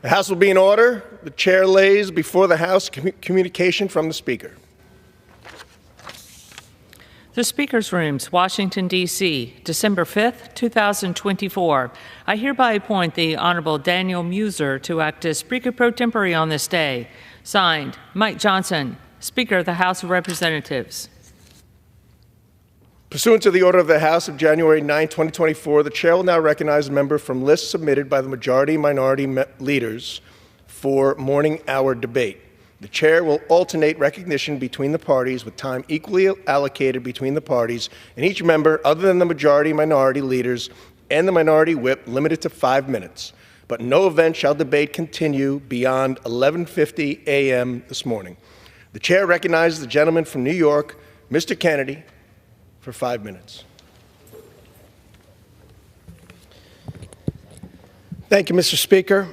The House will be in order. The chair lays before the House communication from the Speaker. The Speaker's Rooms, Washington, D.C., December 5th, 2024. I hereby appoint the Honorable Daniel Muser to act as Speaker pro tempore on this day. Signed, Mike Johnson, Speaker of the House of Representatives. Pursuant to the order of the House of January 9, 2024, the Chair will now recognize a member from lists submitted by the majority-minority leaders for morning hour debate. The Chair will alternate recognition between the parties with time equally allocated between the parties, and each member, other than the majority-minority leaders and the minority whip, limited to 5 minutes. But no event shall debate continue beyond 11:50 a.m. this morning. The Chair recognizes the gentleman from New York, Mr. Kennedy, for 5 minutes. Thank you, Mr. Speaker.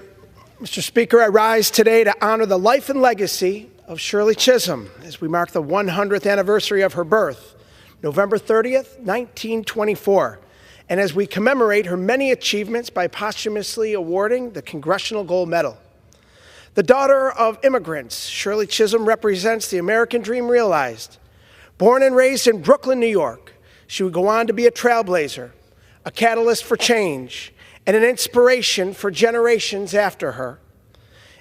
Mr. Speaker, I rise today to honor the life and legacy of Shirley Chisholm as we mark the 100th anniversary of her birth, November 30th, 1924, and as we commemorate her many achievements by posthumously awarding the Congressional Gold Medal. The daughter of immigrants, Shirley Chisholm represents the American dream realized. Born and raised in Brooklyn, New York, she would go on to be a trailblazer, a catalyst for change, and an inspiration for generations after her.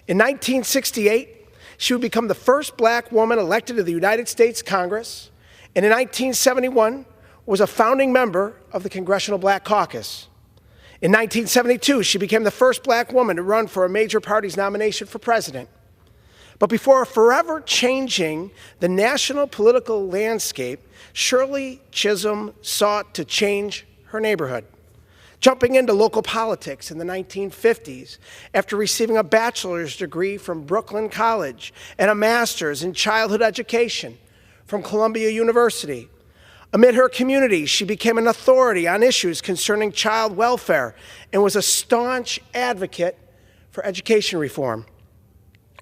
In 1968, she would become the first black woman elected to the United States Congress, and in 1971 was a founding member of the Congressional Black Caucus. In 1972, she became the first black woman to run for a major party's nomination for president. But before forever changing the national political landscape, Shirley Chisholm sought to change her neighborhood, jumping into local politics in the 1950s after receiving a bachelor's degree from Brooklyn College and a master's in childhood education from Columbia University. Amid her community, she became an authority on issues concerning child welfare and was a staunch advocate for education reform.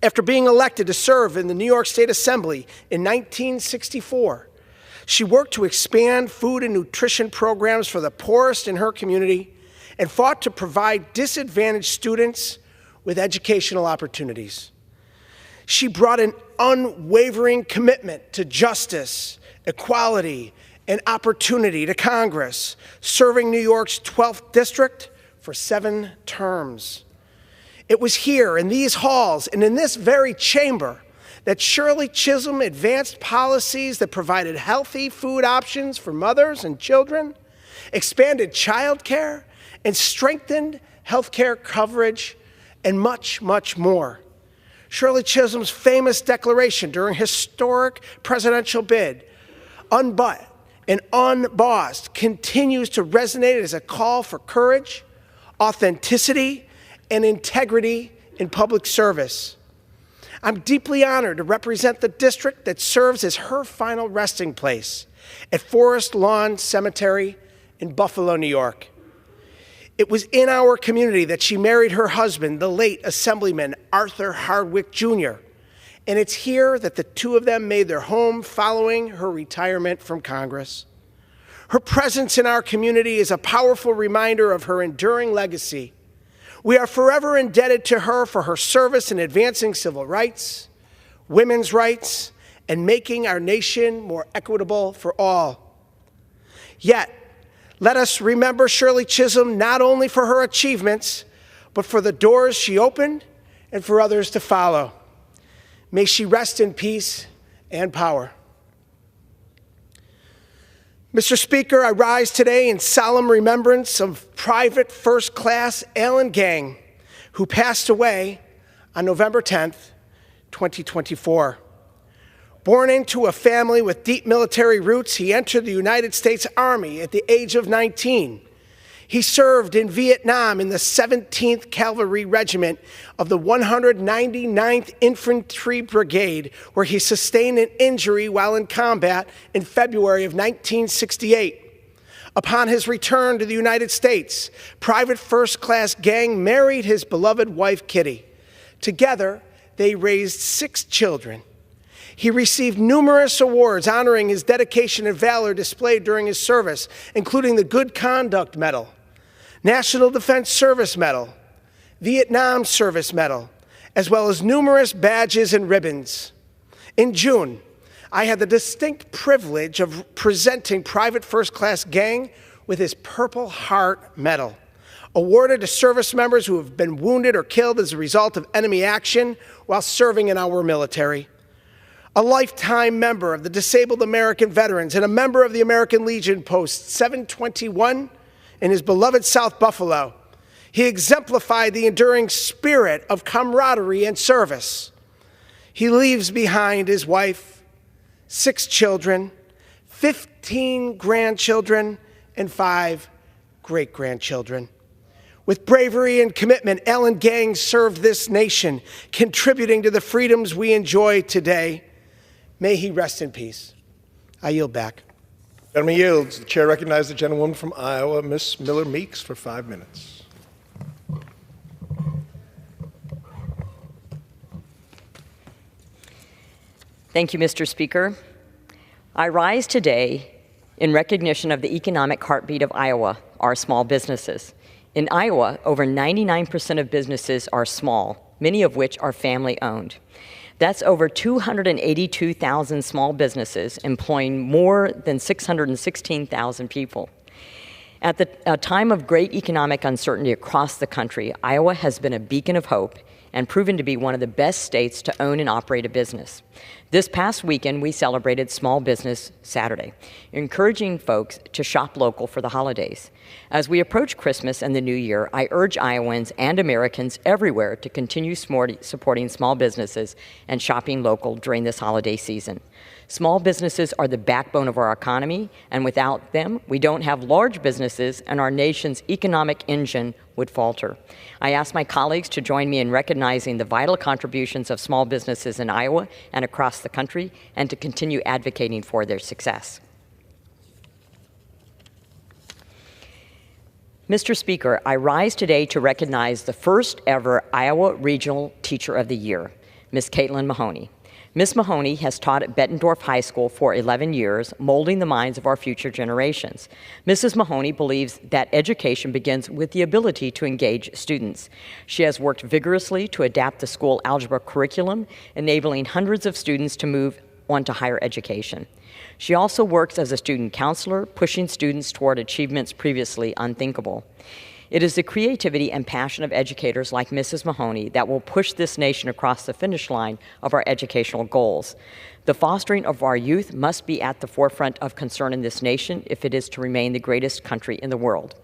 After being elected to serve in the New York State Assembly in 1964, she worked to expand food and nutrition programs for the poorest in her community and fought to provide disadvantaged students with educational opportunities. She brought an unwavering commitment to justice, equality, and opportunity to Congress, serving New York's 12th district for 7 terms. It was here, in these halls, and in this very chamber, that Shirley Chisholm advanced policies that provided healthy food options for mothers and children, expanded child care, and strengthened health care coverage, and much, much more. Shirley Chisholm's famous declaration during historic presidential bid, "Unbut and unbossed," continues to resonate as a call for courage, authenticity, and integrity in public service. I'm deeply honored to represent the district that serves as her final resting place at Forest Lawn Cemetery in Buffalo, New York. It was in our community that she married her husband, the late Assemblyman Arthur Hardwick Jr., and it's here that the two of them made their home following her retirement from Congress. Her presence in our community is a powerful reminder of her enduring legacy. We are forever indebted to her for her service in advancing civil rights, women's rights, and making our nation more equitable for all. Yet, let us remember Shirley Chisholm not only for her achievements, but for the doors she opened and for others to follow. May she rest in peace and power. Mr. Speaker, I rise today in solemn remembrance of Private First Class Alan Gang, who passed away on November 10th, 2024. Born into a family with deep military roots, he entered the United States Army at the age of 19. He served in Vietnam in the 17th Cavalry Regiment of the 199th Infantry Brigade, where he sustained an injury while in combat in February of 1968. Upon his return to the United States, Private First Class Gang married his beloved wife, Kitty. Together, they raised 6 children. He received numerous awards honoring his dedication and valor displayed during his service, including the Good Conduct Medal, National Defense Service Medal, Vietnam Service Medal, as well as numerous badges and ribbons. In June, I had the distinct privilege of presenting Private First Class Gang with his Purple Heart Medal, awarded to service members who have been wounded or killed as a result of enemy action while serving in our military. A lifetime member of the Disabled American Veterans and a member of the American Legion Post 721 in his beloved South Buffalo, he exemplified the enduring spirit of camaraderie and service. He leaves behind his wife, 6 children, 15 grandchildren, and 5 great-grandchildren. With bravery and commitment, Alan Gang served this nation, contributing to the freedoms we enjoy today. May he rest in peace. I yield back. Gentleman yields. The chair recognizes the gentlewoman from Iowa, Ms. Miller Meeks, for 5 minutes. Thank you, Mr. Speaker. I rise today in recognition of the economic heartbeat of Iowa, our small businesses. In Iowa, over 99% of businesses are small, many of which are family-owned. That's over 282,000 small businesses employing more than 616,000 people. At a time of great economic uncertainty across the country, Iowa has been a beacon of hope and proven to be one of the best states to own and operate a business. This past weekend, we celebrated Small Business Saturday, encouraging folks to shop local for the holidays. As we approach Christmas and the New Year, I urge Iowans and Americans everywhere to continue supporting small businesses and shopping local during this holiday season. Small businesses are the backbone of our economy, and without them, we don't have large businesses, and our nation's economic engine would falter. I ask my colleagues to join me in recognizing the vital contributions of small businesses in Iowa and across the country, and to continue advocating for their success. Mr. Speaker, I rise today to recognize the first ever Iowa Regional Teacher of the Year, Ms. Caitlin Mahoney. Ms. Mahoney has taught at Bettendorf High School for 11 years, molding the minds of our future generations. Mrs. Mahoney believes that education begins with the ability to engage students. She has worked vigorously to adapt the school algebra curriculum, enabling hundreds of students to move on to higher education. She also works as a student counselor, pushing students toward achievements previously unthinkable. It is the creativity and passion of educators like Mrs. Mahoney that will push this nation across the finish line of our educational goals. The fostering of our youth must be at the forefront of concern in this nation if it is to remain the greatest country in the world.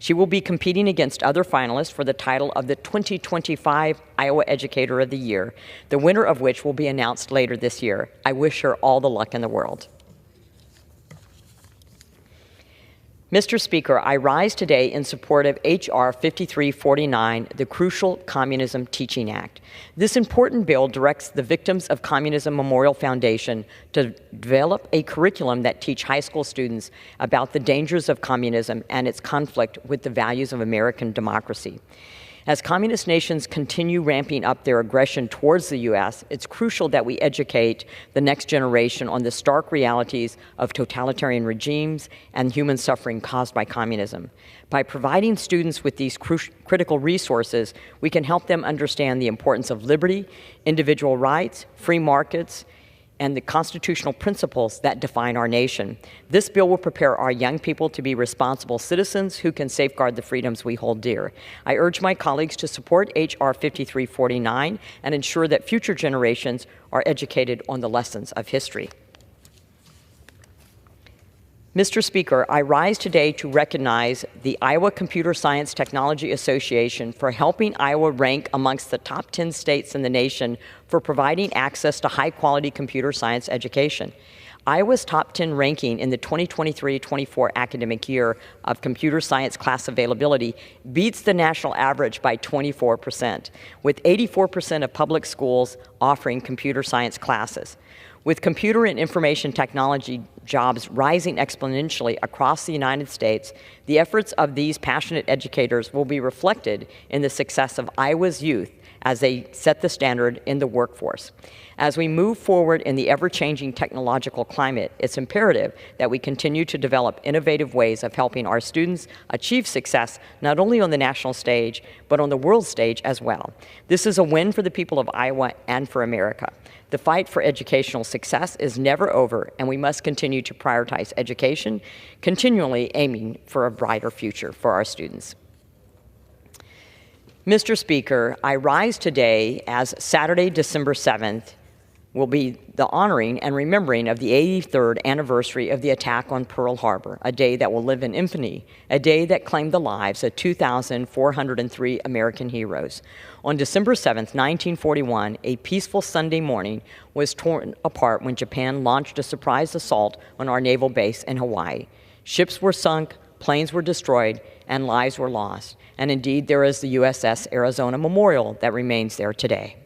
She will be competing against other finalists for the title of the 2025 Iowa Educator of the Year, the winner of which will be announced later this year. I wish her all the luck in the world. Mr. Speaker, I rise today in support of H.R. 5349, the Crucial Communism Teaching Act. This important bill directs the Victims of Communism Memorial Foundation to develop a curriculum that teach high school students about the dangers of communism and its conflict with the values of American democracy. As communist nations continue ramping up their aggression towards the U.S., it's crucial that we educate the next generation on the stark realities of totalitarian regimes and human suffering caused by communism. By providing students with these critical resources, we can help them understand the importance of liberty, individual rights, free markets, and the constitutional principles that define our nation. This bill will prepare our young people to be responsible citizens who can safeguard the freedoms we hold dear. I urge my colleagues to support H.R. 5349 and ensure that future generations are educated on the lessons of history. Mr. Speaker, I rise today to recognize the Iowa Computer Science Technology Association for helping Iowa rank amongst the top 10 states in the nation for providing access to high-quality computer science education. Iowa's top 10 ranking in the 2023-24 academic year of computer science class availability beats the national average by 24%, with 84% of public schools offering computer science classes. With computer and information technology jobs rising exponentially across the United States, the efforts of these passionate educators will be reflected in the success of Iowa's youth as they set the standard in the workforce. As we move forward in the ever-changing technological climate, it's imperative that we continue to develop innovative ways of helping our students achieve success, not only on the national stage, but on the world stage as well. This is a win for the people of Iowa and for America. The fight for educational success is never over, and we must continue to prioritize education, continually aiming for a brighter future for our students. Mr. Speaker, I rise today as Saturday, December 7th, will be the honoring and remembering of the 83rd anniversary of the attack on Pearl Harbor, a day that will live in infamy, a day that claimed the lives of 2,403 American heroes. On December 7th, 1941, a peaceful Sunday morning was torn apart when Japan launched a surprise assault on our naval base in Hawaii. Ships were sunk, planes were destroyed, and lives were lost. And indeed, there is the USS Arizona Memorial that remains there today.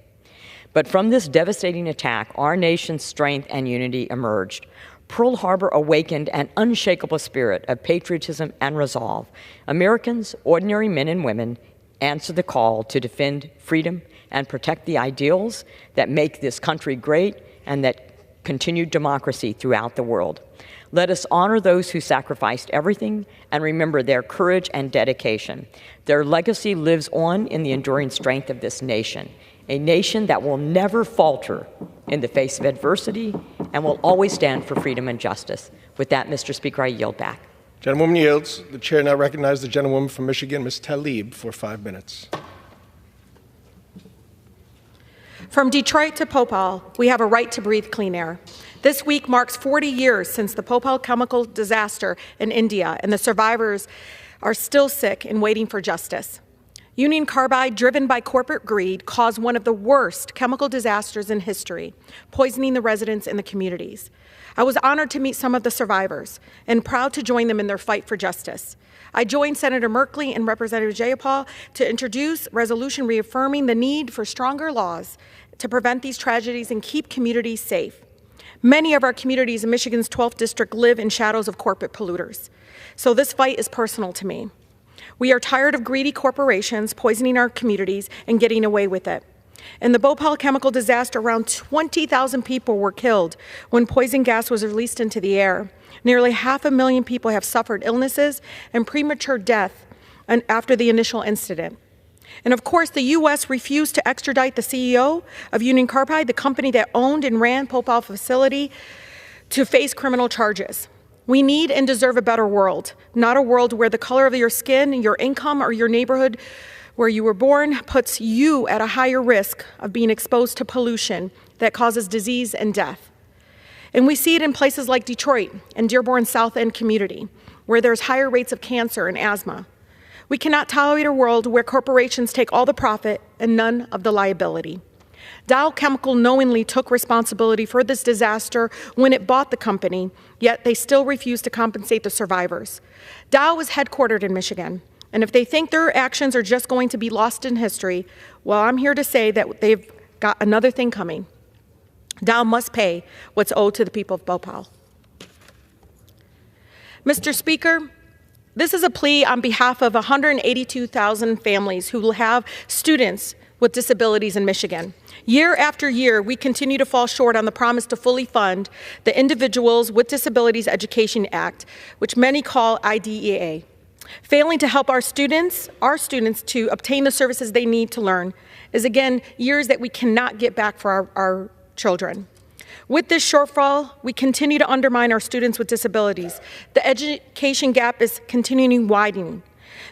But from this devastating attack, our nation's strength and unity emerged. Pearl Harbor awakened an unshakable spirit of patriotism and resolve. Americans, ordinary men and women, answered the call to defend freedom and protect the ideals that make this country great and that continue democracy throughout the world. Let us honor those who sacrificed everything and remember their courage and dedication. Their legacy lives on in the enduring strength of this nation, a nation that will never falter in the face of adversity and will always stand for freedom and justice. With that, Mr. Speaker, I yield back. Gentlewoman yields. The chair now recognizes the gentlewoman from Michigan, Ms. Tlaib, for 5 minutes. From Detroit to Bhopal, we have a right to breathe clean air. This week marks 40 years since the Bhopal chemical disaster in India, and the survivors are still sick and waiting for justice. Union Carbide, driven by corporate greed, caused one of the worst chemical disasters in history, poisoning the residents and the communities. I was honored to meet some of the survivors and proud to join them in their fight for justice. I joined Senator Merkley and Representative Jayapal to introduce a resolution reaffirming the need for stronger laws to prevent these tragedies and keep communities safe. Many of our communities in Michigan's 12th district live in shadows of corporate polluters. So this fight is personal to me. We are tired of greedy corporations poisoning our communities and getting away with it. In the Bhopal chemical disaster, around 20,000 people were killed when poison gas was released into the air. Nearly 500,000 people have suffered illnesses and premature death after the initial incident. And of course, the U.S. refused to extradite the CEO of Union Carbide, the company that owned and ran Bhopal facility, to face criminal charges. We need and deserve a better world, not a world where the color of your skin, your income, or your neighborhood where you were born puts you at a higher risk of being exposed to pollution that causes disease and death. And we see it in places like Detroit and Dearborn South End community, where there's higher rates of cancer and asthma. We cannot tolerate a world where corporations take all the profit and none of the liability. Dow Chemical knowingly took responsibility for this disaster when it bought the company, yet they still refuse to compensate the survivors. Dow is headquartered in Michigan, and if they think their actions are just going to be lost in history, well, I'm here to say that they've got another thing coming. Dow must pay what's owed to the people of Bhopal. Mr. Speaker, this is a plea on behalf of 182,000 families who will have students with disabilities in Michigan. Year after year, we continue to fall short on the promise to fully fund the Individuals with Disabilities Education Act, which many call IDEA. Failing to help our students to obtain the services they need to learn is, again, years that we cannot get back for our children. With this shortfall, we continue to undermine our students with disabilities. The education gap is continuing widening.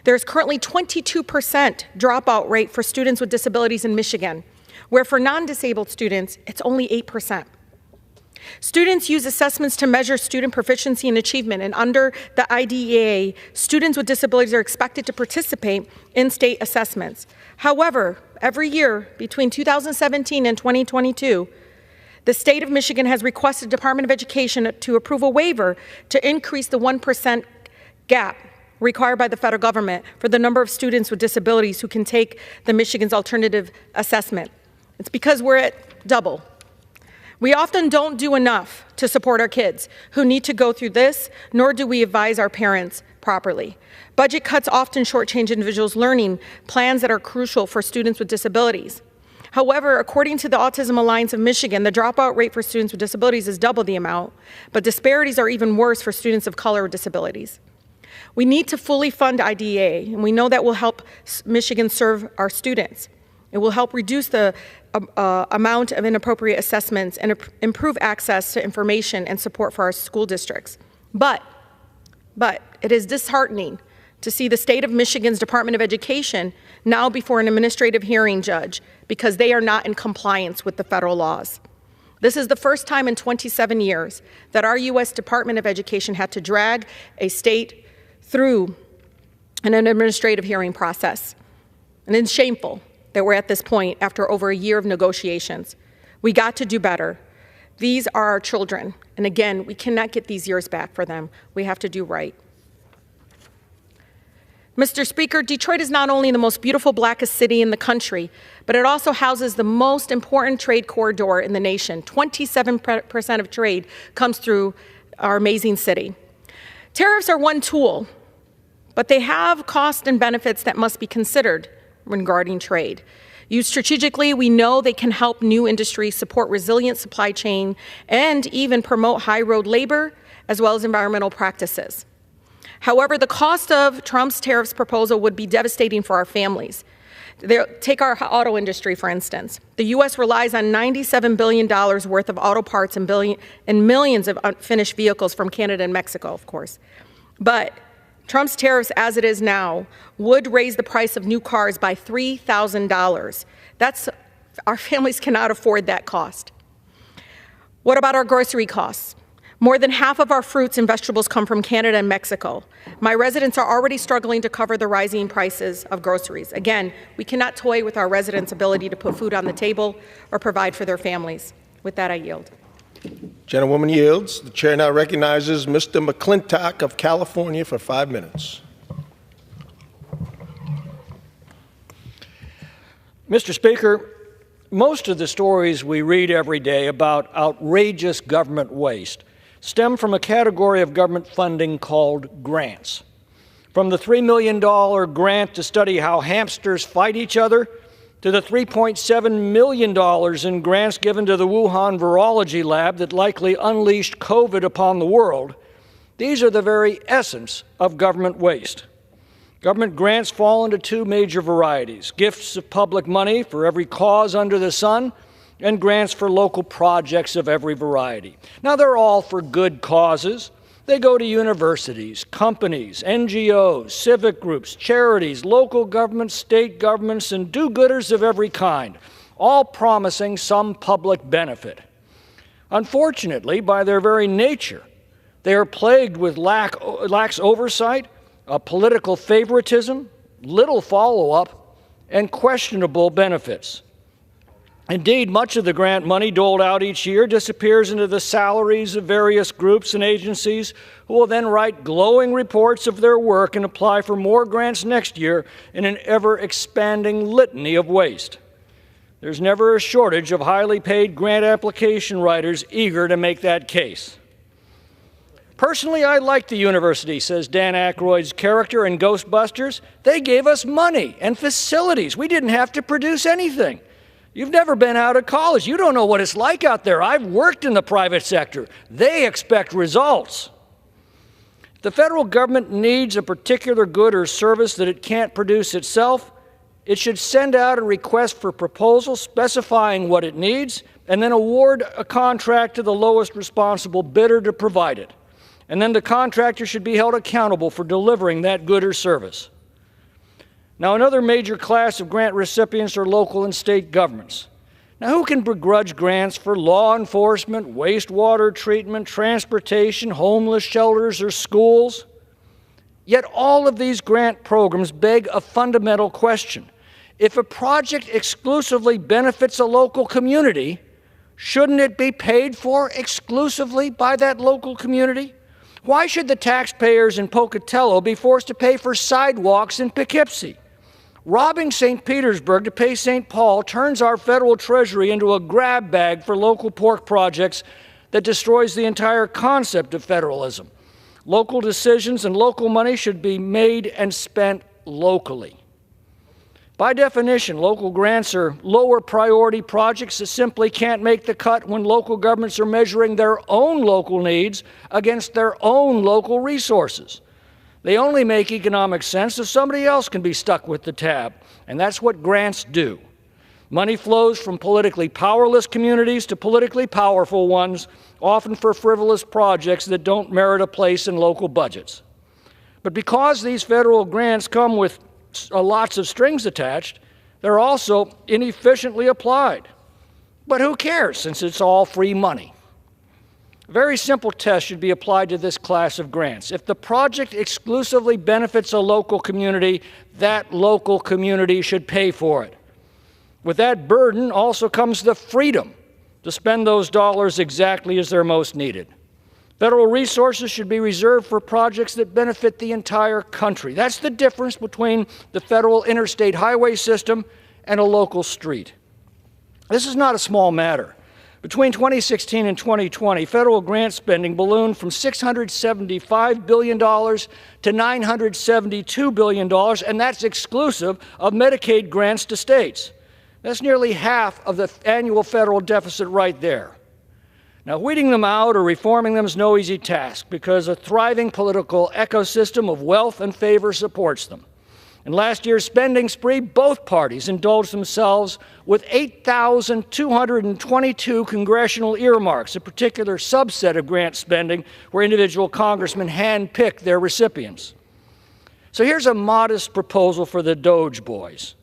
There's currently 22% dropout rate for students with disabilities in Michigan, where for non-disabled students, it's only 8%. Students use assessments to measure student proficiency and achievement, and under the IDEA, students with disabilities are expected to participate in state assessments. However, every year between 2017 and 2022, the state of Michigan has requested the Department of Education to approve a waiver to increase the 1% gap required by the federal government for the number of students with disabilities who can take the Michigan's alternative assessment. It's because we're at double. We often don't do enough to support our kids who need to go through this, nor do we advise our parents properly. Budget cuts often shortchange individuals' learning plans that are crucial for students with disabilities. However, according to the Autism Alliance of Michigan, the dropout rate for students with disabilities is double the amount, but disparities are even worse for students of color with disabilities. We need to fully fund IDEA, and we know that will help Michigan serve our students. It will help reduce the amount of inappropriate assessments and improve access to information and support for our school districts. But it is disheartening to see the state of Michigan's Department of Education now before an administrative hearing judge because they are not in compliance with the federal laws. This is the first time in 27 years that our U.S. Department of Education had to drag a state through an administrative hearing process. And it's shameful that we're at this point after over a year of negotiations. We got to do better. These are our children. And again, we cannot get these years back for them. We have to do right. Mr. Speaker, Detroit is not only the most beautiful, blackest city in the country, but it also houses the most important trade corridor in the nation. 27% of trade comes through our amazing city. Tariffs are one tool, but they have costs and benefits that must be considered regarding trade. Used strategically, we know they can help new industries support resilient supply chain and even promote high road labor as well as environmental practices. However, the cost of Trump's tariffs proposal would be devastating for our families. Take our auto industry, for instance. The U.S. relies on $97 billion worth of auto parts and millions of unfinished vehicles from Canada and Mexico, of course. But Trump's tariffs, as it is now, would raise the price of new cars by $3,000. Our families cannot afford that cost. What about our grocery costs? More than half of our fruits and vegetables come from Canada and Mexico. My residents are already struggling to cover the rising prices of groceries. Again, we cannot toy with our residents' ability to put food on the table or provide for their families. With that, I yield. Gentlewoman yields. The chair now recognizes Mr. McClintock of California for 5 minutes. Mr. Speaker, most of the stories we read every day about outrageous government waste stem from a category of government funding called grants. From the $3 million grant to study how hamsters fight each other, to the $3.7 million in grants given to the Wuhan virology lab that likely unleashed COVID upon the world, these are the very essence of government waste. Government grants fall into two major varieties: gifts of public money for every cause under the sun, and grants for local projects of every variety. Now, they're all for good causes. They go to universities, companies, NGOs, civic groups, charities, local governments, state governments, and do-gooders of every kind, all promising some public benefit. Unfortunately, by their very nature, they are plagued with lax oversight, political favoritism, little follow-up, and questionable benefits. Indeed, much of the grant money doled out each year disappears into the salaries of various groups and agencies who will then write glowing reports of their work and apply for more grants next year in an ever-expanding litany of waste. There's never a shortage of highly paid grant application writers eager to make that case. Personally, I like the university, says Dan Aykroyd's character in Ghostbusters. They gave us money and facilities. We didn't have to produce anything. You've never been out of college. You don't know what it's like out there. I've worked in the private sector. They expect results. If the federal government needs a particular good or service that it can't produce itself, it should send out a request for proposal specifying what it needs and then award a contract to the lowest responsible bidder to provide it. And then the contractor should be held accountable for delivering that good or service. Now, another major class of grant recipients are local and state governments. Now, who can begrudge grants for law enforcement, wastewater treatment, transportation, homeless shelters, or schools? Yet all of these grant programs beg a fundamental question. If a project exclusively benefits a local community, shouldn't it be paid for exclusively by that local community? Why should the taxpayers in Pocatello be forced to pay for sidewalks in Poughkeepsie? Robbing St. Petersburg to pay St. Paul turns our federal treasury into a grab bag for local pork projects that destroys the entire concept of federalism. Local decisions and local money should be made and spent locally. By definition, local grants are lower priority projects that simply can't make the cut when local governments are measuring their own local needs against their own local resources. They only make economic sense if somebody else can be stuck with the tab, and that's what grants do. Money flows from politically powerless communities to politically powerful ones, often for frivolous projects that don't merit a place in local budgets. But because these federal grants come with lots of strings attached, they're also inefficiently applied. But who cares, since it's all free money? A very simple test should be applied to this class of grants. If the project exclusively benefits a local community, that local community should pay for it. With that burden also comes the freedom to spend those dollars exactly as they're most needed. Federal resources should be reserved for projects that benefit the entire country. That's the difference between the federal interstate highway system and a local street. This is not a small matter. Between 2016 and 2020, federal grant spending ballooned from $675 billion to $972 billion, and that's exclusive of Medicaid grants to states. That's nearly half of the annual federal deficit right there. Now, weeding them out or reforming them is no easy task because a thriving political ecosystem of wealth and favor supports them. In last year's spending spree, both parties indulged themselves with 8,222 congressional earmarks, a particular subset of grant spending where individual congressmen hand-pick their recipients. So here's a modest proposal for the Doge boys.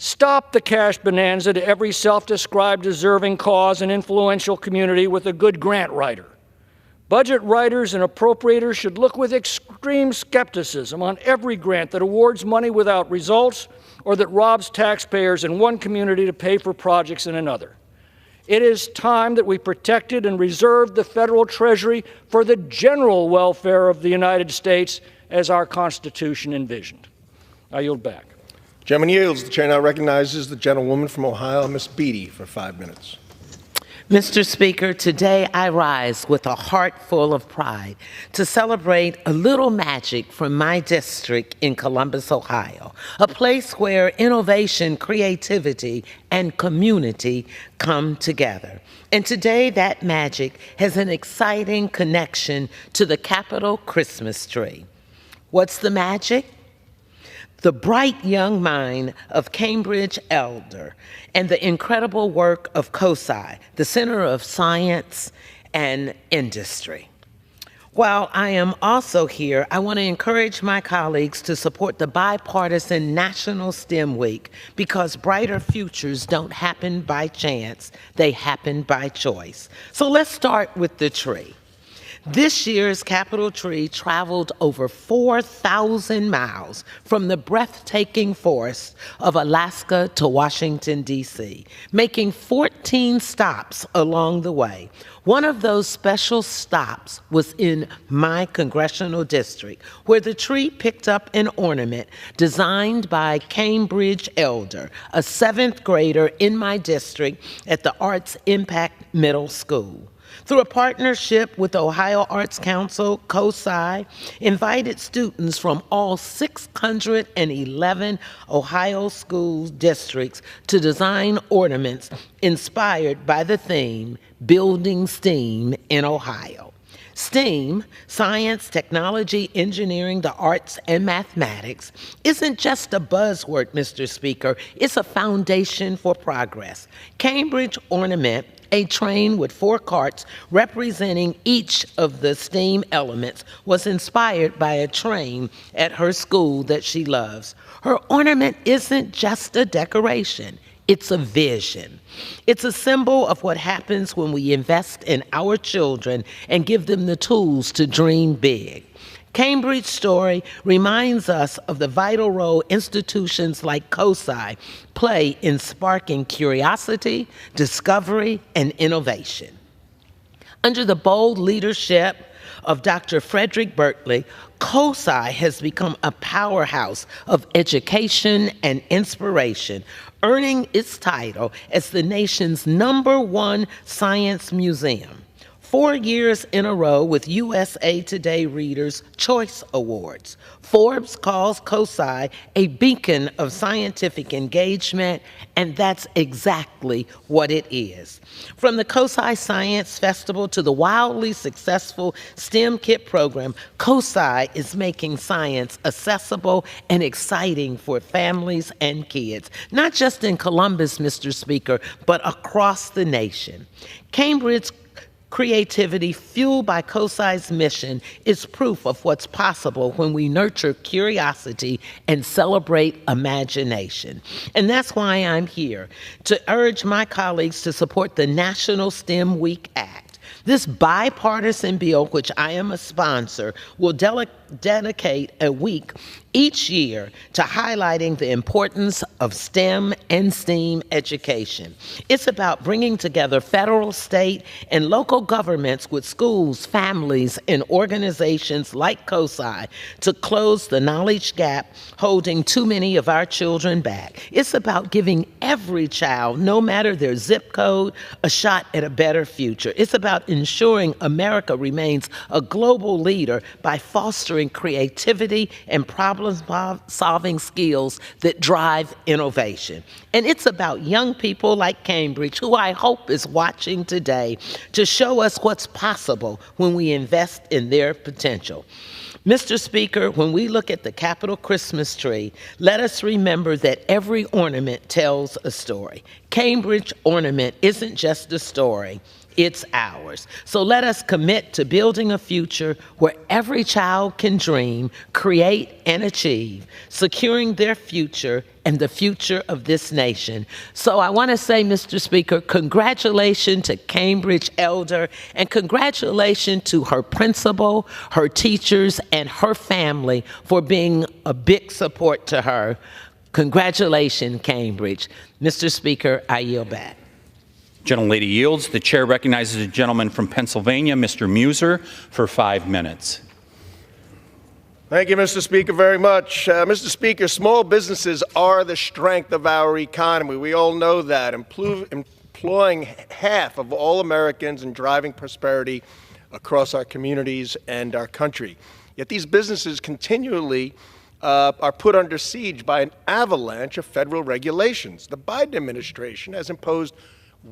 Stop the cash bonanza to every self-described deserving cause and influential community with a good grant writer. Budget writers and appropriators should look with extreme skepticism on every grant that awards money without results or that robs taxpayers in one community to pay for projects in another. It is time that we protected and reserved the federal treasury for the general welfare of the United States as our Constitution envisioned. I yield back. Gentleman yields. The chair now recognizes the gentlewoman from Ohio, Ms. Beatty, for 5 minutes. Mr. Speaker, today I rise with a heart full of pride to celebrate a little magic from my district in Columbus, Ohio, a place where innovation, creativity, and community come together. And today that magic has an exciting connection to the Capitol Christmas tree. What's the magic? The bright young mind of Cambridge Elder and the incredible work of COSI, the Center of Science and Industry. While I am also here, I want to encourage my colleagues to support the bipartisan National STEM Week because brighter futures don't happen by chance, they happen by choice. So let's start with the tree. This year's Capitol tree traveled over 4,000 miles from the breathtaking forests of Alaska to Washington, D.C., making 14 stops along the way. One of those special stops was in my congressional district, where the tree picked up an ornament designed by Cambridge Elder, a 7th grader in my district at the Arts Impact Middle School. Through a partnership with the Ohio Arts Council, COSI invited students from all 611 Ohio school districts to design ornaments inspired by the theme, Building STEAM in Ohio. STEAM, science, technology, engineering, the arts, and mathematics, isn't just a buzzword, Mr. Speaker. It's a foundation for progress. Cambridge Ornament, a train with 4 carts representing each of the STEAM elements, was inspired by a train at her school that she loves. Her ornament isn't just a decoration. It's a vision. It's a symbol of what happens when we invest in our children and give them the tools to dream big. Cambridge's story reminds us of the vital role institutions like COSI play in sparking curiosity, discovery, and innovation. Under the bold leadership of Dr. Frederick Berkeley, COSI has become a powerhouse of education and inspiration, earning its title as the nation's #1 science museum. 4 years in a row with USA Today Readers' Choice Awards. Forbes calls COSI a beacon of scientific engagement, and that's exactly what it is. From the COSI Science Festival to the wildly successful STEM Kit program, COSI is making science accessible and exciting for families and kids, not just in Columbus, Mr. Speaker, but across the nation. Cambridge creativity fueled by COSI's mission is proof of what's possible when we nurture curiosity and celebrate imagination. And that's why I'm here, to urge my colleagues to support the National STEM Week Act. This bipartisan bill, which I am a sponsor, will dedicate a week each year to highlighting the importance of STEM and STEAM education. It's about bringing together federal, state, and local governments with schools, families, and organizations like COSI to close the knowledge gap holding too many of our children back. It's about giving every child, no matter their zip code, a shot at a better future. It's about ensuring America remains a global leader by fostering creativity and problem-solving skills that drive innovation. And it's about young people like Cambridge, who I hope is watching today, to show us what's possible when we invest in their potential. Mr. Speaker, when we look at the Capitol Christmas tree, let us remember that every ornament tells a story. Cambridge ornament isn't just a story, it's ours. So let us commit to building a future where every child can dream, create, and achieve, securing their future and the future of this nation. So I want to say, Mr. Speaker, congratulations to Cambridge Elder, and congratulations to her principal, her teachers, and her family for being a big support to her. Congratulations, Cambridge. Mr. Speaker, I yield back. Gentlelady yields. The chair recognizes the gentleman from Pennsylvania, Mr. Muser, for 5 minutes. Thank you, Mr. Speaker, very much. Mr. Speaker, small businesses are the strength of our economy. We all know that. Employing half of all Americans and driving prosperity across our communities and our country. Yet these businesses continually are put under siege by an avalanche of federal regulations. The Biden administration has imposed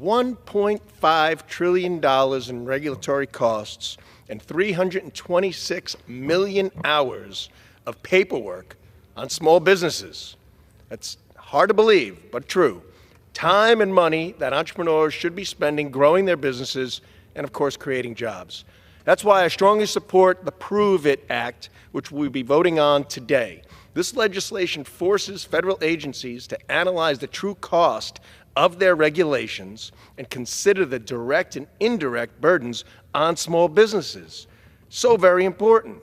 $1.5 trillion in regulatory costs and 326 million hours of paperwork on small businesses. That's hard to believe, but true. Time and money that entrepreneurs should be spending growing their businesses and, of course, creating jobs. That's why I strongly support the Prove It Act, which we'll be voting on today. This legislation forces federal agencies to analyze the true cost of their regulations and consider the direct and indirect burdens on small businesses. So very important.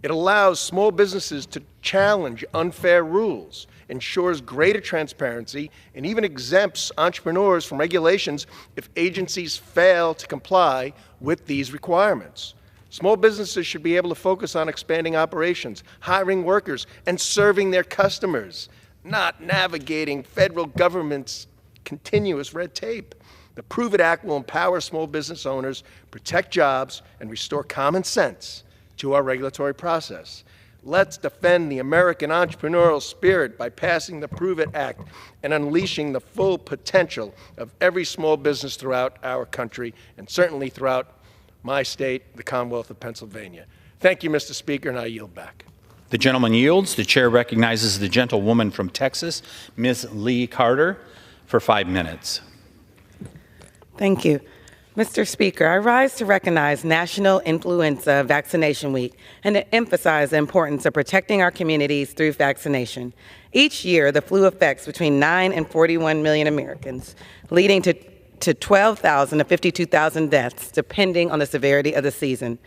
It allows small businesses to challenge unfair rules, ensures greater transparency, and even exempts entrepreneurs from regulations if agencies fail to comply with these requirements. Small businesses should be able to focus on expanding operations, hiring workers, and serving their customers, not navigating federal government's continuous red tape. The Prove It Act will empower small business owners, protect jobs, and restore common sense to our regulatory process. Let's defend the American entrepreneurial spirit by passing the Prove It Act and unleashing the full potential of every small business throughout our country, and certainly throughout my state, the Commonwealth of Pennsylvania. Thank you, Mr. Speaker, and I yield back. The gentleman yields. The chair recognizes the gentlewoman from Texas, Ms. Lee Carter, for 5 minutes. Thank you. Mr. Speaker, I rise to recognize National Influenza Vaccination Week and to emphasize the importance of protecting our communities through vaccination. Each year, the flu affects between 9 and 41 million Americans, leading to 12,000 to 52,000 deaths, depending on the severity of the season.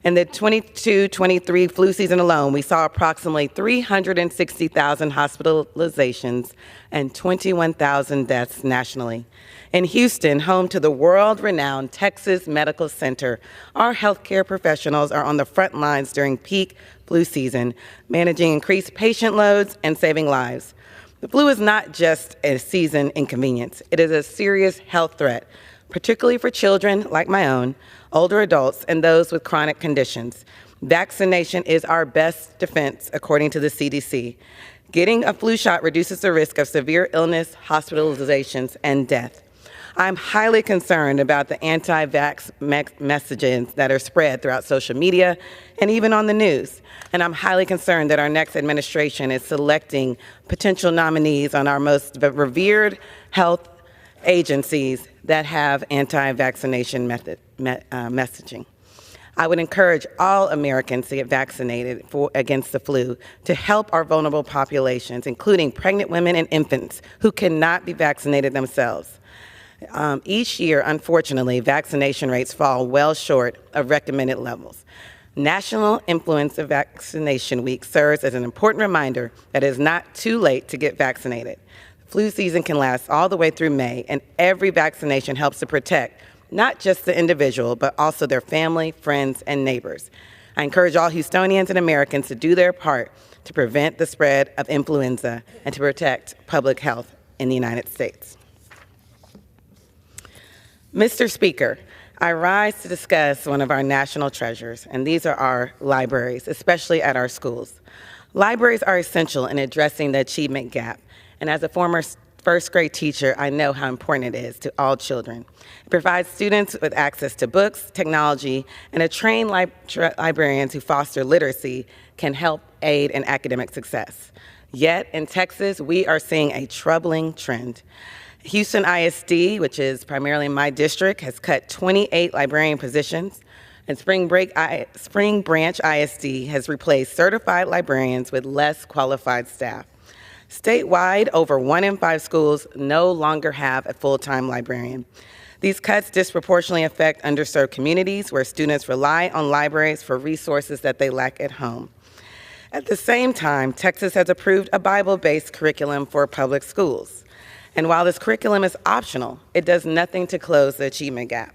In the 22-23 flu season alone, we saw approximately 360,000 hospitalizations and 21,000 deaths nationally. In Houston, home to the world-renowned Texas Medical Center, our healthcare professionals are on the front lines during peak flu season, managing increased patient loads and saving lives. The flu is not just a season inconvenience. It is a serious health threat. particularly for children like my own, older adults, and those with chronic conditions. Vaccination is our best defense, according to the CDC. Getting a flu shot reduces the risk of severe illness, hospitalizations, and death. I'm highly concerned about the anti-vax messages that are spread throughout social media and even on the news. And I'm highly concerned that our next administration is selecting potential nominees on our most revered health agencies that have anti-vaccination messaging. I would encourage all Americans to get vaccinated against the flu to help our vulnerable populations, including pregnant women and infants who cannot be vaccinated themselves. Each year, unfortunately, vaccination rates fall well short of recommended levels. National Influenza Vaccination Week serves as an important reminder that it is not too late to get vaccinated. Flu season can last all the way through May, and every vaccination helps to protect not just the individual, but also their family, friends, and neighbors. I encourage all Houstonians and Americans to do their part to prevent the spread of influenza and to protect public health in the United States. Mr. Speaker, I rise to discuss one of our national treasures, and these are our libraries, especially at our schools. Libraries are essential in addressing the achievement gap, and as a former first grade teacher, I know how important it is to all children. It provides students with access to books, technology, and a trained librarians who foster literacy can help aid in academic success. Yet, in Texas, we are seeing a troubling trend. Houston ISD, which is primarily my district, has cut 28 librarian positions, and Spring Branch ISD has replaced certified librarians with less qualified staff. Statewide, over 1 in 5 schools no longer have a full-time librarian. These cuts disproportionately affect underserved communities where students rely on libraries for resources that they lack at home. At the same time, Texas has approved a Bible-based curriculum for public schools. And while this curriculum is optional, it does nothing to close the achievement gap.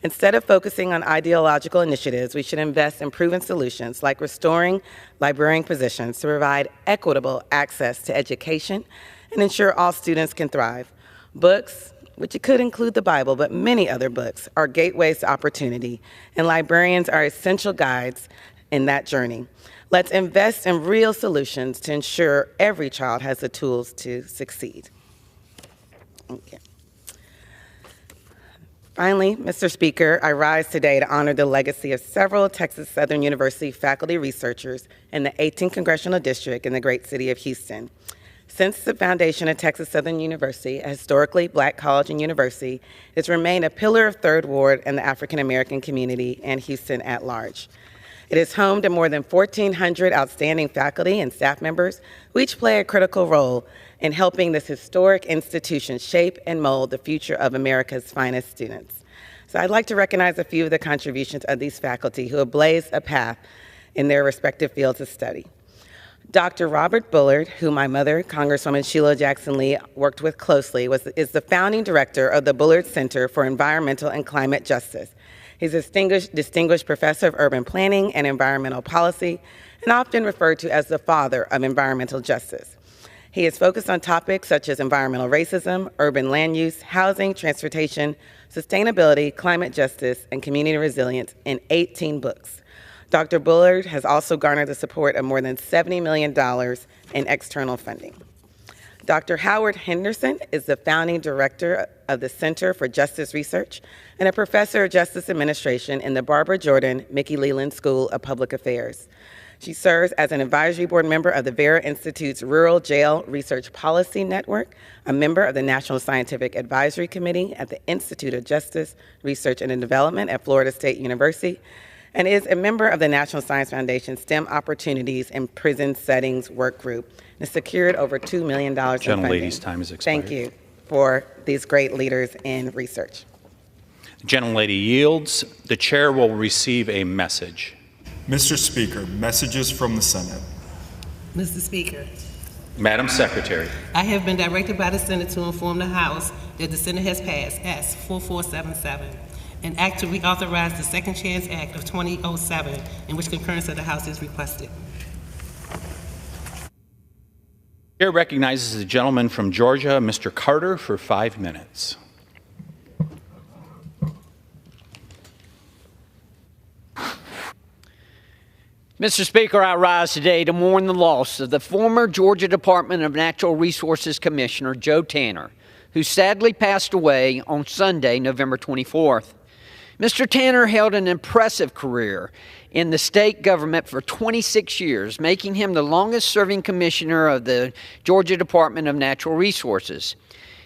Instead of focusing on ideological initiatives, we should invest in proven solutions like restoring librarian positions to provide equitable access to education and ensure all students can thrive. Books, which could include the Bible, but many other books, are gateways to opportunity, and librarians are essential guides in that journey. Let's invest in real solutions to ensure every child has the tools to succeed. Okay. Finally, Mr. Speaker, I rise today to honor the legacy of several Texas Southern University faculty researchers in the 18th Congressional District in the great city of Houston. Since the foundation of Texas Southern University, a historically black college and university, it's remained a pillar of Third Ward and the African American community and Houston at large. It is home to more than 1,400 outstanding faculty and staff members who each play a critical role in helping this historic institution shape and mold the future of America's finest students. So I'd like to recognize a few of the contributions of these faculty who have blazed a path in their respective fields of study. Dr. Robert Bullard, who my mother, Congresswoman Sheila Jackson Lee, worked with closely, is the founding director of the Bullard Center for Environmental and Climate Justice. He's a distinguished professor of urban planning and environmental policy, and often referred to as the father of environmental justice. He is focused on topics such as environmental racism, urban land use, housing, transportation, sustainability, climate justice, and community resilience in 18 books. Dr. Bullard has also garnered the support of more than $70 million in external funding. Dr. Howard Henderson is the founding director of the Center for Justice Research and a professor of justice administration in the Barbara Jordan Mickey Leland School of Public Affairs. She serves as an advisory board member of the Vera Institute's Rural Jail Research Policy Network, a member of the National Scientific Advisory Committee at the Institute of Justice, Research and Development at Florida State University, and is a member of the National Science Foundation STEM Opportunities in Prison Settings Work Group, and has secured over $2 million in funding. Gentlelady's time has expired. Thank you for these great leaders in research. The gentlelady yields. The chair will receive a message. Mr. Speaker, messages from the Senate. Mr. Speaker, Madam Secretary. I have been directed by the Senate to inform the House that the Senate has passed S-4477, an act to reauthorize the Second Chance Act of 2007, in which concurrence of the House is requested. The chair recognizes the gentleman from Georgia, Mr. Carter, for 5 minutes. Mr. Speaker, I rise today to mourn the loss of the former Georgia Department of Natural Resources Commissioner Joe Tanner, who sadly passed away on Sunday, November 24th. Mr. Tanner held an impressive career in the state government for 26 years, making him the longest-serving commissioner of the Georgia Department of Natural Resources.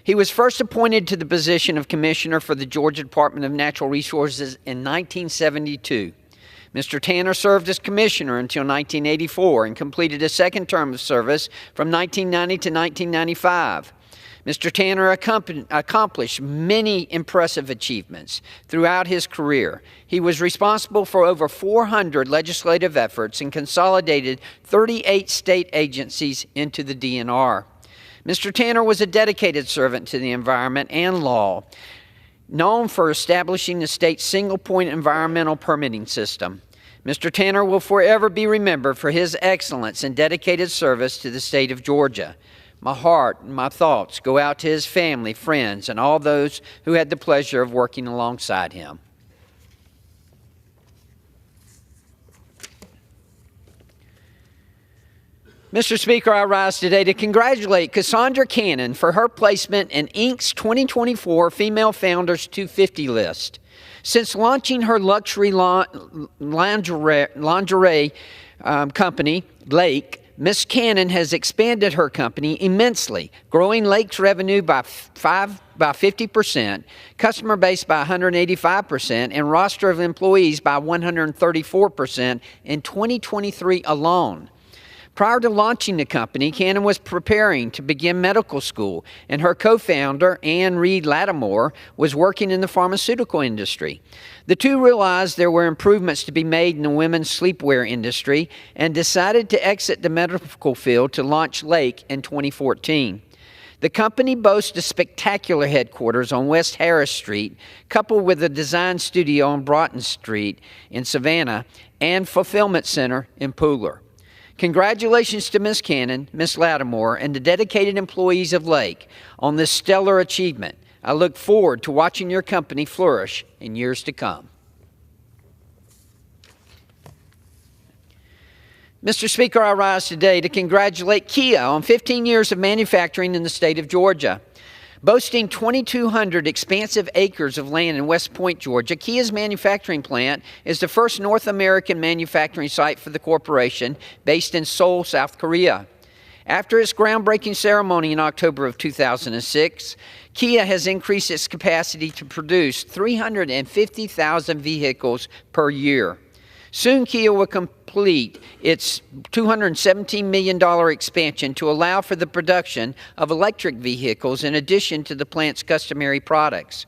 He was first appointed to the position of commissioner for the Georgia Department of Natural Resources in 1972. Mr. Tanner served as commissioner until 1984 and completed a second term of service from 1990 to 1995. Mr. Tanner accomplished many impressive achievements throughout his career. He was responsible for over 400 legislative efforts and consolidated 38 state agencies into the DNR. Mr. Tanner was a dedicated servant to the environment and law, known for establishing the state's single-point environmental permitting system. Mr. Tanner will forever be remembered for his excellence and dedicated service to the state of Georgia. My heart and my thoughts go out to his family, friends, and all those who had the pleasure of working alongside him. Mr. Speaker, I rise today to congratulate Cassandra Cannon for her placement in Inc.'s 2024 Female Founders 250 list. Since launching her luxury lingerie company, Lake, Ms. Cannon has expanded her company immensely, growing Lake's revenue by 50%, customer base by 185%, and roster of employees by 134% in 2023 alone. Prior to launching the company, Cannon was preparing to begin medical school, and her co-founder, Ann Reed Lattimore, was working in the pharmaceutical industry. The two realized there were improvements to be made in the women's sleepwear industry and decided to exit the medical field to launch Lake in 2014. The company boasts a spectacular headquarters on West Harris Street, coupled with a design studio on Broughton Street in Savannah and fulfillment center in Pooler. Congratulations to Ms. Cannon, Ms. Lattimore, and the dedicated employees of Lake on this stellar achievement. I look forward to watching your company flourish in years to come. Mr. Speaker, I rise today to congratulate Kia on 15 years of manufacturing in the state of Georgia. Boasting 2,200 expansive acres of land in West Point, Georgia, Kia's manufacturing plant is the first North American manufacturing site for the corporation, based in Seoul, South Korea. After its groundbreaking ceremony in October of 2006, Kia has increased its capacity to produce 350,000 vehicles per year. Soon, Kia will complete its $217 million expansion to allow for the production of electric vehicles in addition to the plant's customary products.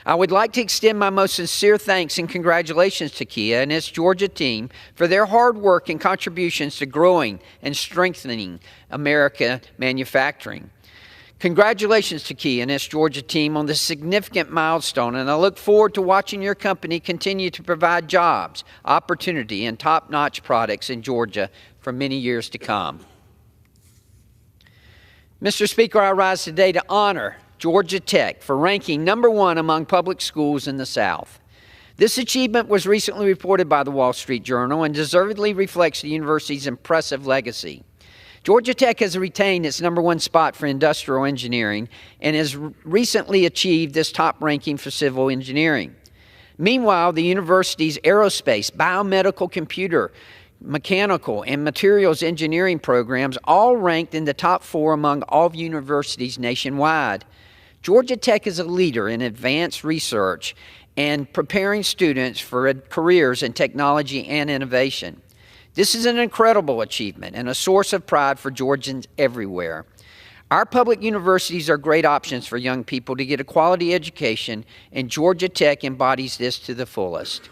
I would like to extend my most sincere thanks and congratulations to Kia and its Georgia team for their hard work and contributions to growing and strengthening American manufacturing. Congratulations to Kia and its Georgia team on this significant milestone, and I look forward to watching your company continue to provide jobs, opportunity, and top-notch products in Georgia for many years to come. Mr. Speaker, I rise today to honor Georgia Tech for ranking #1 among public schools in the South. This achievement was recently reported by the Wall Street Journal and deservedly reflects the university's impressive legacy. Georgia Tech has retained its #1 spot for industrial engineering and has recently achieved this top ranking for civil engineering. Meanwhile, the university's aerospace, biomedical, computer, mechanical, and materials engineering programs all ranked in the top 4 among all universities nationwide. Georgia Tech is a leader in advanced research and preparing students for careers in technology and innovation. This is an incredible achievement and a source of pride for Georgians everywhere. Our public universities are great options for young people to get a quality education, and Georgia Tech embodies this to the fullest.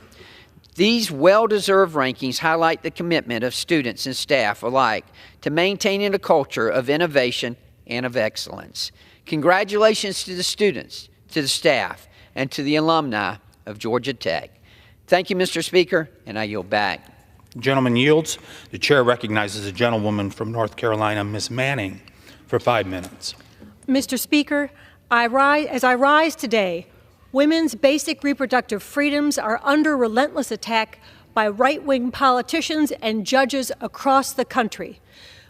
These well-deserved rankings highlight the commitment of students and staff alike to maintaining a culture of innovation and of excellence. Congratulations to the students, to the staff, and to the alumni of Georgia Tech. Thank you, Mr. Speaker, and I yield back. Gentleman yields. The chair recognizes a gentlewoman from North Carolina, Ms. Manning, for 5 minutes. Mr. Speaker, as I rise today, women's basic reproductive freedoms are under relentless attack by right-wing politicians and judges across the country.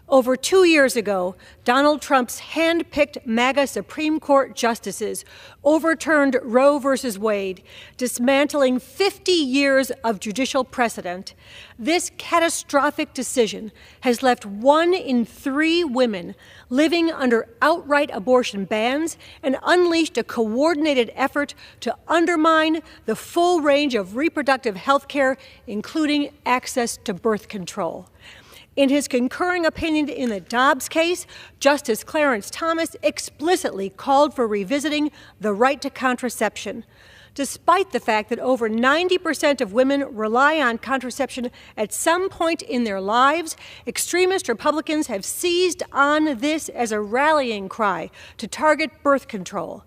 Over 2 years ago, Donald Trump's hand-picked MAGA Supreme Court justices overturned Roe v. Wade, dismantling 50 years of judicial precedent. This catastrophic decision has left 1 in 3 women living under outright abortion bans and unleashed a coordinated effort to undermine the full range of reproductive health care, including access to birth control. In his concurring opinion in the Dobbs case, Justice Clarence Thomas explicitly called for revisiting the right to contraception. Despite the fact that over 90% of women rely on contraception at some point in their lives, extremist Republicans have seized on this as a rallying cry to target birth control.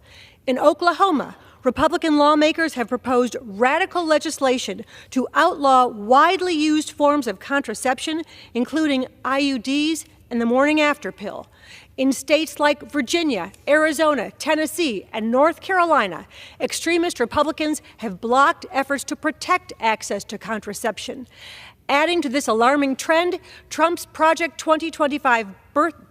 In Oklahoma, Republican lawmakers have proposed radical legislation to outlaw widely used forms of contraception, including IUDs and the morning after pill. In states like Virginia, Arizona, Tennessee, and North Carolina, extremist Republicans have blocked efforts to protect access to contraception. Adding to this alarming trend, Trump's Project 2025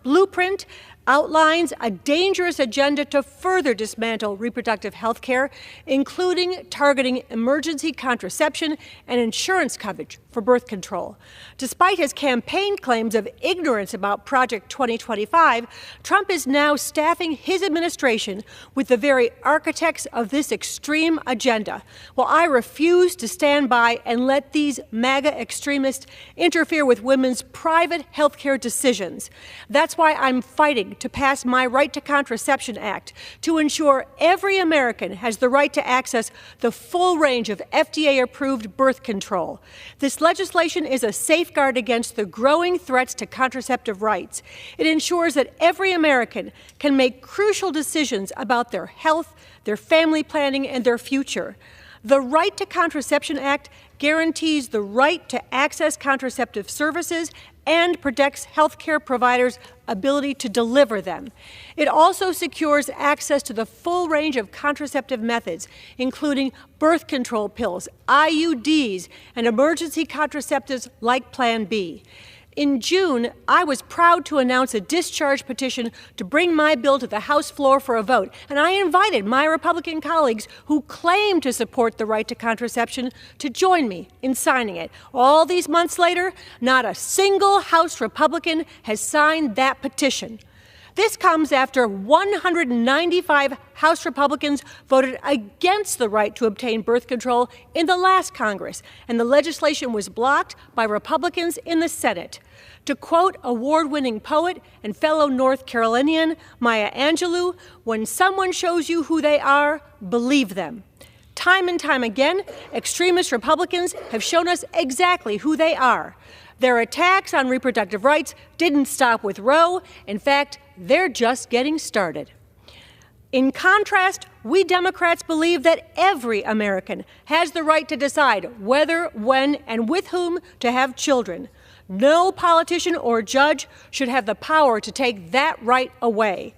blueprint outlines a dangerous agenda to further dismantle reproductive health care, including targeting emergency contraception and insurance coverage for birth control. Despite his campaign claims of ignorance about Project 2025, Trump is now staffing his administration with the very architects of this extreme agenda. Well, I refuse to stand by and let these MAGA extremists interfere with women's private health care decisions. That's why I'm fighting to pass my Right to Contraception Act to ensure every American has the right to access the full range of FDA-approved birth control. This legislation is a safeguard against the growing threats to contraceptive rights. It ensures that every American can make crucial decisions about their health, their family planning, and their future. The Right to Contraception Act guarantees the right to access contraceptive services and protects healthcare providers' ability to deliver them. It also secures access to the full range of contraceptive methods, including birth control pills, IUDs, and emergency contraceptives like Plan B. In June, I was proud to announce a discharge petition to bring my bill to the House floor for a vote, and I invited my Republican colleagues who claim to support the right to contraception to join me in signing it. All these months later, not a single House Republican has signed that petition. This comes after 195 House Republicans voted against the right to obtain birth control in the last Congress, and the legislation was blocked by Republicans in the Senate. To quote award-winning poet and fellow North Carolinian Maya Angelou, when someone shows you who they are, believe them. Time and time again, extremist Republicans have shown us exactly who they are. Their attacks on reproductive rights didn't stop with Roe. In fact, they're just getting started. In contrast, we Democrats believe that every American has the right to decide whether, when, and with whom to have children. No politician or judge should have the power to take that right away.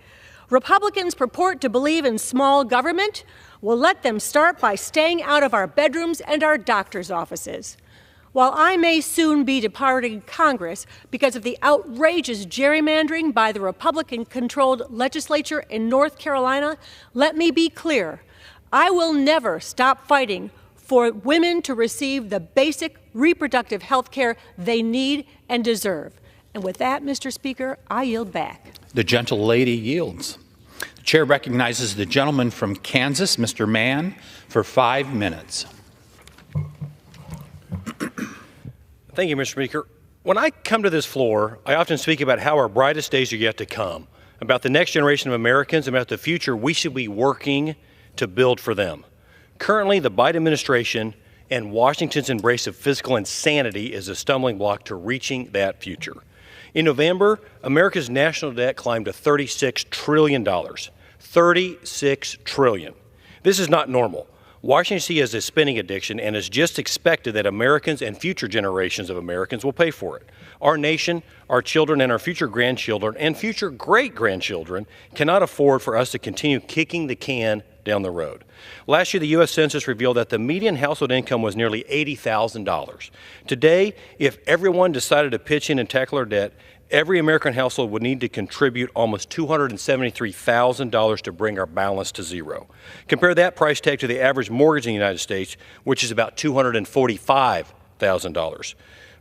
Republicans purport to believe in small government. Well, let them start by staying out of our bedrooms and our doctor's offices. While I may soon be departing Congress because of the outrageous gerrymandering by the Republican-controlled legislature in North Carolina, let me be clear. I will never stop fighting for women to receive the basic reproductive health care they need and deserve. And with that, Mr. Speaker, I yield back. The gentle lady yields. The chair recognizes the gentleman from Kansas, Mr. Mann, for 5 minutes. Thank you, Mr. Speaker. When I come to this floor, I often speak about how our brightest days are yet to come, about the next generation of Americans, about the future we should be working to build for them. Currently, the Biden administration and Washington's embrace of fiscal insanity is a stumbling block to reaching that future. In November, America's national debt climbed to $36 trillion. $36 trillion. This is not normal. Washington has a spending addiction and is just expected that Americans and future generations of Americans will pay for it. Our nation, our children, and our future grandchildren and future great-grandchildren cannot afford for us to continue kicking the can down the road. Last year, the U.S. Census revealed that the median household income was nearly $80,000. Today, if everyone decided to pitch in and tackle our debt, every American household would need to contribute almost $273,000 to bring our balance to zero. Compare that price tag to the average mortgage in the United States, which is about $245,000.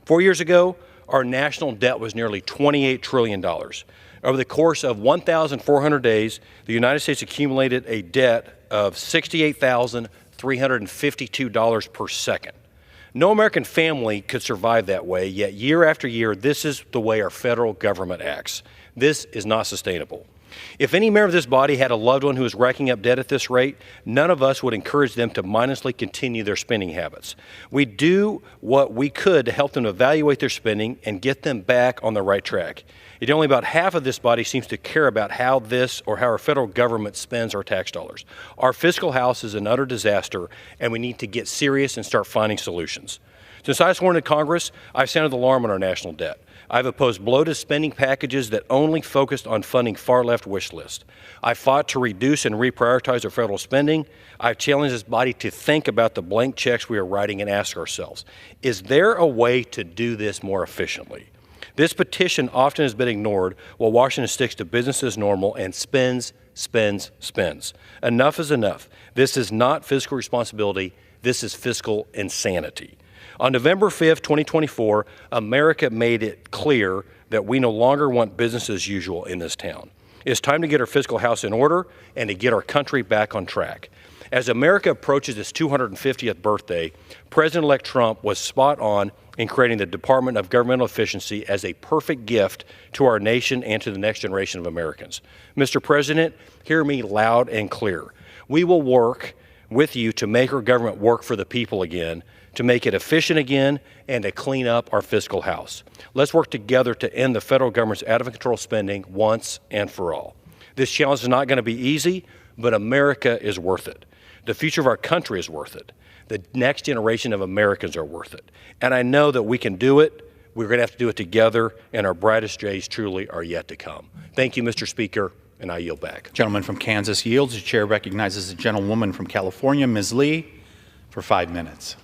4 years ago, our national debt was nearly $28 trillion. Over the course of 1,400 days, the United States accumulated a debt of $68,352 per second. No American family could survive that way, yet year after year, this is the way our federal government acts. This is not sustainable. If any member of this body had a loved one who is racking up debt at this rate, none of us would encourage them to mindlessly continue their spending habits. We do what we could to help them evaluate their spending and get them back on the right track. Yet only about half of this body seems to care about how this or how our federal government spends our tax dollars. Our fiscal house is an utter disaster, and we need to get serious and start finding solutions. Since I sworn to Congress, I've sounded the alarm on our national debt. I've opposed bloated spending packages that only focused on funding far-left wish lists. I fought to reduce and reprioritize our federal spending. I've challenged this body to think about the blank checks we are writing and ask ourselves, is there a way to do this more efficiently? This petition often has been ignored while Washington sticks to business as normal and spends. Enough is enough. This is not fiscal responsibility. This is fiscal insanity. On November 5th, 2024, America made it clear that we no longer want business as usual in this town. It's time to get our fiscal house in order and to get our country back on track. As America approaches its 250th birthday, President-elect Trump was spot on in creating the Department of Governmental Efficiency as a perfect gift to our nation and to the next generation of Americans. Mr. President, hear me loud and clear. We will work with you to make our government work for the people again, to make it efficient again, and to clean up our fiscal house. Let's work together to end the federal government's out-of-control spending once and for all. This challenge is not going to be easy, but America is worth it. The future of our country is worth it. The next generation of Americans are worth it. And I know that we can do it. We're going to have to do it together, and our brightest days truly are yet to come. Thank you, Mr. Speaker, and I yield back. Gentleman from Kansas yields. The chair recognizes the gentlewoman from California, Ms. Lee, for 5 minutes.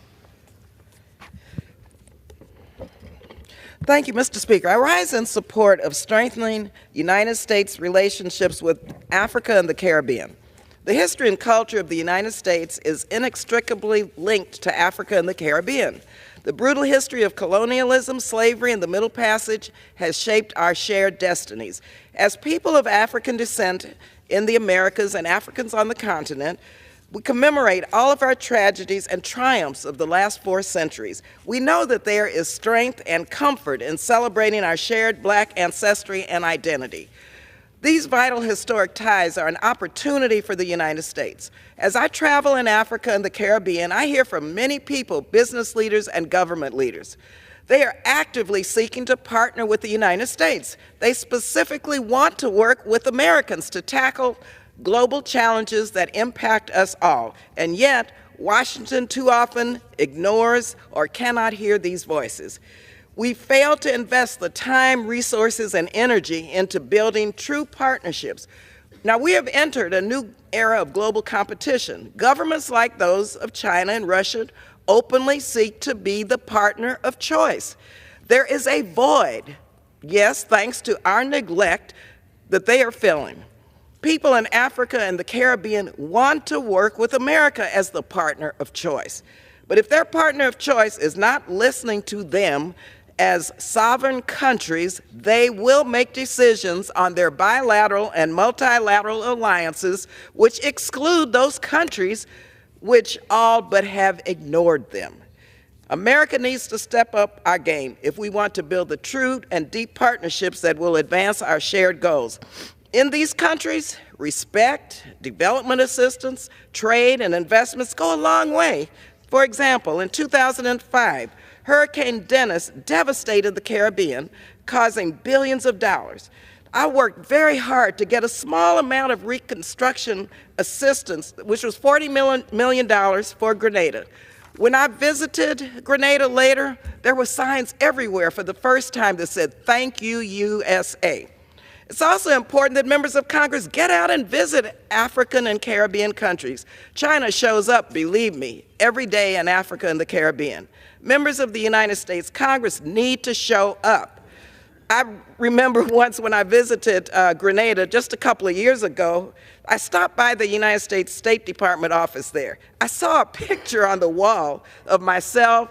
Thank you, Mr. Speaker. I rise in support of strengthening United States relationships with Africa and the Caribbean. The history and culture of the United States is inextricably linked to Africa and the Caribbean. The brutal history of colonialism, slavery, and the Middle Passage has shaped our shared destinies. As people of African descent in the Americas and Africans on the continent, we commemorate all of our tragedies and triumphs of the last 4 centuries. We know that there is strength and comfort in celebrating our shared Black ancestry and identity. These vital historic ties are an opportunity for the United States. As I travel in Africa and the Caribbean, I hear from many people, business leaders and government leaders. They are actively seeking to partner with the United States. They specifically want to work with Americans to tackle global challenges that impact us all. And yet, Washington too often ignores or cannot hear these voices. We fail to invest the time, resources, and energy into building true partnerships. Now, we have entered a new era of global competition. Governments like those of China and Russia openly seek to be the partner of choice. There is a void, yes, thanks to our neglect, that they are filling. People in Africa and the Caribbean want to work with America as the partner of choice. But if their partner of choice is not listening to them as sovereign countries, they will make decisions on their bilateral and multilateral alliances which exclude those countries which all but have ignored them. America needs to step up our game if we want to build the true and deep partnerships that will advance our shared goals. In these countries, respect, development assistance, trade, and investments go a long way. For example, in 2005, Hurricane Dennis devastated the Caribbean, causing billions of dollars. I worked very hard to get a small amount of reconstruction assistance, which was $40 million for Grenada. When I visited Grenada later, there were signs everywhere for the first time that said, "Thank you, USA." It's also important that members of Congress get out and visit African and Caribbean countries. China shows up, believe me, every day in Africa and the Caribbean. Members of the United States Congress need to show up. I remember once when I visited Grenada just a couple of years ago, I stopped by the United States State Department office there. I saw a picture on the wall of myself,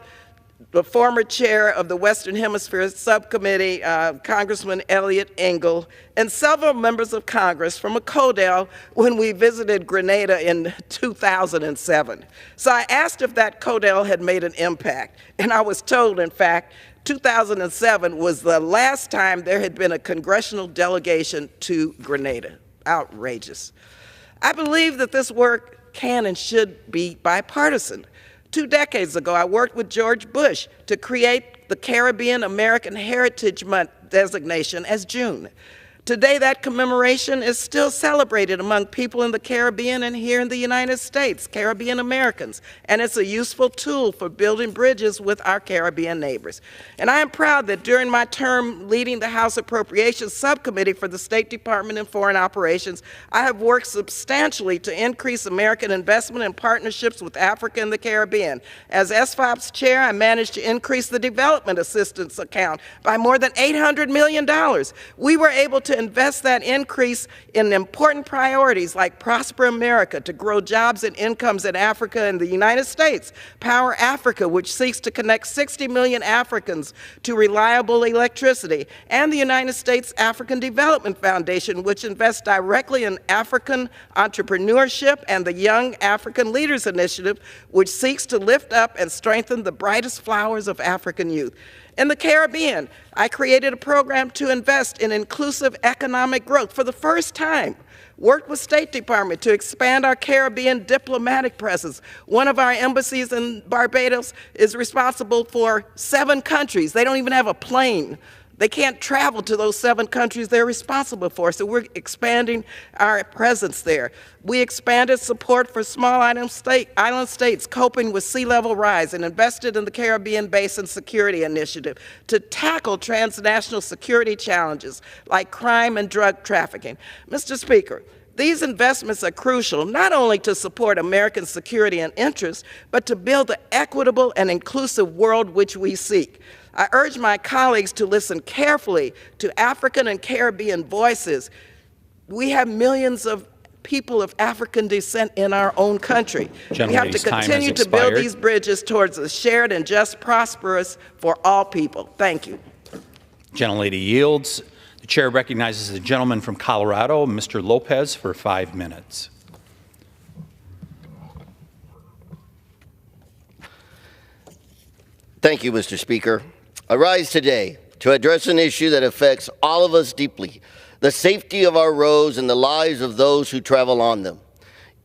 the former chair of the Western Hemisphere Subcommittee, Congressman Elliot Engel, and several members of Congress from a CODEL when we visited Grenada in 2007. So I asked if that CODEL had made an impact, and I was told, in fact, 2007 was the last time there had been a congressional delegation to Grenada. Outrageous. I believe that this work can and should be bipartisan. 2 decades ago, I worked with George Bush to create the Caribbean American Heritage Month designation as June. Today, that commemoration is still celebrated among people in the Caribbean and here in the United States, Caribbean Americans, and it's a useful tool for building bridges with our Caribbean neighbors. And I am proud that during my term leading the House Appropriations Subcommittee for the State Department and Foreign Operations, I have worked substantially to increase American investment and partnerships with Africa and the Caribbean. As SFOP's chair, I managed to increase the development assistance account by more than $800 million. We were able to invest that increase in important priorities like Prosper America to grow jobs and incomes in Africa and the United States, Power Africa, which seeks to connect 60 million Africans to reliable electricity, and the United States African Development Foundation, which invests directly in African entrepreneurship, and the Young African Leaders Initiative, which seeks to lift up and strengthen the brightest flowers of African youth. In the Caribbean, I created a program to invest in inclusive economic growth for the first time. Worked with State Department to expand our Caribbean diplomatic presence. One of our embassies in Barbados is responsible for 7 countries. They don't even have a plane. They can't travel to those 7 countries they're responsible for, so we're expanding our presence there. We expanded support for small island states coping with sea level rise and invested in the Caribbean Basin Security Initiative to tackle transnational security challenges like crime and drug trafficking. Mr. Speaker, these investments are crucial not only to support American security and interests, but to build the equitable and inclusive world which we seek. I urge my colleagues to listen carefully to African and Caribbean voices. We have millions of people of African descent in our own country. We have to continue to build these bridges towards a shared and just prosperous for all people. Thank you. Gentlelady yields. The chair recognizes the gentleman from Colorado, Mr. Lopez, for 5 minutes. Thank you, Mr. Speaker. I rise today to address an issue that affects all of us deeply, the safety of our roads and the lives of those who travel on them.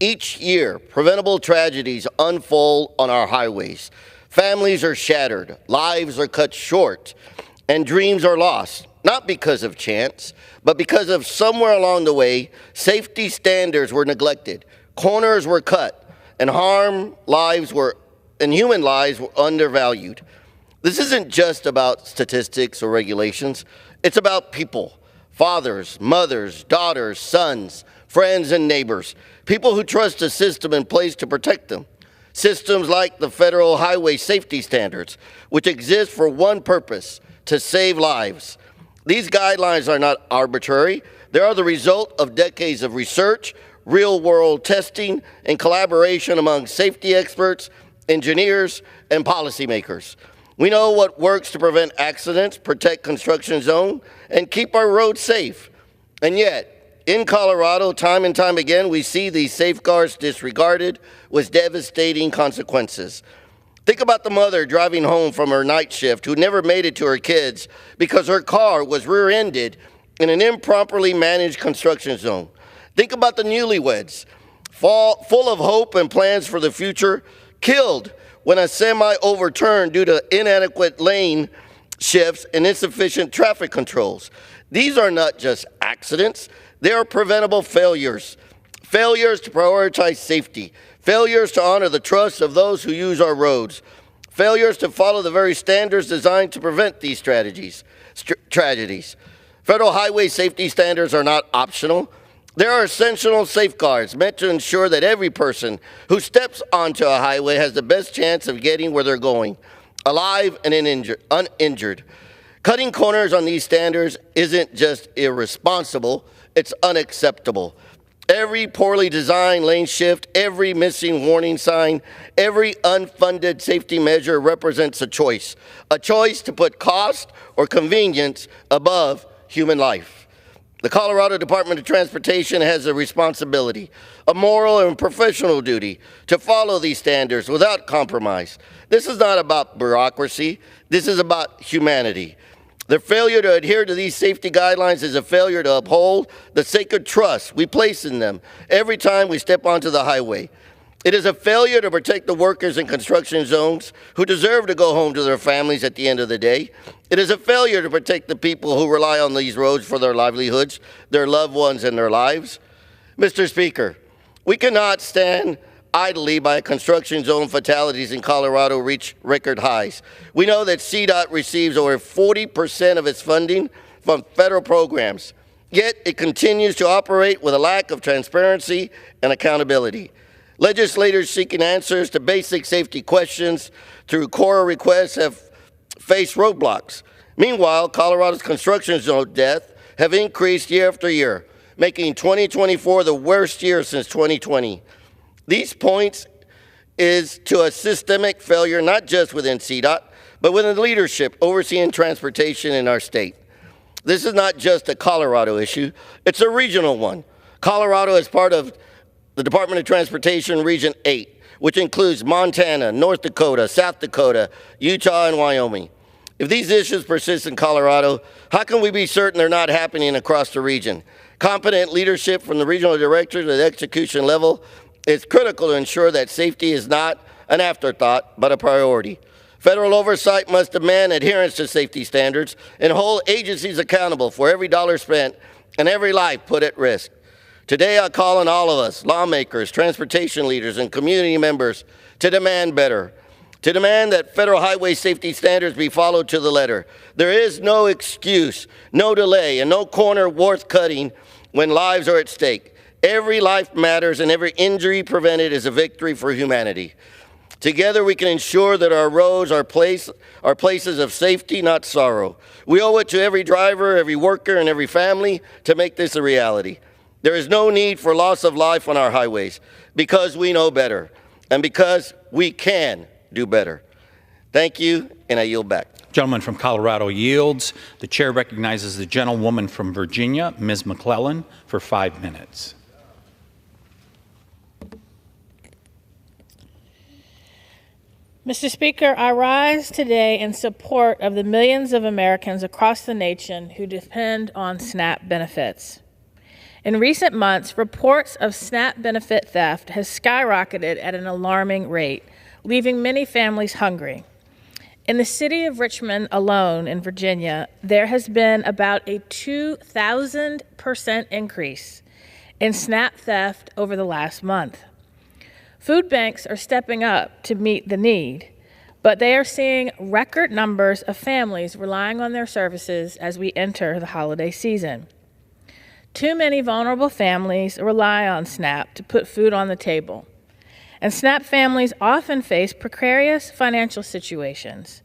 Each year, preventable tragedies unfold on our highways. Families are shattered, lives are cut short, and dreams are lost, not because of chance, but because of somewhere along the way, safety standards were neglected, corners were cut, and human lives were undervalued. This isn't just about statistics or regulations. It's about people, fathers, mothers, daughters, sons, friends, and neighbors, people who trust a system in place to protect them. Systems like the Federal Highway Safety Standards, which exist for one purpose, to save lives. These guidelines are not arbitrary. They are the result of decades of research, real-world testing, and collaboration among safety experts, engineers, and policymakers. We know what works to prevent accidents, protect construction zones, and keep our roads safe. And yet, in Colorado, time and time again, we see these safeguards disregarded with devastating consequences. Think about the mother driving home from her night shift who never made it to her kids because her car was rear-ended in an improperly managed construction zone. Think about the newlyweds, full of hope and plans for the future, killed when a semi overturned due to inadequate lane shifts and insufficient traffic controls. These are not just accidents, they are preventable failures. Failures to prioritize safety, failures to honor the trust of those who use our roads, failures to follow the very standards designed to prevent these tragedies. Federal highway safety standards are not optional. They are essential safeguards meant to ensure that every person who steps onto a highway has the best chance of getting where they're going, alive and uninjured. Cutting corners on these standards isn't just irresponsible, it's unacceptable. Every poorly designed lane shift, every missing warning sign, every unfunded safety measure represents a choice to put cost or convenience above human life. The Colorado Department of Transportation has a responsibility, a moral and professional duty to follow these standards without compromise. This is not about bureaucracy, this is about humanity. The failure to adhere to these safety guidelines is a failure to uphold the sacred trust we place in them every time we step onto the highway. It is a failure to protect the workers in construction zones who deserve to go home to their families at the end of the day. It is a failure to protect the people who rely on these roads for their livelihoods, their loved ones, and their lives. Mr. Speaker, we cannot stand idly by construction zone fatalities in Colorado reach record highs. We know that CDOT receives over 40% of its funding from federal programs, yet it continues to operate with a lack of transparency and accountability. Legislators seeking answers to basic safety questions through core requests have faced roadblocks. Meanwhile, Colorado's construction zone deaths have increased year after year, making 2024 the worst year since 2020. These points is to a systemic failure, not just within CDOT, but within the leadership overseeing transportation in our state. This is not just a Colorado issue, it's a regional one. Colorado is part of the Department of Transportation Region 8, which includes Montana, North Dakota, South Dakota, Utah, and Wyoming. If these issues persist in Colorado, how can we be certain they're not happening across the region? Competent leadership from the regional director to the execution level is critical to ensure that safety is not an afterthought, but a priority. Federal oversight must demand adherence to safety standards and hold agencies accountable for every dollar spent and every life put at risk. Today, I call on all of us, lawmakers, transportation leaders, and community members to demand better, to demand that federal highway safety standards be followed to the letter. There is no excuse, no delay, and no corner worth cutting when lives are at stake. Every life matters, and every injury prevented is a victory for humanity. Together, we can ensure that our roads are places of safety, not sorrow. We owe it to every driver, every worker, and every family to make this a reality. There is no need for loss of life on our highways because we know better and because we can do better. Thank you, and I yield back. Gentleman from Colorado yields. The chair recognizes the gentlewoman from Virginia, Ms. McClellan, for 5 minutes. Mr. Speaker, I rise today in support of the millions of Americans across the nation who depend on SNAP benefits. In recent months, reports of SNAP benefit theft has skyrocketed at an alarming rate, leaving many families hungry. In the city of Richmond alone in Virginia, there has been about a 2,000% increase in SNAP theft over the last month. Food banks are stepping up to meet the need, but they are seeing record numbers of families relying on their services as we enter the holiday season. Too many vulnerable families rely on SNAP to put food on the table, and SNAP families often face precarious financial situations.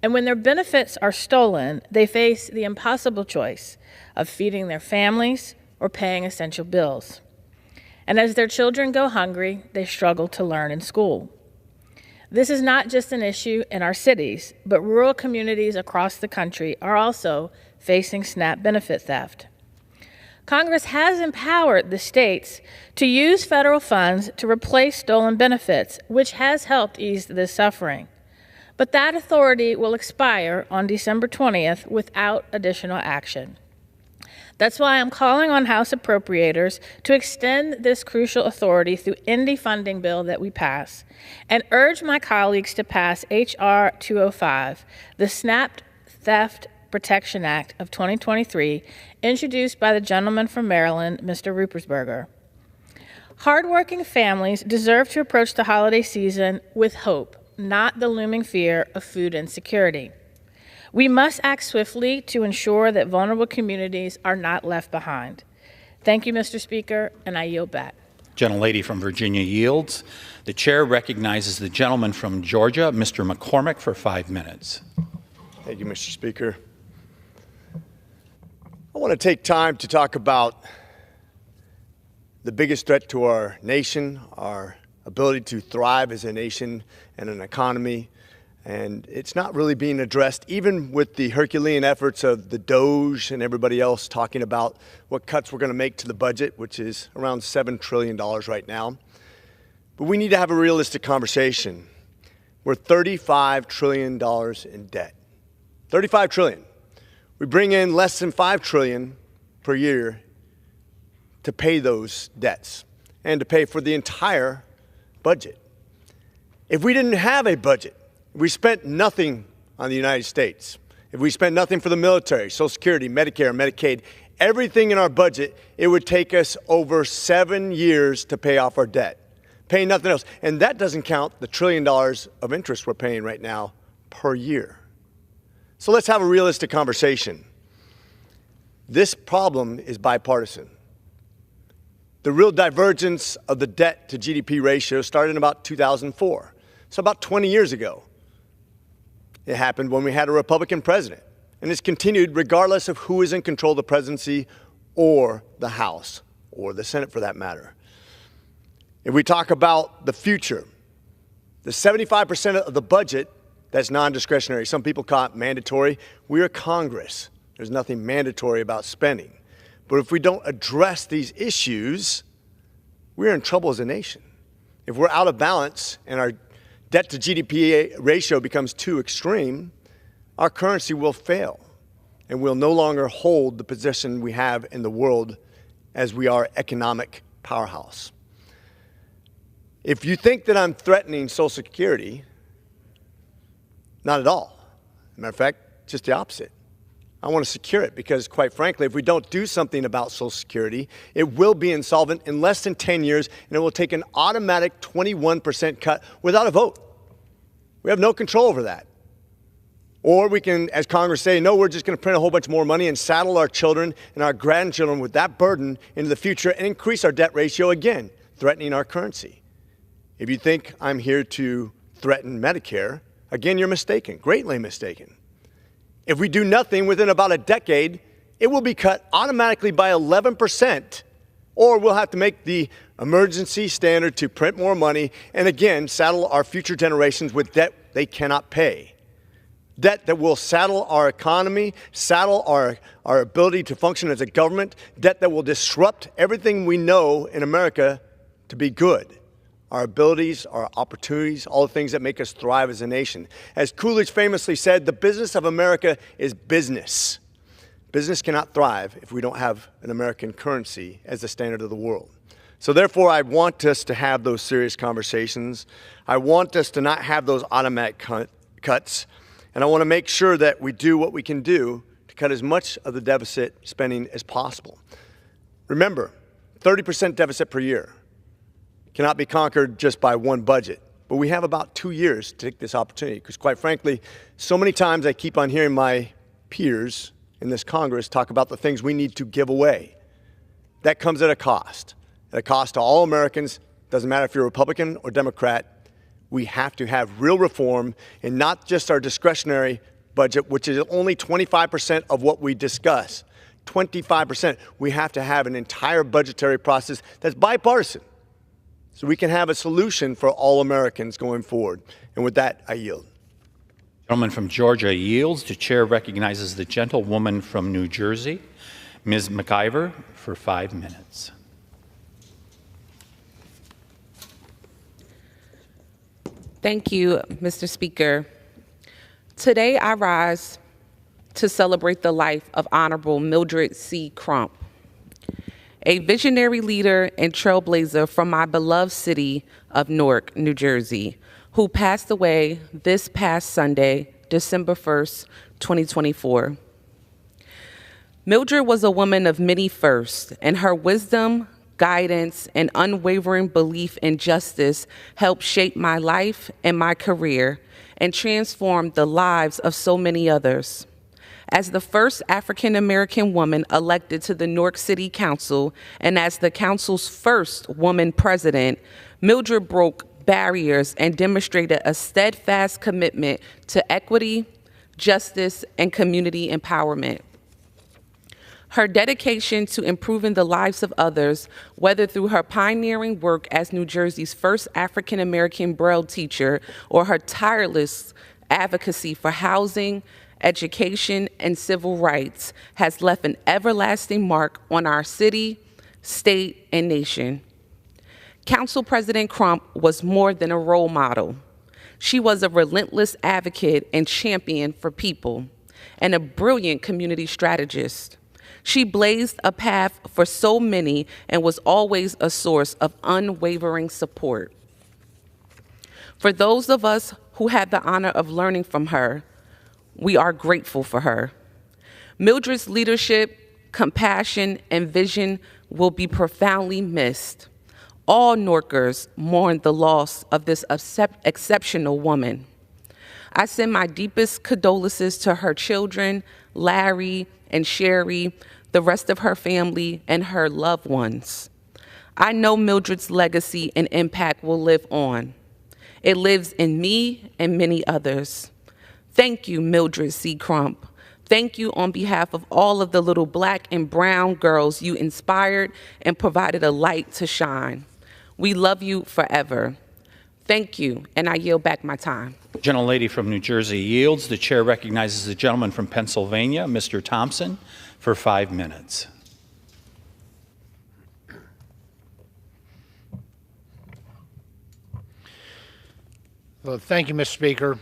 And when their benefits are stolen, they face the impossible choice of feeding their families or paying essential bills. And as their children go hungry, they struggle to learn in school. This is not just an issue in our cities, but rural communities across the country are also facing SNAP benefit theft. Congress has empowered the states to use federal funds to replace stolen benefits, which has helped ease this suffering. But that authority will expire on December 20th without additional action. That's why I'm calling on House appropriators to extend this crucial authority through any funding bill that we pass, and urge my colleagues to pass H.R. 205, the SNAP Theft Protection Act of 2023, introduced by the gentleman from Maryland, Mr. Ruppersberger. Hardworking families deserve to approach the holiday season with hope, not the looming fear of food insecurity. We must act swiftly to ensure that vulnerable communities are not left behind. Thank you, Mr. Speaker, and I yield back. Gentlelady from Virginia yields. The chair recognizes the gentleman from Georgia, Mr. McCormick, for 5 minutes. Thank you, Mr. Speaker. I want to take time to talk about the biggest threat to our nation, our ability to thrive as a nation and an economy. And it's not really being addressed, even with the Herculean efforts of the Doge and everybody else talking about what cuts we're going to make to the budget, which is around $7 trillion right now. But we need to have a realistic conversation. We're $35 trillion in debt. $35 trillion. We bring in less than $5 trillion per year to pay those debts and to pay for the entire budget. If we didn't have a budget, if we spent nothing on the United States, if we spent nothing for the military, Social Security, Medicare, Medicaid, everything in our budget, it would take us over 7 years to pay off our debt, paying nothing else. And that doesn't count the $1 trillion of interest we're paying right now per year. So let's have a realistic conversation. This problem is bipartisan. The real divergence of the debt to GDP ratio started in about 2004, so about 20 years ago. It happened when we had a Republican president, and it's continued regardless of who is in control of the presidency or the House or the Senate for that matter. If we talk about the future, the 75% of the budget that's non-discretionary, some people call it mandatory. We're Congress. There's nothing mandatory about spending. But if we don't address these issues, we're in trouble as a nation. If we're out of balance and our debt to GDP ratio becomes too extreme, our currency will fail and we'll no longer hold the position we have in the world as we are economic powerhouse. If you think that I'm threatening Social Security, not at all. As a matter of fact, just the opposite. I want to secure it because, quite frankly, if we don't do something about Social Security, it will be insolvent in less than 10 years, and it will take an automatic 21% cut without a vote. We have no control over that. Or we can, as Congress, say, no, we're just going to print a whole bunch more money and saddle our children and our grandchildren with that burden into the future and increase our debt ratio again, threatening our currency. If you think I'm here to threaten Medicare, again, you're mistaken, greatly mistaken. If we do nothing within about a decade, it will be cut automatically by 11%, or we'll have to make the emergency standard to print more money and again saddle our future generations with debt they cannot pay. Debt that will saddle our economy, saddle our ability to function as a government, debt that will disrupt everything we know in America to be good. Our abilities, our opportunities, all the things that make us thrive as a nation. As Coolidge famously said, the business of America is business. Business cannot thrive if we don't have an American currency as the standard of the world. So therefore, I want us to have those serious conversations. I want us to not have those automatic cuts. And I want to make sure that we do what we can do to cut as much of the deficit spending as possible. Remember, 30% deficit per year cannot be conquered just by one budget. But we have about 2 years to take this opportunity because, quite frankly, so many times I keep on hearing my peers in this Congress talk about the things we need to give away. That comes at a cost to all Americans. Doesn't matter if you're Republican or Democrat. We have to have real reform and not just our discretionary budget, which is only 25% of what we discuss. 25%. We have to have an entire budgetary process that's bipartisan, so we can have a solution for all Americans going forward. And with that, I yield. Gentleman from Georgia yields. The chair recognizes the gentlewoman from New Jersey, Ms. McIver, for 5 minutes. Thank you, Mr. Speaker. Today I rise to celebrate the life of Honorable Mildred C. Crump, a visionary leader and trailblazer from my beloved city of Newark, New Jersey, who passed away this past Sunday, December 1st, 2024. Mildred was a woman of many firsts, and her wisdom, guidance, and unwavering belief in justice helped shape my life and my career and transform the lives of so many others. As the first African American woman elected to the Newark City Council and as the council's first woman president, Mildred broke barriers and demonstrated a steadfast commitment to equity, justice, and community empowerment. Her dedication to improving the lives of others, whether through her pioneering work as New Jersey's first African American Braille teacher or her tireless advocacy for housing, education, and civil rights, has left an everlasting mark on our city, state, and nation. Council President Crump was more than a role model. She was a relentless advocate and champion for people, and a brilliant community strategist. She blazed a path for so many and was always a source of unwavering support. For those of us who had the honor of learning from her, we are grateful for her. Mildred's leadership, compassion, and vision will be profoundly missed. All Norkers mourn the loss of this exceptional woman. I send my deepest condolences to her children, Larry and Sherry, the rest of her family, and her loved ones. I know Mildred's legacy and impact will live on. It lives in me and many others. Thank you, Mildred C. Crump. Thank you on behalf of all of the little Black and brown girls you inspired and provided a light to shine. We love you forever. Thank you, and I yield back my time. The gentlelady from New Jersey yields. The chair recognizes the gentleman from Pennsylvania, Mr. Thompson, for 5 minutes. Well, thank you, Mr. Speaker.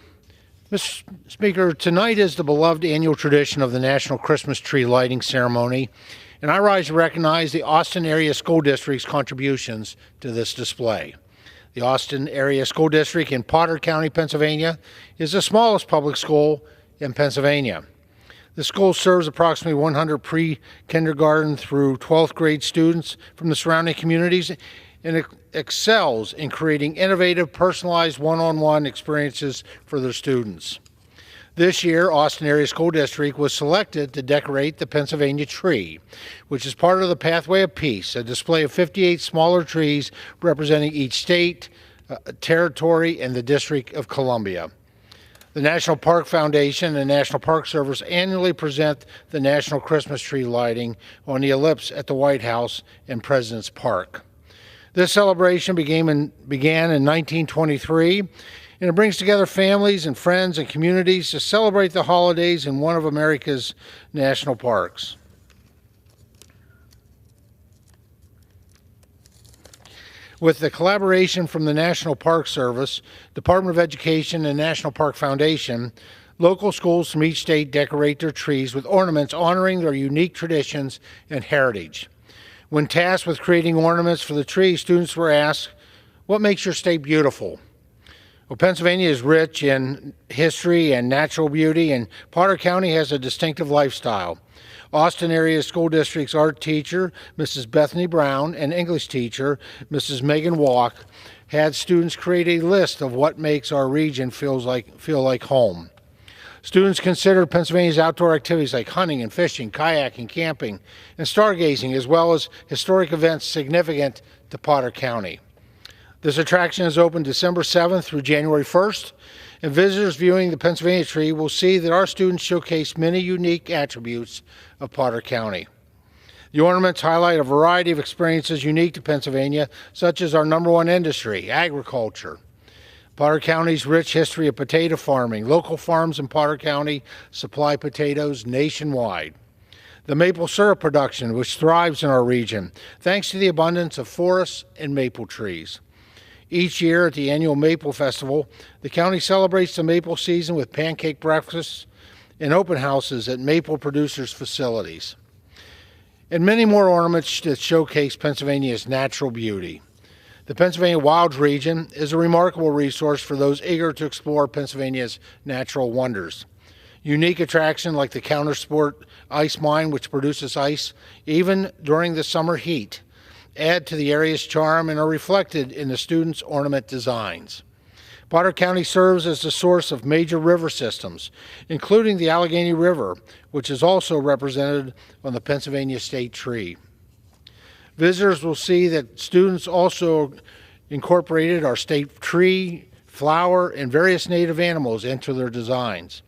Mr. Speaker, tonight is the beloved annual tradition of the National Christmas Tree Lighting Ceremony, and I rise to recognize the Austin Area School District's contributions to this display. The Austin Area School District in Potter County, Pennsylvania, is the smallest public school in Pennsylvania. The school serves approximately 100 pre-kindergarten through 12th grade students from the surrounding communities and it excels in creating innovative, personalized one-on-one experiences for their students. This year, Austin Area School District was selected to decorate the Pennsylvania tree, which is part of the Pathway of Peace, a display of 58 smaller trees representing each state, territory, and the District of Columbia. The National Park Foundation and National Park Service annually present the National Christmas Tree Lighting on the ellipse at the White House and President's Park. This celebration began in 1923, and it brings together families and friends and communities to celebrate the holidays in one of America's national parks. With the collaboration from the National Park Service, Department of Education, and National Park Foundation, local schools from each state decorate their trees with ornaments honoring their unique traditions and heritage. When tasked with creating ornaments for the tree, students were asked, "What makes your state beautiful?" Well, Pennsylvania is rich in history and natural beauty, and Potter County has a distinctive lifestyle. Austin Area School District's art teacher, Mrs. Bethany Brown, and English teacher, Mrs. Megan Walk, had students create a list of what makes our region feel like home. Students considered Pennsylvania's outdoor activities like hunting and fishing, kayaking, camping, and stargazing, as well as historic events significant to Potter County. This attraction is open December 7th through January 1st, and visitors viewing the Pennsylvania tree will see that our students showcase many unique attributes of Potter County. The ornaments highlight a variety of experiences unique to Pennsylvania, such as our #1 industry, agriculture. Potter County's rich history of potato farming. Local farms in Potter County supply potatoes nationwide. The maple syrup production, which thrives in our region, thanks to the abundance of forests and maple trees. Each year at the annual Maple Festival, the county celebrates the maple season with pancake breakfasts and open houses at maple producers' facilities. And many more ornaments that showcase Pennsylvania's natural beauty. The Pennsylvania Wilds region is a remarkable resource for those eager to explore Pennsylvania's natural wonders. Unique attractions like the Countersport Ice Mine, which produces ice even during the summer heat, add to the area's charm and are reflected in the students' ornament designs. Potter County serves as the source of major river systems, including the Allegheny River, which is also represented on the Pennsylvania State Tree. Visitors will see that students also incorporated our state tree, flower, and various native animals into their designs.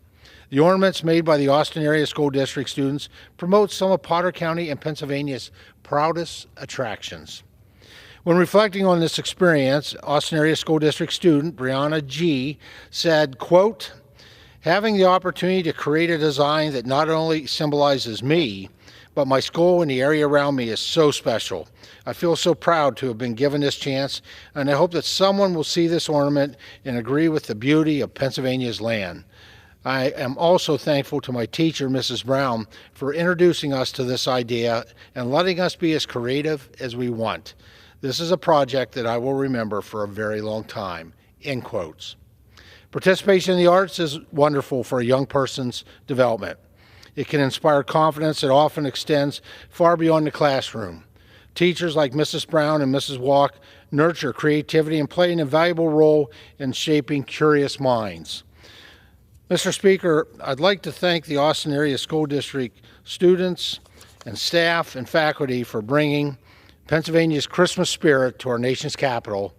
The ornaments made by the Austin Area School District students promote some of Potter County and Pennsylvania's proudest attractions. When reflecting on this experience, Austin Area School District student Brianna G. said, quote, "Having the opportunity to create a design that not only symbolizes me, but my school and the area around me is so special. I feel so proud to have been given this chance, and I hope that someone will see this ornament and agree with the beauty of Pennsylvania's land. I am also thankful to my teacher, Mrs. Brown, for introducing us to this idea and letting us be as creative as we want. This is a project that I will remember for a very long time," end quotes. Participation in the arts is wonderful for a young person's development. It can inspire confidence that often extends far beyond the classroom. Teachers like Mrs. Brown and Mrs. Walk nurture creativity and play an invaluable role in shaping curious minds. Mr. Speaker, I'd like to thank the Austin Area School District students and staff and faculty for bringing Pennsylvania's Christmas spirit to our nation's capital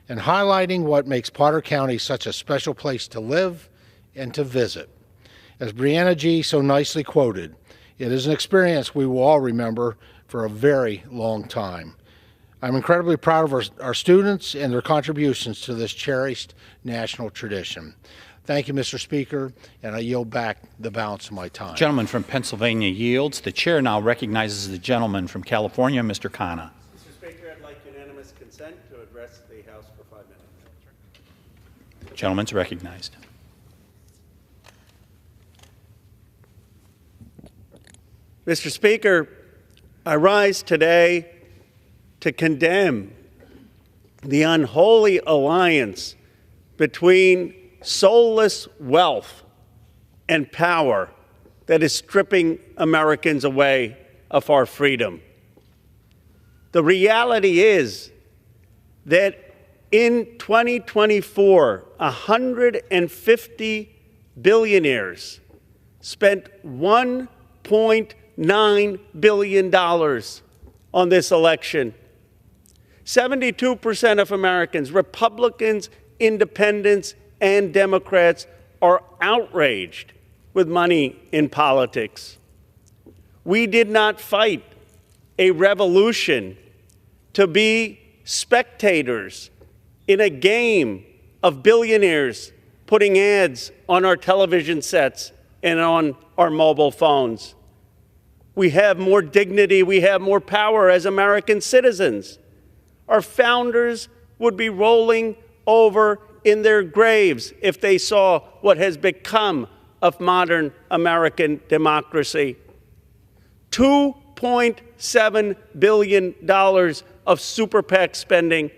and highlighting what makes Potter County such a special place to live and to visit. As Brianna G. so nicely quoted, it is an experience we will all remember for a very long time. I'm incredibly proud of our students and their contributions to this cherished national tradition. Thank you, Mr. Speaker, and I yield back the balance of my time. Gentleman from Pennsylvania yields. The chair now recognizes the gentleman from California, Mr. Khanna. Mr. Speaker, I'd like unanimous consent to address the House for 5 minutes. Gentleman's recognized. Mr. Speaker, I rise today to condemn the unholy alliance between soulless wealth and power that is stripping Americans away of our freedom. The reality is that in 2024, 150 billionaires spent $1.9 billion on this election. 72% of Americans, Republicans, Independents, and Democrats, are outraged with money in politics. We did not fight a revolution to be spectators in a game of billionaires putting ads on our television sets and on our mobile phones. We have more dignity, we have more power as American citizens. Our founders would be rolling over in their graves if they saw what has become of modern American democracy. $2.7 billion of super PAC spending.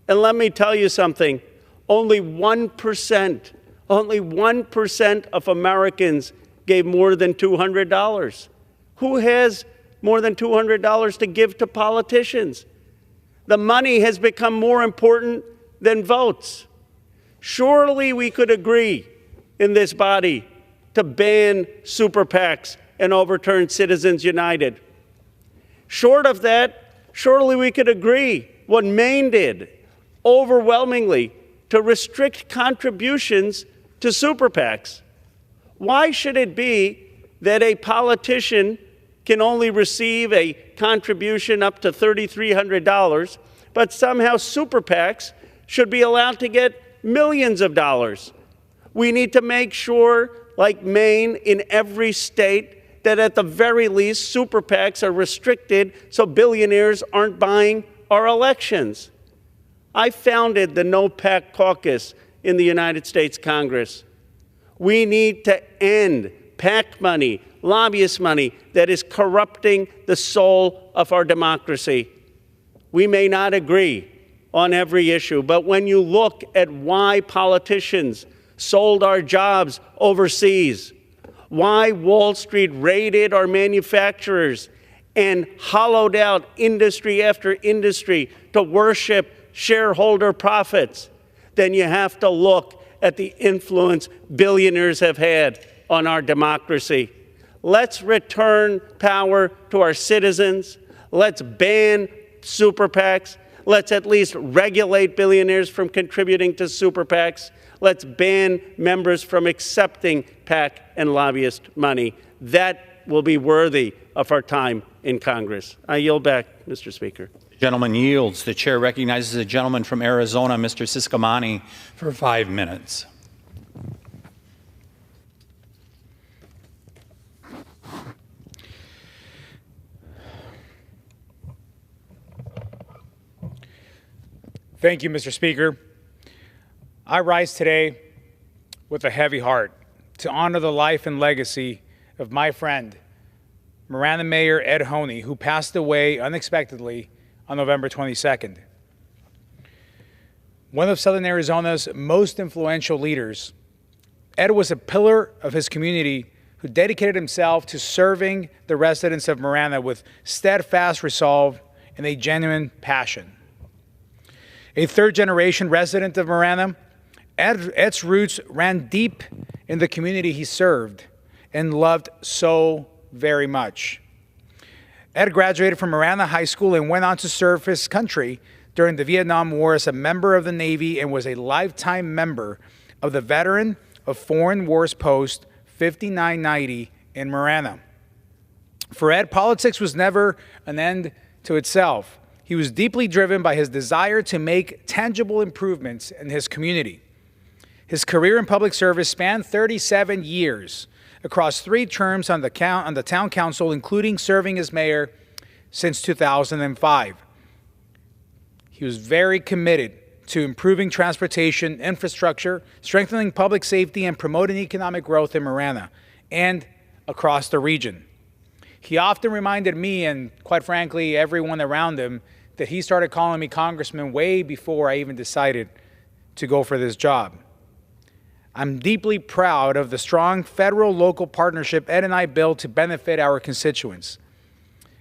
And let me tell you something, only 1% of Americans gave more than $200. Who has more than $200 to give to politicians? The money has become more important than votes. Surely we could agree in this body to ban super PACs and overturn Citizens United. Short of that, surely we could agree what Maine did overwhelmingly to restrict contributions to super PACs. Why should it be that a politician can only receive a contribution up to $3,300, but somehow super PACs should be allowed to get millions of dollars? We need to make sure, like Maine, in every state, that at the very least super PACs are restricted so billionaires aren't buying our elections. I founded the No PAC Caucus in the United States Congress. We need to end PAC money, lobbyist money that is corrupting the soul of our democracy. We may not agree on every issue, but when you look at why politicians sold our jobs overseas, why Wall Street raided our manufacturers and hollowed out industry after industry to worship shareholder profits, then you have to look at the influence billionaires have had on our democracy. Let's return power to our citizens. Let's ban super PACs. Let's at least regulate billionaires from contributing to super PACs. Let's ban members from accepting PAC and lobbyist money. That will be worthy of our time in Congress. I yield back, Mr. Speaker. The gentleman yields. The chair recognizes the gentleman from Arizona, Mr. Siscomani, for 5 minutes. Thank you, Mr. Speaker. I rise today with a heavy heart to honor the life and legacy of my friend, Marana Mayor Ed Honea, who passed away unexpectedly on November 22nd. One of Southern Arizona's most influential leaders, Ed was a pillar of his community who dedicated himself to serving the residents of Marana with steadfast resolve and a genuine passion. A third-generation resident of Marana, Ed's roots ran deep in the community he served and loved so very much. Ed graduated from Marana High School and went on to serve his country during the Vietnam War as a member of the Navy and was a lifetime member of the Veteran of Foreign Wars Post 5990 in Marana. For Ed, politics was never an end to itself. He was deeply driven by his desire to make tangible improvements in his community. His career in public service spanned 37 years across 3 terms on the town council, including serving as mayor since 2005. He was very committed to improving transportation infrastructure, strengthening public safety, and promoting economic growth in Marana and across the region. He often reminded me, and quite frankly, everyone around him, that he started calling me congressman way before I even decided to go for this job. I'm deeply proud of the strong federal-local partnership Ed and I built to benefit our constituents.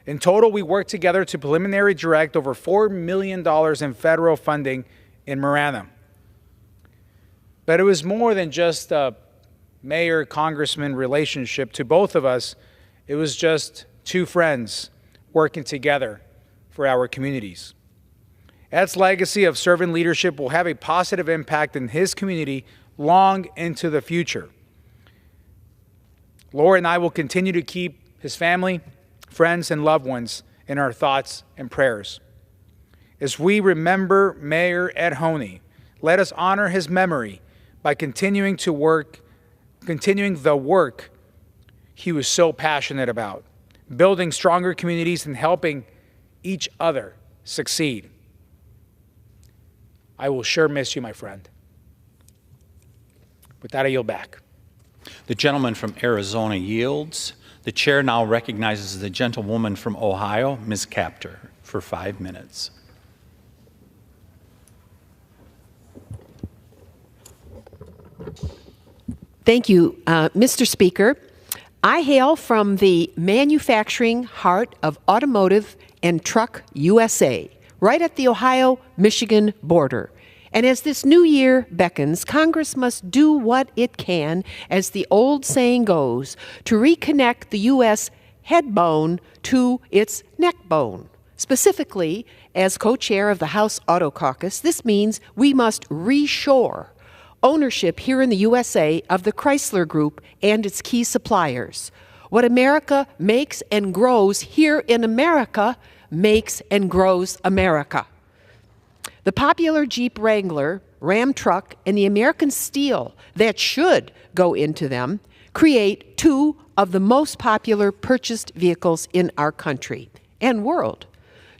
In total, we worked together to preliminary direct over $4 million in federal funding in Marana. But it was more than just a mayor-congressman relationship. To both of us, it was just 2 friends working together for our communities. Ed's legacy of servant leadership will have a positive impact in his community long into the future. Laura and I will continue to keep his family, friends, and loved ones in our thoughts and prayers. As we remember Mayor Ed Honea, let us honor his memory by continuing the work he was so passionate about, building stronger communities and helping each other succeed. I will sure miss you, my friend. With that, I yield back. The gentleman from Arizona yields. The chair now recognizes the gentlewoman from Ohio, Ms. Capter, for 5 minutes. Thank you, Mr. Speaker. I hail from the manufacturing heart of Automotive and Truck USA, right at the Ohio-Michigan border. And as this new year beckons, Congress must do what it can, as the old saying goes, to reconnect the U.S. head bone to its neck bone. Specifically, as co-chair of the House Auto Caucus, this means we must reshore ownership here in the USA of the Chrysler Group and its key suppliers. What America makes and grows here in America makes and grows America. The popular Jeep Wrangler, Ram truck, and the American steel that should go into them create 2 of the most popular purchased vehicles in our country and world.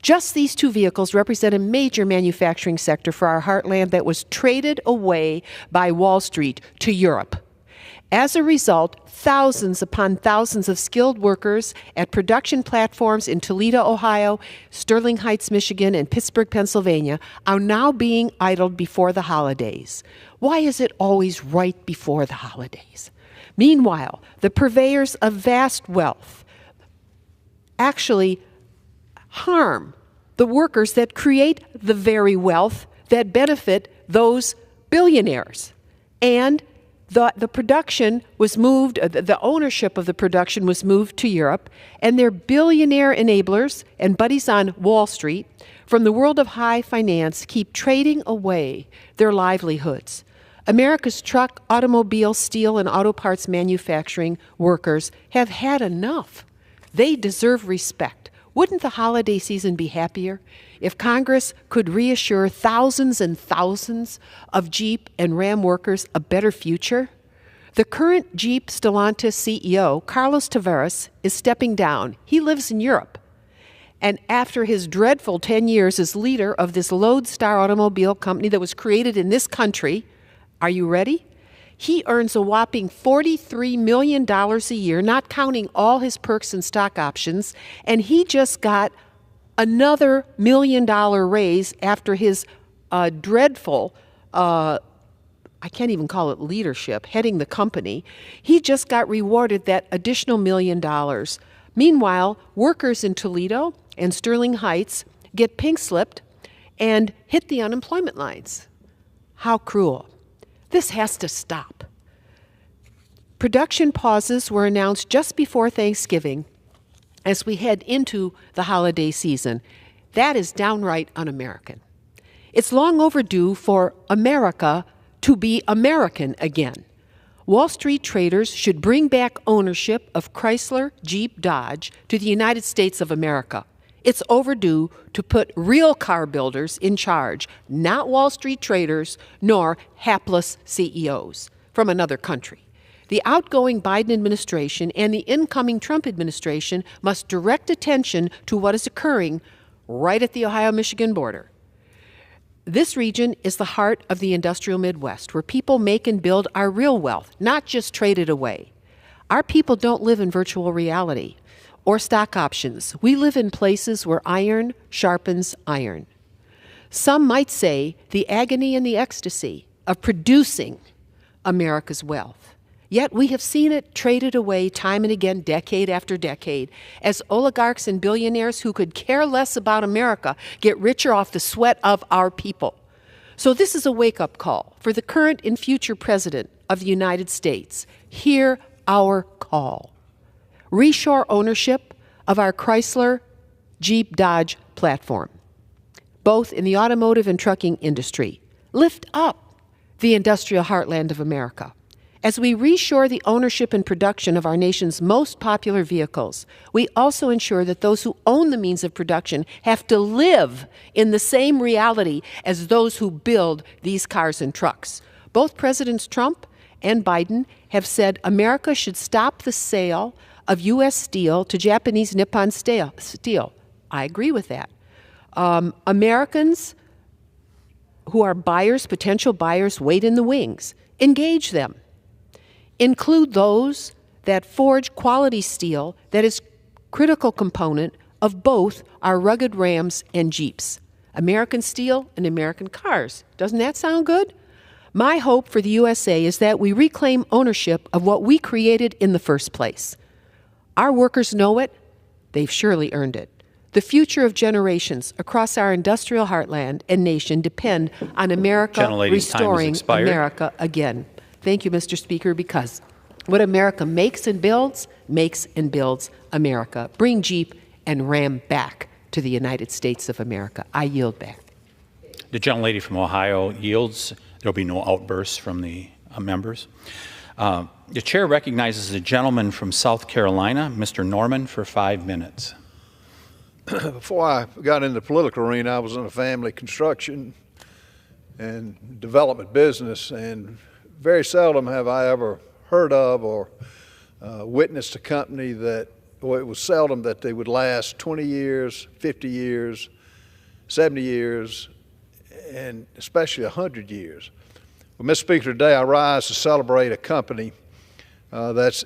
Just these 2 vehicles represent a major manufacturing sector for our heartland that was traded away by Wall Street to Europe. As a result, thousands upon thousands of skilled workers at production platforms in Toledo, Ohio, Sterling Heights, Michigan, and Pittsburgh, Pennsylvania, are now being idled before the holidays. Why is it always right before the holidays? Meanwhile, the purveyors of vast wealth actually harm the workers that create the very wealth that benefit those billionaires. And the production was moved, the ownership of the production was moved to Europe, and their billionaire enablers and buddies on Wall Street from the world of high finance keep trading away their livelihoods. America's truck, automobile, steel, and auto parts manufacturing workers have had enough. They deserve respect. Wouldn't the holiday season be happier if Congress could reassure thousands and thousands of Jeep and Ram workers a better future? The current Jeep Stellantis CEO, Carlos Tavares, is stepping down. He lives in Europe. And after his dreadful 10 years as leader of this Lodestar automobile company that was created in this country, are you ready? He earns a whopping $43 million a year, not counting all his perks and stock options, and he just got another $1 million raise after his dreadful, I can't even call it leadership, heading the company. He just got rewarded that additional $1 million. Meanwhile, workers in Toledo and Sterling Heights get pink-slipped and hit the unemployment lines. How cruel. This has to stop. Production pauses were announced just before Thanksgiving as we head into the holiday season. That is downright un-American. It's long overdue for America to be American again. Wall Street traders should bring back ownership of Chrysler, Jeep, Dodge to the United States of America. It's overdue to put real car builders in charge, not Wall Street traders nor hapless CEOs from another country. The outgoing Biden administration and the incoming Trump administration must direct attention to what is occurring right at the Ohio-Michigan border. This region is the heart of the industrial Midwest, where people make and build our real wealth, not just trade it away. Our people don't live in virtual reality or stock options. We live in places where iron sharpens iron. Some might say the agony and the ecstasy of producing America's wealth. Yet we have seen it traded away time and again, decade after decade, as oligarchs and billionaires who could care less about America get richer off the sweat of our people. So this is a wake-up call for the current and future President of the United States. Hear our call. Reshore ownership of our Chrysler, Jeep, Dodge platform, both in the automotive and trucking industry. Lift up the industrial heartland of America. As we reshore the ownership and production of our nation's most popular vehicles, we also ensure that those who own the means of production have to live in the same reality as those who build these cars and trucks. Both Presidents Trump and Biden have said America should stop the sale of U.S. steel to Japanese Nippon Steel. I agree with that. Americans who are buyers, potential buyers, wait in the wings. Engage them. Include those that forge quality steel that is critical component of both our rugged Rams and Jeeps. American steel and American cars. Doesn't that sound good? My hope for the USA is that we reclaim ownership of what we created in the first place. Our workers know it. They've surely earned it. The future of generations across our industrial heartland and nation depend on America restoring America again. Thank you, Mr. Speaker, because what America makes and builds America. Bring Jeep and Ram back to the United States of America. I yield back. The gentlelady from Ohio yields. There will be no outbursts from the members. The chair recognizes the gentleman from South Carolina, Mr. Norman, for 5 minutes. Before I got in the political arena, I was in a family construction and development business, and very seldom have I ever heard of or witnessed a company that, well, it was seldom that they would last 20 years, 50 years, 70 years, and especially 100 years. Well, Mr. Speaker, today I rise to celebrate a company that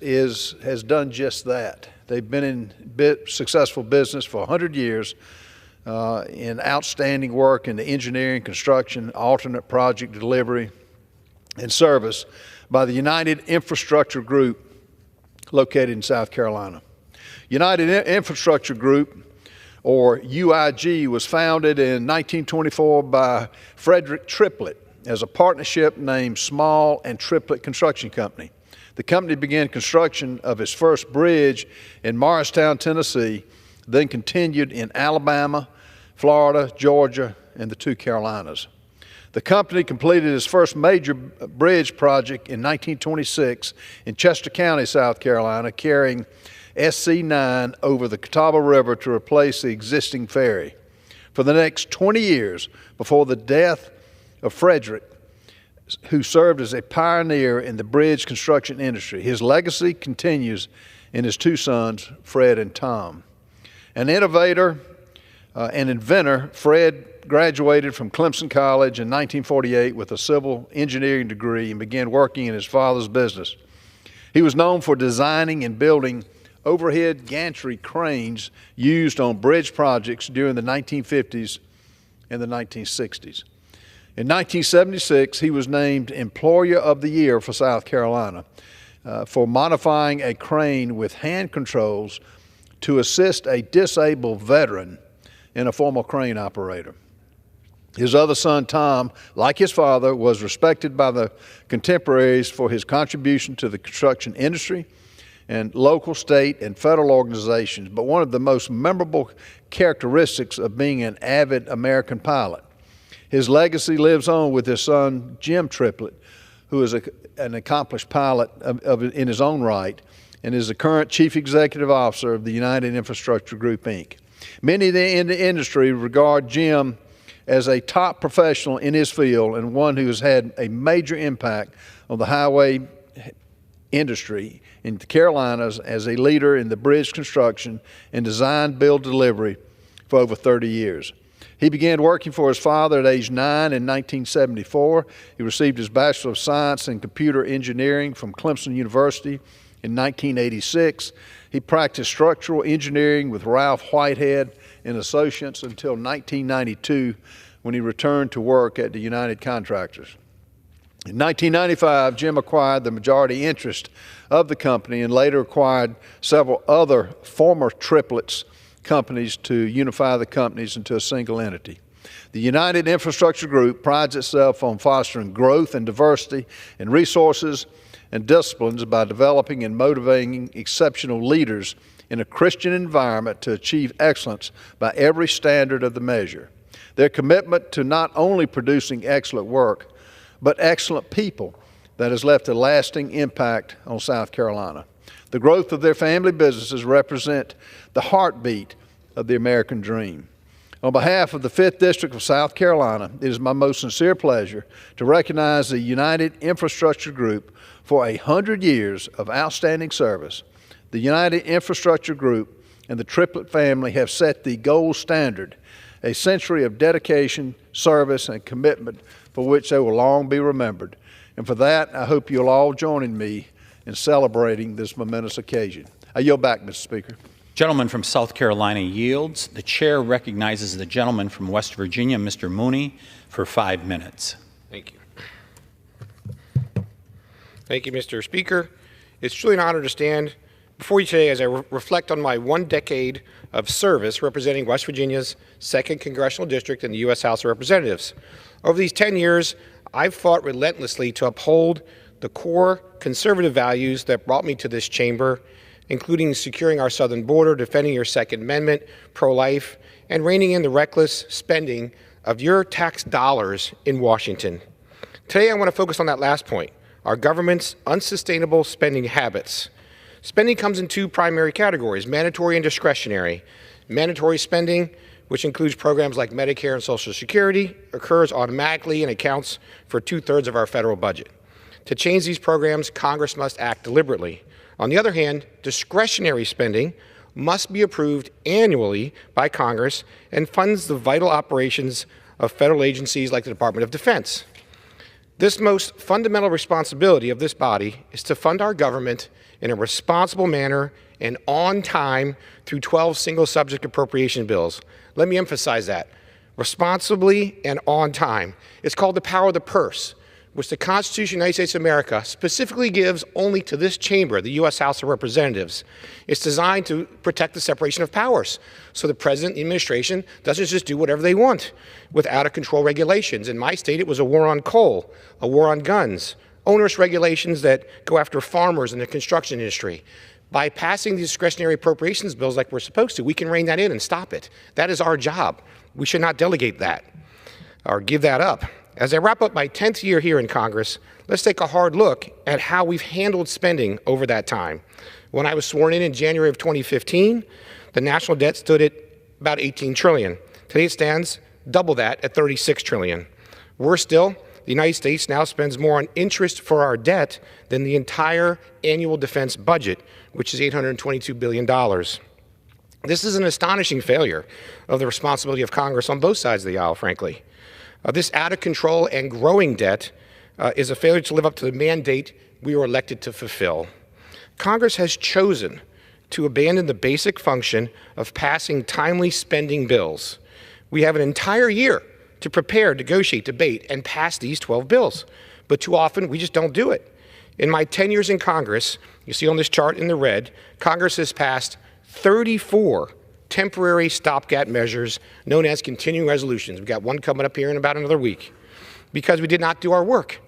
has done just that. They've been in successful business for 100 years in outstanding work in the engineering, construction, alternate project delivery, and service by the United Infrastructure Group located in South Carolina. United Infrastructure Group, or UIG, was founded in 1924 by Frederick Triplett, as a partnership named Small and Triplet Construction Company. The company began construction of its first bridge in Morristown, Tennessee, then continued in Alabama, Florida, Georgia, and the two Carolinas. The company completed its first major bridge project in 1926 in Chester County, South Carolina, carrying SC9 over the Catawba River to replace the existing ferry. For the next 20 years, before the death of Frederick, who served as a pioneer in the bridge construction industry, his legacy continues in his two sons, Fred and Tom. An innovator and inventor, Fred graduated from Clemson College in 1948 with a civil engineering degree and began working in his father's business. He was known for designing and building overhead gantry cranes used on bridge projects during the 1950s and the 1960s. In 1976, he was named Employer of the Year for South Carolina for modifying a crane with hand controls to assist a disabled veteran and a former crane operator. His other son, Tom, like his father, was respected by the contemporaries for his contribution to the construction industry and local, state, and federal organizations, but one of the most memorable characteristics of being an avid American pilot. His legacy lives on with his son, Jim Triplett, who is an accomplished pilot in his own right and is the current Chief Executive Officer of the United Infrastructure Group, Inc. Many in the industry regard Jim as a top professional in his field and one who has had a major impact on the highway industry in the Carolinas as a leader in the bridge construction and design, build, delivery for over 30 years. He began working for his father at age 9 in 1974. He received his Bachelor of Science in Computer Engineering from Clemson University in 1986. He practiced structural engineering with Ralph Whitehead and Associates until 1992 when he returned to work at the United Contractors. In 1995, Jim acquired the majority interest of the company and later acquired several other former Triplets companies to unify the companies into a single entity. The United Infrastructure Group prides itself on fostering growth and diversity in resources and disciplines by developing and motivating exceptional leaders in a Christian environment to achieve excellence by every standard of the measure. Their commitment to not only producing excellent work, but excellent people that has left a lasting impact on South Carolina. The growth of their family businesses represent the heartbeat of the American dream. On behalf of the 5th District of South Carolina, it is my most sincere pleasure to recognize the United Infrastructure Group for 100 years of outstanding service. The United Infrastructure Group and the Triplett family have set the gold standard, a century of dedication, service, and commitment for which they will long be remembered. And for that, I hope you'll all join me in celebrating this momentous occasion. I yield back, Mr. Speaker. Gentleman from South Carolina yields. The chair recognizes the gentleman from West Virginia, Mr. Mooney, for 5 minutes. Thank you. Thank you, Mr. Speaker. It's truly an honor to stand before you today as I reflect on my 1 decade of service representing West Virginia's 2nd Congressional District in the U.S. House of Representatives. Over these 10 years, I've fought relentlessly to uphold the core conservative values that brought me to this chamber, including securing our southern border, defending your Second Amendment, pro-life, and reining in the reckless spending of your tax dollars in Washington. Today, I want to focus on that last point, our government's unsustainable spending habits. Spending comes in 2 primary categories, mandatory and discretionary. Mandatory spending, which includes programs like Medicare and Social Security, occurs automatically and accounts for 2/3 of our federal budget. To change these programs, Congress must act deliberately. On the other hand, discretionary spending must be approved annually by Congress and funds the vital operations of federal agencies like the Department of Defense. This most fundamental responsibility of this body is to fund our government in a responsible manner and on time through 12 single subject appropriation bills. Let me emphasize that. Responsibly and on time. It's called the power of the purse. which the Constitution of the United States of America specifically gives only to this chamber, the U.S. House of Representatives. It's designed to protect the separation of powers, so the president and the administration doesn't just do whatever they want with out-of-control regulations. In my state, it was a war on coal, a war on guns, onerous regulations that go after farmers and the construction industry. By passing these discretionary appropriations bills like we're supposed to, we can rein that in and stop it. That is our job. We should not delegate that or give that up. As I wrap up my 10th year here in Congress, let's take a hard look at how we've handled spending over that time. When I was sworn in January of 2015, the national debt stood at about $18 trillion. Today it stands double that at $36 trillion. Worse still, the United States now spends more on interest for our debt than the entire annual defense budget, which is $822 billion. This is an astonishing failure of the responsibility of Congress on both sides of the aisle, frankly. This out-of-control and growing debt is a failure to live up to the mandate we were elected to fulfill. Congress has chosen to abandon the basic function of passing timely spending bills. We have an entire year to prepare, negotiate, debate, and pass these 12 bills. But too often, we just don't do it. In my 10 years in Congress, you see on this chart in the red, Congress has passed 34 temporary stopgap measures known as continuing resolutions. We've got one coming up here in about another week because we did not do our work.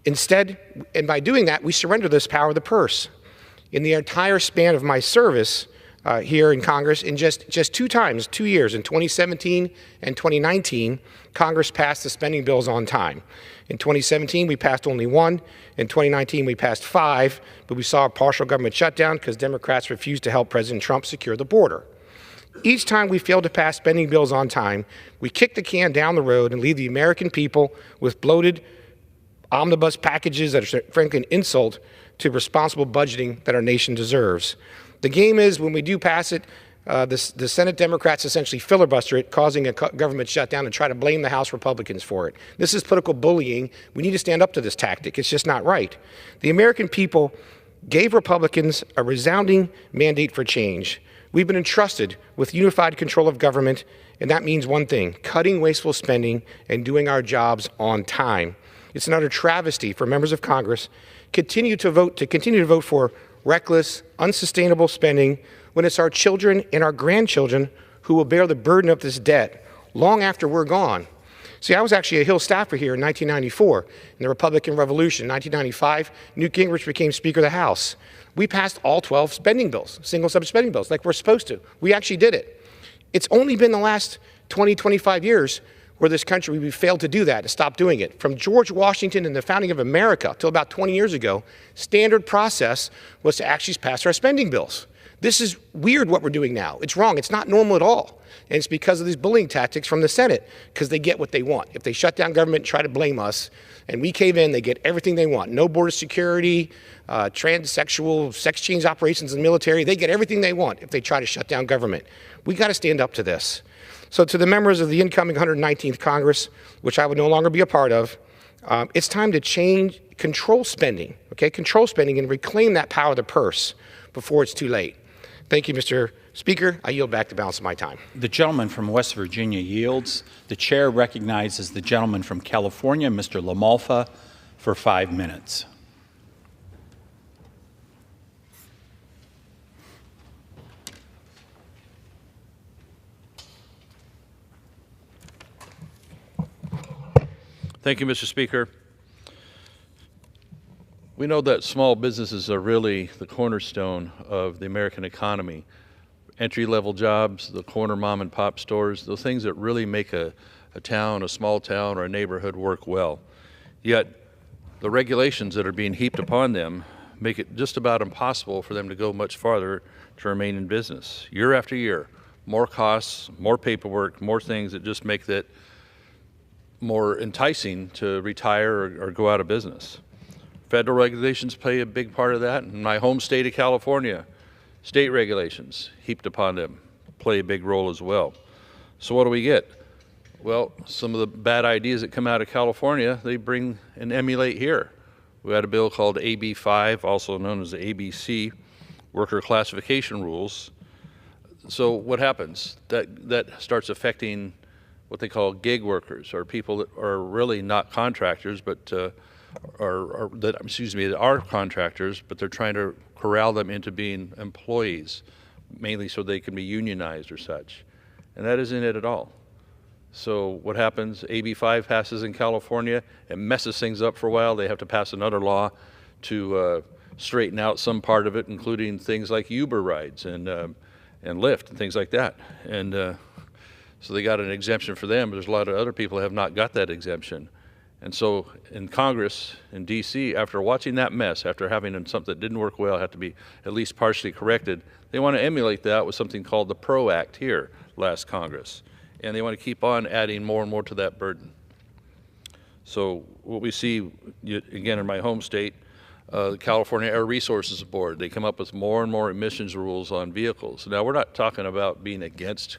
Instead, and by doing that, we surrender this power of the purse. In the entire span of my service here in Congress, in just 2 times, 2 years, in 2017 and 2019, Congress passed the spending bills on time. In 2017, we passed only 1. In 2019, we passed 5, but we saw a partial government shutdown because Democrats refused to help President Trump secure the border. Each time we fail to pass spending bills on time, we kick the can down the road and leave the American people with bloated omnibus packages that are frankly an insult to responsible budgeting that our nation deserves. The game is when we do pass it, the Senate Democrats essentially filibuster it, causing a government shutdown and try to blame the House Republicans for it. This is political bullying. We need to stand up to this tactic. It's just not right. The American people gave Republicans a resounding mandate for change. We've been entrusted with unified control of government, and that means one thing: cutting wasteful spending and doing our jobs on time. It's an utter travesty for members of Congress continue to vote for reckless, unsustainable spending when it's our children and our grandchildren who will bear the burden of this debt long after we're gone. See, I was actually a Hill staffer here in 1994 in the Republican Revolution. In 1995, Newt Gingrich became Speaker of the House. We passed all 12 spending bills, single-subject spending bills, like we're supposed to. We actually did it. It's only been the last 20, 25 years where this country, we failed to do that, to stop doing it. From George Washington and the founding of America till about 20 years ago, standard process was to actually pass our spending bills. This is weird what we're doing now. It's wrong. It's not normal at all. And it's because of these bullying tactics from the Senate, because they get what they want. If they shut down government and try to blame us, and we cave in, they get everything they want. No border security, transsexual sex change operations in the military, they get everything they want if they try to shut down government. We got to stand up to this. So to the members of the incoming 119th Congress, which I would no longer be a part of, it's time to control spending, okay? Control spending and reclaim that power of the purse before it's too late. Thank you, Mr. Speaker. I yield back the balance of my time. The gentleman from West Virginia yields. The chair recognizes the gentleman from California, Mr. LaMalfa, for 5 minutes. Thank you, Mr. Speaker. We know that small businesses are really the cornerstone of the American economy. Entry-level jobs, the corner mom and pop stores, the things that really make a town, a small town, or a neighborhood work well. Yet, the regulations that are being heaped upon them make it just about impossible for them to go much farther to remain in business. Year after year, more costs, more paperwork, more things that just make that more enticing to retire or go out of business. Federal regulations play a big part of that. In my home state of California, state regulations heaped upon them play a big role as well. So what do we get? Well, some of the bad ideas that come out of California, they bring and emulate here. We had a bill called AB 5, also known as the ABC, Worker Classification Rules. So what happens? That starts affecting what they call gig workers, or people that are really not contractors, but that are contractors, but they're trying to corral them into being employees, mainly so they can be unionized or such. And that isn't it at all. So what happens? AB 5 passes in California. It messes things up for a while. They have to pass another law to straighten out some part of it, including things like Uber rides and Lyft and things like that. And so they got an exemption for them, but there's a lot of other people who have not got that exemption. And so in Congress, in D.C., after watching that mess, after having something that didn't work well, had to be at least partially corrected, they want to emulate that with something called the PRO Act here last Congress. And they want to keep on adding more and more to that burden. So what we see, again, in my home state, the California Air Resources Board, they come up with more and more emissions rules on vehicles. Now, we're not talking about being against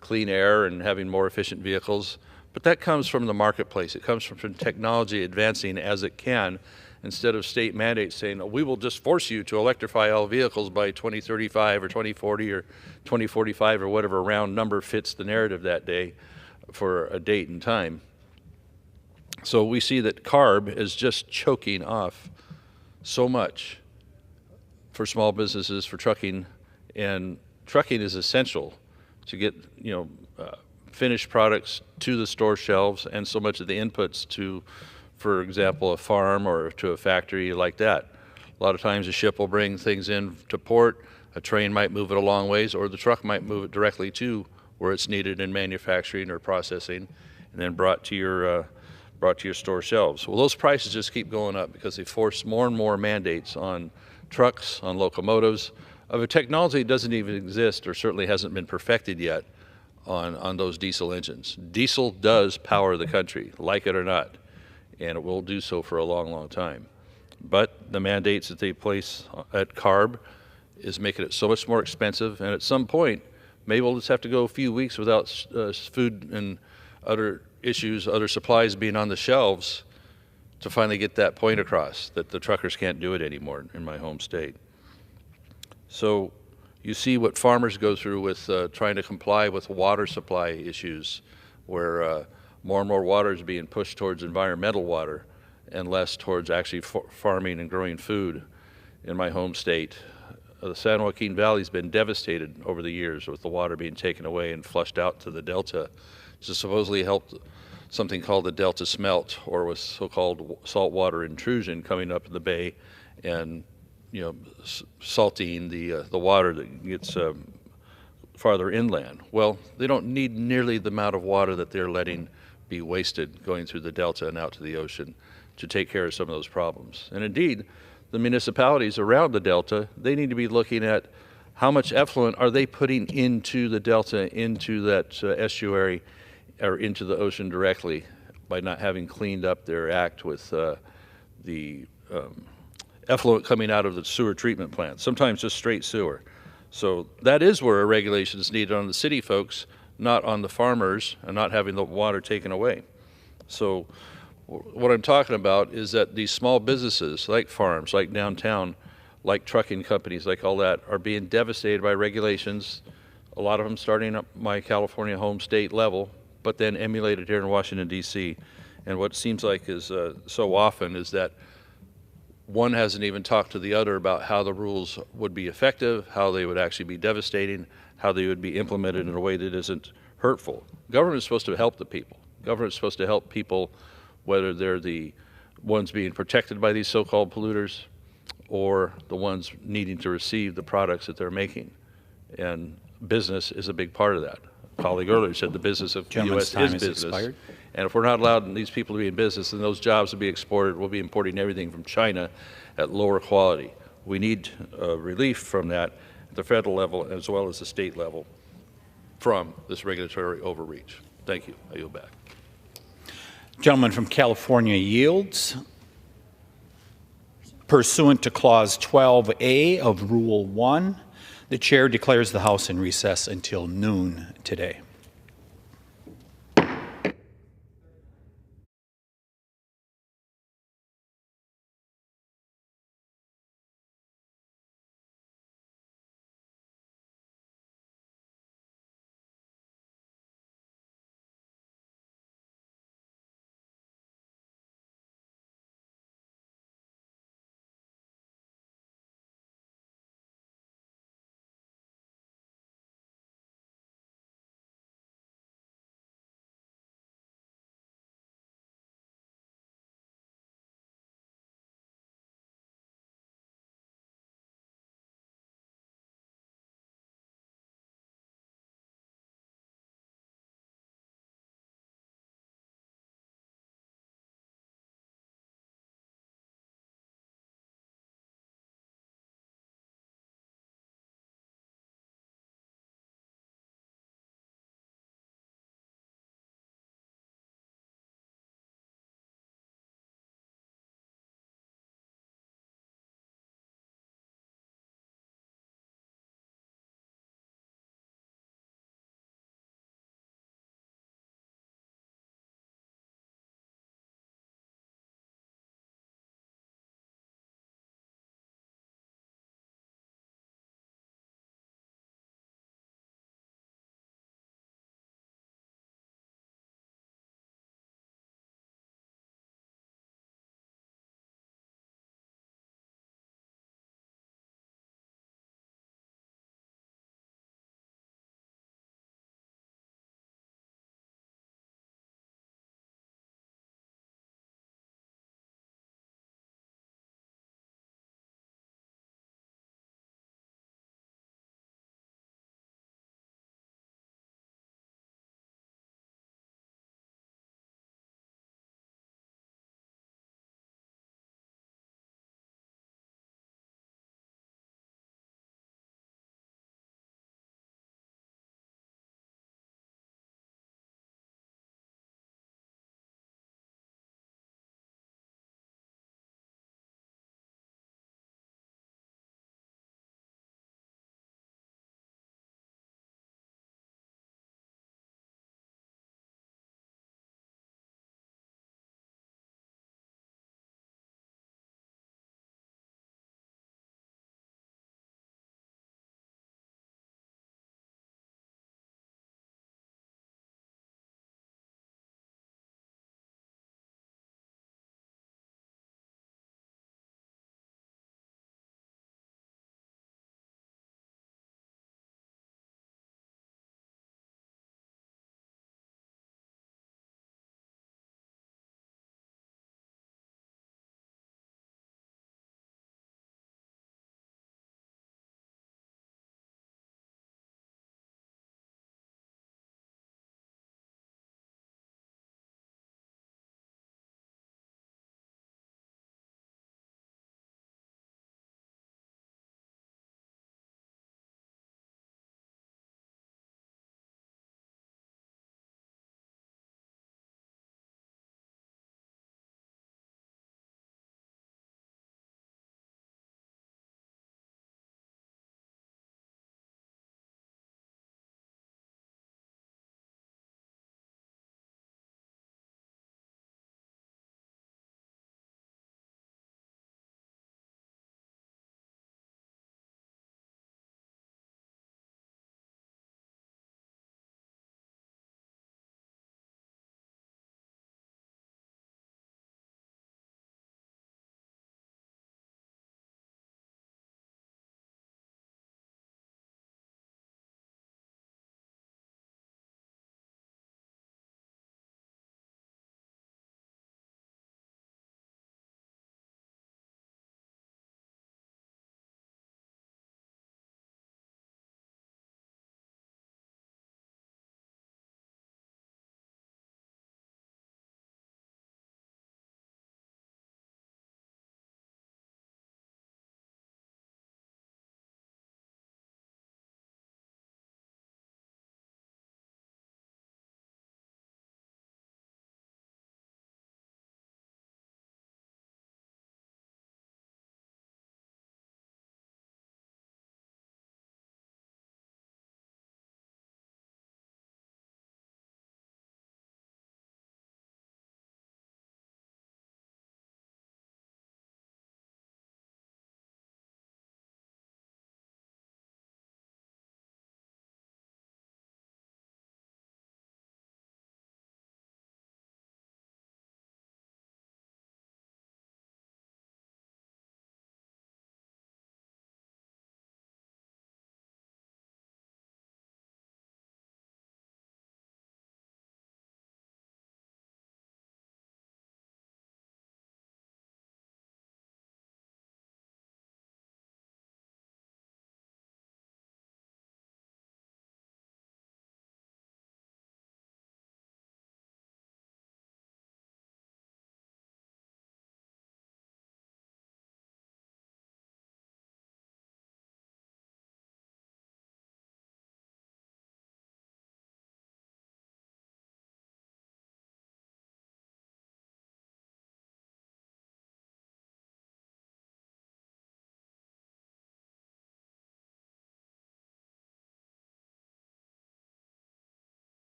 clean air and having more efficient vehicles, but that comes from the marketplace. It comes from technology advancing as it can, instead of state mandates saying, oh, we will just force you to electrify all vehicles by 2035 or 2040 or 2045 or whatever round number fits the narrative that day for a date and time. So we see that CARB is just choking off so much for small businesses, for trucking, and trucking is essential to get finished products to the store shelves, and so much of the inputs to, for example, a farm or to a factory like that. A lot of times a ship will bring things in to port, a train might move it a long ways, or the truck might move it directly to where it's needed in manufacturing or processing, and then brought to your store shelves. Well, those prices just keep going up because they force more and more mandates on trucks, on locomotives, of a technology that doesn't even exist or certainly hasn't been perfected yet on those diesel engines. Diesel does power the country, like it or not, and it will do so for a long, long time. But the mandates that they place at CARB is making it so much more expensive, and at some point, maybe we'll just have to go a few weeks without food and other issues, other supplies being on the shelves to finally get that point across, that the truckers can't do it anymore in my home state. So you see what farmers go through with trying to comply with water supply issues, where more and more water is being pushed towards environmental water and less towards actually farming and growing food in my home state. The San Joaquin Valley has been devastated over the years with the water being taken away and flushed out to the delta to supposedly help something called the delta smelt, or with so-called saltwater intrusion coming up in the bay and salting the water that gets farther inland. Well, they don't need nearly the amount of water that they're letting be wasted going through the delta and out to the ocean to take care of some of those problems. And indeed, the municipalities around the delta, they need to be looking at how much effluent are they putting into the delta, into that estuary, or into the ocean directly by not having cleaned up their act with the effluent coming out of the sewer treatment plant, sometimes just straight sewer. So that is where a regulation is needed on the city folks, not on the farmers, and not having the water taken away. So what I'm talking about is that these small businesses, like farms, like downtown, like trucking companies, like all that, are being devastated by regulations, a lot of them starting at my California home state level, but then emulated here in Washington, D.C. And what seems like is so often is that one hasn't even talked to the other about how the rules would be effective, how they would actually be devastating, how they would be implemented in a way that isn't hurtful. Government is supposed to help the people. Government is supposed to help people, whether they're the ones being protected by these so-called polluters or the ones needing to receive the products that they're making. And business is a big part of that. A colleague earlier said the business of the U.S. is business. Expired. And if we're not allowing these people to be in business, then those jobs will be exported. We'll be importing everything from China at lower quality. We need relief from that at the federal level as well as the state level from this regulatory overreach. Thank you. I yield back. Gentleman from California yields. Pursuant to Clause 12A of Rule 1, the chair declares the House in recess until noon today.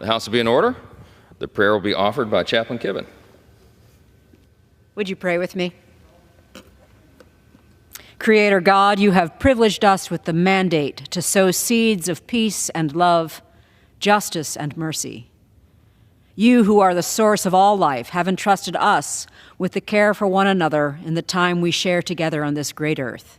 The House will be in order. The prayer will be offered by Chaplain Kibben. Would you pray with me? Creator God, you have privileged us with the mandate to sow seeds of peace and love, justice and mercy. You, who are the source of all life, have entrusted us with the care for one another in the time we share together on this great earth.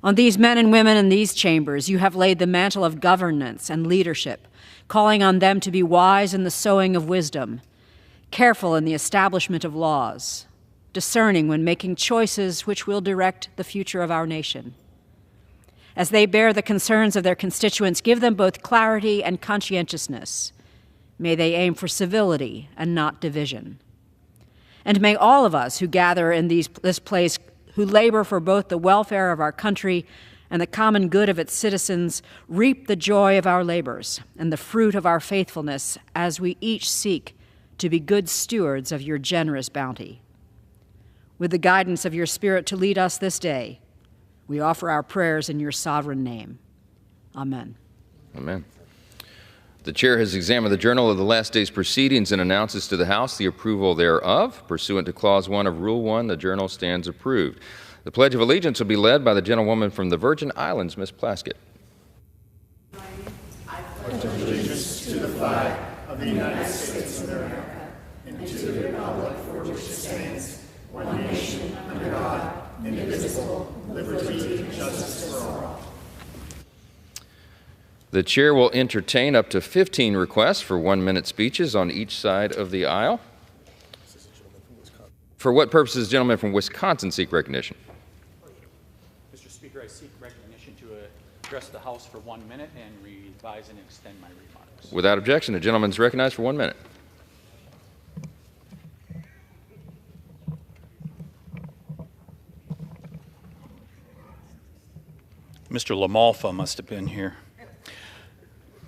On these men and women in these chambers, you have laid the mantle of governance and leadership, calling on them to be wise in the sowing of wisdom, careful in the establishment of laws, discerning when making choices which will direct the future of our nation. As they bear the concerns of their constituents, give them both clarity and conscientiousness. May they aim for civility and not division. And may all of us who gather in this place, who labor for both the welfare of our country and the common good of its citizens, reap the joy of our labors and the fruit of our faithfulness as we each seek to be good stewards of your generous bounty. With the guidance of your Spirit to lead us this day, we offer our prayers in your sovereign name. Amen. Amen. The chair has examined the journal of the last day's proceedings and announces to the House the approval thereof. Pursuant to Clause 1 of Rule 1, the journal stands approved. The Pledge of Allegiance will be led by the gentlewoman from the Virgin Islands, Ms. Plaskett. I pledge allegiance to the flag of the United States of America and to the republic for which it stands, one nation, under God, indivisible, with liberty and justice for all. The chair will entertain up to 15 requests for 1-minute speeches on each side of the aisle. For what purposes does the gentleman from Wisconsin seek recognition? Mr. Speaker, I seek recognition to address the House for 1 minute and revise and extend my remarks. Without objection, the gentleman is recognized for 1 minute. Mr. Lamalfa must have been here.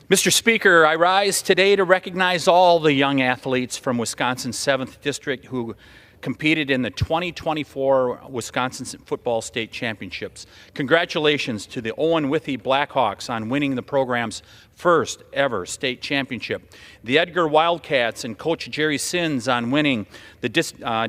Mr. Speaker, I rise today to recognize all the young athletes from Wisconsin's 7th District who competed in the 2024 Wisconsin Football State Championships. Congratulations to the Owen Withey Blackhawks on winning the program's first ever state championship. The Edgar Wildcats and Coach Jerry Sins on winning the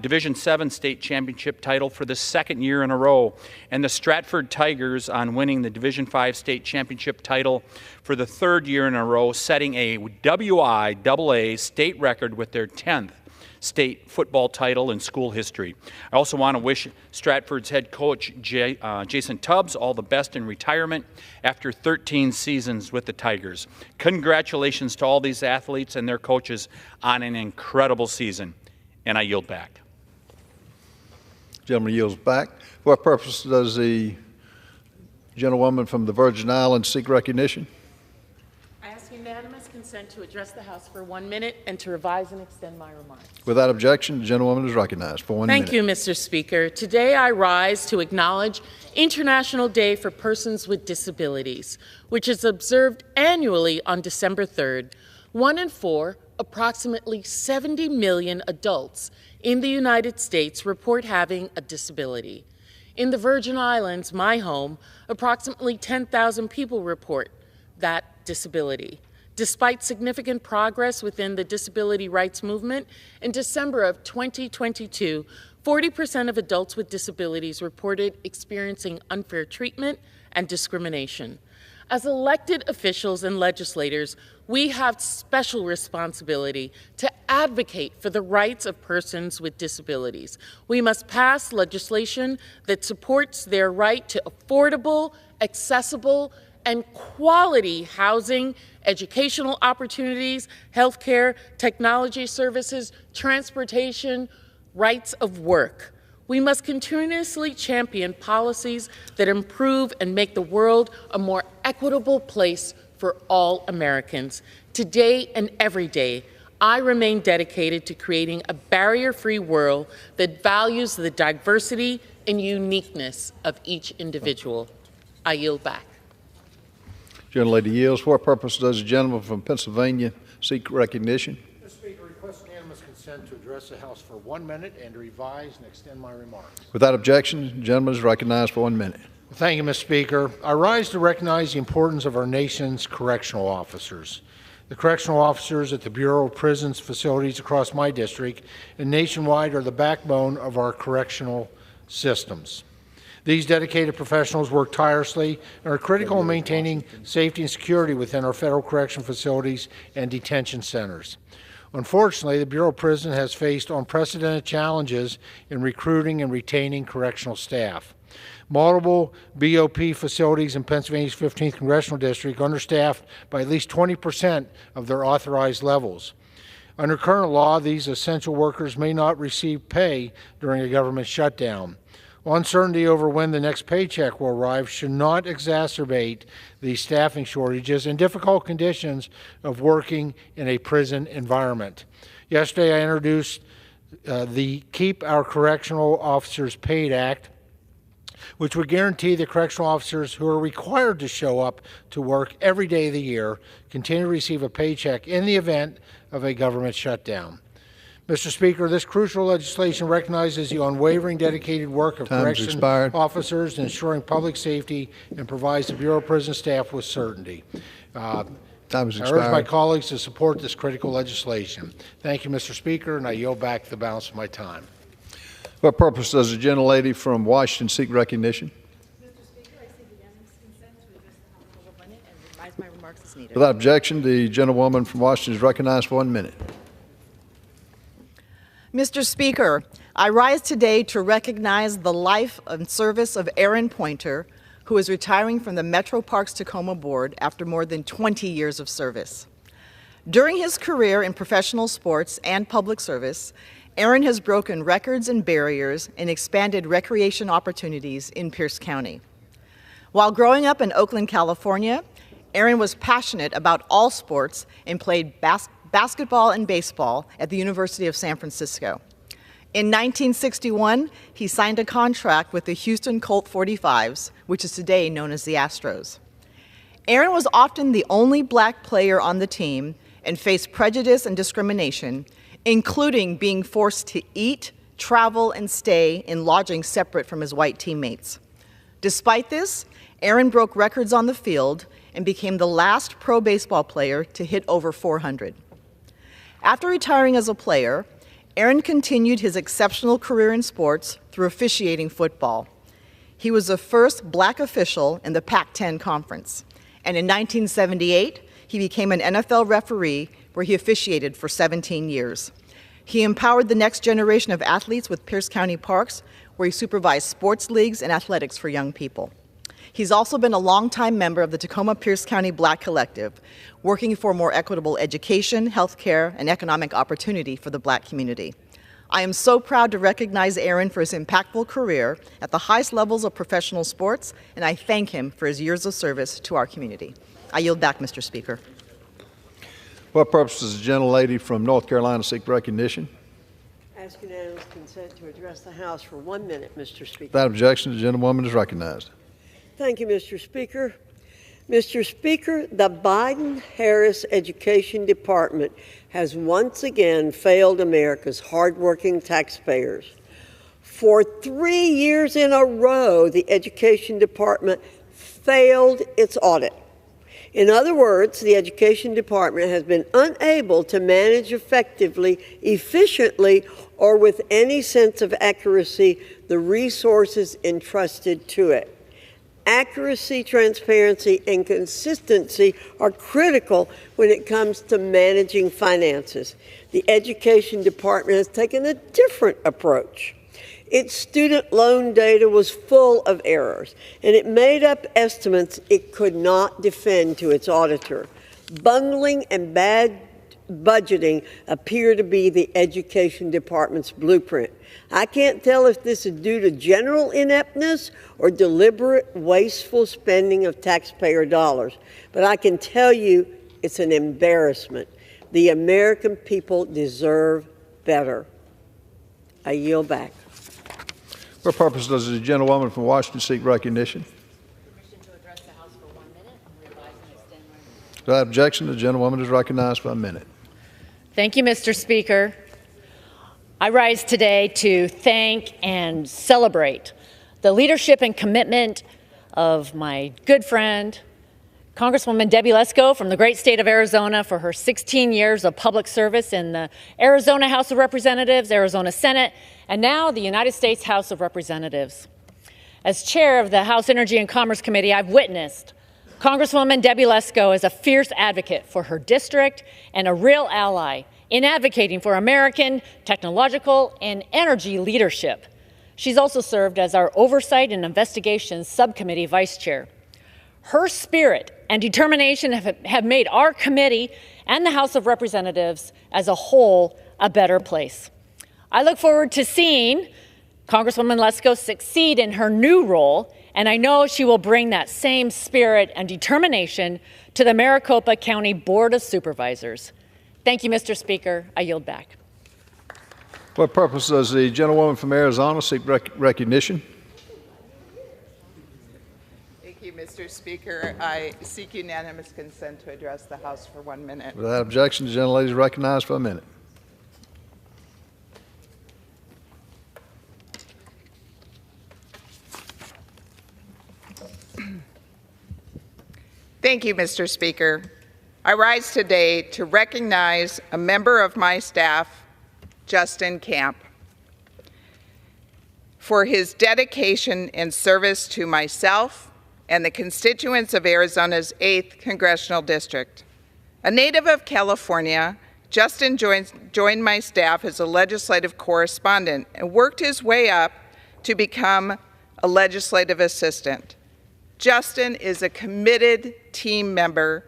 Division 7 state championship title for the second year in a row. And the Stratford Tigers on winning the Division 5 state championship title for the third year in a row, setting a WIAA state record with their 10th state football title in school history. I also want to wish Stratford's head coach, Jason Tubbs, all the best in retirement after 13 seasons with the Tigers. Congratulations to all these athletes and their coaches on an incredible season. And I yield back. Gentleman yields back. For what purpose does the gentlewoman from the Virgin Islands seek recognition? I ask unanimous consent to address the House for 1 minute and to revise and extend my remarks. Without objection, the gentlewoman is recognized for 1 minute. Thank you, Mr. Speaker. Today I rise to acknowledge International Day for Persons with Disabilities, which is observed annually on December 3rd. 1 in 4, approximately 70 million adults in the United States report having a disability. In the Virgin Islands, my home, approximately 10,000 people report that disability. Despite significant progress within the disability rights movement, in December of 2022, 40% of adults with disabilities reported experiencing unfair treatment and discrimination. As elected officials and legislators, we have special responsibility to advocate for the rights of persons with disabilities. We must pass legislation that supports their right to affordable, accessible, and quality housing, educational opportunities, healthcare, technology services, transportation, rights of work. We must continuously champion policies that improve and make the world a more equitable place for all Americans. Today and every day, I remain dedicated to creating a barrier-free world that values the diversity and uniqueness of each individual. I yield back. Gentlelady yields. For what purpose does the gentleman from Pennsylvania seek recognition? Mr. Speaker, request unanimous consent to address the House for 1 minute and to revise and extend my remarks. Without objection, the gentleman is recognized for 1 minute. Thank you, Mr. Speaker. I rise to recognize the importance of our nation's correctional officers. The correctional officers at the Bureau of Prisons facilities across my district and nationwide are the backbone of our correctional systems. These dedicated professionals work tirelessly and are critical in maintaining safety and security within our federal correction facilities and detention centers. Unfortunately, the Bureau of Prison has faced unprecedented challenges in recruiting and retaining correctional staff. Multiple BOP facilities in Pennsylvania's 15th Congressional District understaffed by at least 20% of their authorized levels. Under current law, these essential workers may not receive pay during a government shutdown. Uncertainty over when the next paycheck will arrive should not exacerbate the staffing shortages and difficult conditions of working in a prison environment. Yesterday, I introduced the Keep Our Correctional Officers Paid Act, which would guarantee that correctional officers who are required to show up to work every day of the year continue to receive a paycheck in the event of a government shutdown. Mr. Speaker, this crucial legislation recognizes the unwavering dedicated work of correction officers in ensuring public safety and provides the Bureau of Prison staff with certainty. I urge my colleagues to support this critical legislation. Thank you, Mr. Speaker, and I yield back the balance of my time. What purpose does the gentlelady from Washington seek recognition? Mr. Speaker, I seek unanimous consent to address the House for 1 minute and revise my remarks as needed. Without objection, the gentlewoman from Washington is recognized for 1 minute. Mr. Speaker, I rise today to recognize the life and service of Aaron Pointer, who is retiring from the Metro Parks Tacoma Board after more than 20 years of service. During his career in professional sports and public service, Aaron has broken records and barriers and expanded recreation opportunities in Pierce County. While growing up in Oakland, California, Aaron was passionate about all sports and played basketball and baseball at the University of San Francisco. In 1961, he signed a contract with the Houston Colt 45s, which is today known as the Astros. Aaron was often the only black player on the team and faced prejudice and discrimination, including being forced to eat, travel, and stay in lodging separate from his white teammates. Despite this, Aaron broke records on the field and became the last pro baseball player to hit over 400. After retiring as a player, Aaron continued his exceptional career in sports through officiating football. He was the first black official in the Pac-10 Conference, and in 1978, he became an NFL referee where he officiated for 17 years. He empowered the next generation of athletes with Pierce County Parks, where he supervised sports leagues and athletics for young people. He's also been a longtime member of the Tacoma Pierce County Black Collective, working for more equitable education, healthcare, and economic opportunity for the black community. I am so proud to recognize Aaron for his impactful career at the highest levels of professional sports, and I thank him for his years of service to our community. I yield back, Mr. Speaker. What purpose does the gentlelady from North Carolina seek recognition? Ask unanimous consent to address the House for 1 minute, Mr. Speaker. Without objection, the gentlewoman is recognized. Thank you, Mr. Speaker. Mr. Speaker, the Biden-Harris Education Department has once again failed America's hardworking taxpayers. For 3 years in a row, the Education Department failed its audit. In other words, the Education Department has been unable to manage effectively, efficiently, or with any sense of accuracy the resources entrusted to it. Accuracy, transparency, and consistency are critical when it comes to managing finances. The Education Department has taken a different approach. Its student loan data was full of errors, and it made up estimates it could not defend to its auditor. Bungling and bad budgeting appear to be the Education Department's blueprint. I can't tell if this is due to general ineptness or deliberate wasteful spending of taxpayer dollars, but I can tell you it's an embarrassment. The American people deserve better. I yield back. What purpose does the gentlewoman from Washington seek recognition? Permission to address the House for 1 minute and revise and extend my remarks. Without objection, the gentlewoman is recognized for 1 minute. Thank you, Mr. Speaker. I rise today to thank and celebrate the leadership and commitment of my good friend, Congresswoman Debbie Lesko from the great state of Arizona for her 16 years of public service in the Arizona House of Representatives, Arizona Senate, and now the United States House of Representatives. As chair of the House Energy and Commerce Committee, I've witnessed Congresswoman Debbie Lesko as a fierce advocate for her district and a real ally in advocating for American technological and energy leadership. She's also served as our Oversight and Investigations Subcommittee Vice Chair. Her spirit and determination have made our committee and the House of Representatives as a whole a better place. I look forward to seeing Congresswoman Lesko succeed in her new role, and I know she will bring that same spirit and determination to the Maricopa County Board of Supervisors. Thank you, Mr. Speaker. I yield back. What purpose does the gentlewoman from Arizona seek recognition? Thank you, Mr. Speaker. I seek unanimous consent to address the House for 1 minute. Without objection, the gentlelady is recognized for a minute. Thank you, Mr. Speaker. I rise today to recognize a member of my staff, Justin Camp, for his dedication and service to myself and the constituents of Arizona's 8th Congressional District. A native of California, Justin joined my staff as a legislative correspondent and worked his way up to become a legislative assistant. Justin is a committed team member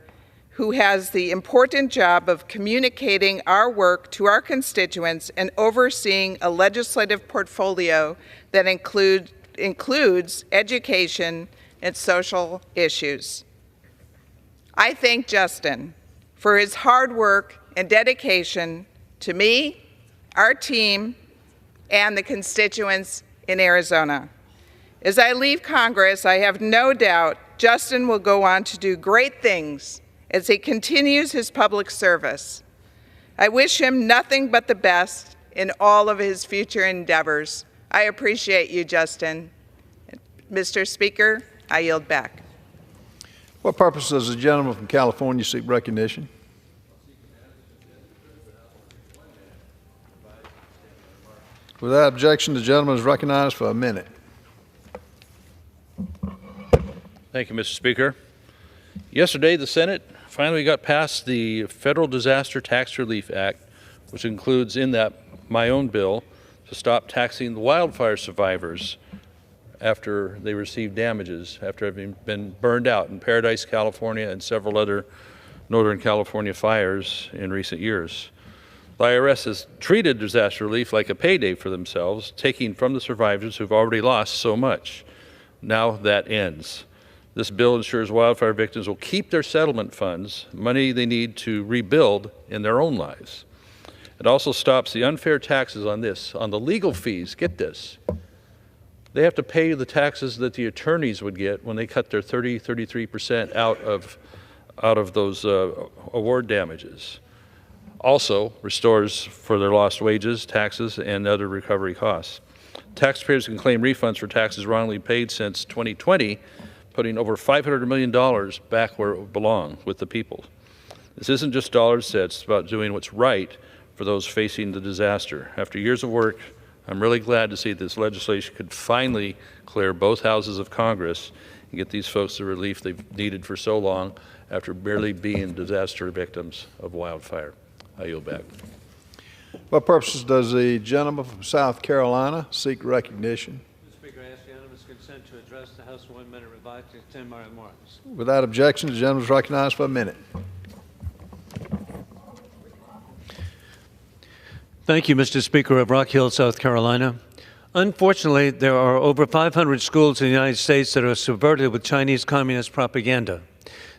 who has the important job of communicating our work to our constituents and overseeing a legislative portfolio that includes education and social issues. I thank Justin for his hard work and dedication to me, our team, and the constituents in Arizona. As I leave Congress, I have no doubt Justin will go on to do great things as he continues his public service. I wish him nothing but the best in all of his future endeavors. I appreciate you, Justin. Mr. Speaker, I yield back. What purpose does the gentleman from California seek recognition? Without objection, the gentleman is recognized for a minute. Thank you, Mr. Speaker. Yesterday, the Senate finally got past the Federal Disaster Tax Relief Act, which includes in that my own bill to stop taxing the wildfire survivors after they receive damages after having been burned out in Paradise, California, and several other Northern California fires in recent years. The IRS has treated disaster relief like a payday for themselves, taking from the survivors who've already lost so much. Now that ends. This bill ensures wildfire victims will keep their settlement funds, money they need to rebuild in their own lives. It also stops the unfair taxes on the legal fees. Get this. They have to pay the taxes that the attorneys would get when they cut their 33% out of those award damages. Also restores for their lost wages, taxes, and other recovery costs. Taxpayers can claim refunds for taxes wrongly paid since 2020, putting over $500 million back where it belongs, with the people. This isn't just dollars and cents, it's about doing what's right for those facing the disaster. After years of work, I'm really glad to see this legislation could finally clear both houses of Congress and get these folks the relief they've needed for so long after merely being disaster victims of wildfire. I yield back. What purposes does the gentleman from South Carolina seek recognition? Mr. Speaker, I ask unanimous consent to address the House for 1 minute, revived to extend my remarks. Without objection, the gentleman is recognized for a minute. Thank you, Mr. Speaker of Rock Hill, South Carolina. Unfortunately, there are over 500 schools in the United States that are subverted with Chinese communist propaganda.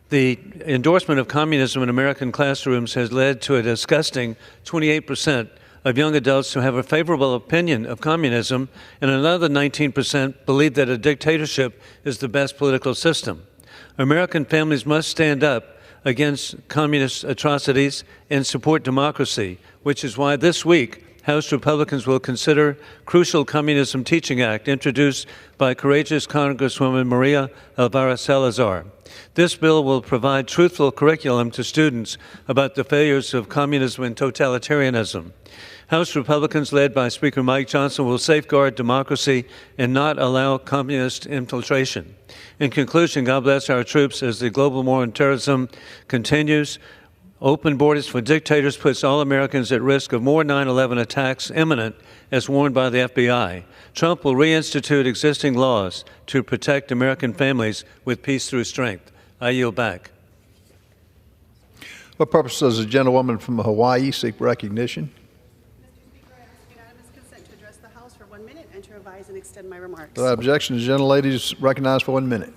The endorsement of communism in American classrooms has led to a disgusting 28% of young adults who have a favorable opinion of communism, and another 19% believe that a dictatorship is the best political system. American families must stand up against communist atrocities and support democracy, which is why this week House Republicans will consider Crucial Communism Teaching Act, introduced by courageous Congresswoman Maria Alvarez Salazar. This bill will provide truthful curriculum to students about the failures of communism and totalitarianism. House Republicans, led by Speaker Mike Johnson, will safeguard democracy and not allow communist infiltration. In conclusion, God bless our troops as the global war on terrorism continues. Open borders for dictators puts all Americans at risk of more 9/11 attacks imminent, as warned by the FBI. Trump will reinstitute existing laws to protect American families with peace through strength. I yield back. What purpose does the gentlewoman from Hawaii seek recognition? To revise and extend my remarks. Without objection, the gentlelady is recognized for 1 minute.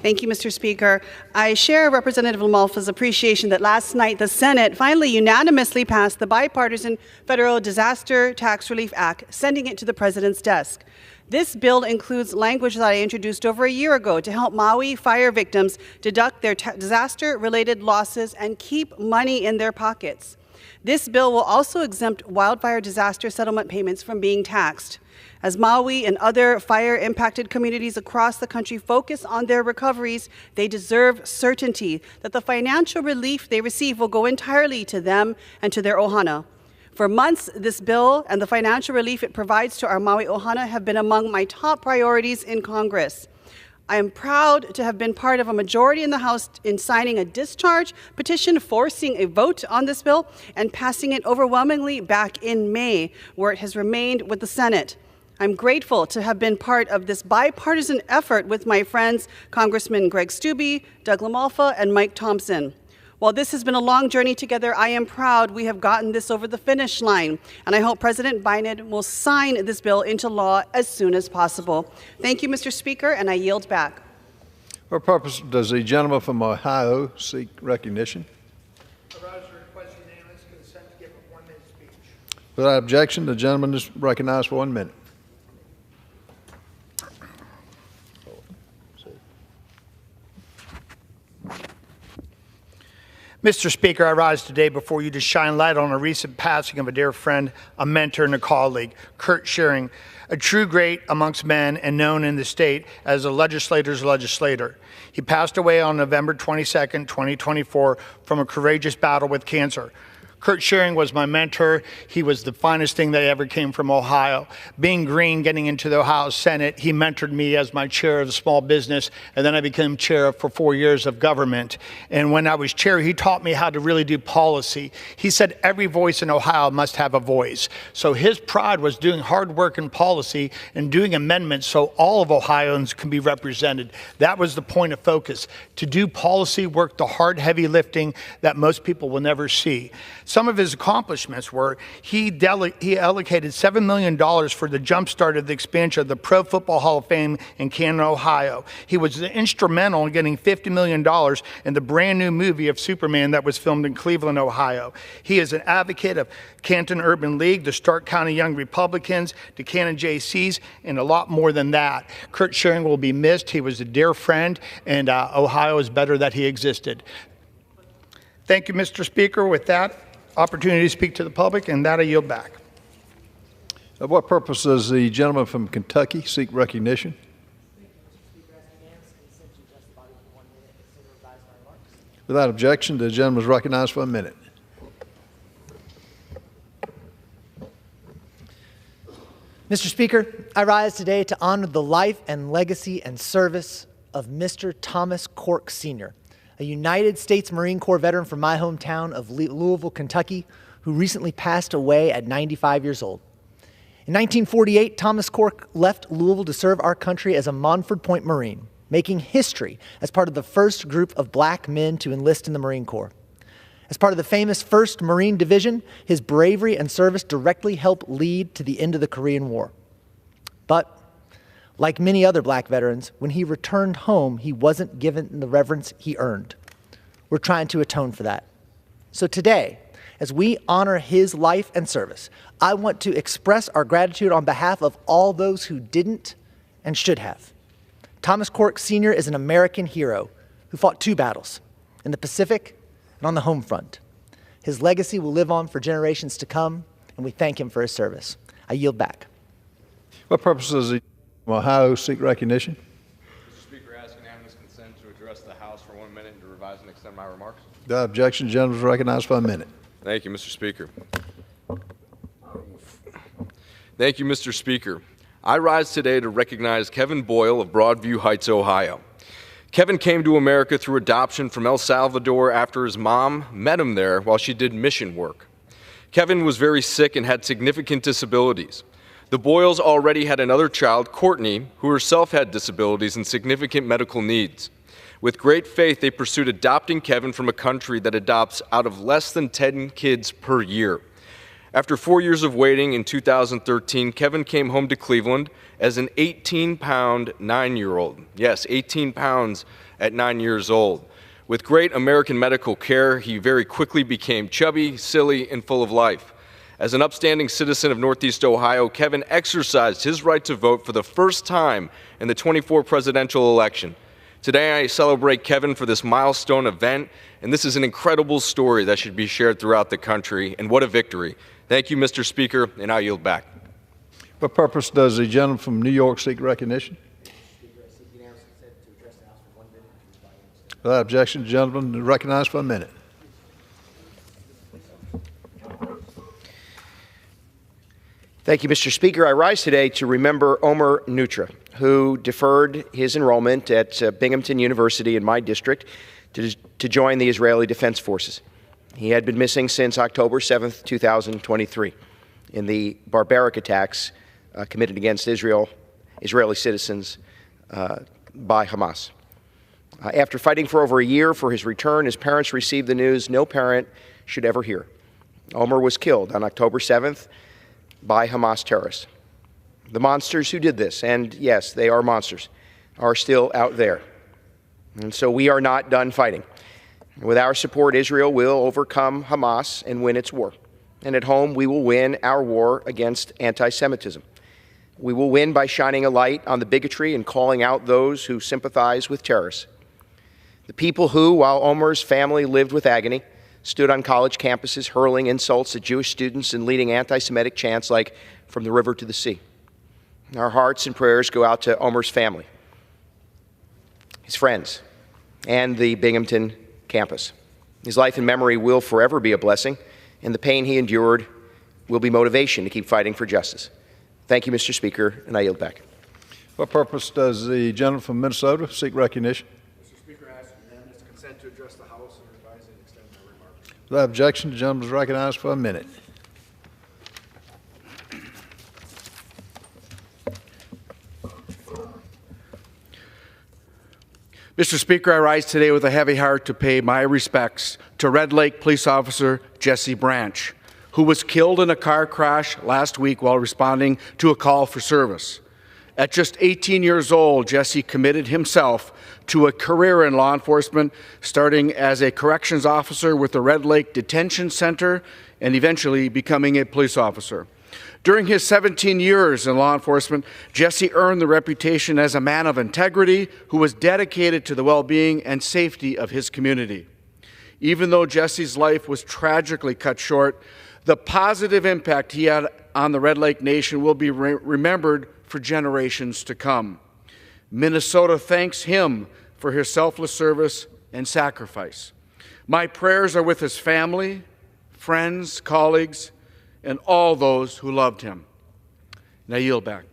Thank you, Mr. Speaker. I share Representative Lamalfa's appreciation that last night the Senate finally unanimously passed the bipartisan Federal Disaster Tax Relief Act, sending it to the President's desk. This bill includes language that I introduced over a year ago to help Maui fire victims deduct their disaster-related losses and keep money in their pockets. This bill will also exempt wildfire disaster settlement payments from being taxed. As Maui and other fire-impacted communities across the country focus on their recoveries, they deserve certainty that the financial relief they receive will go entirely to them and to their ohana. For months, this bill and the financial relief it provides to our Maui ohana have been among my top priorities in Congress. I am proud to have been part of a majority in the House in signing a discharge petition forcing a vote on this bill and passing it overwhelmingly back in May, where it has remained with the Senate. I'm grateful to have been part of this bipartisan effort with my friends, Congressman Greg Steube, Doug Lamalfa, and Mike Thompson. While this has been a long journey together, I am proud we have gotten this over the finish line, and I hope President Biden will sign this bill into law as soon as possible. Thank you, Mr. Speaker, and I yield back. What purpose does the gentleman from Ohio seek recognition? Without objection, the gentleman is recognized for 1 minute. Mr. Speaker, I rise today before you to shine light on a recent passing of a dear friend, a mentor, and a colleague, Kurt Schering, a true great amongst men and known in the state as a legislator's legislator. He passed away on November 22nd, 2024, from a courageous battle with cancer. Kurt Schering was my mentor. He was the finest thing that ever came from Ohio. Being green, getting into the Ohio Senate, he mentored me as my chair of the small business, and then I became chair for 4 years of government. And when I was chair, he taught me how to really do policy. He said every voice in Ohio must have a voice. So his pride was doing hard work in policy and doing amendments so all of Ohioans can be represented. That was the point of focus, to do policy work, the hard, heavy lifting that most people will never see. Some of his accomplishments were he allocated $7 million for the jumpstart of the expansion of the Pro Football Hall of Fame in Canton, Ohio. He was instrumental in getting $50 million in the brand new movie of Superman that was filmed in Cleveland, Ohio. He is an advocate of Canton Urban League, the Stark County Young Republicans, the Canton JCs, and a lot more than that. Kurt Schering will be missed. He was a dear friend, and Ohio is better that he existed. Thank you, Mr. Speaker. With that opportunity to speak to the public, and that I yield back. Of what purpose does the gentleman from Kentucky seek recognition? Without objection, the gentleman is recognized for 1 minute. Mr. Speaker, I rise today to honor the life and legacy and service of Mr. Thomas Cork Sr., a United States Marine Corps veteran from my hometown of Louisville, Kentucky, who recently passed away at 95 years old. In 1948, Thomas Cork left Louisville to serve our country as a Montford Point Marine, making history as part of the first group of black men to enlist in the Marine Corps. As part of the famous 1st Marine Division, his bravery and service directly helped lead to the end of the Korean War. But like many other black veterans, when he returned home, he wasn't given the reverence he earned. We're trying to atone for that. So today, as we honor his life and service, I want to express our gratitude on behalf of all those who didn't and should have. Thomas Cork Sr. is an American hero who fought 2 battles, in the Pacific and on the home front. His legacy will live on for generations to come, and we thank him for his service. I yield back. What purpose does the Ohio seek recognition? Mr. Speaker, I ask unanimous consent to address the House for 1 minute and to revise and extend my remarks. Without objection, the gentleman is recognized for a minute. Thank you, Mr. Speaker. Thank you, Mr. Speaker. I rise today to recognize Kevin Boyle of Broadview Heights, Ohio. Kevin came to America through adoption from El Salvador after his mom met him there while she did mission work. Kevin was very sick and had significant disabilities. The Boyles already had another child, Courtney, who herself had disabilities and significant medical needs. With great faith, they pursued adopting Kevin from a country that adopts out of less than 10 kids per year. After 4 years of waiting, in 2013, Kevin came home to Cleveland as an 18-pound 9-year-old. Yes, 18 pounds at 9 years old. With great American medical care, he very quickly became chubby, silly, and full of life. As an upstanding citizen of Northeast Ohio, Kevin exercised his right to vote for the first time in the 24 presidential election. Today, I celebrate Kevin for this milestone event, and this is an incredible story that should be shared throughout the country, and what a victory. Thank you, Mr. Speaker, and I yield back. What purpose does the gentleman from New York seek recognition? Without objection, the gentleman is recognized for a minute. Thank you, Mr. Speaker. I rise today to remember Omer Nutra, who deferred his enrollment at Binghamton University in my district to join the Israeli Defense Forces. He had been missing since October 7th, 2023, in the barbaric attacks committed against Israeli citizens by Hamas. After fighting for over a year for his return, his parents received the news no parent should ever hear. Omer was killed on October 7th by Hamas terrorists. The monsters who did this, and yes, they are monsters, are still out there. And so we are not done fighting. With our support, Israel will overcome Hamas and win its war. And at home, we will win our war against anti-Semitism. We will win by shining a light on the bigotry and calling out those who sympathize with terrorists. The people who, while Omer's family lived with agony, stood on college campuses hurling insults at Jewish students and leading anti-Semitic chants like, "From the river to the sea." Our hearts and prayers go out to Omer's family, his friends, and the Binghamton campus. His life and memory will forever be a blessing, and the pain he endured will be motivation to keep fighting for justice. Thank you, Mr. Speaker, and I yield back. What purpose does the gentleman from Minnesota seek recognition? Mr. Speaker, I ask unanimous consent to address the House and revise and extend my remarks. Without objection, the gentleman is recognized for a minute. Mr. Speaker, I rise today with a heavy heart to pay my respects to Red Lake police officer Jesse Branch, who was killed in a car crash last week while responding to a call for service. At just 18 years old, Jesse committed himself to a career in law enforcement, starting as a corrections officer with the Red Lake Detention Center and eventually becoming a police officer. During his 17 years in law enforcement, Jesse earned the reputation as a man of integrity who was dedicated to the well-being and safety of his community. Even though Jesse's life was tragically cut short, the positive impact he had on the Red Lake Nation will be remembered for generations to come. Minnesota thanks him for his selfless service and sacrifice. My prayers are with his family, friends, colleagues, and all those who loved him. And I yield back.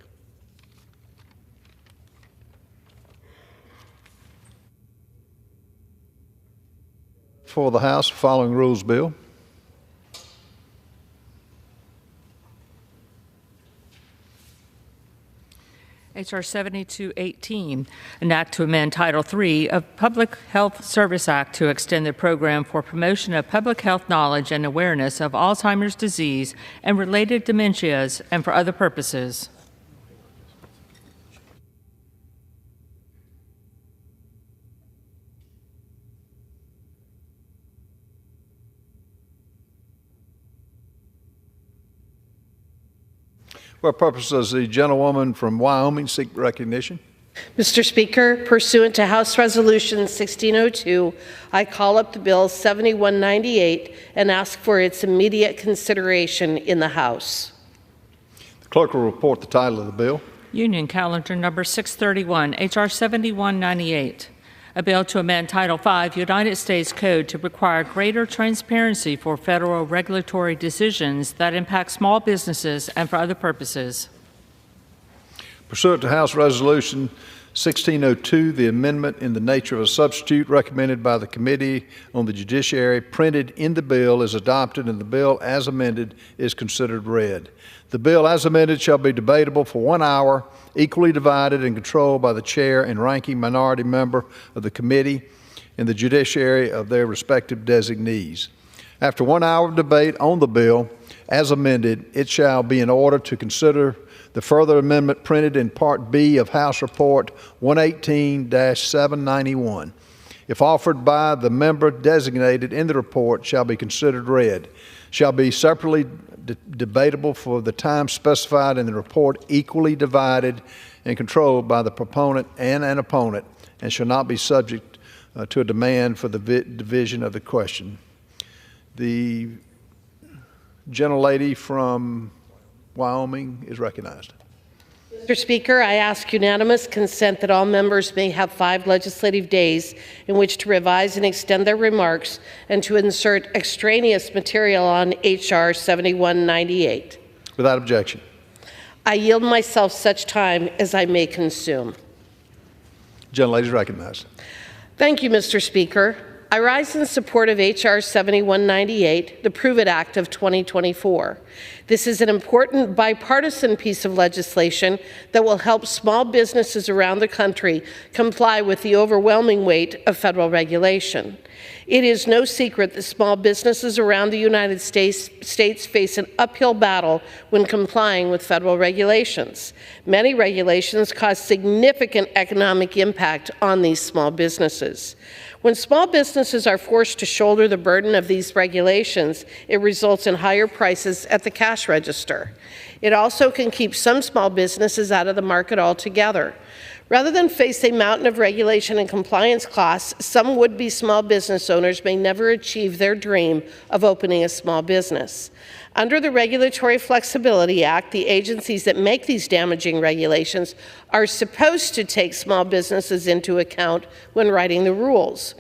For the House, following rules bill. H.R. 7218, an act to amend Title III of Public Health Service Act to extend the program for promotion of public health knowledge and awareness of Alzheimer's disease and related dementias and for other purposes. What purpose does the gentlewoman from Wyoming seek recognition? Mr. Speaker, pursuant to House Resolution 1602, I call up the Bill 7198 and ask for its immediate consideration in the House. The clerk will report the title of the bill. Union Calendar Number 631, H.R. 7198, a bill to amend Title V United States Code to require greater transparency for federal regulatory decisions that impact small businesses and for other purposes. Pursuant to House Resolution 1602, the amendment in the nature of a substitute recommended by the Committee on the Judiciary printed in the bill is adopted, and the bill as amended is considered read. The bill as amended shall be debatable for 1 hour, equally divided and controlled by the chair and ranking minority member of the committee and the judiciary of their respective designees. After 1 hour of debate on the bill as amended, it shall be in order to consider the further amendment printed in Part B of House Report 118-791. If offered by the member designated in the report, shall be considered read. Shall be separately debatable for the time specified in the report, equally divided and controlled by the proponent and an opponent, and shall not be subject to a demand for the division of the question. The gentlelady from Wyoming is recognized. Mr. Speaker, I ask unanimous consent that all members may have 5 legislative days in which to revise and extend their remarks and to insert extraneous material on H.R. 7198. Without objection. I yield myself such time as I may consume. Gentlelady is recognized. Thank you, Mr. Speaker. I rise in support of H.R. 7198, the Prove It Act of 2024. This is an important bipartisan piece of legislation that will help small businesses around the country comply with the overwhelming weight of federal regulation. It is no secret that small businesses around the United States face an uphill battle when complying with federal regulations. Many regulations cause significant economic impact on these small businesses. When small businesses are forced to shoulder the burden of these regulations, it results in higher prices at the cash register. It also can keep some small businesses out of the market altogether. Rather than face a mountain of regulation and compliance costs, some would-be small business owners may never achieve their dream of opening a small business. Under the Regulatory Flexibility Act, the agencies that make these damaging regulations are supposed to take small businesses into account when writing the rules.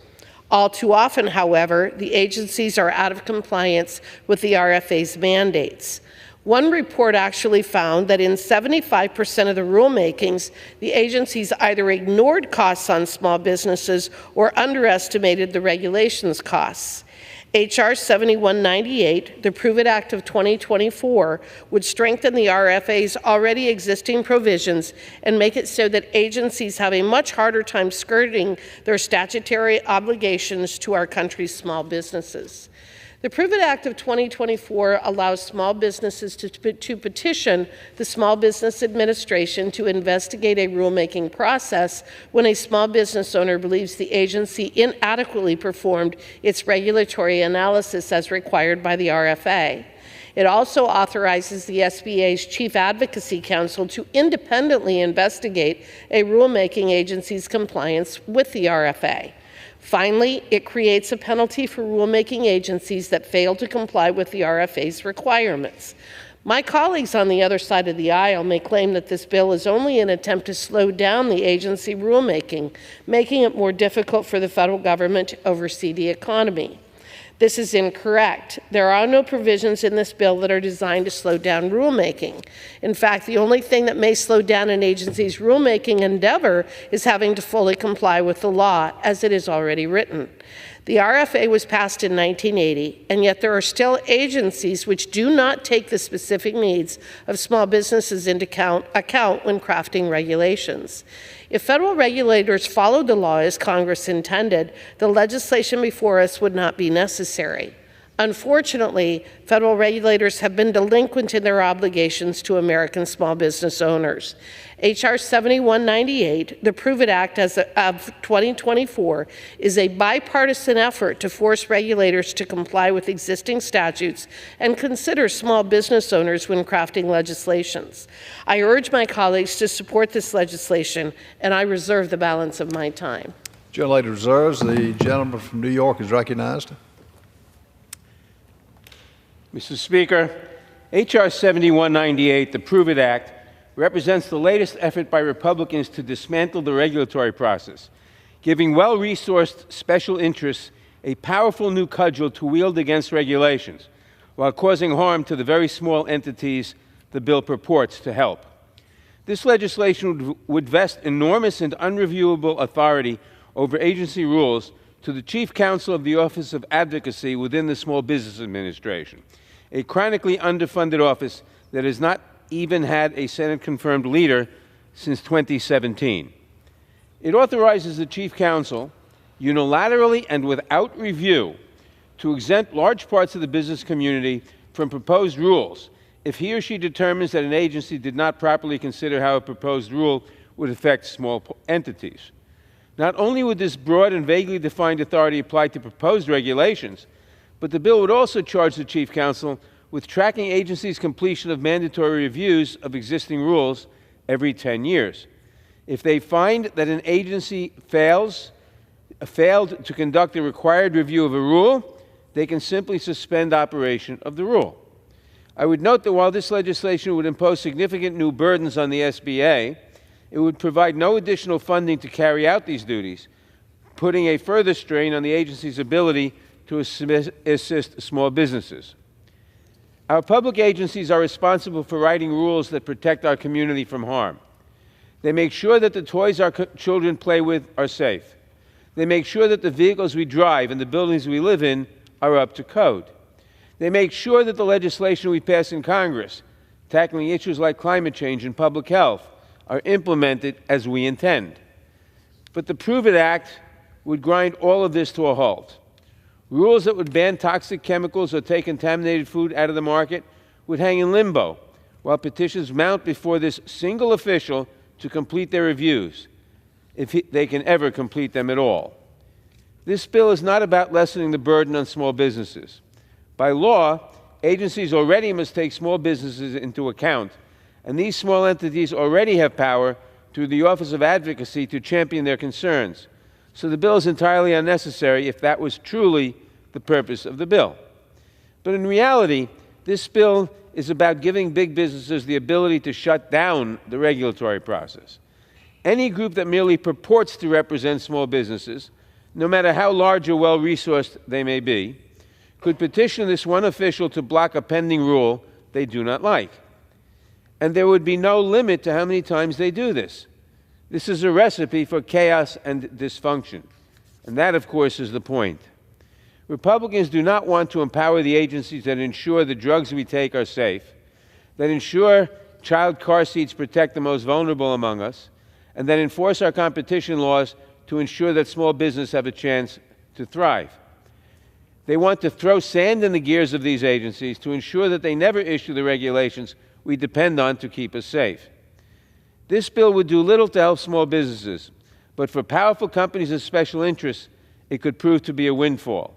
All too often, however, the agencies are out of compliance with the RFA's mandates. One report actually found that in 75% of the rulemakings, the agencies either ignored costs on small businesses or underestimated the regulations costs. H.R. 7198, the Prove It Act of 2024, would strengthen the RFA's already existing provisions and make it so that agencies have a much harder time skirting their statutory obligations to our country's small businesses. The Prove It Act of 2024 allows small businesses to petition the Small Business Administration to investigate a rulemaking process when a small business owner believes the agency inadequately performed its regulatory analysis as required by the RFA. It also authorizes the SBA's Chief Advocacy Council to independently investigate a rulemaking agency's compliance with the RFA. Finally, it creates a penalty for rulemaking agencies that fail to comply with the RFA's requirements. My colleagues on the other side of the aisle may claim that this bill is only an attempt to slow down the agency rulemaking, making it more difficult for the federal government to oversee the economy. This is incorrect. There are no provisions in this bill that are designed to slow down rulemaking. In fact, the only thing that may slow down an agency's rulemaking endeavor is having to fully comply with the law as it is already written. The RFA was passed in 1980, and yet there are still agencies which do not take the specific needs of small businesses into account when crafting regulations. If federal regulators followed the law as Congress intended, the legislation before us would not be necessary. Unfortunately, federal regulators have been delinquent in their obligations to American small business owners. H.R. 7198, the Prove It Act of 2024, is a bipartisan effort to force regulators to comply with existing statutes and consider small business owners when crafting legislations. I urge my colleagues to support this legislation, and I reserve the balance of my time. Gentlelady reserves. The gentleman from New York is recognized. Mr. Speaker, H.R. 7198, the Prove It Act, represents the latest effort by Republicans to dismantle the regulatory process, giving well-resourced special interests a powerful new cudgel to wield against regulations, while causing harm to the very small entities the bill purports to help. This legislation would vest enormous and unreviewable authority over agency rules to the Chief Counsel of the Office of Advocacy within the Small Business Administration, a chronically underfunded office that has not even had a Senate-confirmed leader since 2017. It authorizes the Chief Counsel, unilaterally and without review, to exempt large parts of the business community from proposed rules if he or she determines that an agency did not properly consider how a proposed rule would affect small entities. Not only would this broad and vaguely defined authority apply to proposed regulations, but the bill would also charge the Chief Counsel with tracking agencies' completion of mandatory reviews of existing rules every 10 years. If they find that an agency failed to conduct a required review of a rule, they can simply suspend operation of the rule. I would note that while this legislation would impose significant new burdens on the SBA, it would provide no additional funding to carry out these duties, putting a further strain on the agency's ability to assist small businesses. Our public agencies are responsible for writing rules that protect our community from harm. They make sure that the toys our children play with are safe. They make sure that the vehicles we drive and the buildings we live in are up to code. They make sure that the legislation we pass in Congress, tackling issues like climate change and public health, are implemented as we intend. But the Prove It Act would grind all of this to a halt. Rules that would ban toxic chemicals or take contaminated food out of the market would hang in limbo, while petitions mount before this single official to complete their reviews, if they can ever complete them at all. This bill is not about lessening the burden on small businesses. By law, agencies already must take small businesses into account, and these small entities already have power through the Office of Advocacy to champion their concerns. So the bill is entirely unnecessary if that was truly the purpose of the bill. But in reality, this bill is about giving big businesses the ability to shut down the regulatory process. Any group that merely purports to represent small businesses, no matter how large or well-resourced they may be, could petition this one official to block a pending rule they do not like. And there would be no limit to how many times they do this. This is a recipe for chaos and dysfunction. And that, of course, is the point. Republicans do not want to empower the agencies that ensure the drugs we take are safe, that ensure child car seats protect the most vulnerable among us, and that enforce our competition laws to ensure that small business have a chance to thrive. They want to throw sand in the gears of these agencies to ensure that they never issue the regulations we depend on to keep us safe. This bill would do little to help small businesses, but for powerful companies of special interests, it could prove to be a windfall.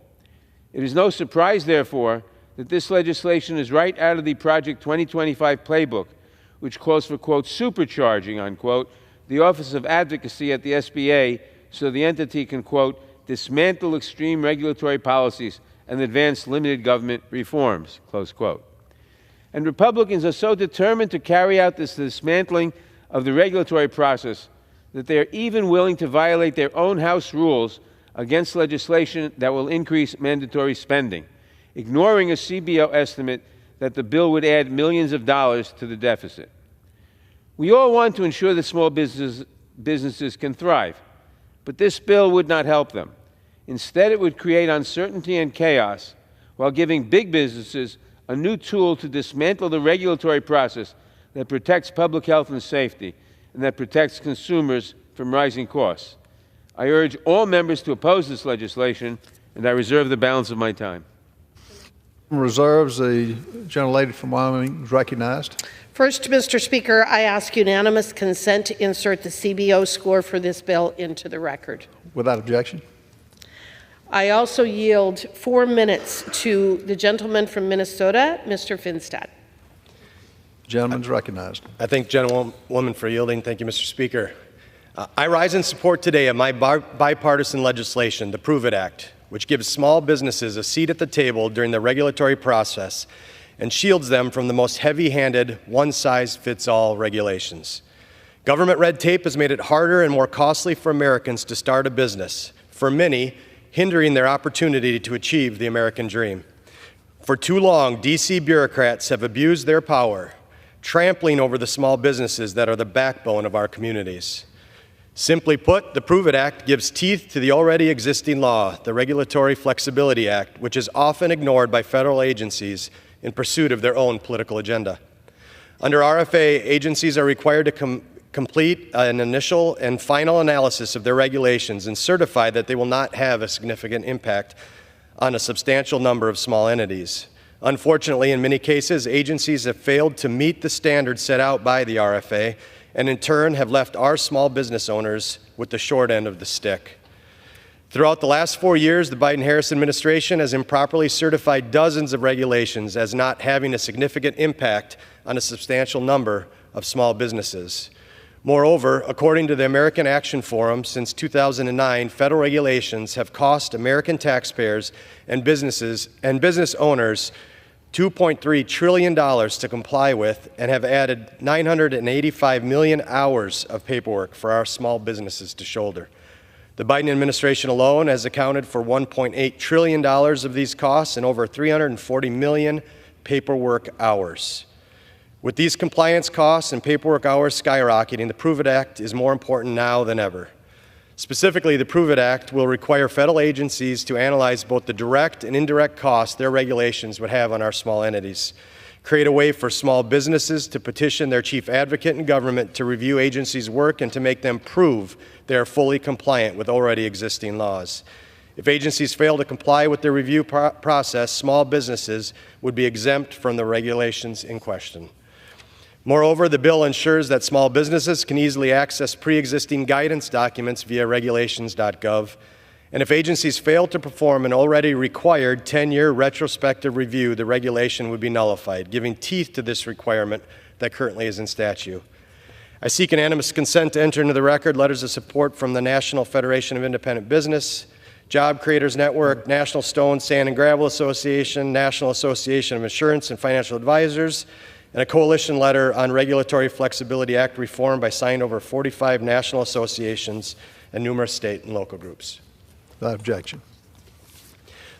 It is no surprise, therefore, that this legislation is right out of the Project 2025 playbook, which calls for, quote, supercharging, unquote, the Office of Advocacy at the SBA so the entity can, quote, dismantle extreme regulatory policies and advance limited government reforms, close quote. And Republicans are so determined to carry out this dismantling of the regulatory process that they are even willing to violate their own House rules against legislation that will increase mandatory spending, ignoring a CBO estimate that the bill would add millions of dollars to the deficit. We all want to ensure that small businesses can thrive, but this bill would not help them. Instead, it would create uncertainty and chaos while giving big businesses a new tool to dismantle the regulatory process that protects public health and safety and that protects consumers from rising costs. I urge all members to oppose this legislation, and I reserve the balance of my time. Reserves, the gentlelady from Wyoming is recognized. First, Mr. Speaker, I ask unanimous consent to insert the CBO score for this bill into the record. Without objection. I also yield 4 minutes to the gentleman from Minnesota, Mr. Finstad. Gentleman's recognized. I thank gentlewoman for yielding. Thank you, Mr. Speaker. I rise in support today of my bipartisan legislation, the Prove It Act, which gives small businesses a seat at the table during the regulatory process and shields them from the most heavy-handed, one-size-fits-all regulations. Government red tape has made it harder and more costly for Americans to start a business, for many, hindering their opportunity to achieve the American dream. For too long, D.C. bureaucrats have abused their power, trampling over the small businesses that are the backbone of our communities. Simply put, the Prove It Act gives teeth to the already existing law, the Regulatory Flexibility Act, which is often ignored by federal agencies in pursuit of their own political agenda. Under RFA, agencies are required to complete an initial and final analysis of their regulations and certify that they will not have a significant impact on a substantial number of small entities. Unfortunately, in many cases, agencies have failed to meet the standards set out by the RFA, and in turn have left our small business owners with the short end of the stick. Throughout the last 4 years, the Biden-Harris administration has improperly certified dozens of regulations as not having a significant impact on a substantial number of small businesses. Moreover, according to the American Action Forum, since 2009, federal regulations have cost American taxpayers and business owners $2.3 trillion to comply with and have added 985 million hours of paperwork for our small businesses to shoulder. The Biden administration alone has accounted for $1.8 trillion of these costs and over 340 million paperwork hours. With these compliance costs and paperwork hours skyrocketing, the Prove It Act is more important now than ever. Specifically, the Prove It Act will require federal agencies to analyze both the direct and indirect costs their regulations would have on our small entities, create a way for small businesses to petition their chief advocate in government to review agencies' work and to make them prove they are fully compliant with already existing laws. If agencies fail to comply with their review process, small businesses would be exempt from the regulations in question. Moreover, the bill ensures that small businesses can easily access pre-existing guidance documents via regulations.gov, and if agencies fail to perform an already required 10-year retrospective review, the regulation would be nullified, giving teeth to this requirement that currently is in statute. I seek unanimous consent to enter into the record letters of support from the National Federation of Independent Business, Job Creators Network, National Stone, Sand, and Gravel Association, National Association of Insurance and Financial Advisors, and a coalition letter on Regulatory Flexibility Act reform by signed over 45 national associations and numerous state and local groups. Without objection.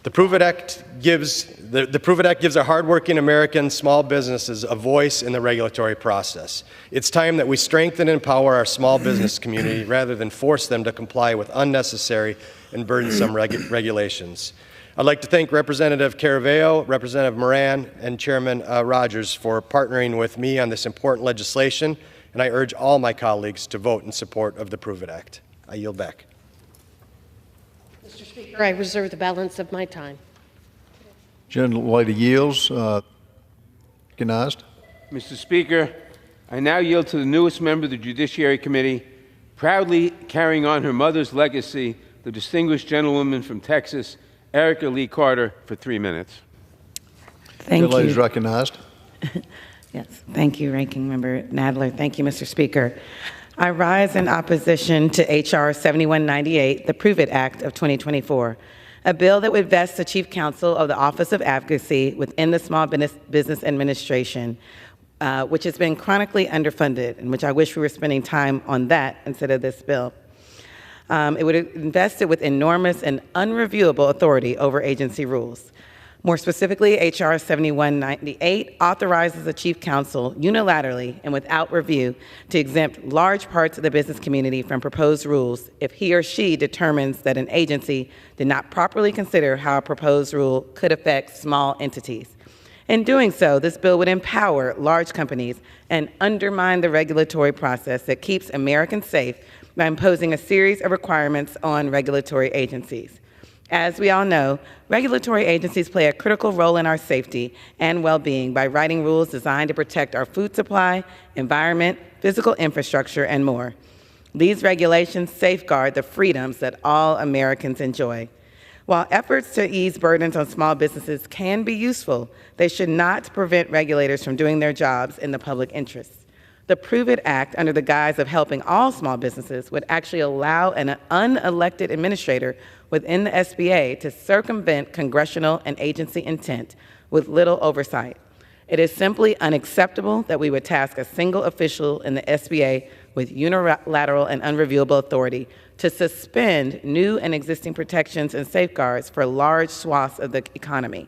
The Prove It Act gives our hardworking American small businesses a voice in the regulatory process. It's time that we strengthen and empower our small business community rather than force them to comply with unnecessary and burdensome regulations. I'd like to thank Representative Caraveo, Representative Moran, and Chairman Rogers for partnering with me on this important legislation, and I urge all my colleagues to vote in support of the Prove It Act. I yield back. Mr. Speaker, I reserve the balance of my time. Gentlelady yields. Recognized. Mr. Speaker, I now yield to the newest member of the Judiciary Committee, proudly carrying on her mother's legacy, the distinguished gentlewoman from Texas, Erica Lee Carter, for 3 minutes. Thank you. The lady is recognized. Yes, thank you, Ranking Member Nadler. Thank you, Mr. Speaker. I rise in opposition to H.R. 7198, the Prove It Act of 2024, a bill that would vest the Chief Counsel of the Office of Advocacy within the Small Business Administration, which has been chronically underfunded, and which I wish we were spending time on that instead of this bill. It would invest it with enormous and unreviewable authority over agency rules. More specifically, H.R. 7198 authorizes the Chief Counsel unilaterally and without review to exempt large parts of the business community from proposed rules if he or she determines that an agency did not properly consider how a proposed rule could affect small entities. In doing so, this bill would empower large companies and undermine the regulatory process that keeps Americans safe by imposing a series of requirements on regulatory agencies. As we all know, regulatory agencies play a critical role in our safety and well-being by writing rules designed to protect our food supply, environment, physical infrastructure, and more. These regulations safeguard the freedoms that all Americans enjoy. While efforts to ease burdens on small businesses can be useful, they should not prevent regulators from doing their jobs in the public interest. The Prove It Act, under the guise of helping all small businesses, would actually allow an unelected administrator within the SBA to circumvent congressional and agency intent with little oversight. It is simply unacceptable that we would task a single official in the SBA with unilateral and unreviewable authority to suspend new and existing protections and safeguards for large swaths of the economy.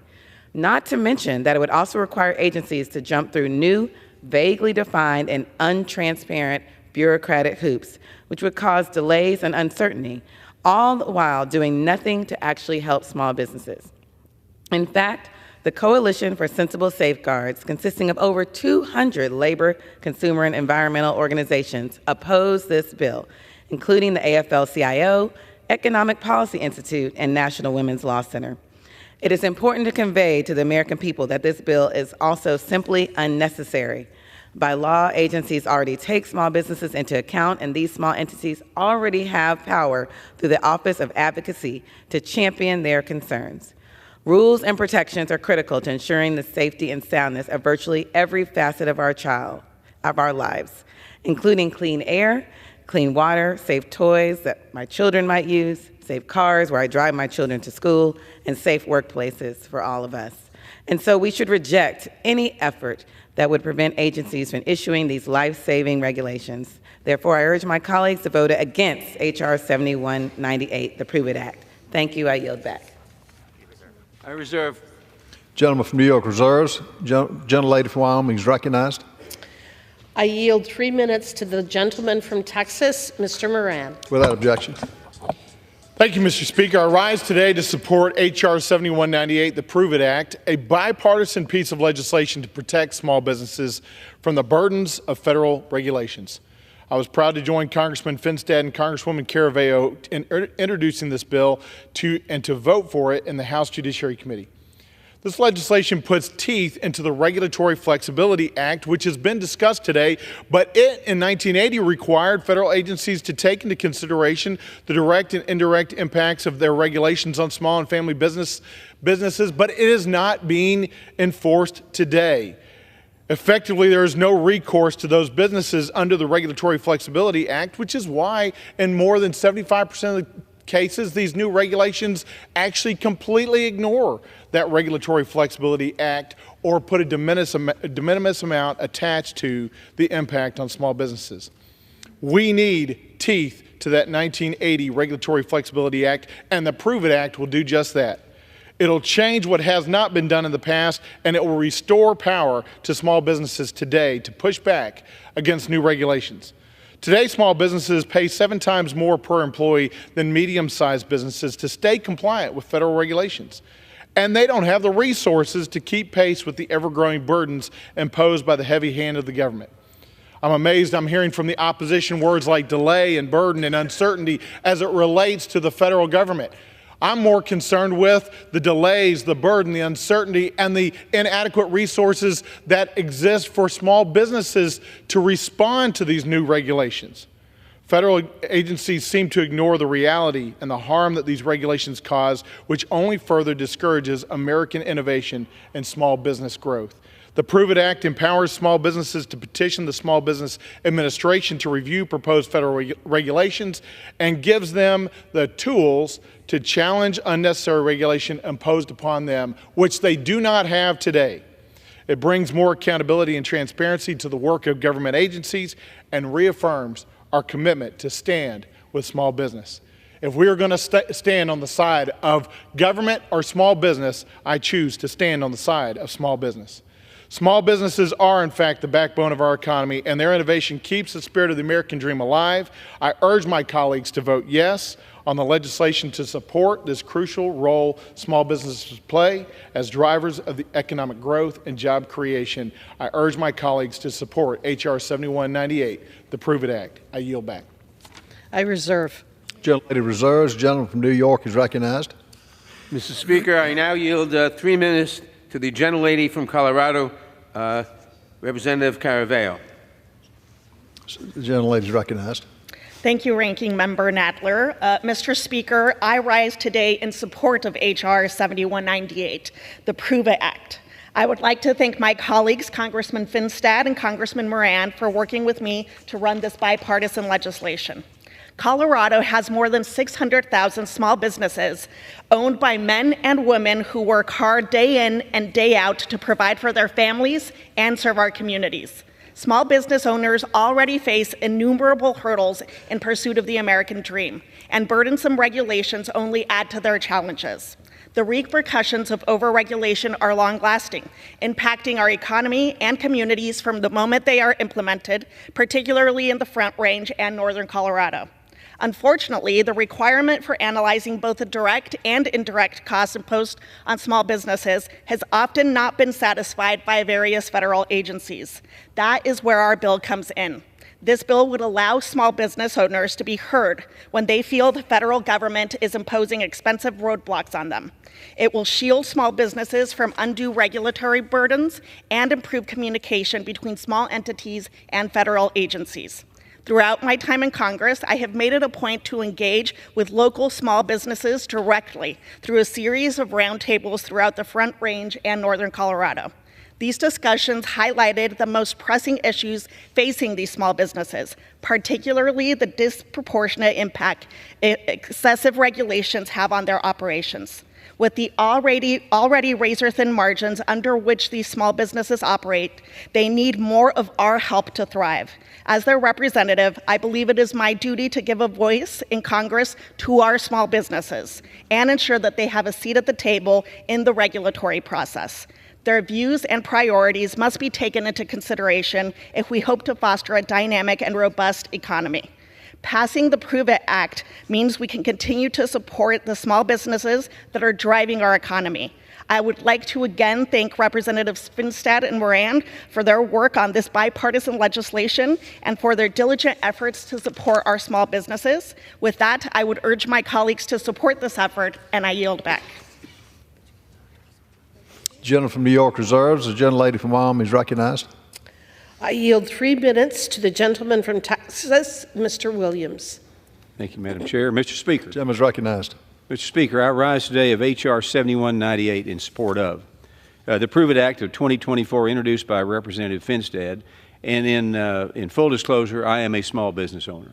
Not to mention that it would also require agencies to jump through new, vaguely defined and untransparent bureaucratic hoops, which would cause delays and uncertainty, all the while doing nothing to actually help small businesses. In fact, the Coalition for Sensible Safeguards, consisting of over 200 labor, consumer, and environmental organizations, opposed this bill, including the AFL-CIO, Economic Policy Institute, and National Women's Law Center. It is important to convey to the American people that this bill is also simply unnecessary. By law, agencies already take small businesses into account, and these small entities already have power through the Office of Advocacy to champion their concerns. Rules and protections are critical to ensuring the safety and soundness of virtually every facet of our lives, including clean air, clean water, safe toys that my children might use, safe cars where I drive my children to school, and safe workplaces for all of us. And so we should reject any effort that would prevent agencies from issuing these life-saving regulations. Therefore, I urge my colleagues to vote against H.R. 7198, the Prove It Act. Thank you. I yield back. I reserve. Gentleman from New York reserves. Gentlelady from Wyoming is recognized. I yield 3 minutes to the gentleman from Texas, Mr. Moran. Without objection. Thank you, Mr. Speaker. I rise today to support H.R. 7198, the Prove It Act, a bipartisan piece of legislation to protect small businesses from the burdens of federal regulations. I was proud to join Congressman Finstad and Congresswoman Caraveo in introducing this bill and to vote for it in the House Judiciary Committee. This legislation puts teeth into the Regulatory Flexibility Act, which has been discussed today, but it in 1980 required federal agencies to take into consideration the direct and indirect impacts of their regulations on small and family businesses, but it is not being enforced today. Effectively, there is no recourse to those businesses under the Regulatory Flexibility Act, which is why in more than 75% of the cases, these new regulations actually completely ignore that Regulatory Flexibility Act or put a de minimis amount attached to the impact on small businesses. We need teeth to that 1980 Regulatory Flexibility Act, and the Prove It Act will do just that. It'll change what has not been done in the past, and it will restore power to small businesses today to push back against new regulations. Today, small businesses pay 7 times more per employee than medium-sized businesses to stay compliant with federal regulations. And they don't have the resources to keep pace with the ever-growing burdens imposed by the heavy hand of the government. I'm amazed I'm hearing from the opposition words like delay and burden and uncertainty as it relates to the federal government. I'm more concerned with the delays, the burden, the uncertainty, and the inadequate resources that exist for small businesses to respond to these new regulations. Federal agencies seem to ignore the reality and the harm that these regulations cause, which only further discourages American innovation and small business growth. The Prove It Act empowers small businesses to petition the Small Business Administration to review proposed federal regulations and gives them the tools to challenge unnecessary regulation imposed upon them, which they do not have today. It brings more accountability and transparency to the work of government agencies and reaffirms our commitment to stand with small business. If we are going to stand on the side of government or small business, I choose to stand on the side of small business. Small businesses are, in fact, the backbone of our economy, and their innovation keeps the spirit of the American dream alive. I urge my colleagues to vote yes on the legislation to support this crucial role small businesses play as drivers of the economic growth and job creation. I urge my colleagues to support H.R. 7198, the Prove It Act. I yield back. I reserve. Gentlelady reserves. Gentleman from New York is recognized. Mr. Speaker, I now yield 3 minutes to the gentlelady from Colorado, Representative Caraveo. The gentlelady is recognized. Thank you, Ranking Member Nadler. Mr. Speaker, I rise today in support of H.R. 7198, the Prove It Act. I would like to thank my colleagues, Congressman Finstad and Congressman Moran, for working with me to run this bipartisan legislation. Colorado has more than 600,000 small businesses owned by men and women who work hard day in and day out to provide for their families and serve our communities. Small business owners already face innumerable hurdles in pursuit of the American dream, and burdensome regulations only add to their challenges. The repercussions of overregulation are long-lasting, impacting our economy and communities from the moment they are implemented, particularly in the Front Range and northern Colorado. Unfortunately, the requirement for analyzing both the direct and indirect costs imposed on small businesses has often not been satisfied by various federal agencies. That is where our bill comes in. This bill would allow small business owners to be heard when they feel the federal government is imposing expensive roadblocks on them. It will shield small businesses from undue regulatory burdens and improve communication between small entities and federal agencies. Throughout my time in Congress, I have made it a point to engage with local small businesses directly through a series of roundtables throughout the Front Range and northern Colorado. These discussions highlighted the most pressing issues facing these small businesses, particularly the disproportionate impact excessive regulations have on their operations. With the already razor-thin margins under which these small businesses operate, they need more of our help to thrive. As their representative, I believe it is my duty to give a voice in Congress to our small businesses and ensure that they have a seat at the table in the regulatory process. Their views and priorities must be taken into consideration if we hope to foster a dynamic and robust economy. Passing the Prove It Act means we can continue to support the small businesses that are driving our economy. I would like to again thank Representatives Finstad and Moran for their work on this bipartisan legislation and for their diligent efforts to support our small businesses. With that, I would urge my colleagues to support this effort, and I yield back. Gentleman from New York reserves. The gentlelady from Wyoming is recognized. I yield 3 minutes to the gentleman from Texas, Mr. Williams. Thank you, Madam Chair. Mr. Speaker. The gentleman is recognized. Mr. Speaker, I rise today of H.R. 7198 in support of the Prove It Act of 2024 introduced by Representative Finstad, and in full disclosure, I am a small business owner.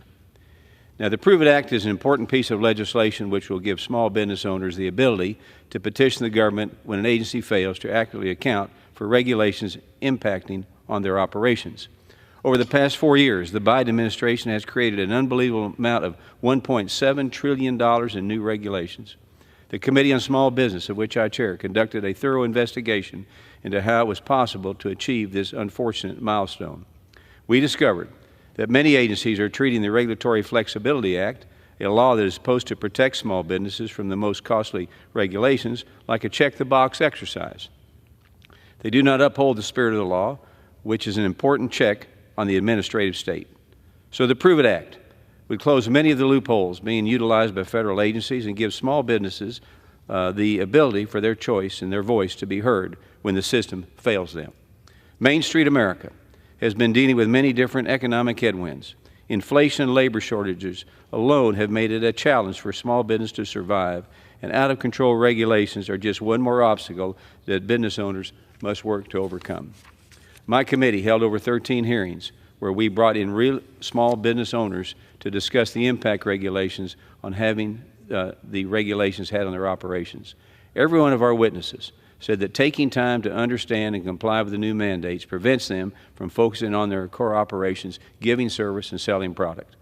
Now, the Prove It Act is an important piece of legislation which will give small business owners the ability to petition the government when an agency fails to accurately account for regulations impacting on their operations. Over the past 4 years, the Biden administration has created an unbelievable amount of $1.7 trillion in new regulations. The Committee on Small Business, of which I chair, conducted a thorough investigation into how it was possible to achieve this unfortunate milestone. We discovered that many agencies are treating the Regulatory Flexibility Act, a law that is supposed to protect small businesses from the most costly regulations, like a check-the-box exercise. They do not uphold the spirit of the law, which is an important check on the administrative state. So the Prove It Act would close many of the loopholes being utilized by federal agencies and give small businesses the ability for their choice and their voice to be heard when the system fails them. Main Street America has been dealing with many different economic headwinds. Inflation and labor shortages alone have made it a challenge for small business to survive, and out-of-control regulations are just one more obstacle that business owners must work to overcome. My committee held over 13 hearings where we brought in real small business owners to discuss the impact regulations on having the regulations had on their operations. Every one of our witnesses said that taking time to understand and comply with the new mandates prevents them from focusing on their core operations, giving service and selling product.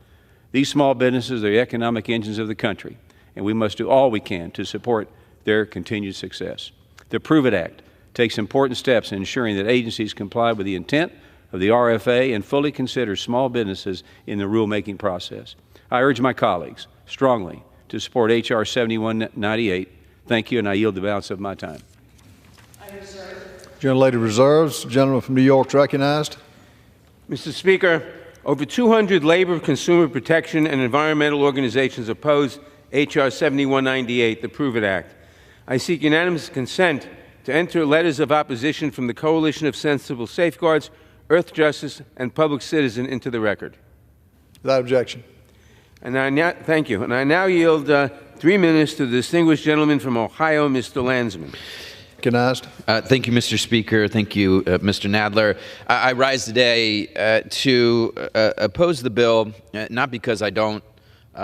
These small businesses are the economic engines of the country, and we must do all we can to support their continued success. The Prove It Act takes important steps in ensuring that agencies comply with the intent of the RFA and fully consider small businesses in the rulemaking process. I urge my colleagues strongly to support H.R. 7198. Thank you, and I yield the balance of my time. Gentlelady reserves. The gentleman from New York is recognized. Mr. Speaker, over 200 labor, consumer protection, and environmental organizations oppose H.R. 7198, the Prove It Act. I seek unanimous consent to enter letters of opposition from the Coalition of Sensible Safeguards, Earth Justice, and Public Citizen into the record. Without objection. And I now, thank you. And I now yield 3 minutes to the distinguished gentleman from Ohio, Mr. Landsman. Recognized. Thank you, Mr. Speaker. Thank you, Mr. Nadler. I rise today to oppose the bill, not because I don't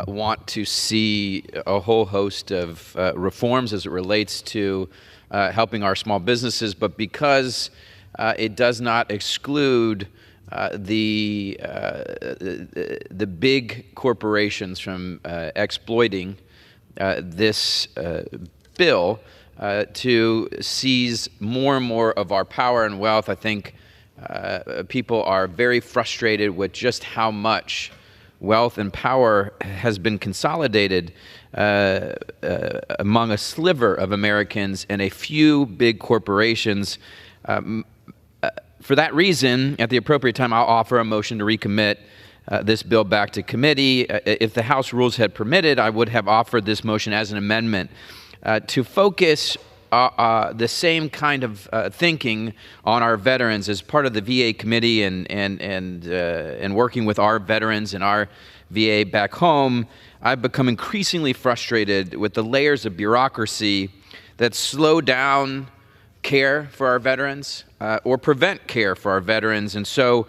want to see a whole host of reforms as it relates to helping our small businesses, but because it does not exclude the big corporations from exploiting this bill to seize more and more of our power and wealth. I think people are very frustrated with just how much wealth and power has been consolidated among a sliver of Americans and a few big corporations. For that reason, at the appropriate time, I'll offer a motion to recommit this bill back to committee. If the House rules had permitted, I would have offered this motion as an amendment to focus the same kind of thinking on our veterans as part of the VA committee and working with our veterans and our VA back home. I've become increasingly frustrated with the layers of bureaucracy that slow down care for our veterans or prevent care for our veterans. And so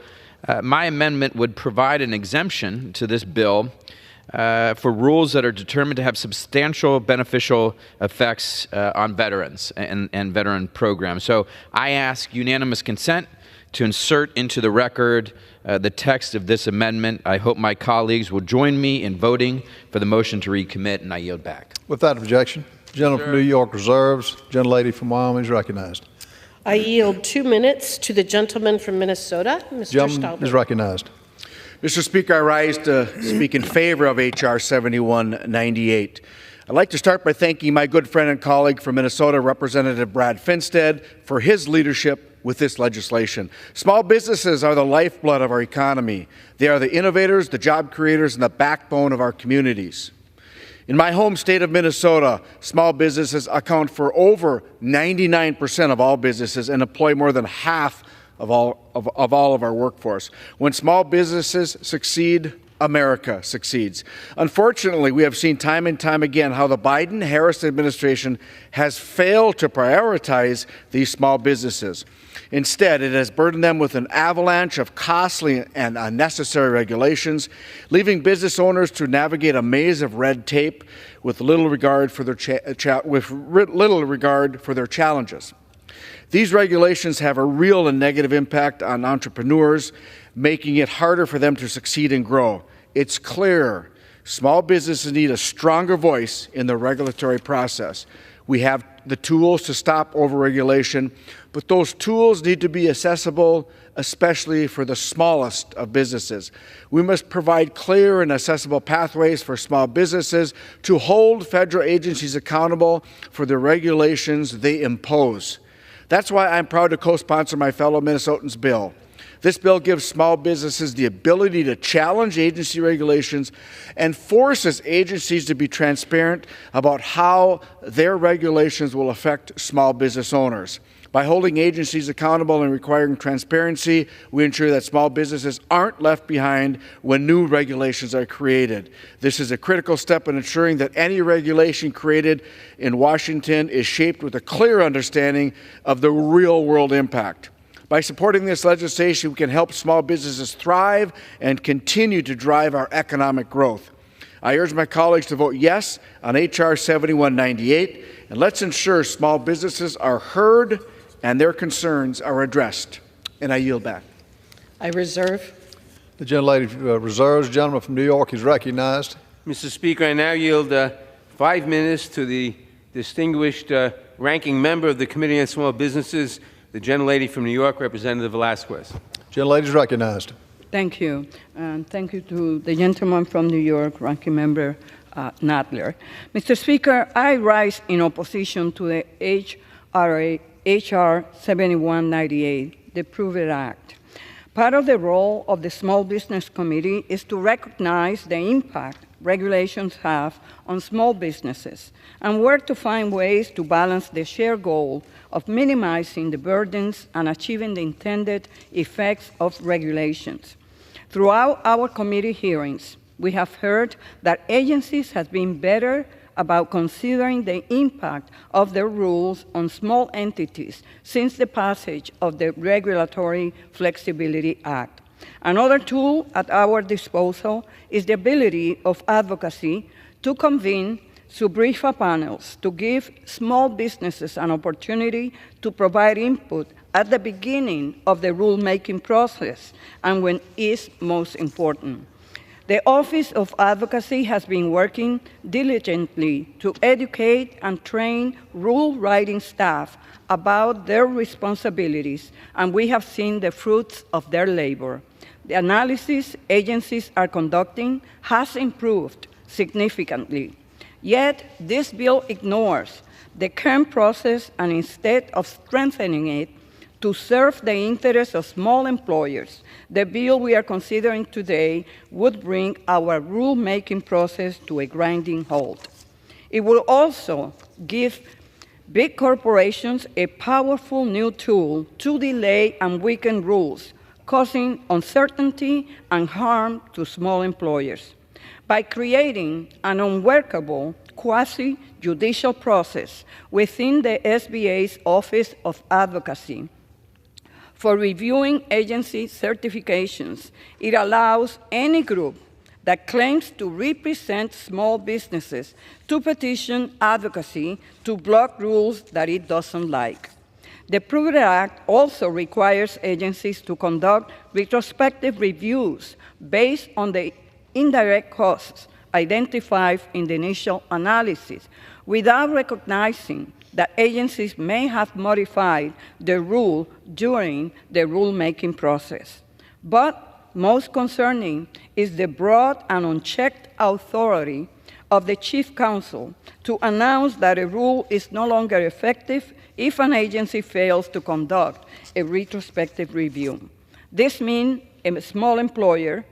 my amendment would provide an exemption to this bill for rules that are determined to have substantial beneficial effects on veterans and veteran programs. So I ask unanimous consent to insert into the record the text of this amendment. I hope my colleagues will join me in voting for the motion to recommit, and I yield back. Without objection. Gentleman from New York reserves. Gentlelady from Wyoming is recognized. I yield 2 minutes to the gentleman from Minnesota, Mr. Gentleman Stauber. is recognized. Mr. Speaker, I rise to speak in favor of H.R. 7198. I'd like to start by thanking my good friend and colleague from Minnesota, Representative Brad Finstead, for his leadership with this legislation. Small businesses are the lifeblood of our economy. They are the innovators, the job creators, and the backbone of our communities. In my home state of Minnesota, small businesses account for over 99% of all businesses and employ more than half of all of our workforce. When small businesses succeed, America succeeds. Unfortunately, we have seen time and time again how the Biden-Harris administration has failed to prioritize these small businesses. Instead, it has burdened them with an avalanche of costly and unnecessary regulations, leaving business owners to navigate a maze of red tape with little regard for their challenges. These regulations have a real and negative impact on entrepreneurs, making it harder for them to succeed and grow. It's clear small businesses need a stronger voice in the regulatory process. We have the tools to stop overregulation, but those tools need to be accessible, especially for the smallest of businesses. We must provide clear and accessible pathways for small businesses to hold federal agencies accountable for the regulations they impose. That's why I'm proud to co-sponsor my fellow Minnesotans' bill. This bill gives small businesses the ability to challenge agency regulations and forces agencies to be transparent about how their regulations will affect small business owners. By holding agencies accountable and requiring transparency, we ensure that small businesses aren't left behind when new regulations are created. This is a critical step in ensuring that any regulation created in Washington is shaped with a clear understanding of the real-world impact. By supporting this legislation, we can help small businesses thrive and continue to drive our economic growth. I urge my colleagues to vote yes on H.R. 7198, and let's ensure small businesses are heard and their concerns are addressed. And I yield back. I reserve. The gentlelady reserves. The gentleman from New York is recognized. Mr. Speaker, I now yield 5 minutes to the distinguished ranking member of the Committee on Small Businesses, the gentlelady from New York, Representative Velasquez. Gentlelady is recognized. Thank you. And thank you to the gentleman from New York, Ranking Member Nadler. Mr. Speaker, I rise in opposition to the H.R. 7198, the Prove It Act. Part of the role of the Small Business Committee is to recognize the impact regulations have on small businesses and where to find ways to balance the shared goal of minimizing the burdens and achieving the intended effects of regulations. Throughout our committee hearings, we have heard that agencies have been better about considering the impact of their rules on small entities since the passage of the Regulatory Flexibility Act. Another tool at our disposal is the ability of advocacy to convene sub-RIFA panels to give small businesses an opportunity to provide input at the beginning of the rulemaking process and when it's most important. The Office of Advocacy has been working diligently to educate and train rule-writing staff about their responsibilities, and we have seen the fruits of their labor. The analysis agencies are conducting has improved significantly. Yet, this bill ignores the current process, and instead of strengthening it to serve the interests of small employers, the bill we are considering today would bring our rulemaking process to a grinding halt. It will also give big corporations a powerful new tool to delay and weaken rules, causing uncertainty and harm to small employers. By creating an unworkable quasi-judicial process within the SBA's Office of Advocacy for reviewing agency certifications, it allows any group that claims to represent small businesses to petition advocacy to block rules that it doesn't like. The Proceedings Act also requires agencies to conduct retrospective reviews based on the indirect costs identified in the initial analysis, without recognizing that agencies may have modified the rule during the rulemaking process. But most concerning is the broad and unchecked authority of the Chief Counsel to announce that a rule is no longer effective if an agency fails to conduct a retrospective review. This means a small employer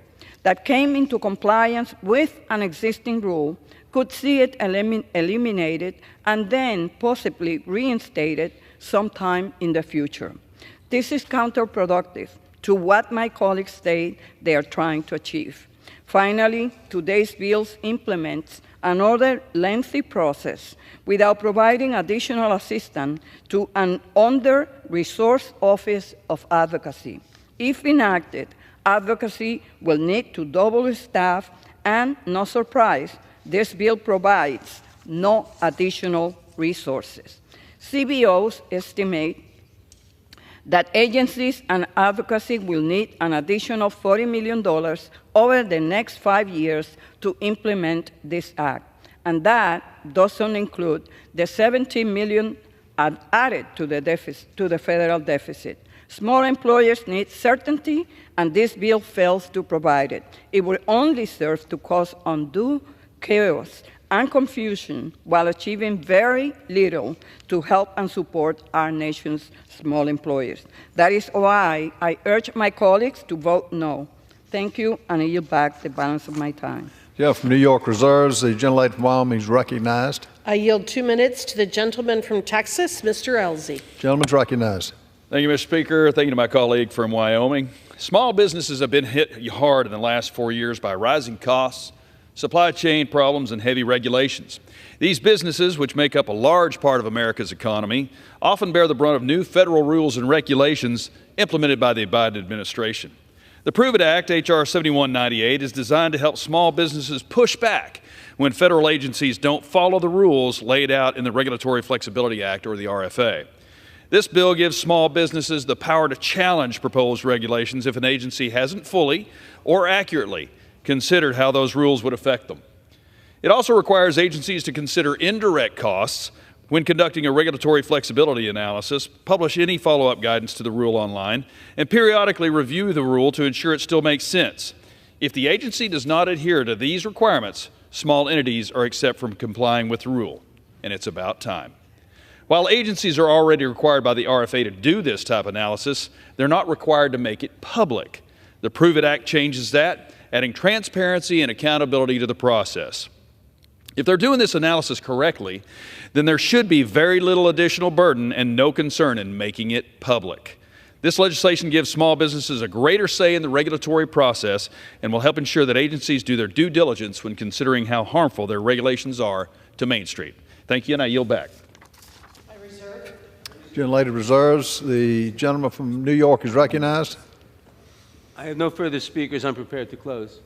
that came into compliance with an existing rule could see it eliminated and then possibly reinstated sometime in the future. This is counterproductive to what my colleagues state they are trying to achieve. Finally, today's bill implements another lengthy process without providing additional assistance to an under-resourced Office of Advocacy. If enacted, advocacy will need to double its staff, and no surprise, this bill provides no additional resources. CBOs estimate that agencies and advocacy will need an additional $40 million over the next 5 years to implement this act, and that doesn't include the $70 million added to the federal deficit. Small employers need certainty, and this bill fails to provide it. It will only serve to cause undue chaos and confusion while achieving very little to help and support our nation's small employers. That is why I urge my colleagues to vote no. Thank you, and I yield back the balance of my time. Yeah, from New York Reserves, the gentlelady from Wyoming is recognized. I yield 2 minutes to the gentleman from Texas, Mr. Elsie. Gentleman's recognized. Thank you, Mr. Speaker. Thank you to my colleague from Wyoming. Small businesses have been hit hard in the last 4 years by rising costs, supply chain problems, and heavy regulations. These businesses, which make up a large part of America's economy, often bear the brunt of new federal rules and regulations implemented by the Biden administration. The Proceedings Act, H.R. 7198, is designed to help small businesses push back when federal agencies don't follow the rules laid out in the Regulatory Flexibility Act, or the RFA. This bill gives small businesses the power to challenge proposed regulations if an agency hasn't fully or accurately considered how those rules would affect them. It also requires agencies to consider indirect costs when conducting a regulatory flexibility analysis, publish any follow-up guidance to the rule online, and periodically review the rule to ensure it still makes sense. If the agency does not adhere to these requirements, small entities are exempt from complying with the rule, and it's about time. While agencies are already required by the RFA to do this type of analysis, they're not required to make it public. The Proceedings Act changes that adding transparency and accountability to the process. If they're doing this analysis correctly, then there should be very little additional burden and no concern in making it public. This legislation gives small businesses a greater say in the regulatory process and will help ensure that agencies do their due diligence when considering how harmful their regulations are to Main Street. Thank you, and I yield back. Gentlelady reserves. The gentleman from New York is recognized. I have no further speakers. I'm prepared to close.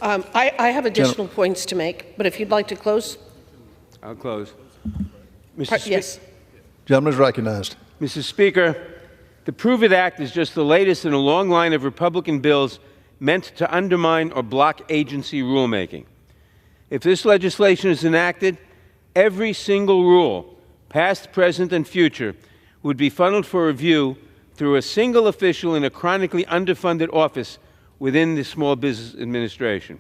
I have additional points to make, but if you'd like to close. I'll close. Yes. Gentleman is recognized. Mr. Speaker, the Prove It Act is just the latest in a long line of Republican bills meant to undermine or block agency rulemaking. If this legislation is enacted, every single rule, past, present, and future, would be funneled for review through a single official in a chronically underfunded office within the Small Business Administration.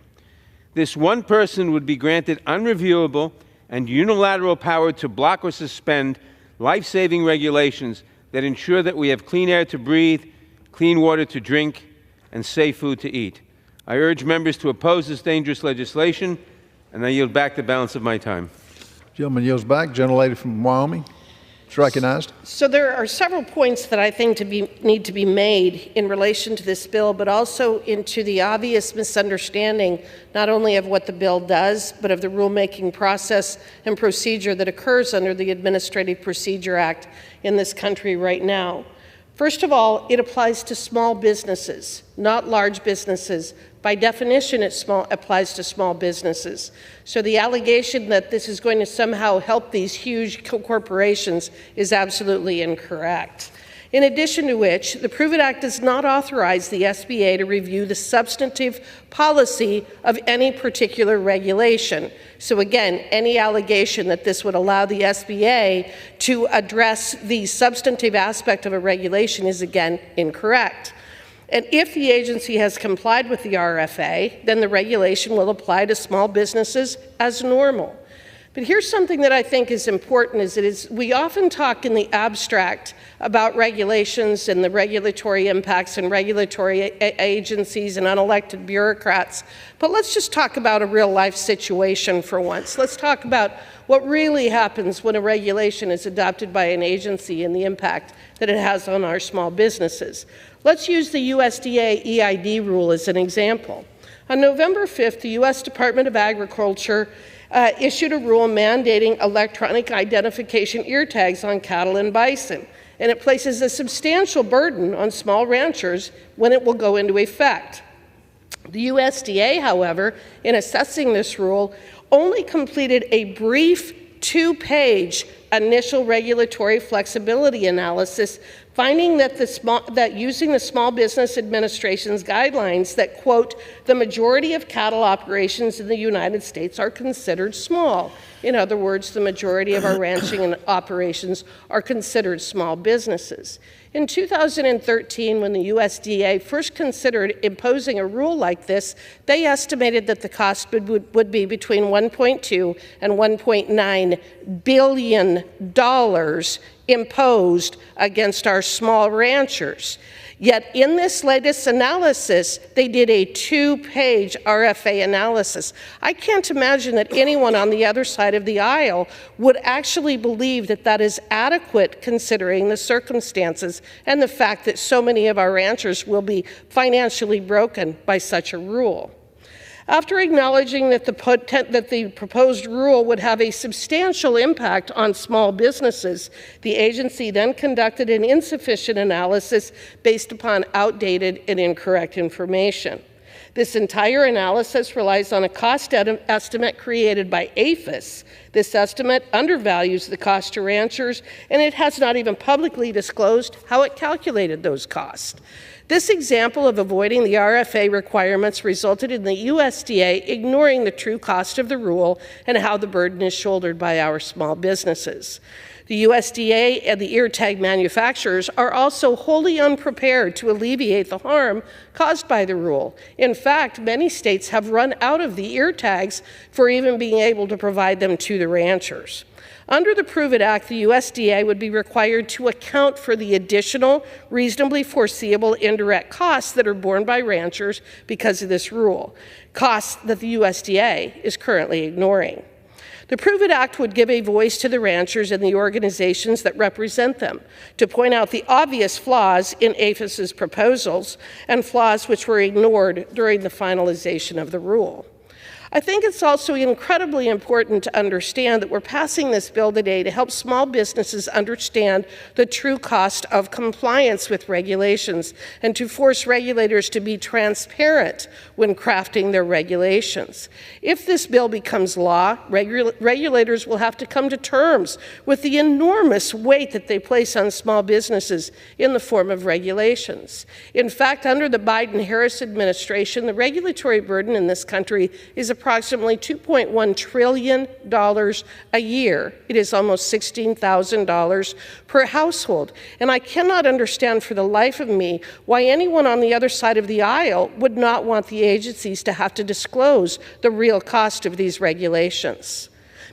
This one person would be granted unreviewable and unilateral power to block or suspend life-saving regulations that ensure that we have clean air to breathe, clean water to drink, and safe food to eat. I urge members to oppose this dangerous legislation, and I yield back the balance of my time. Gentleman yields back. Gentlelady from Wyoming is recognized. So there are several points that I think need to be made in relation to this bill, but also into the obvious misunderstanding not only of what the bill does, but of the rulemaking process and procedure that occurs under the Administrative Procedure Act in this country right now. First of all, it applies to small businesses, not large businesses. By definition, it applies to small businesses. So the allegation that this is going to somehow help these huge corporations is absolutely incorrect. In addition to which, the Prove It Act does not authorize the SBA to review the substantive policy of any particular regulation. So again, any allegation that this would allow the SBA to address the substantive aspect of a regulation is again incorrect. And if the agency has complied with the RFA, then the regulation will apply to small businesses as normal. But here's something that I think is important, we often talk in the abstract about regulations and the regulatory impacts and regulatory agencies and unelected bureaucrats. But let's just talk about a real life situation for once. Let's talk about what really happens when a regulation is adopted by an agency and the impact that it has on our small businesses. Let's use the USDA EID rule as an example. On November 5th, the U.S. Department of Agriculture issued a rule mandating electronic identification ear tags on cattle and bison, and it places a substantial burden on small ranchers when it will go into effect. The USDA, however, in assessing this rule, only completed a brief 2-page initial regulatory flexibility analysis, finding that using the Small Business Administration's guidelines that, quote, the majority of cattle operations in the United States are considered small. In other words, the majority of our ranching and operations are considered small businesses. In 2013, when the USDA first considered imposing a rule like this, they estimated that the cost would be between $1.2 and $1.9 billion imposed against our small ranchers. Yet in this latest analysis, they did a 2-page RFA analysis. I can't imagine that anyone on the other side of the aisle would actually believe that that is adequate considering the circumstances and the fact that so many of our ranchers will be financially broken by such a rule. After acknowledging that the proposed rule would have a substantial impact on small businesses, the agency then conducted an insufficient analysis based upon outdated and incorrect information. This entire analysis relies on a cost estimate created by APHIS. This estimate undervalues the cost to ranchers, and it has not even publicly disclosed how it calculated those costs. This example of avoiding the RFA requirements resulted in the USDA ignoring the true cost of the rule and how the burden is shouldered by our small businesses. The USDA and the ear tag manufacturers are also wholly unprepared to alleviate the harm caused by the rule. In fact, many states have run out of the ear tags for even being able to provide them to the ranchers. Under the Prove It Act, the USDA would be required to account for the additional, reasonably foreseeable indirect costs that are borne by ranchers because of this rule, costs that the USDA is currently ignoring. The Prove It Act would give a voice to the ranchers and the organizations that represent them to point out the obvious flaws in APHIS's proposals and flaws which were ignored during the finalization of the rule. I think it's also incredibly important to understand that we're passing this bill today to help small businesses understand the true cost of compliance with regulations and to force regulators to be transparent when crafting their regulations. If this bill becomes law, regulators will have to come to terms with the enormous weight that they place on small businesses in the form of regulations. In fact, under the Biden-Harris administration, the regulatory burden in this country is approximately $2.1 trillion a year. It is almost $16,000 per household. And I cannot understand for the life of me why anyone on the other side of the aisle would not want the agencies to have to disclose the real cost of these regulations.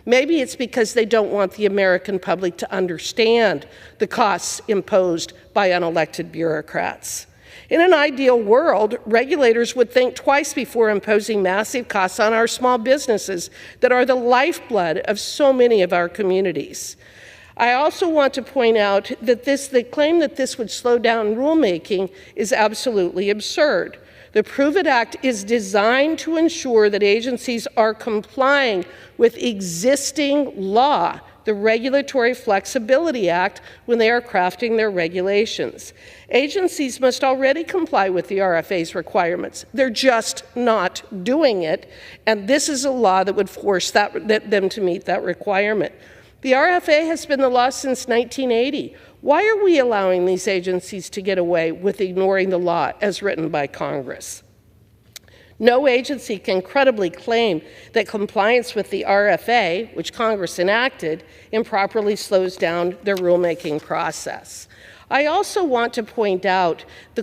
Maybe it's because they don't want the American public to understand the costs imposed by unelected bureaucrats. In an ideal world, regulators would think twice before imposing massive costs on our small businesses that are the lifeblood of so many of our communities. I also want to point out that the claim that this would slow down rulemaking is absolutely absurd. The Prove It Act is designed to ensure that agencies are complying with existing law, the Regulatory Flexibility Act, when they are crafting their regulations. Agencies must already comply with the RFA's requirements. They're just not doing it, and this is a law that would force them to meet that requirement. The RFA has been the law since 1980. Why are we allowing these agencies to get away with ignoring the law as written by Congress? No agency can credibly claim that compliance with the RFA, which Congress enacted, improperly slows down their rulemaking process. I also want to point out the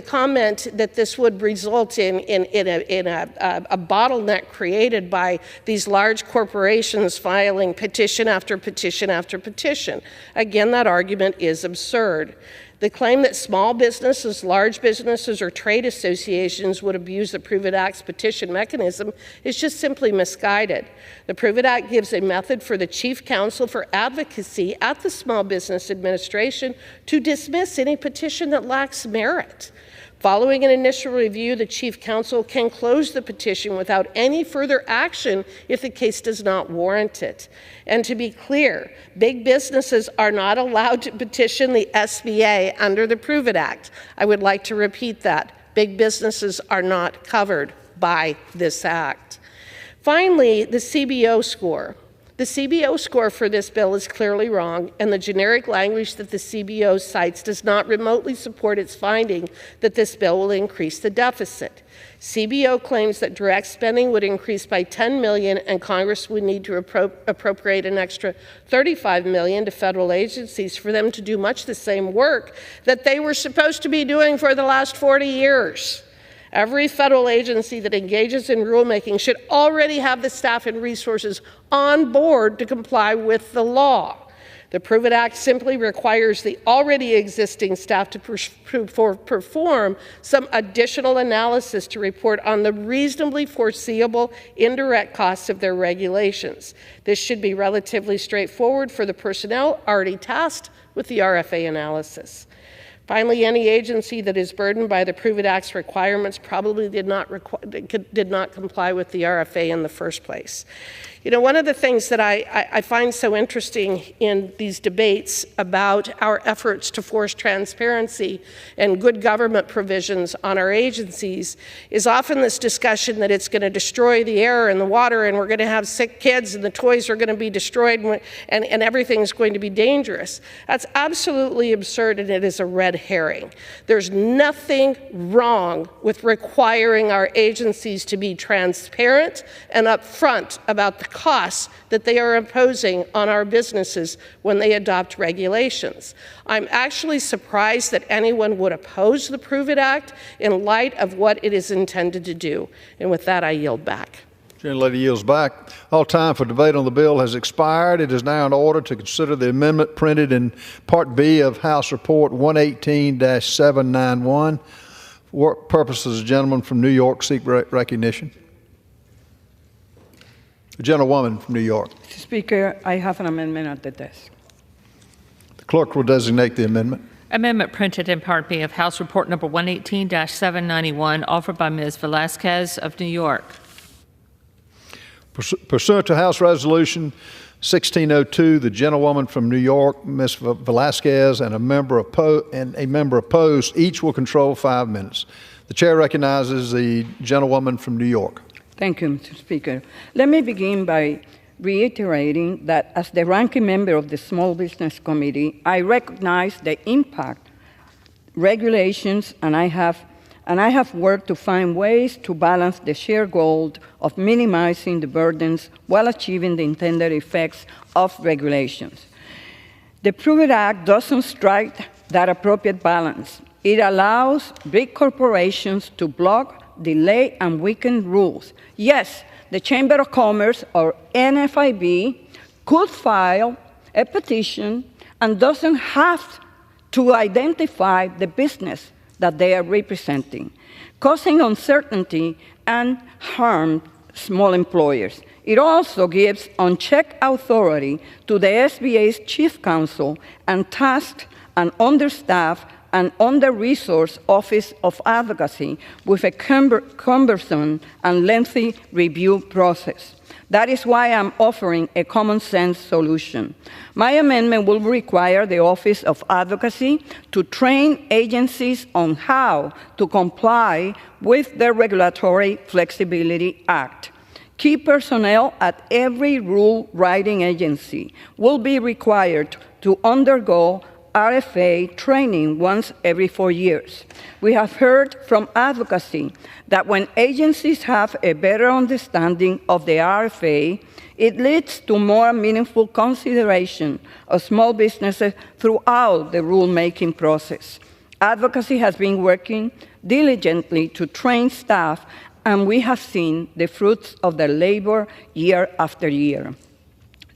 comment that this would result in a bottleneck created by these large corporations filing petition after petition after petition. Again, that argument is absurd. The claim that small businesses, large businesses, or trade associations would abuse the Prove It Act's petition mechanism is just simply misguided. The Prove It Act gives a method for the Chief Counsel for Advocacy at the Small Business Administration to dismiss any petition that lacks merit. Following an initial review, the Chief Counsel can close the petition without any further action if the case does not warrant it. And to be clear, big businesses are not allowed to petition the SBA under the Prove It Act. I would like to repeat that. Big businesses are not covered by this act. Finally, the CBO score. The CBO score for this bill is clearly wrong, and the generic language that the CBO cites does not remotely support its finding that this bill will increase the deficit. CBO claims that direct spending would increase by $10 million, and Congress would need to appropriate an extra $35 million to federal agencies for them to do much the same work that they were supposed to be doing for the last 40 years. Every federal agency that engages in rulemaking should already have the staff and resources on board to comply with the law. The Prove It Act simply requires the already existing staff to perform some additional analysis to report on the reasonably foreseeable indirect costs of their regulations. This should be relatively straightforward for the personnel already tasked with the RFA analysis. Finally, any agency that is burdened by the Prove It Act's requirements probably did not comply with the RFA in the first place. You know, one of the things that I find so interesting in these debates about our efforts to force transparency and good government provisions on our agencies is often this discussion that it's going to destroy the air and the water, and we're going to have sick kids, and the toys are going to be destroyed, and everything's going to be dangerous. That's absolutely absurd, and it is a red herring. There's nothing wrong with requiring our agencies to be transparent and upfront about the costs that they are imposing on our businesses when they adopt regulations. I'm actually surprised that anyone would oppose the Prove It Act in light of what it is intended to do. And with that, I yield back. Gentlelady yields back. All time for debate on the bill has expired. It is now in order to consider the amendment printed in Part B of House Report 118-791. For what purposes, the gentleman from New York seek recognition? The gentlewoman from New York. Mr. Speaker, I have an amendment at the desk. The clerk will designate the amendment. Amendment printed in Part B of House Report number 118-791, offered by Ms. Velasquez of New York. Pursuant to House Resolution 1602, the gentlewoman from New York, Ms. Velasquez, and a member opposed, each will control 5 minutes. The chair recognizes the gentlewoman from New York. Thank you, Mr. Speaker. Let me begin by reiterating that as the ranking member of the Small Business Committee, I recognize the impact regulations, and I have worked to find ways to balance the shared goal of minimizing the burdens while achieving the intended effects of regulations. The Prove It Act doesn't strike that appropriate balance. It allows big corporations to block, delay, and weaken rules. Yes, the Chamber of Commerce, or NFIB, could file a petition and doesn't have to identify the business that they are representing, causing uncertainty and harm small employers. It also gives unchecked authority to the SBA's chief counsel and tasks an understaffed and under-resourced Office of Advocacy with a cumbersome and lengthy review process. That is why I'm offering a common-sense solution. My amendment will require the Office of Advocacy to train agencies on how to comply with the Regulatory Flexibility Act. Key personnel at every rule-writing agency will be required to undergo RFA training once every 4 years. We have heard from advocacy that when agencies have a better understanding of the RFA, it leads to more meaningful consideration of small businesses throughout the rulemaking process. Advocacy has been working diligently to train staff, and we have seen the fruits of their labor year after year.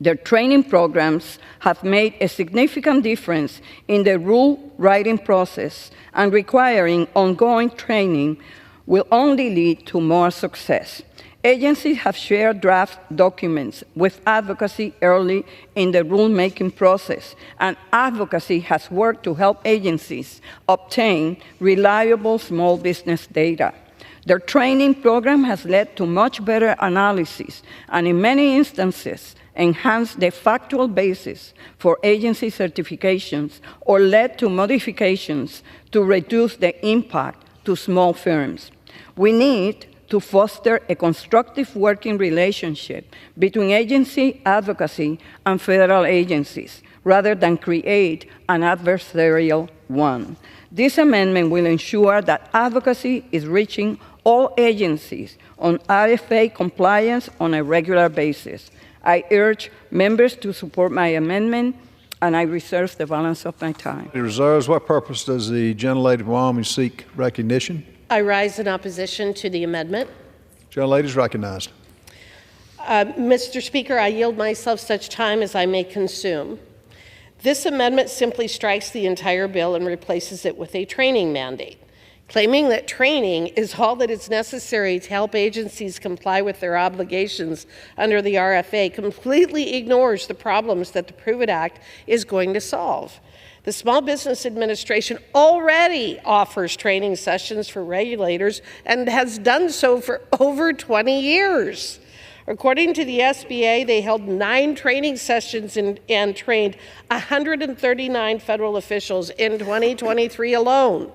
Their training programs have made a significant difference in the rule-writing process, and requiring ongoing training will only lead to more success. Agencies have shared draft documents with advocacy early in the rulemaking process, and advocacy has worked to help agencies obtain reliable small business data. Their training program has led to much better analysis, and in many instances, enhanced the factual basis for agency certifications or led to modifications to reduce the impact to small firms. We need to foster a constructive working relationship between agency advocacy and federal agencies, rather than create an adversarial one. This amendment will ensure that advocacy is reaching all agencies on RFA compliance on a regular basis. I urge members to support my amendment, and I reserve the balance of my time. It reserves. What purpose does the gentlelady from Wyoming seek recognition? I rise in opposition to the amendment. Gentlelady is recognized. Mr. Speaker, I yield myself such time as I may consume. This amendment simply strikes the entire bill and replaces it with a training mandate. Claiming that training is all that is necessary to help agencies comply with their obligations under the RFA completely ignores the problems that the Prove It Act is going to solve. The Small Business Administration already offers training sessions for regulators and has done so for over 20 years. According to the SBA, they held 9 training sessions and trained 139 federal officials in 2023 alone.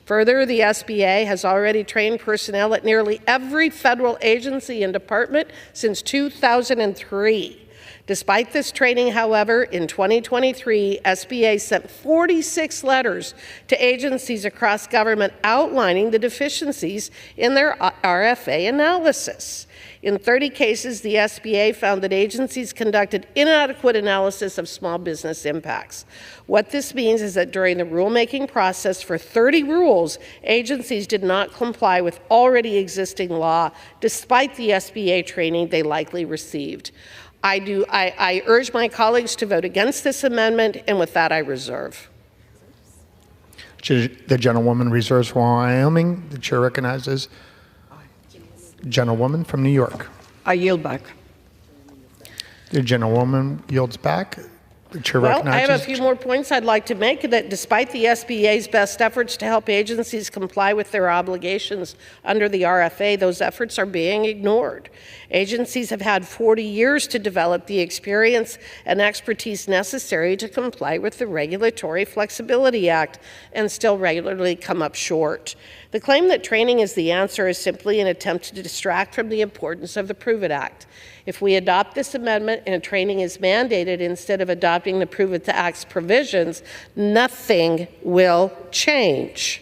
Further, the SBA has already trained personnel at nearly every federal agency and department since 2003. Despite this training, however, in 2023, SBA sent 46 letters to agencies across government outlining the deficiencies in their RFA analysis. In 30 cases, the SBA found that agencies conducted inadequate analysis of small business impacts. What this means is that during the rulemaking process for 30 rules, agencies did not comply with already existing law, despite the SBA training they likely received. I urge my colleagues to vote against this amendment, and with that, I reserve. The gentlewoman reserves for Wyoming. The chair recognizes gentlewoman from New York. I yield back. The gentlewoman yields back. The chair recognizes. I have a few more points I'd like to make. That despite the SBA's best efforts to help agencies comply with their obligations under the RFA, those efforts are being ignored. Agencies have had 40 years to develop the experience and expertise necessary to comply with the Regulatory Flexibility Act and still regularly come up short. The claim that training is the answer is simply an attempt to distract from the importance of the Prove It Act. If we adopt this amendment and training is mandated instead of adopting the Prove It Act's provisions, nothing will change.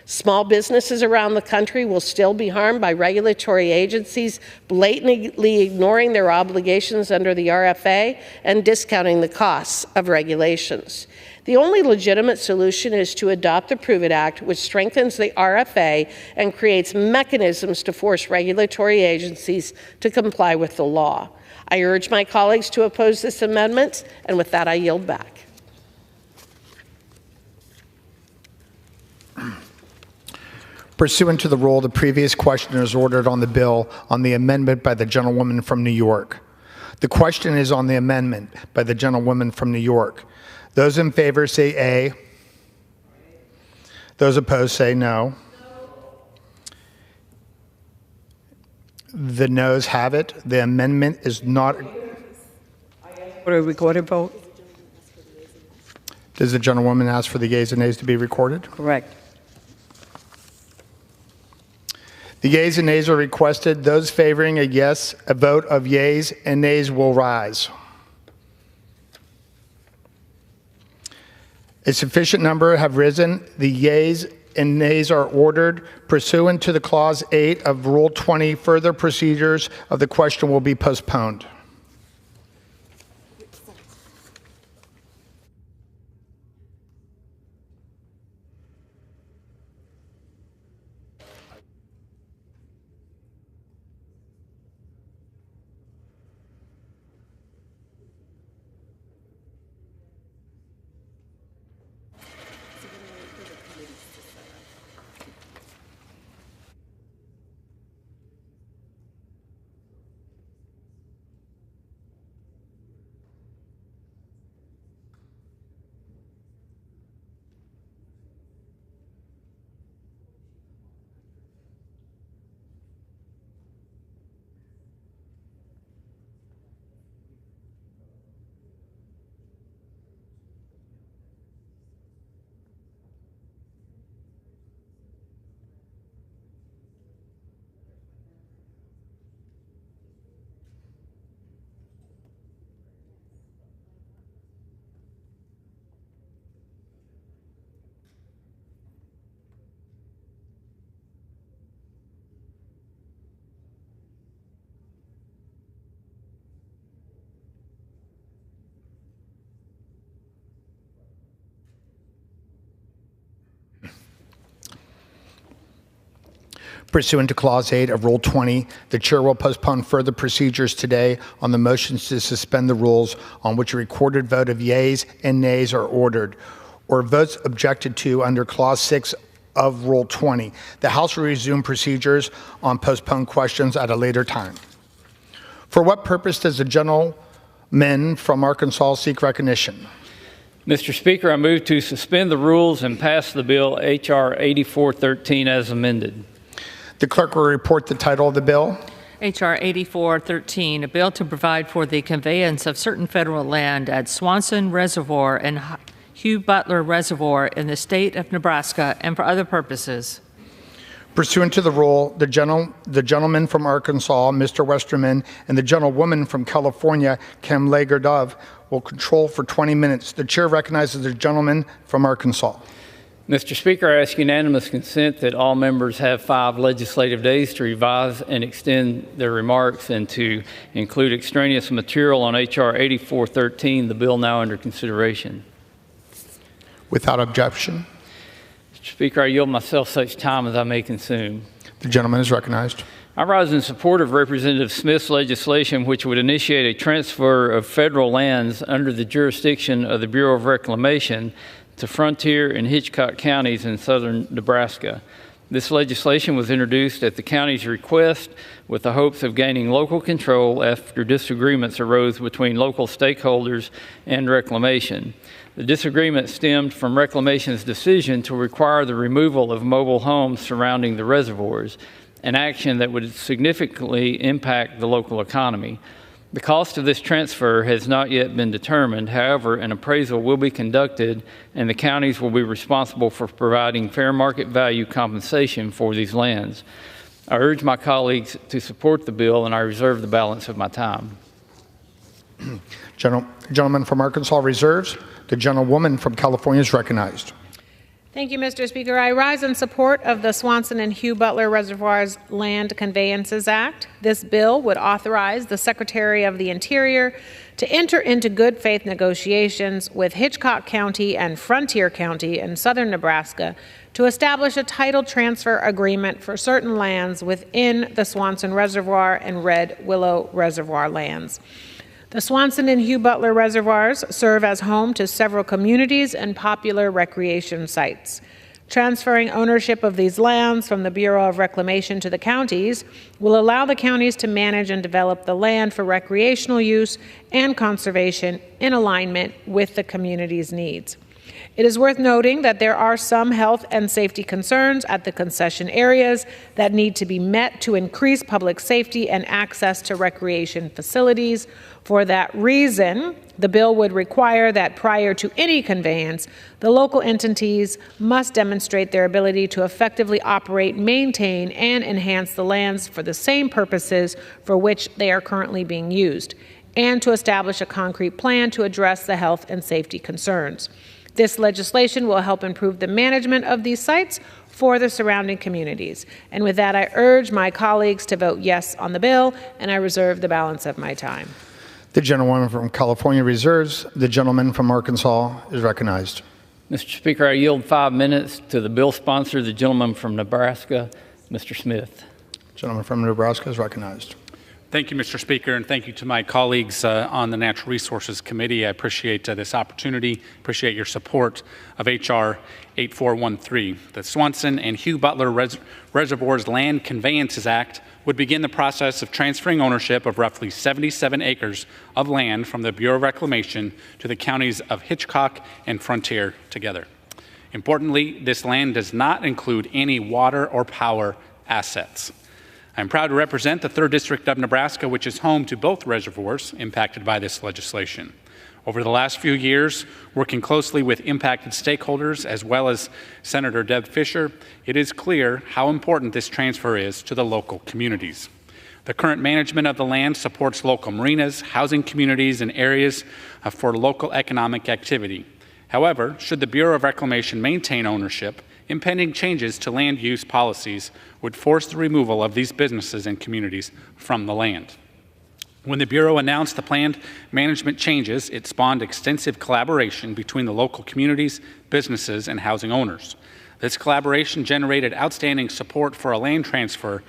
Small businesses around the country will still be harmed by regulatory agencies blatantly ignoring their obligations under the RFA and discounting the costs of regulations. The only legitimate solution is to adopt the Prove It Act, which strengthens the RFA and creates mechanisms to force regulatory agencies to comply with the law. I urge my colleagues to oppose this amendment, and with that, I yield back. Pursuant to the rule, the previous question is ordered on the bill on the amendment by the gentlewoman from New York. The question is on the amendment by the gentlewoman from New York. Those in favor say aye. Those opposed say no. The noes have it. The amendment is not. For a recorded vote? Does the gentlewoman ask for the yeas and nays to be recorded? Correct. The yeas and nays are requested. Those favoring a yes, a vote of yeas and nays will rise. A sufficient number have risen. The yeas and nays are ordered. Pursuant to the Clause 8 of Rule 20, further procedures of the question will be postponed. Pursuant to Clause 8 of Rule 20, the chair will postpone further procedures today on the motions to suspend the rules on which a recorded vote of yeas and nays are ordered, or votes objected to under Clause 6 of Rule 20. The House will resume procedures on postponed questions at a later time. For what purpose does the gentleman from Arkansas seek recognition? Mr. Speaker, I move to suspend the rules and pass the bill H.R. 8413 as amended. The clerk will report the title of the bill. H.R. 8413, a bill to provide for the conveyance of certain federal land at Swanson Reservoir and Hugh Butler Reservoir in the state of Nebraska and for other purposes. Pursuant to the rule, the gentleman from Arkansas, Mr. Westerman, and the gentlewoman from California, Kim Lager-Dove, will control for 20 minutes. The chair recognizes the gentleman from Arkansas. Mr. Speaker, I ask unanimous consent that all members have 5 legislative days to revise and extend their remarks and to include extraneous material on H.R. 8413, the bill now under consideration. Without objection. Mr. Speaker, I yield myself such time as I may consume. The gentleman is recognized. I rise in support of Representative Smith's legislation, which would initiate a transfer of federal lands under the jurisdiction of the Bureau of Reclamation to Frontier and Hitchcock counties in southern Nebraska. This legislation was introduced at the county's request with the hopes of gaining local control after disagreements arose between local stakeholders and Reclamation. The disagreement stemmed from Reclamation's decision to require the removal of mobile homes surrounding the reservoirs, an action that would significantly impact the local economy. The cost of this transfer has not yet been determined. However, an appraisal will be conducted, and the counties will be responsible for providing fair market value compensation for these lands. I urge my colleagues to support the bill, and I reserve the balance of my time. Gentleman from Arkansas reserves. The gentlewoman from California is recognized. Thank you, Mr. Speaker. I rise in support of the Swanson and Hugh Butler Reservoirs Land Conveyances Act. This bill would authorize the Secretary of the Interior to enter into good faith negotiations with Hitchcock County and Frontier County in southern Nebraska to establish a title transfer agreement for certain lands within the Swanson Reservoir and Red Willow Reservoir lands. The Swanson and Hugh Butler reservoirs serve as home to several communities and popular recreation sites. Transferring ownership of these lands from the Bureau of Reclamation to the counties will allow the counties to manage and develop the land for recreational use and conservation in alignment with the community's needs. It is worth noting that there are some health and safety concerns at the concession areas that need to be met to increase public safety and access to recreation facilities. For that reason, the bill would require that prior to any conveyance, the local entities must demonstrate their ability to effectively operate, maintain, and enhance the lands for the same purposes for which they are currently being used, and to establish a concrete plan to address the health and safety concerns. This legislation will help improve the management of these sites for the surrounding communities. And with that, I urge my colleagues to vote yes on the bill, and I reserve the balance of my time. The gentlewoman from California reserves. The gentleman from Arkansas is recognized. Mr. Speaker, I yield 5 minutes to the bill sponsor, the gentleman from Nebraska, Mr. Smith. Gentleman from Nebraska is recognized. Thank you, Mr. Speaker, and thank you to my colleagues on the Natural Resources Committee. I appreciate this opportunity, appreciate your support of H.R. 8413. The Swanson and Hugh Butler Reservoirs Land Conveyances Act would begin the process of transferring ownership of roughly 77 acres of land from the Bureau of Reclamation to the counties of Hitchcock and Frontier together. Importantly, this land does not include any water or power assets. I'm proud to represent the 3rd District of Nebraska, which is home to both reservoirs impacted by this legislation. Over the last few years, working closely with impacted stakeholders as well as Senator Deb Fischer, it is clear how important this transfer is to the local communities. The current management of the land supports local marinas, housing communities, and areas for local economic activity. However, should the Bureau of Reclamation maintain ownership, impending changes to land use policies would force the removal of these businesses and communities from the land. When the Bureau announced the planned management changes, it spawned extensive collaboration between the local communities, businesses, and housing owners. This collaboration generated outstanding support for a land transfer,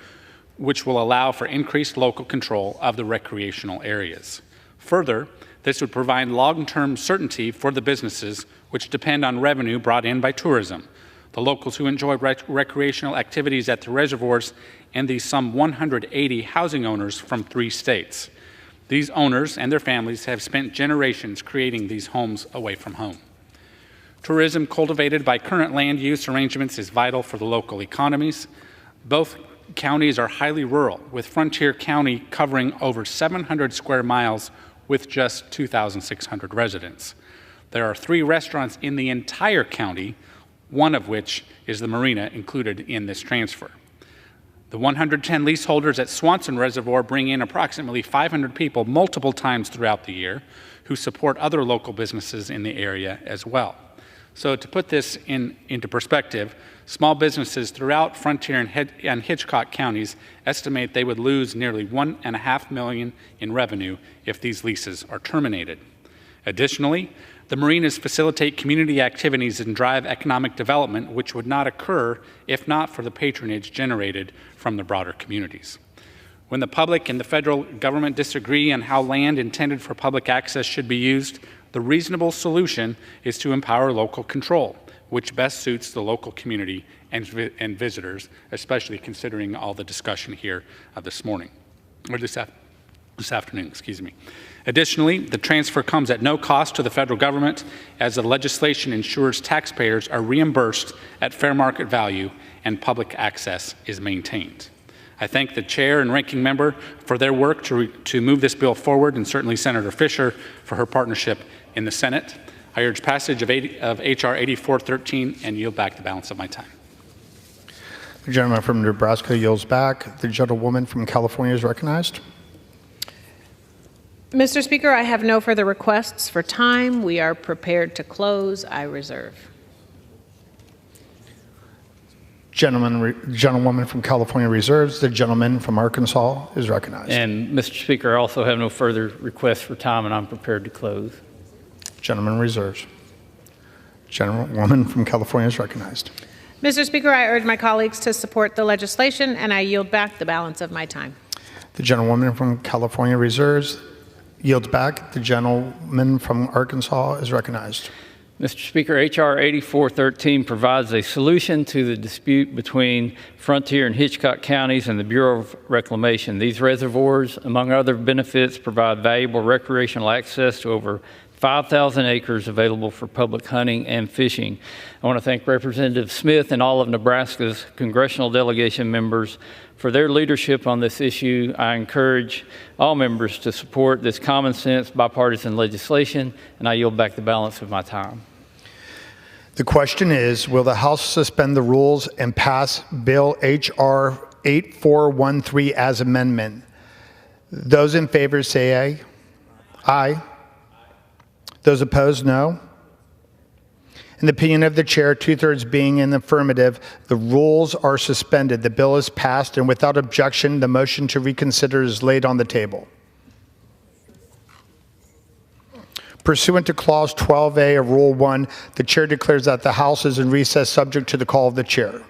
which will allow for increased local control of the recreational areas. Further, this would provide long-term certainty for the businesses which depend on revenue brought in by tourism, the locals who enjoy recreational activities at the reservoirs, and the some 180 housing owners from 3 states. These owners and their families have spent generations creating these homes away from home. Tourism cultivated by current land use arrangements is vital for the local economies. Both counties are highly rural, with Frontier County covering over 700 square miles with just 2,600 residents. There are 3 restaurants in the entire county, one of which is the marina included in this transfer. The 110 leaseholders at Swanson Reservoir bring in approximately 500 people multiple times throughout the year who support other local businesses in the area as well. So to put this into perspective, small businesses throughout Frontier and Hitchcock counties estimate they would lose nearly $1.5 million in revenue if these leases are terminated. Additionally, the marinas facilitate community activities and drive economic development, which would not occur if not for the patronage generated from the broader communities. When the public and the federal government disagree on how land intended for public access should be used, the reasonable solution is to empower local control, which best suits the local community and visitors, especially considering all the discussion here this morning, or this afternoon, excuse me. Additionally, the transfer comes at no cost to the federal government, as the legislation ensures taxpayers are reimbursed at fair market value and public access is maintained. I thank the chair and ranking member for their work to move this bill forward, and certainly Senator Fisher for her partnership in the Senate. I urge passage of H.R. 8413 and yield back the balance of my time. The gentleman from Nebraska yields back. The gentlewoman from California is recognized. Mr. Speaker, I have no further requests for time. We are prepared to close. I reserve. Gentlewoman from California reserves. The gentleman from Arkansas is recognized. And Mr. Speaker, I also have no further requests for time, and I'm prepared to close. Gentleman reserves. Gentlewoman from California is recognized. Mr. Speaker, I urge my colleagues to support the legislation, and I yield back the balance of my time. The gentlewoman from California reserves. Yields back. The gentleman from Arkansas is recognized. Mr. Speaker, H.R. 8413 provides a solution to the dispute between Frontier and Hitchcock counties and the Bureau of Reclamation. These reservoirs, among other benefits, provide valuable recreational access to over 5,000 acres available for public hunting and fishing. I want to thank Representative Smith and all of Nebraska's congressional delegation members for their leadership on this issue. I encourage all members to support this common sense bipartisan legislation, and I yield back the balance of my time. The question is, will the House suspend the rules and pass Bill H.R. 8413 as amendment? Those in favor say aye. Aye. Those opposed, no. In the opinion of the chair, 2/3 being in the affirmative, the rules are suspended. The bill is passed, and without objection, the motion to reconsider is laid on the table. Pursuant to Clause 12A of Rule 1, the chair declares that the House is in recess subject to the call of the chair.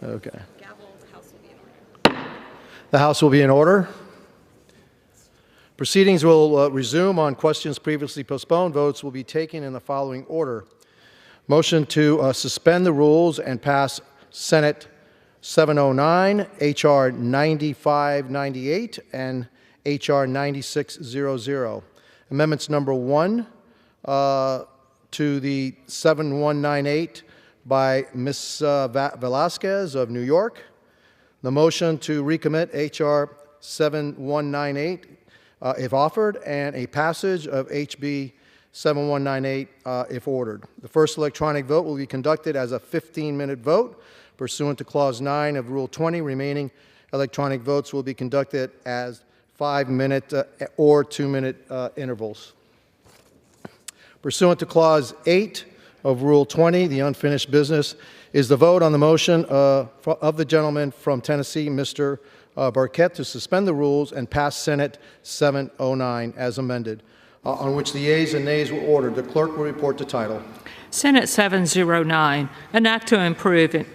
Okay. The House will be in order. Proceedings will resume on questions previously postponed. Votes will be taken in the following order. Motion to suspend the rules and pass Senate 709, H.R. 9598, and H.R. 9600. Amendments number 1 to the 7198 by Ms. Velasquez of New York. The motion to recommit H.R. 7198 if offered, and a passage of H.B. 7198 if ordered. The first electronic vote will be conducted as a 15-minute vote pursuant to Clause 9 of Rule 20. Remaining electronic votes will be conducted as 5-minute or 2-minute intervals. Pursuant to Clause 8 of Rule 20, the unfinished business is the vote on the motion of the gentleman from Tennessee, Mr. Burkett, to suspend the rules and pass Senate 709 as amended, on which the yeas and nays were ordered. The clerk will report the title. Senate 709, an act to improve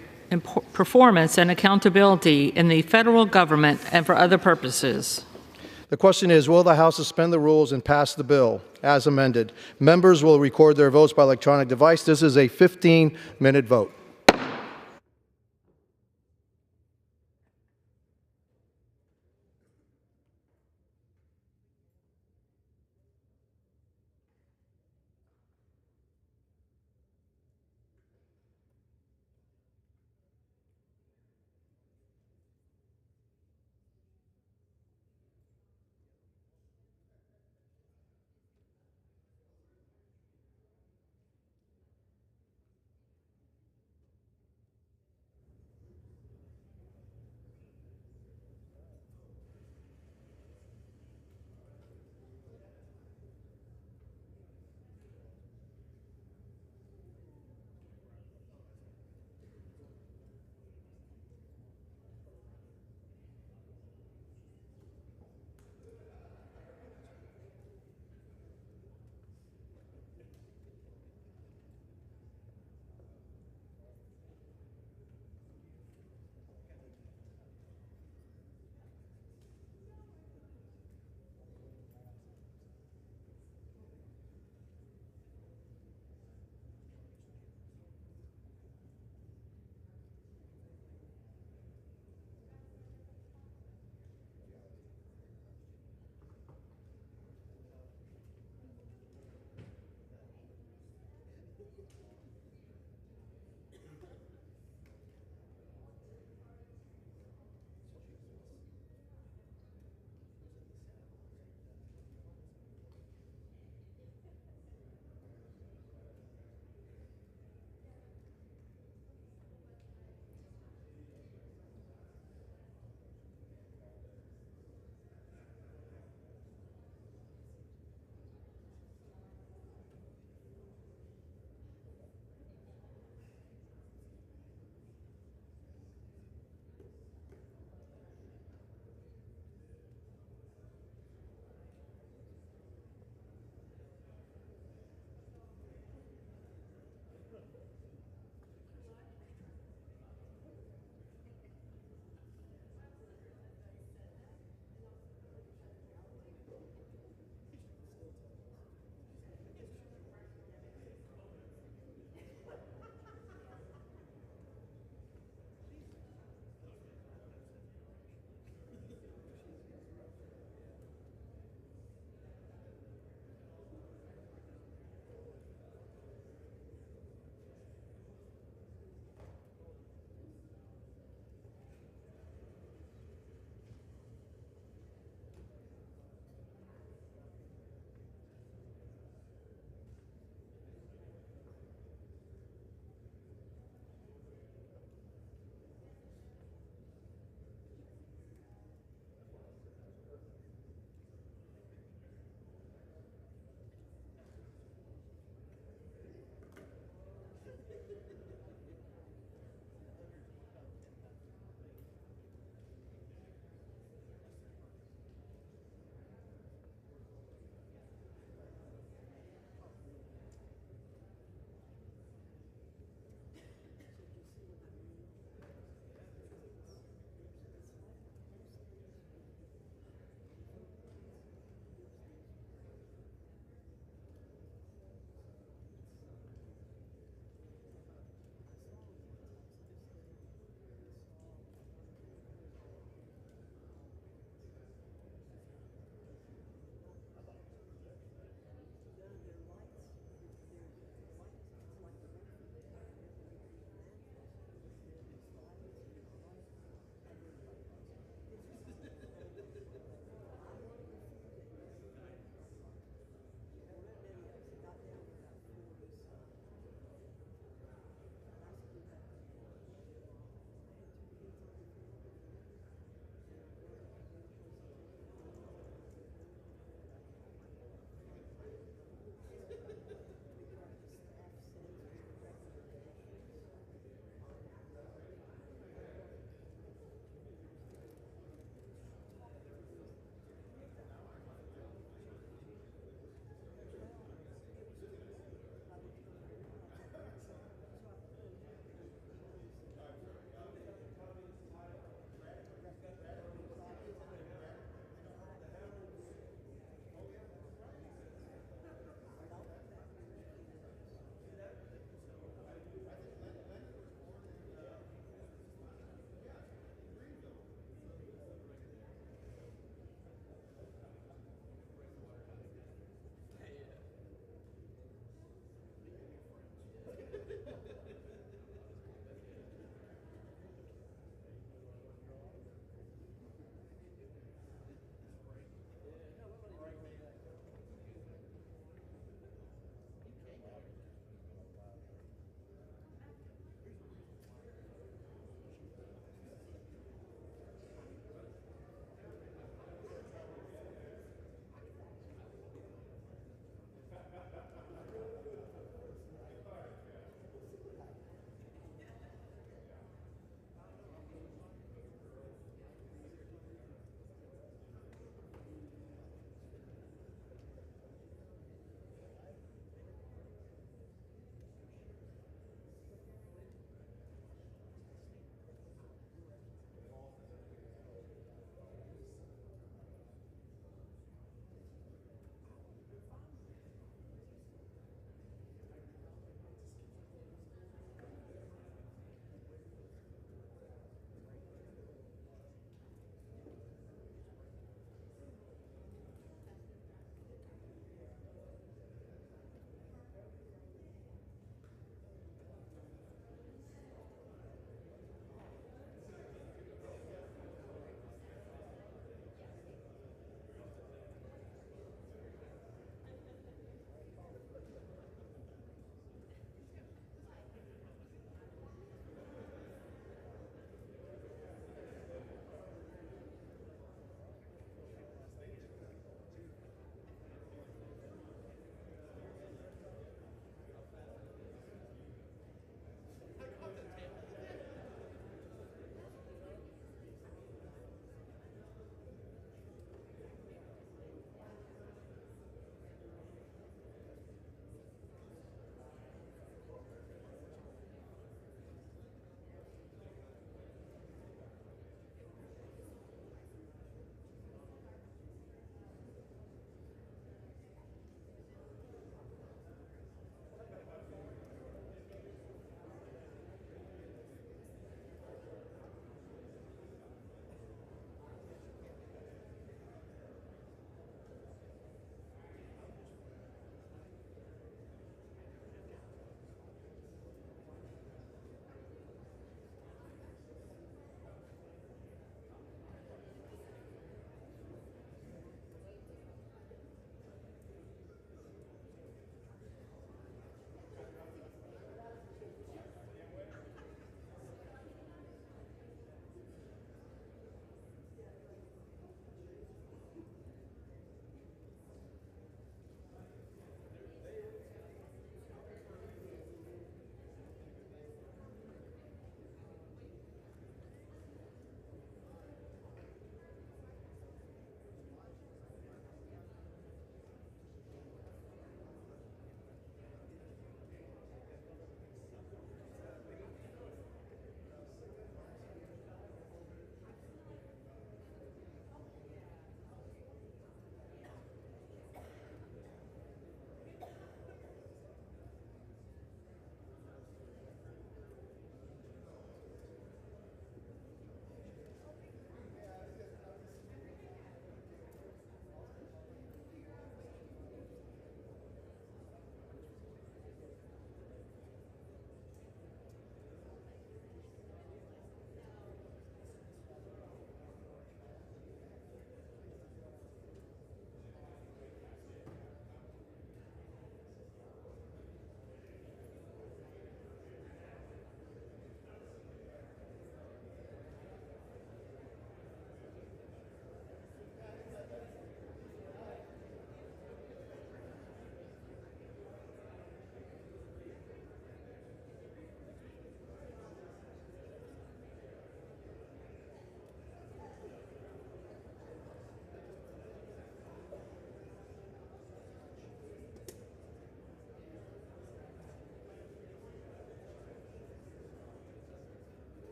performance and accountability in the federal government and for other purposes. The question is, will the House suspend the rules and pass the bill as amended? Members will record their votes by electronic device. This is a 15-minute vote.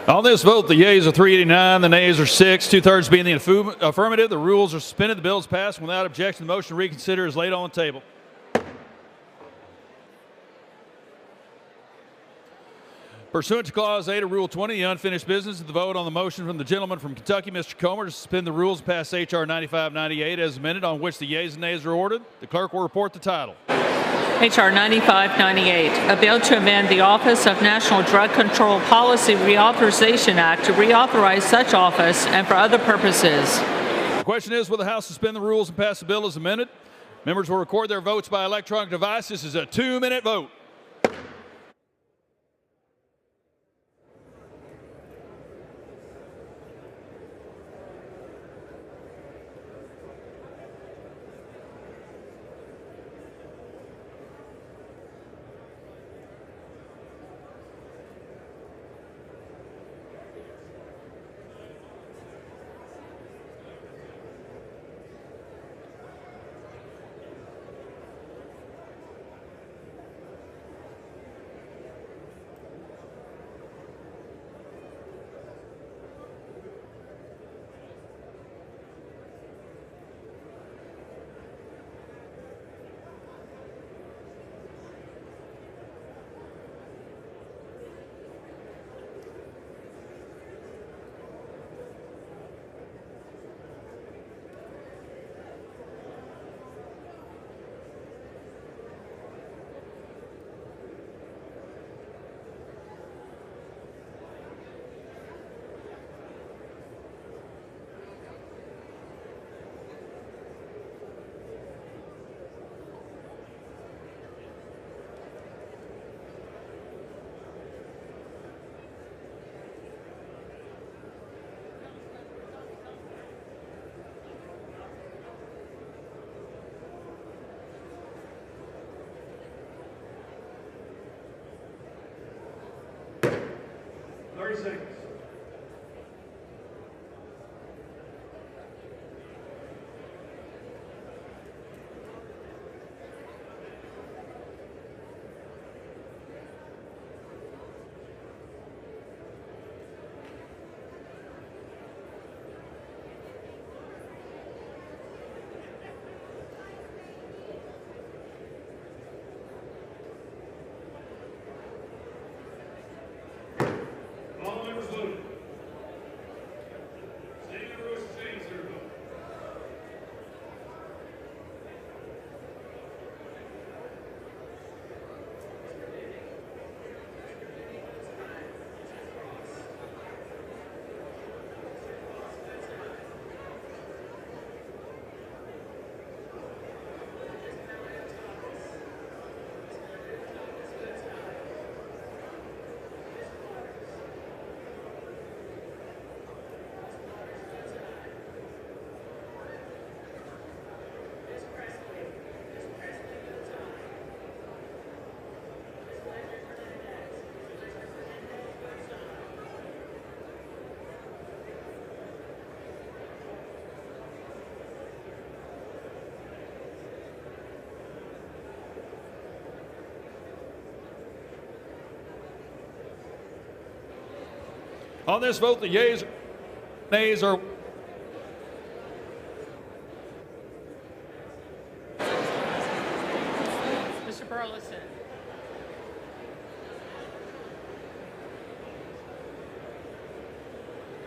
On this vote, the yeas are 389, the nays are 6, two-thirds being the affirmative. The rules are suspended. The bill is passed. Without objection, the motion to reconsider is laid on the table. Pursuant to Clause 8 of Rule 20, the unfinished business is the vote on the motion from the gentleman from Kentucky, Mr. Comer, to suspend the rules and pass H.R. 9598 as amended, on which the yeas and nays are ordered. The clerk will report the title. H.R. 9598, a bill to amend the Office of National Drug Control Policy Reauthorization Act to reauthorize such office and for other purposes. The question is, will the House suspend the rules and pass the bill as amended? Members will record their votes by electronic device. This is a 2-minute vote. On this vote, the yeas, nays are... Mr. Burleson.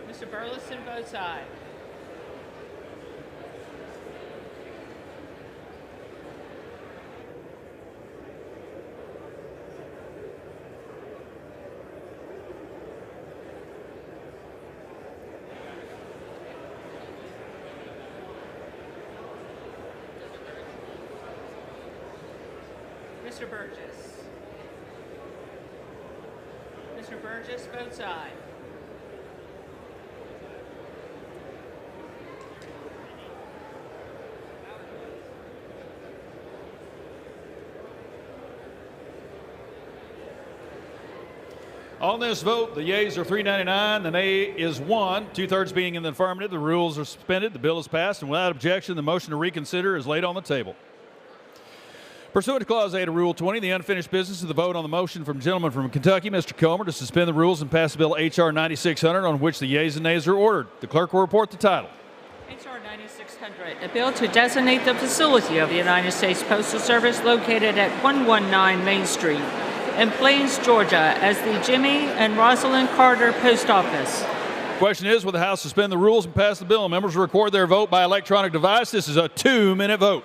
Mr. Burleson votes aye. Mr. Burgess. Mr. Burgess votes aye. On this vote, the yeas are 399, the nay is 1, two-thirds being in the affirmative. The rules are suspended. The bill is passed, and without objection, the motion to reconsider is laid on the table. Pursuant to Clause 8 of Rule 20, the unfinished business of the vote on the motion from the gentleman from Kentucky, Mr. Comer, to suspend the rules and pass Bill H.R. 9600, on which the yeas and nays are ordered. The clerk will report the title. H.R. 9600, a bill to designate the facility of the United States Postal Service located at 119 Main Street in Plains, Georgia, as the Jimmy and Rosalind Carter Post Office. The question is, will the House suspend the rules and pass the bill? Members will record their vote by electronic device. This is a 2-minute vote.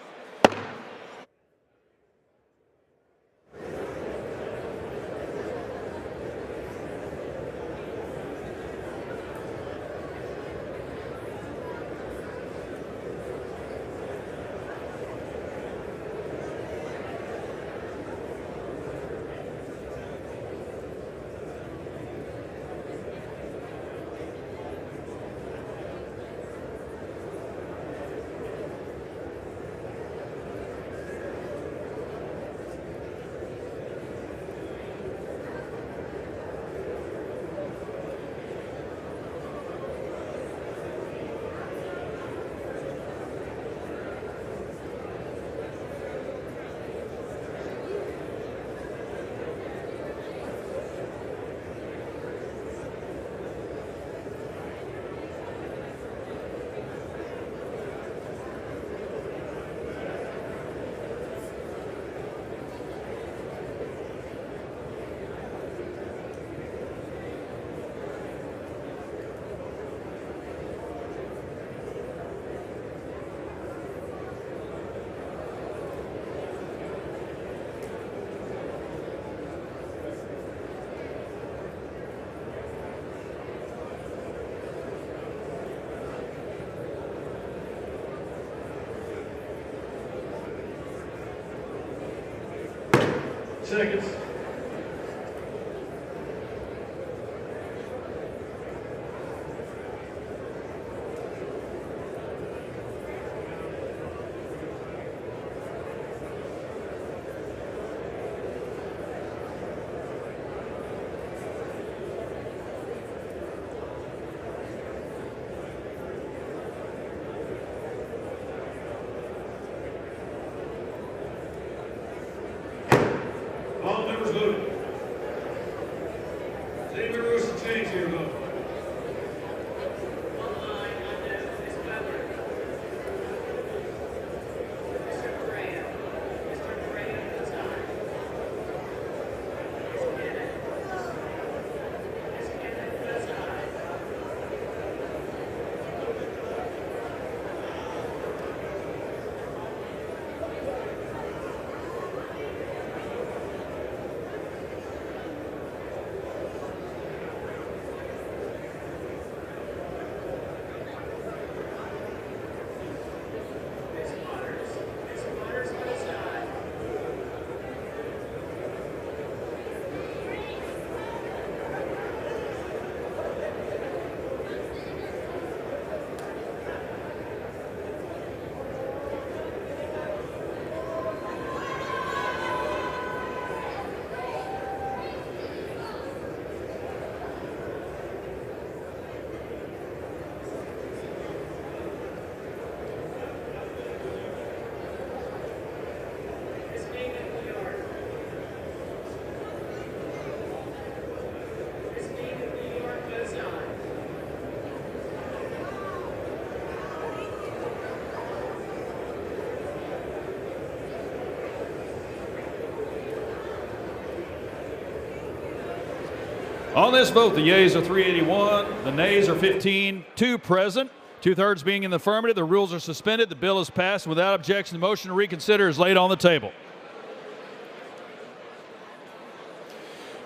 Seconds. All members voted. Does anybody wish to change their vote? On this vote, the yeas are 381, the nays are 15, 2 present, 2/3 being in the affirmative. The rules are suspended. The bill is passed without objection. The motion to reconsider is laid on the table.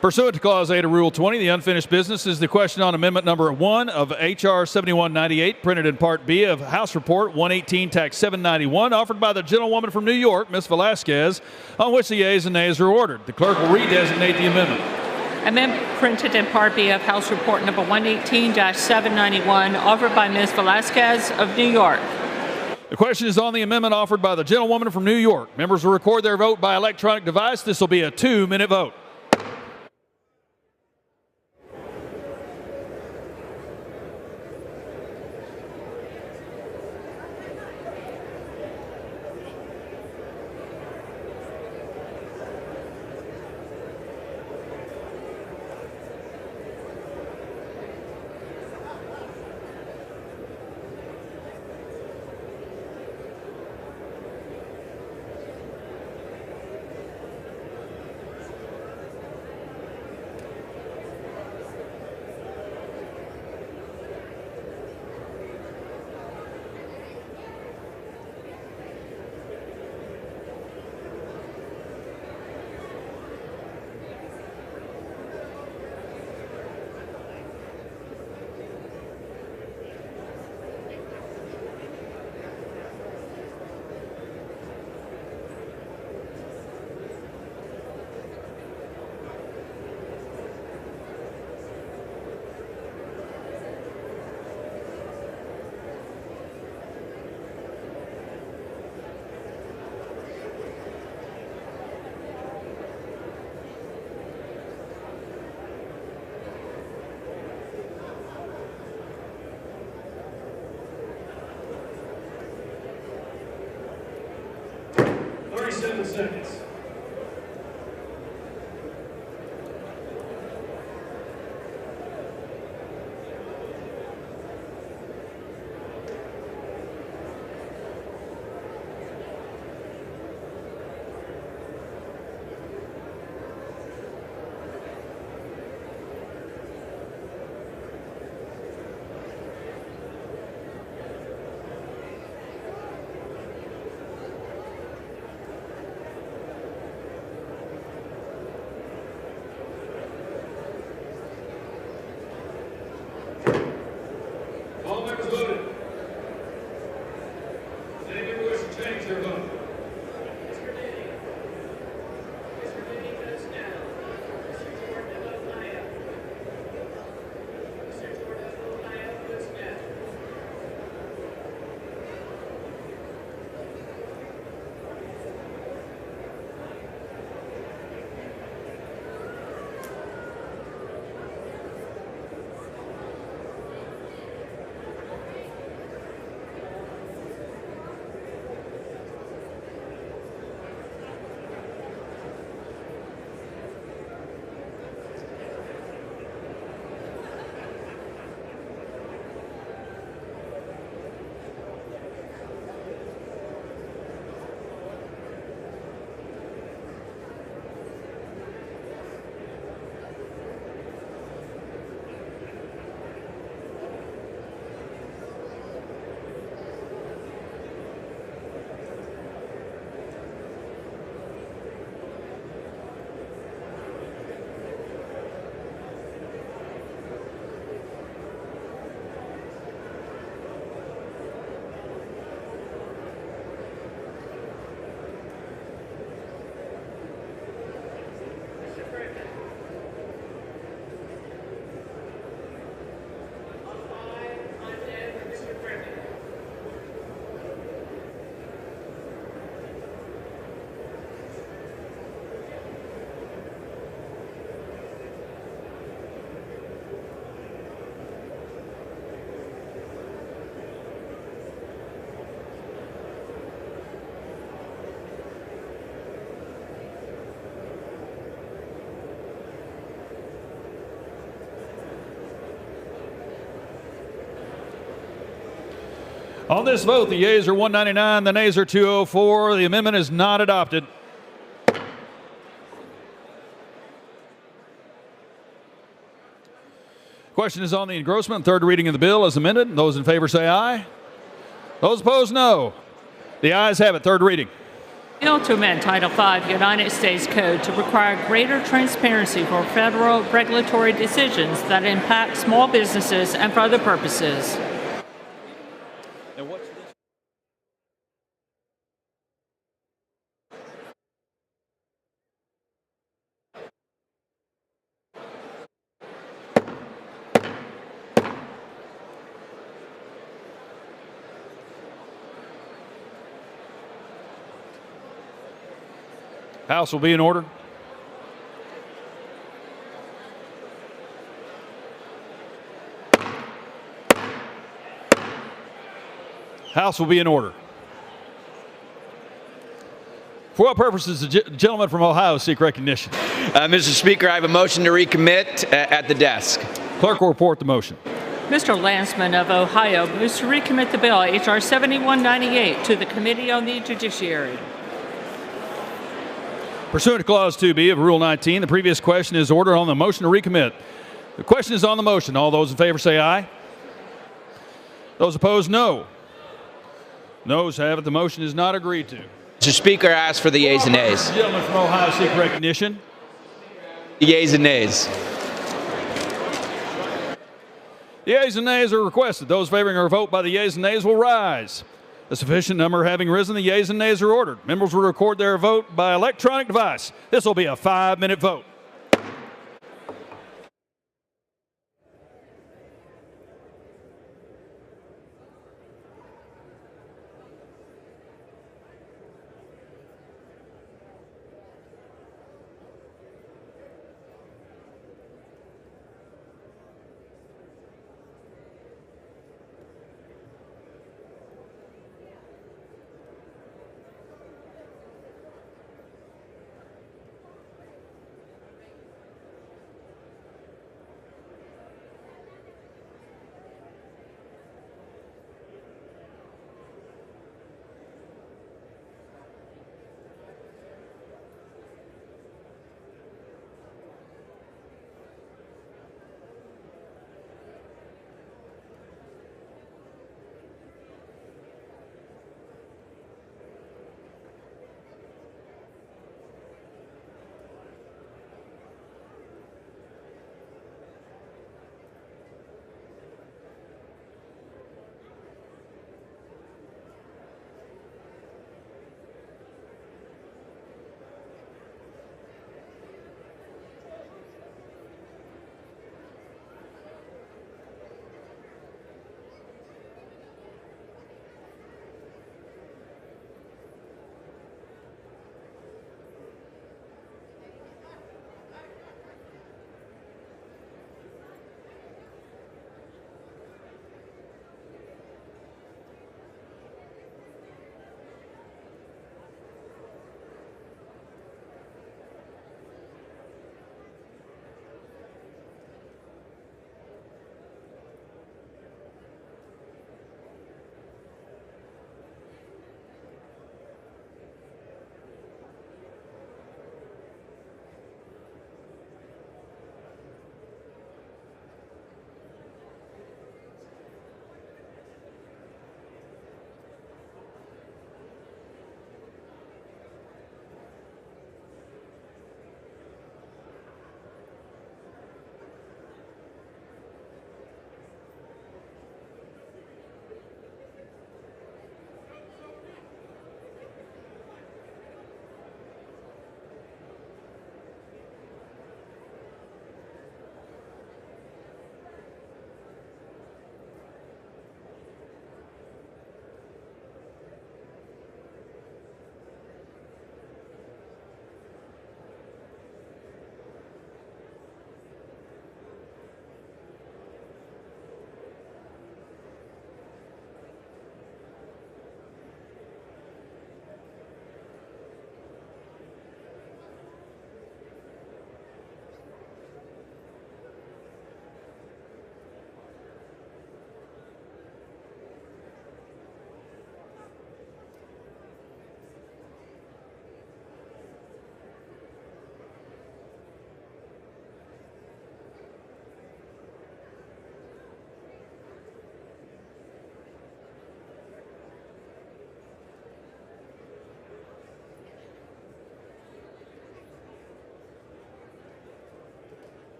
Pursuant to Clause 8 of Rule 20, the unfinished business is the question on Amendment Number 1 of H.R. 7198, printed in Part B of House Report 118, Tax 791, offered by the gentlewoman from New York, Ms. Velasquez, on which the yeas and nays are ordered. The clerk will redesignate the amendment. Amendment printed in Part B of House Report Number 118-791, offered by Ms. Velasquez of New York. The question is on the amendment offered by the gentlewoman from New York. Members will record their vote by electronic device. This will be a 2-minute vote. 37 seconds. All members voted. Does any member wish to change their vote? On this vote, the yeas are 199, the nays are 204. The amendment is not adopted. Question is on the engrossment, third reading of the bill as amended. Those in favor say aye. Those opposed, no. The ayes have it, third reading. Bill to amend Title V United States Code to require greater transparency for federal regulatory decisions that impact small businesses and for other purposes. And what's this? House will be in order. House will be in order. For what purposes does the gentleman from Ohio seek recognition? Mr. Speaker, I have a motion to recommit at the desk. Clerk will report the motion. Mr. Lansman of Ohio moves to recommit the bill H.R. 7198 to the Committee on the Judiciary. Pursuant to Clause 2B of Rule 19, the previous question is ordered on the motion to recommit. The question is on the motion. All those in favor say aye. Those opposed, no. Noes have it. The motion is not agreed to. Mr. Speaker, I ask for the yeas and nays. The gentleman from Ohio seek recognition. The yeas and nays. The yeas and nays are requested. Those favoring our vote by the yeas and nays will rise. A sufficient number having risen, the yeas and nays are ordered. Members will record their vote by electronic device. This will be a 5-minute vote.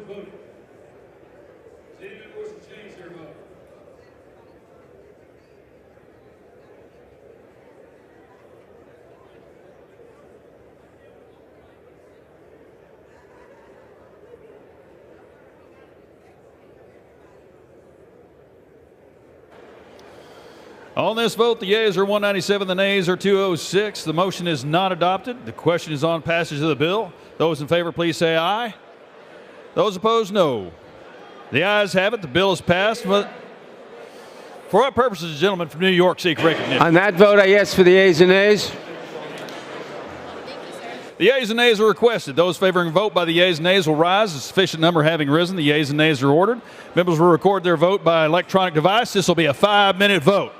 is voting. Does anyone wish to change their vote? On this vote, the yeas are 197, the nays are 206. The motion is not adopted. The question is on passage of the bill. Those in favor, please say aye. Those opposed, no. The ayes have it. The bill is passed. But for what purposes, gentlemen from New York seek recognition? On that vote, I ask for the yeas and nays. The yeas and nays are requested. Those favoring a vote by the yeas and nays will rise. A sufficient number having risen, the yeas and nays are ordered. Members will record their vote by electronic device. This will be a 5-minute vote.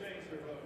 change their vote.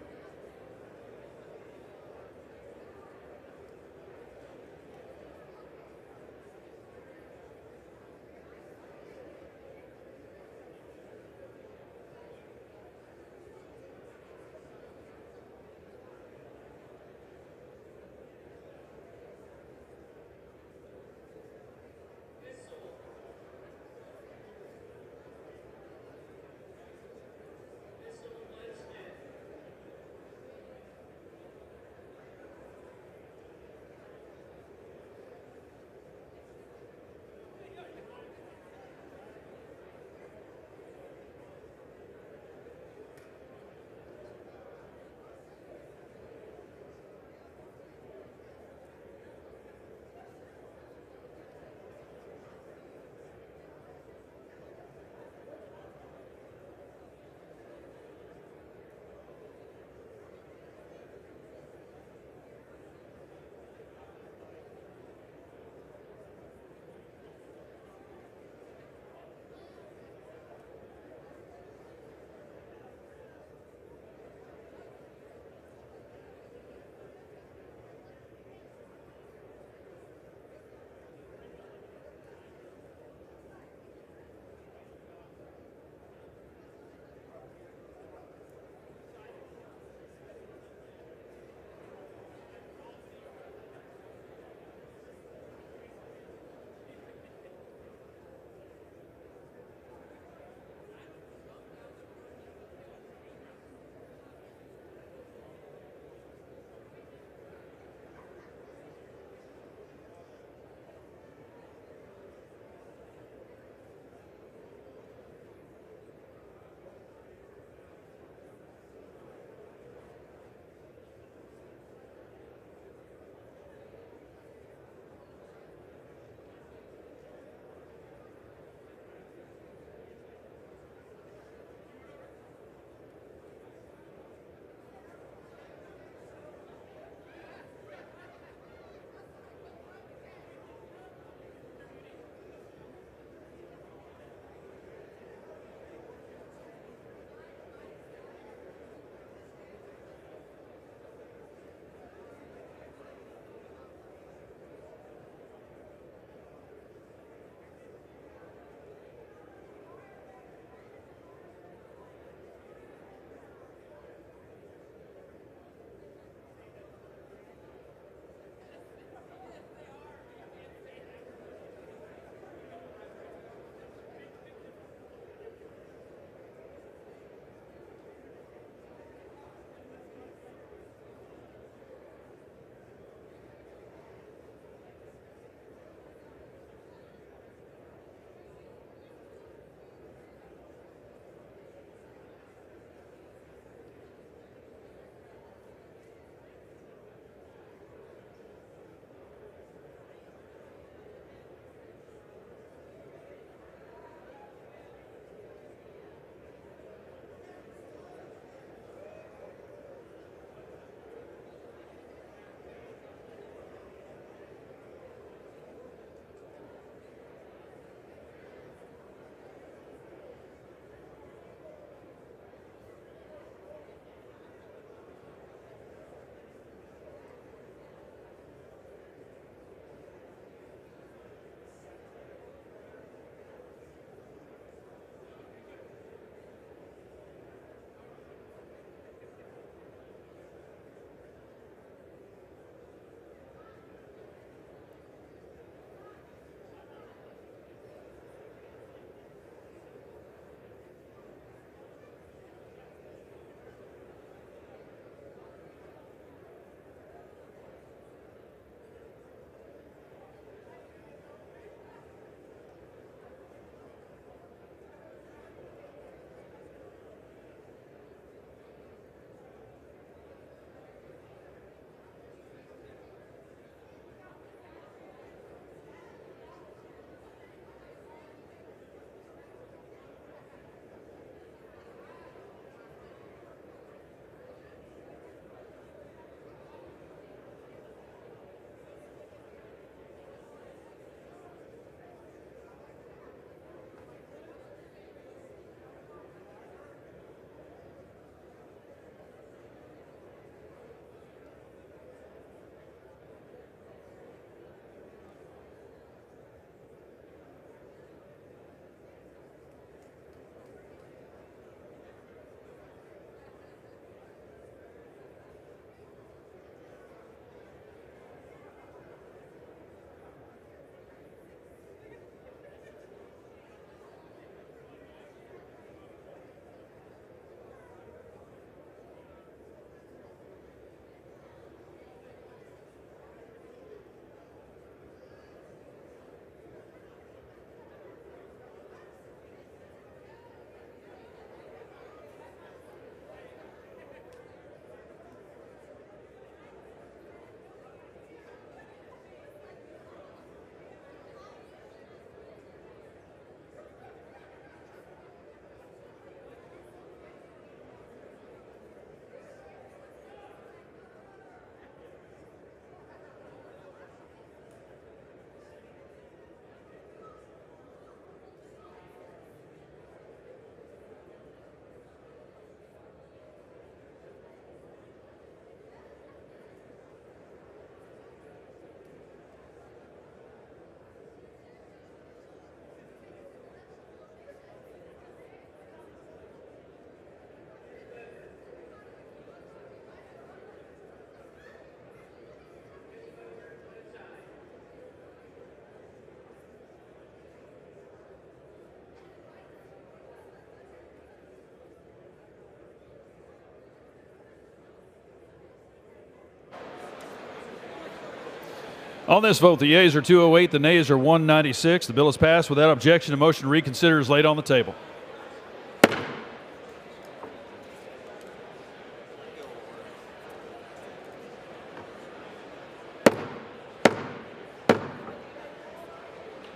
On this vote, the yeas are 208, the nays are 196. The bill is passed without objection. A motion to reconsider is laid on the table.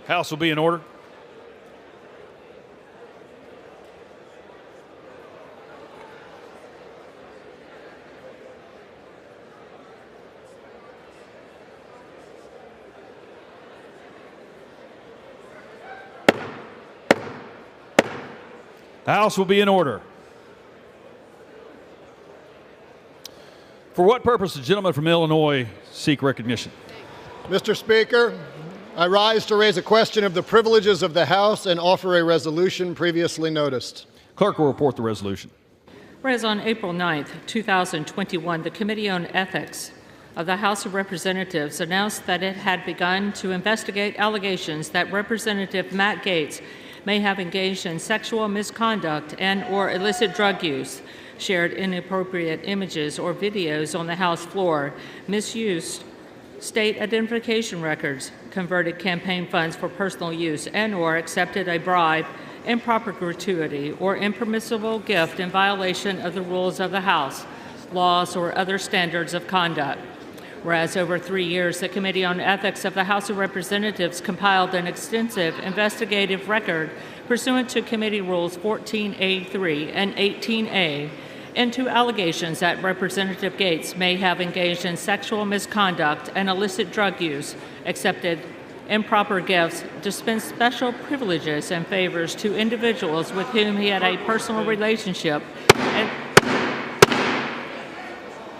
House will be in order. House will be in order. For what purpose does the gentleman from Illinois seek recognition? Mr. Speaker, I rise to raise a question of the privileges of the House and offer a resolution previously noticed. Clerk will report the resolution. Whereas on April 9th, 2021, the Committee on Ethics of the House of Representatives announced that it had begun to investigate allegations that Representative Matt Gaetz may have engaged in sexual misconduct and/or illicit drug use, shared inappropriate images or videos on the House floor, misused state identification records, converted campaign funds for personal use, and/or accepted a bribe, improper gratuity, or impermissible gift in violation of the rules of the House, laws, or other standards of conduct. Whereas over 3 years, the Committee on Ethics of the House of Representatives compiled an extensive investigative record pursuant to Committee Rules 14A3 and 18A into allegations that Representative Gaetz may have engaged in sexual misconduct and illicit drug use, accepted improper gifts, dispensed special privileges and favors to individuals with whom he had a personal relationship.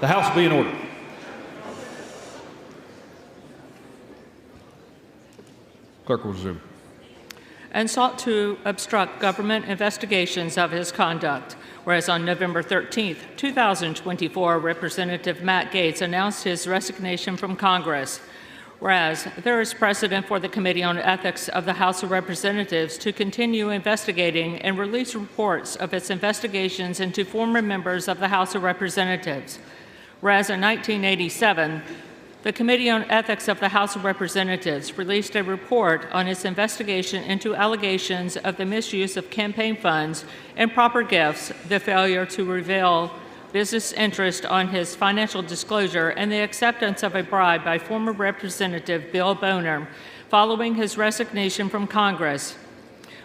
The House will be in order. Clerk will resume. And sought to obstruct government investigations of his conduct. Whereas on November 13th, 2024, Representative Matt Gaetz announced his resignation from Congress. Whereas there is precedent for the Committee on Ethics of the House of Representatives to continue investigating and release reports of its investigations into former members of the House of Representatives. Whereas in 1987, the Committee on Ethics of the House of Representatives released a report on its investigation into allegations of the misuse of campaign funds, improper gifts, the failure to reveal business interest on his financial disclosure, and the acceptance of a bribe by former Representative Bill Boner following his resignation from Congress.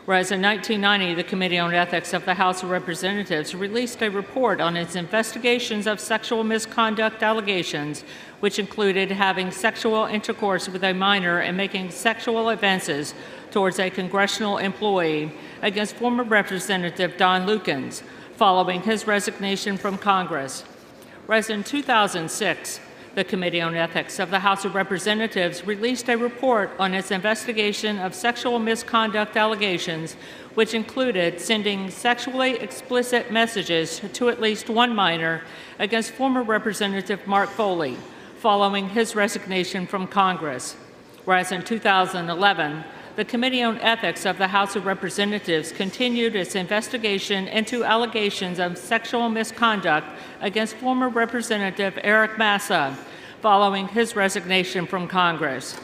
Whereas in 1990, the Committee on Ethics of the House of Representatives released a report on its investigations of sexual misconduct allegations, which included having sexual intercourse with a minor and making sexual advances towards a congressional employee against former Representative Don Lukens following his resignation from Congress. Whereas in 2006, the Committee on Ethics of the House of Representatives released a report on its investigation of sexual misconduct allegations, which included sending sexually explicit messages to at least one minor against former Representative Mark Foley following his resignation from Congress. Whereas in 2011, the Committee on Ethics of the House of Representatives continued its investigation into allegations of sexual misconduct against former Representative Eric Massa following his resignation from Congress.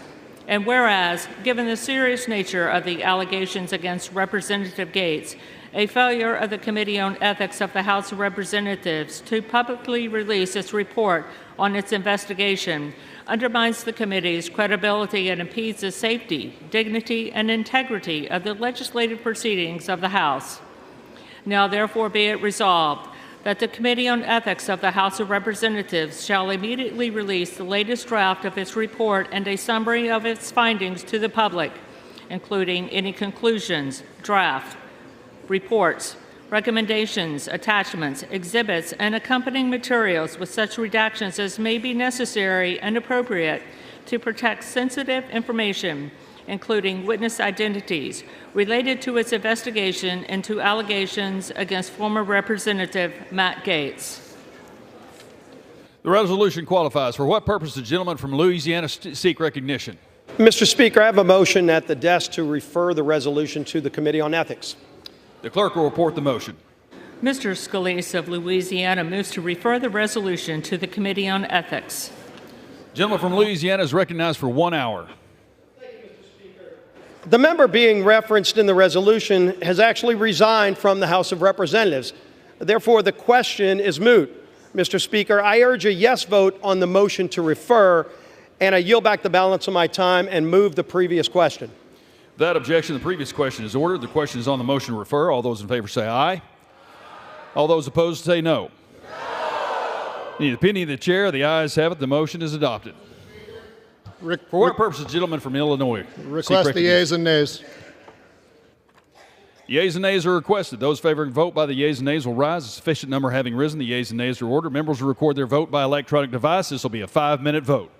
And whereas, given the serious nature of the allegations against Representative Gaetz, a failure of the Committee on Ethics of the House of Representatives to publicly release its report on its investigation undermines the committee's credibility and impedes the safety, dignity, and integrity of the legislative proceedings of the House. Now therefore be it resolved that the Committee on Ethics of the House of Representatives shall immediately release the latest draft of its report and a summary of its findings to the public, including any conclusions, draft, reports, recommendations, attachments, exhibits, and accompanying materials with such redactions as may be necessary and appropriate to protect sensitive information, including witness identities, related to its investigation into allegations against former Representative Matt Gaetz. The resolution qualifies. For what purpose does the gentleman from Louisiana seek recognition? Mr. Speaker, I have a motion at the desk to refer the resolution to the Committee on Ethics. The clerk will report the motion. Mr. Scalise of Louisiana moves to refer the resolution to the Committee on Ethics. Gentleman from Louisiana is recognized for 1 hour. The member being referenced in the resolution has actually resigned from the House of Representatives. Therefore, the question is moot. Mr. Speaker, I urge a yes vote on the motion to refer, and I yield back the balance of my time and move the previous question. Without objection, the previous question is ordered. The question is on the motion to refer. All those in favor say aye. All those opposed say no. In the opinion of the chair, the ayes have it. The motion is adopted. For what purposes, gentleman from Illinois? Request the yeas and nays. Yeas and nays are requested. Those favoring vote by the yeas and nays will rise. A sufficient number having risen, the yeas and nays are ordered. Members will record their vote by electronic device. This will be a 5-minute vote.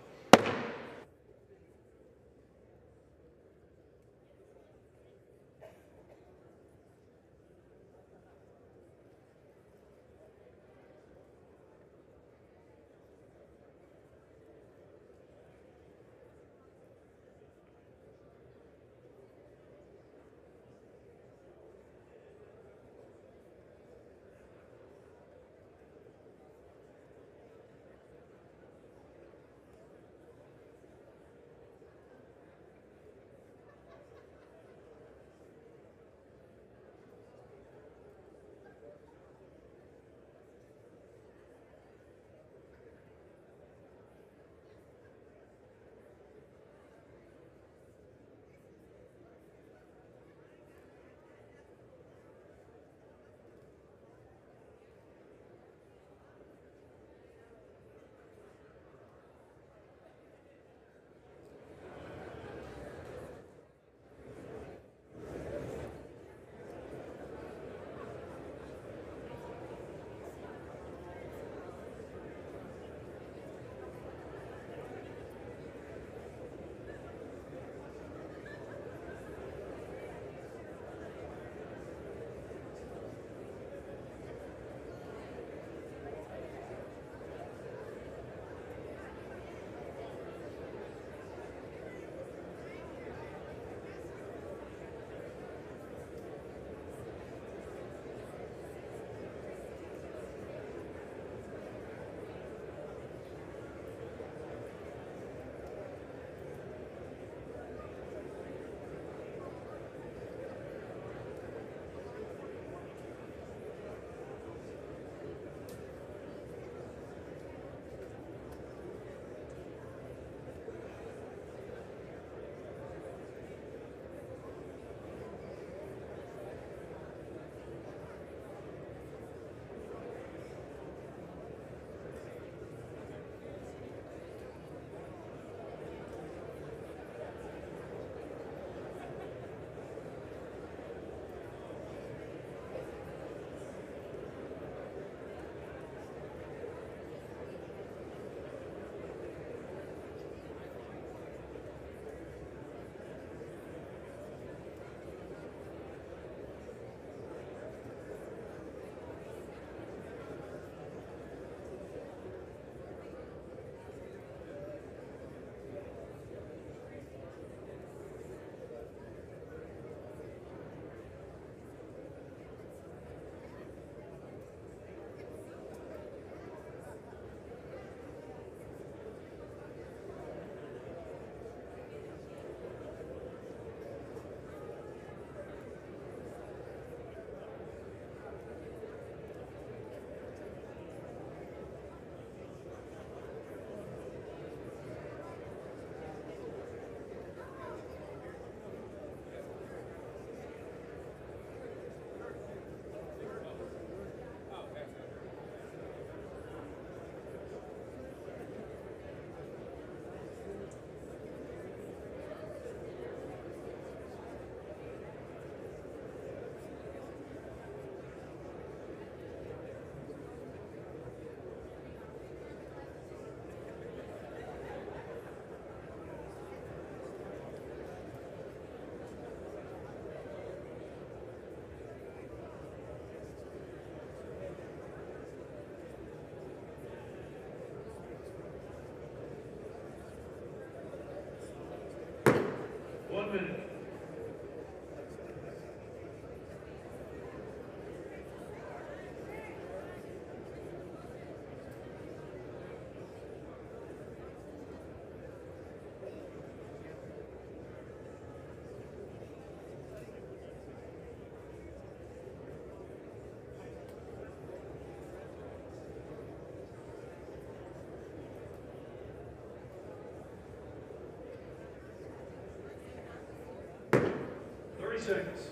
30 seconds.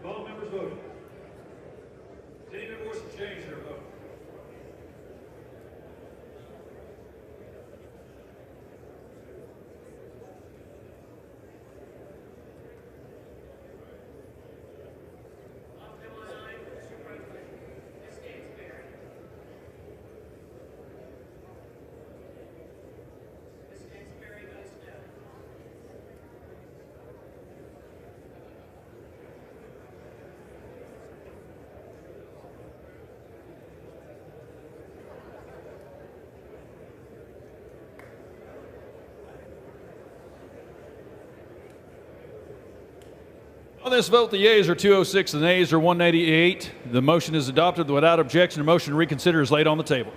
All members voted. Does any member wish to change their vote? On this vote, the yeas are 206, the nays are 188. The motion is adopted without objection. The motion to reconsider is laid on the table.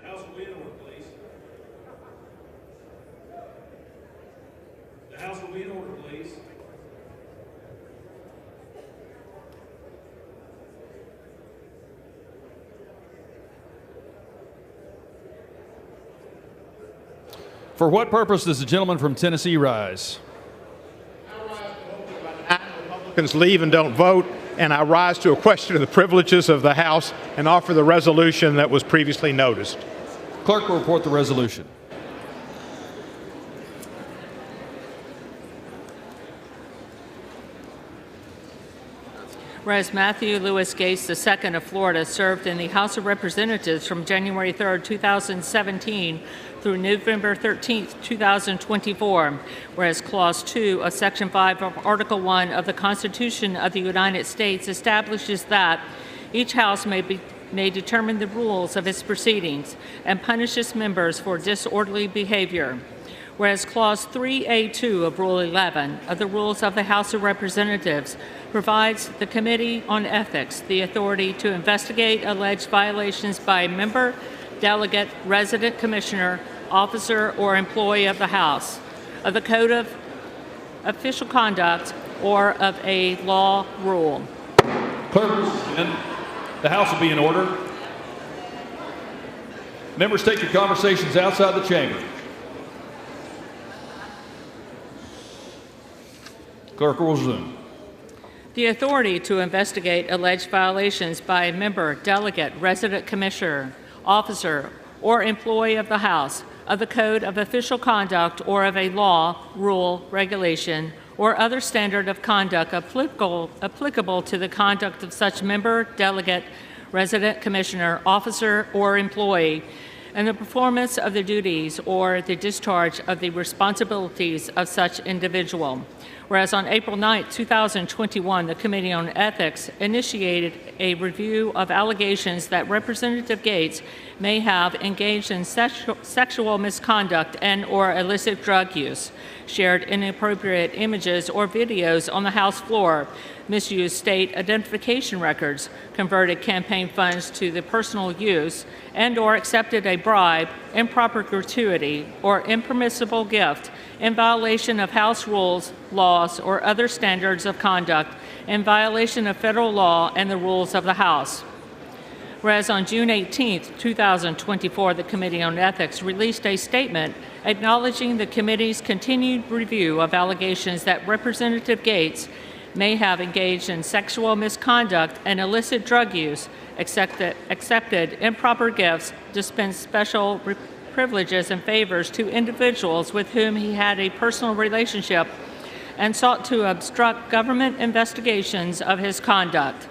The House will be in order, please. The House will be in order, please. For what purpose does the gentleman from Tennessee rise? Republicans leave and don't vote, and I rise to a question of the privileges of the House and offer the resolution that was previously noticed. Clerk will report the resolution. Whereas Matthew Lewis Gaetz II of Florida served in the House of Representatives from January 3, 2017 through November 13, 2024, whereas Clause 2 of Section 5 of Article 1 of the Constitution of the United States establishes that each House may determine the rules of its proceedings and punish its members for disorderly behavior. Whereas Clause 3A2 of Rule 11 of the Rules of the House of Representatives provides the Committee on Ethics the authority to investigate alleged violations by a member, delegate, resident commissioner, officer, or employee of the House, of the Code of Official Conduct, or of a law rule. Clerk, the House will be in order. Members, take your conversations outside the chamber. Clerk will resume. The authority to investigate alleged violations by a member, delegate, resident commissioner, officer, or employee of the House, of the Code of Official Conduct, or of a law, rule, regulation, or other standard of conduct applicable to the conduct of such member, delegate, resident commissioner, officer, or employee, and the performance of the duties or the discharge of the responsibilities of such individual. Whereas on April 9, 2021, the Committee on Ethics initiated a review of allegations that Representative Gaetz may have engaged in sexual misconduct and or illicit drug use, shared inappropriate images or videos on the House floor, misused state identification records, converted campaign funds to the personal use, and or accepted a bribe, improper gratuity, or impermissible gift in violation of House rules, laws, or other standards of conduct, in violation of federal law and the rules of the House. Whereas on June 18, 2024, the Committee on Ethics released a statement acknowledging the committee's continued review of allegations that Representative Gaetz may have engaged in sexual misconduct and illicit drug use, accepted improper gifts, dispensed special privileges and favors to individuals with whom he had a personal relationship, and sought to obstruct government investigations of his conduct.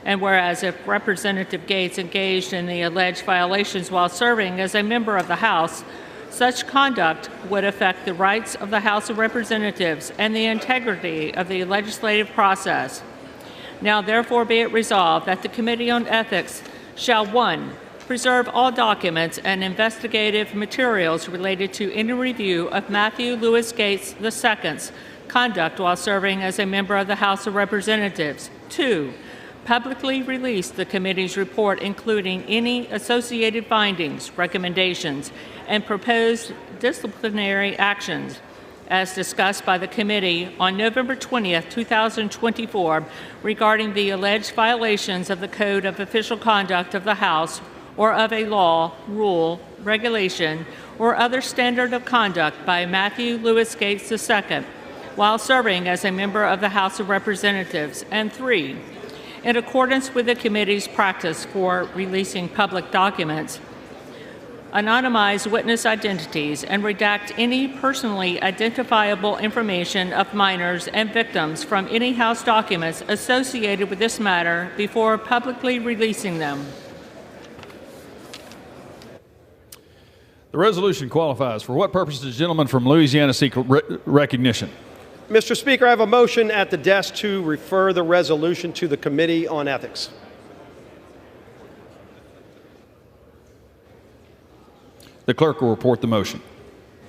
And whereas if Representative Gaetz engaged in the alleged violations while serving as a member of the House, Such conduct would affect the rights of the House of Representatives and the integrity of the legislative process. Now therefore be it resolved that the Committee on Ethics shall, 1, preserve all documents and investigative materials related to any review of Matthew Lewis Gaetz II's conduct while serving as a member of the House of Representatives. 2, publicly release the committee's report, including any associated findings, recommendations, and proposed disciplinary actions, as discussed by the committee on November 20th, 2024, regarding the alleged violations of the Code of Official Conduct of the House or of a law, rule, regulation, or other standard of conduct by Matthew Lewis Gaetz II while serving as a member of the House of Representatives. And 3, in accordance with the committee's practice for releasing public documents, anonymize witness identities and redact any personally identifiable information of minors and victims from any House documents associated with this matter before publicly releasing them. The resolution qualifies. For what purpose does the gentleman from Louisiana seek recognition? Mr. Speaker, I have a motion at the desk to refer the resolution to the Committee on Ethics. The clerk will report the motion.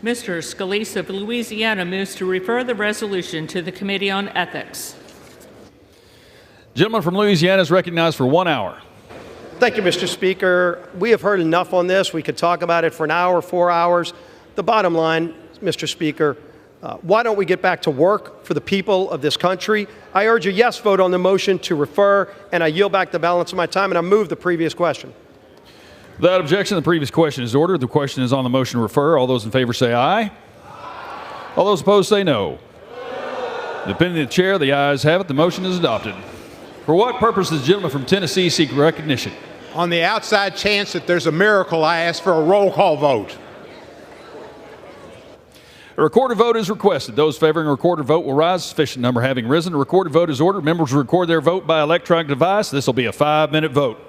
Mr. Scalise of Louisiana moves to refer the resolution to the Committee on Ethics. Gentleman from Louisiana is recognized for 1 hour. Thank you, Mr. Speaker. We have heard enough on this. We could talk about it for an hour, 4 hours. The bottom line, Mr. Speaker, why don't we get back to work for the people of this country? I urge a yes vote on the motion to refer, and I yield back the balance of my time, and I move the previous question. Without objection, the previous question is ordered. The question is on the motion to refer. All those in favor say aye. All those opposed say no. Depending on the chair, the ayes have it. The motion is adopted. For what purpose does the gentleman from Tennessee seek recognition? On the outside chance that there's a miracle, I ask for a roll call vote. A recorded vote is requested. Those favoring a recorded vote will rise. Sufficient number having risen. A recorded vote is ordered. Members will record their vote by electronic device. This will be a 5-minute vote.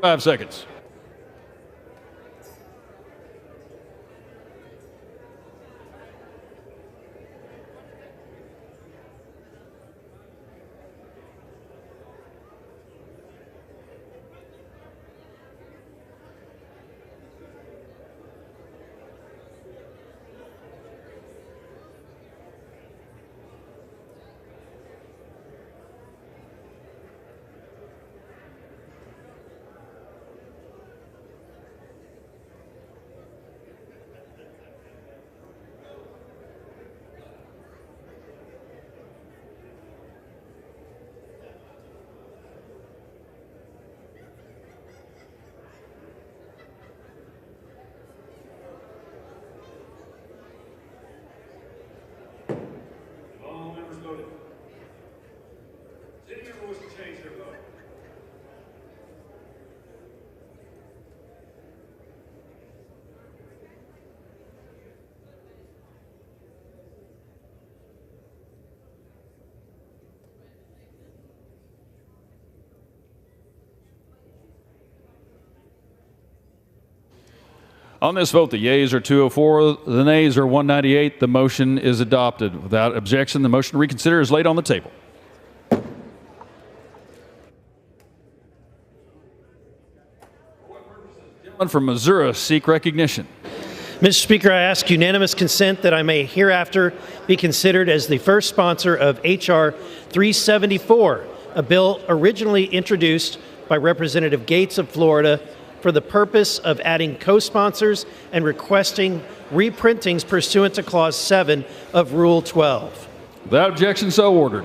5 seconds. All members voted. Does any member wish to change their vote? On this vote, the yeas are 204, the nays are 198. The motion is adopted. Without objection, the motion to reconsider is laid on the table. Gentleman from Missouri seek recognition. Mr. Speaker, I ask unanimous consent that I may hereafter be considered as the first sponsor of H.R. 374, a bill originally introduced by Representative Gaetz of Florida for the purpose of adding co-sponsors and requesting reprintings pursuant to Clause 7 of Rule 12. Without objection, so ordered.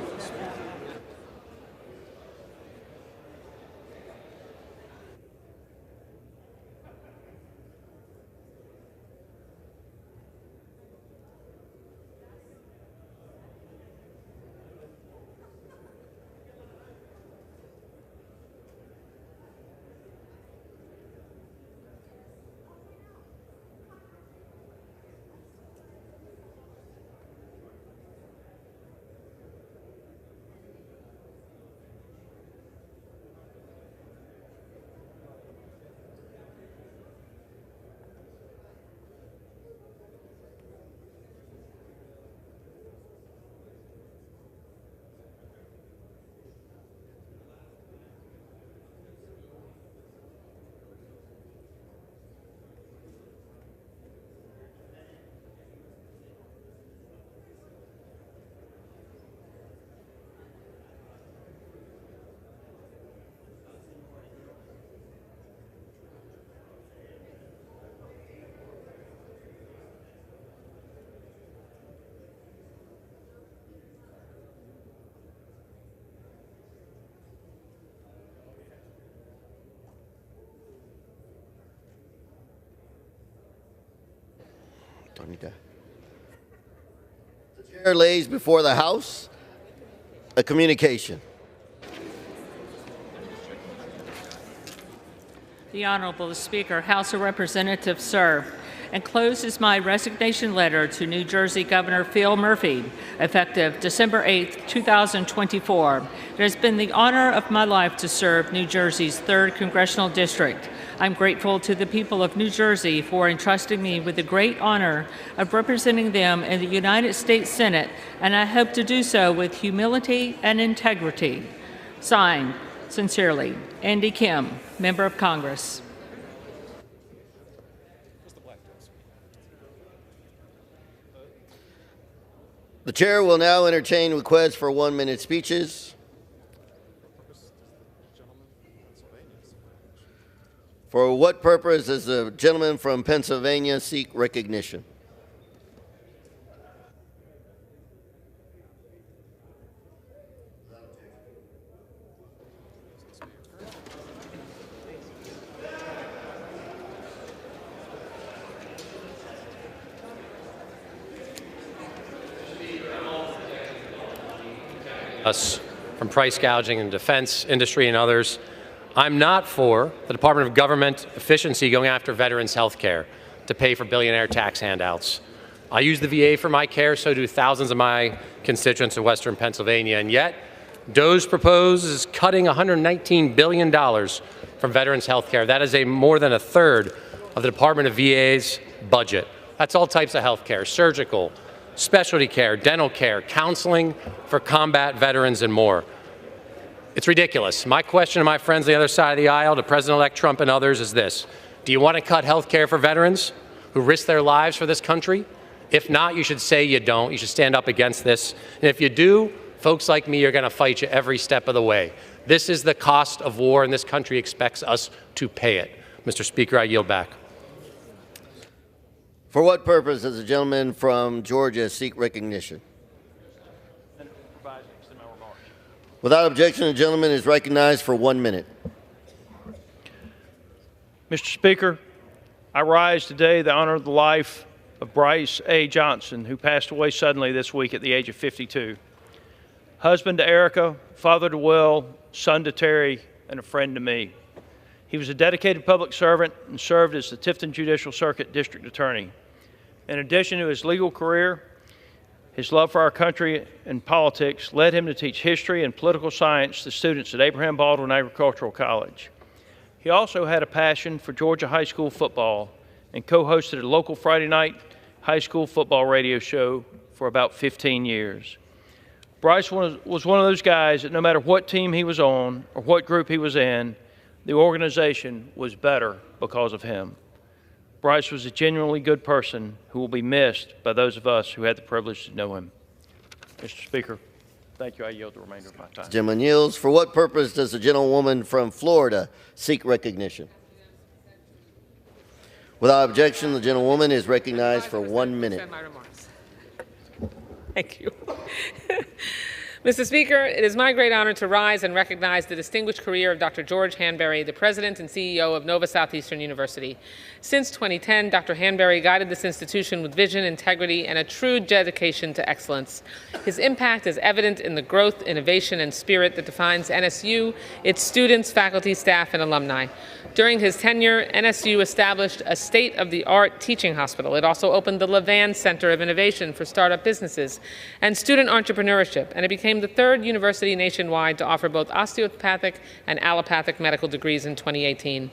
The chair lays before the House a communication. The Honorable Speaker, House of Representatives, sir, encloses my resignation letter to New Jersey Governor Phil Murphy, effective December 8, 2024. It has been the honor of my life to serve New Jersey's 3rd Congressional District. I'm grateful to the people of New Jersey for entrusting me with the great honor of representing them in the United States Senate, and I hope to do so with humility and integrity. Signed, sincerely, Andy Kim, Member of Congress. The chair will now entertain requests for 1-minute speeches. For what purpose does the gentleman from Pennsylvania seek recognition? Us from price gouging in the defense industry and others. I'm not for the Department of Government efficiency going after veterans' health care to pay for billionaire tax handouts. I use the VA for my care, so do thousands of my constituents in Western Pennsylvania, and yet DOJ proposes cutting $119 billion from veterans health care. That is more than a third of the Department of VA's budget. That's all types of health care, surgical, specialty care, dental care, counseling for combat veterans, and more. It's ridiculous. My question to my friends on the other side of the aisle, to President-elect Trump and others, is this. Do you want to cut health care for veterans who risk their lives for this country? If not, you should say you don't. You should stand up against this. And if you do, folks like me are going to fight you every step of the way. This is the cost of war, and this country expects us to pay it. Mr. Speaker, I yield back. For what purpose does the gentleman from Georgia seek recognition? Without objection, the gentleman is recognized for 1 minute. Mr. Speaker, I rise today to honor the life of Bryce A. Johnson, who passed away suddenly this week at the age of 52. Husband to Erica, father to Will, son to Terry, and a friend to me. He was a dedicated public servant and served as the Tifton Judicial Circuit District Attorney. In addition to his legal career, his love for our country and politics led him to teach history and political science to students at Abraham Baldwin Agricultural College. He also had a passion for Georgia high school football and co-hosted a local Friday night high school football radio show for about 15 years. Bryce was one of those guys that no matter what team he was on or what group he was in, the organization was better because of him. Bryce was a genuinely good person who will be missed by those of us who had the privilege to know him. Mr. Speaker, thank you. I yield the remainder of my time. The gentleman yields. For what purpose does the gentlewoman from Florida seek recognition? Without objection, the gentlewoman is recognized for 1 minute. Thank you. Mr. Speaker, it is my great honor to rise and recognize the distinguished career of Dr. George Hanberry, the President and CEO of Nova Southeastern University. Since 2010, Dr. Hanberry guided this institution with vision, integrity, and a true dedication to excellence. His impact is evident in the growth, innovation, and spirit that defines NSU, its students, faculty, staff, and alumni. During his tenure, NSU established a state-of-the-art teaching hospital. It also opened the Levan Center of Innovation for startup businesses and student entrepreneurship, and it became the third university nationwide to offer both osteopathic and allopathic medical degrees in 2018.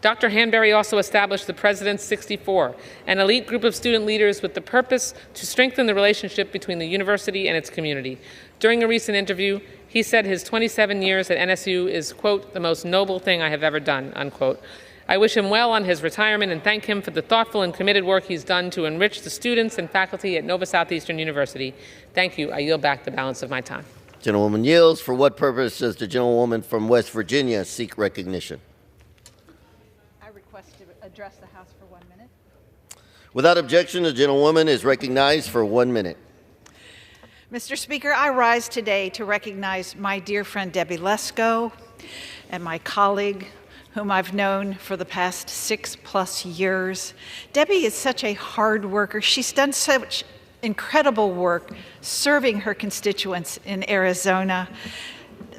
Dr. Hanberry also established the President's 64, an elite group of student leaders with the purpose to strengthen the relationship between the university and its community. During a recent interview, he said his 27 years at NSU is, quote, the most noble thing I have ever done, unquote. I wish him well on his retirement and thank him for the thoughtful and committed work he's done to enrich the students and faculty at Nova Southeastern University. Thank you. I yield back the balance of my time. Gentlewoman yields. For what purpose does the gentlewoman from West Virginia seek recognition? I request to address the House for 1 minute. Without objection, the gentlewoman is recognized for 1 minute. Mr. Speaker, I rise today to recognize my dear friend Debbie Lesko and my colleague, whom I've known for the past 6+ years. Debbie is such a hard worker. She's done such incredible work serving her constituents in Arizona.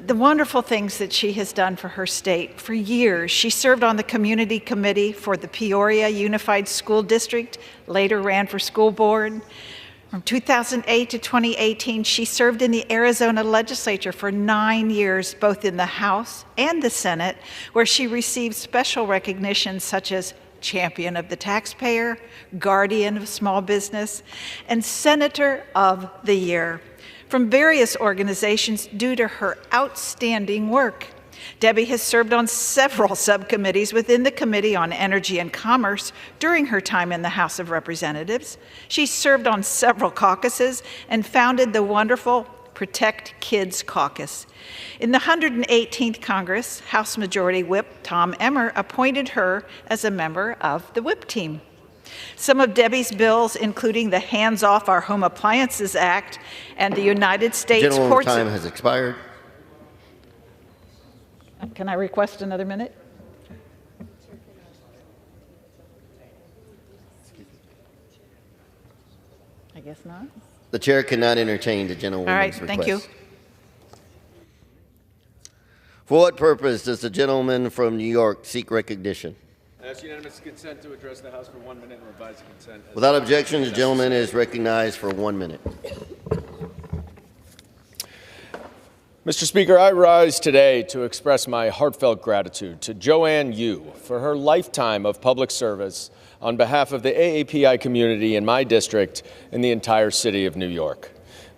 The wonderful things that she has done for her state for years. She served on the community committee for the Peoria Unified School District, later ran for school board. From 2008 to 2018, she served in the Arizona legislature for 9 years, both in the House and the Senate, where she received special recognitions such as Champion of the Taxpayer, Guardian of Small Business, and Senator of the Year from various organizations due to her outstanding work. Debbie has served on several subcommittees within the Committee on Energy and Commerce during her time in the House of Representatives. She served on several caucuses and founded the wonderful Protect Kids Caucus. In the 118th Congress, House Majority Whip Tom Emmer appointed her as a member of the Whip team. Some of Debbie's bills, including the Hands Off Our Home Appliances Act and the United States Gentleman's time has expired. Can I request another minute? I guess not. The chair cannot entertain the gentlewoman's All right, request. thank you. For what purpose does the gentleman from New York seek recognition? I ask unanimous consent to address the House for 1 minute and revise consent. Without objection, the gentleman is recognized for 1 minute. Mr. Speaker, I rise today to express my heartfelt gratitude to Joanne Yu for her lifetime of public service on behalf of the AAPI community in my district and the entire city of New York.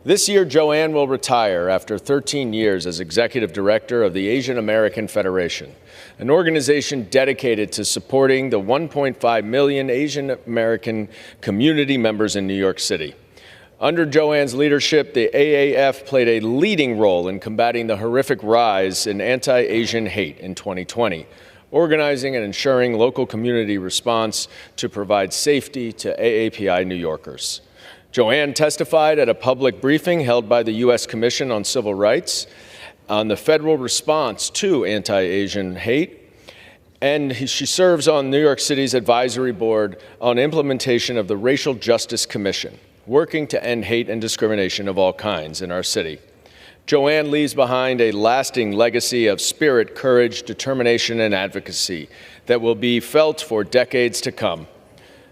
This year, Joanne will retire after 13 years as Executive Director of the Asian American Federation, an organization dedicated to supporting the 1.5 million Asian American community members in New York City. Under Joanne's leadership, the AAF played a leading role in combating the horrific rise in anti-Asian hate in 2020, organizing and ensuring local community response to provide safety to AAPI New Yorkers. Joanne testified at a public briefing held by the U.S. Commission on Civil Rights on the federal response to anti-Asian hate, and she serves on New York City's advisory board on implementation of the Racial Justice Commission, working to end hate and discrimination of all kinds in our city. Joanne leaves behind a lasting legacy of spirit, courage, determination, and advocacy that will be felt for decades to come.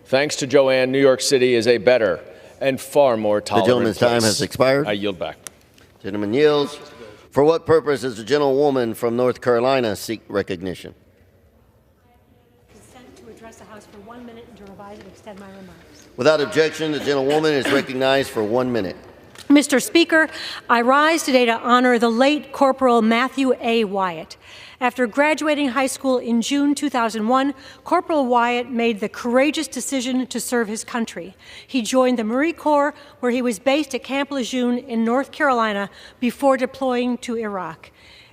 Thanks to Joanne, New York City is a better and far more tolerant The gentleman's place. time has expired. I yield back. Gentleman yields. For what purpose does the gentlewoman from North Carolina seek recognition? Consent to address the House for 1 minute and to revise and extend my remarks. Without objection, the gentlewoman is recognized for 1 minute. Mr. Speaker, I rise today to honor the late Corporal Matthew A. Wyatt. After graduating high school in June 2001, Corporal Wyatt made the courageous decision to serve his country. He joined the Marine Corps, where he was based at Camp Lejeune in North Carolina before deploying to Iraq.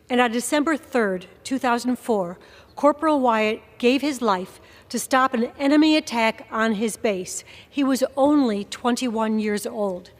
And on December 3, 2004, Corporal Wyatt gave his life to stop an enemy attack on his base. He was only 21 years old.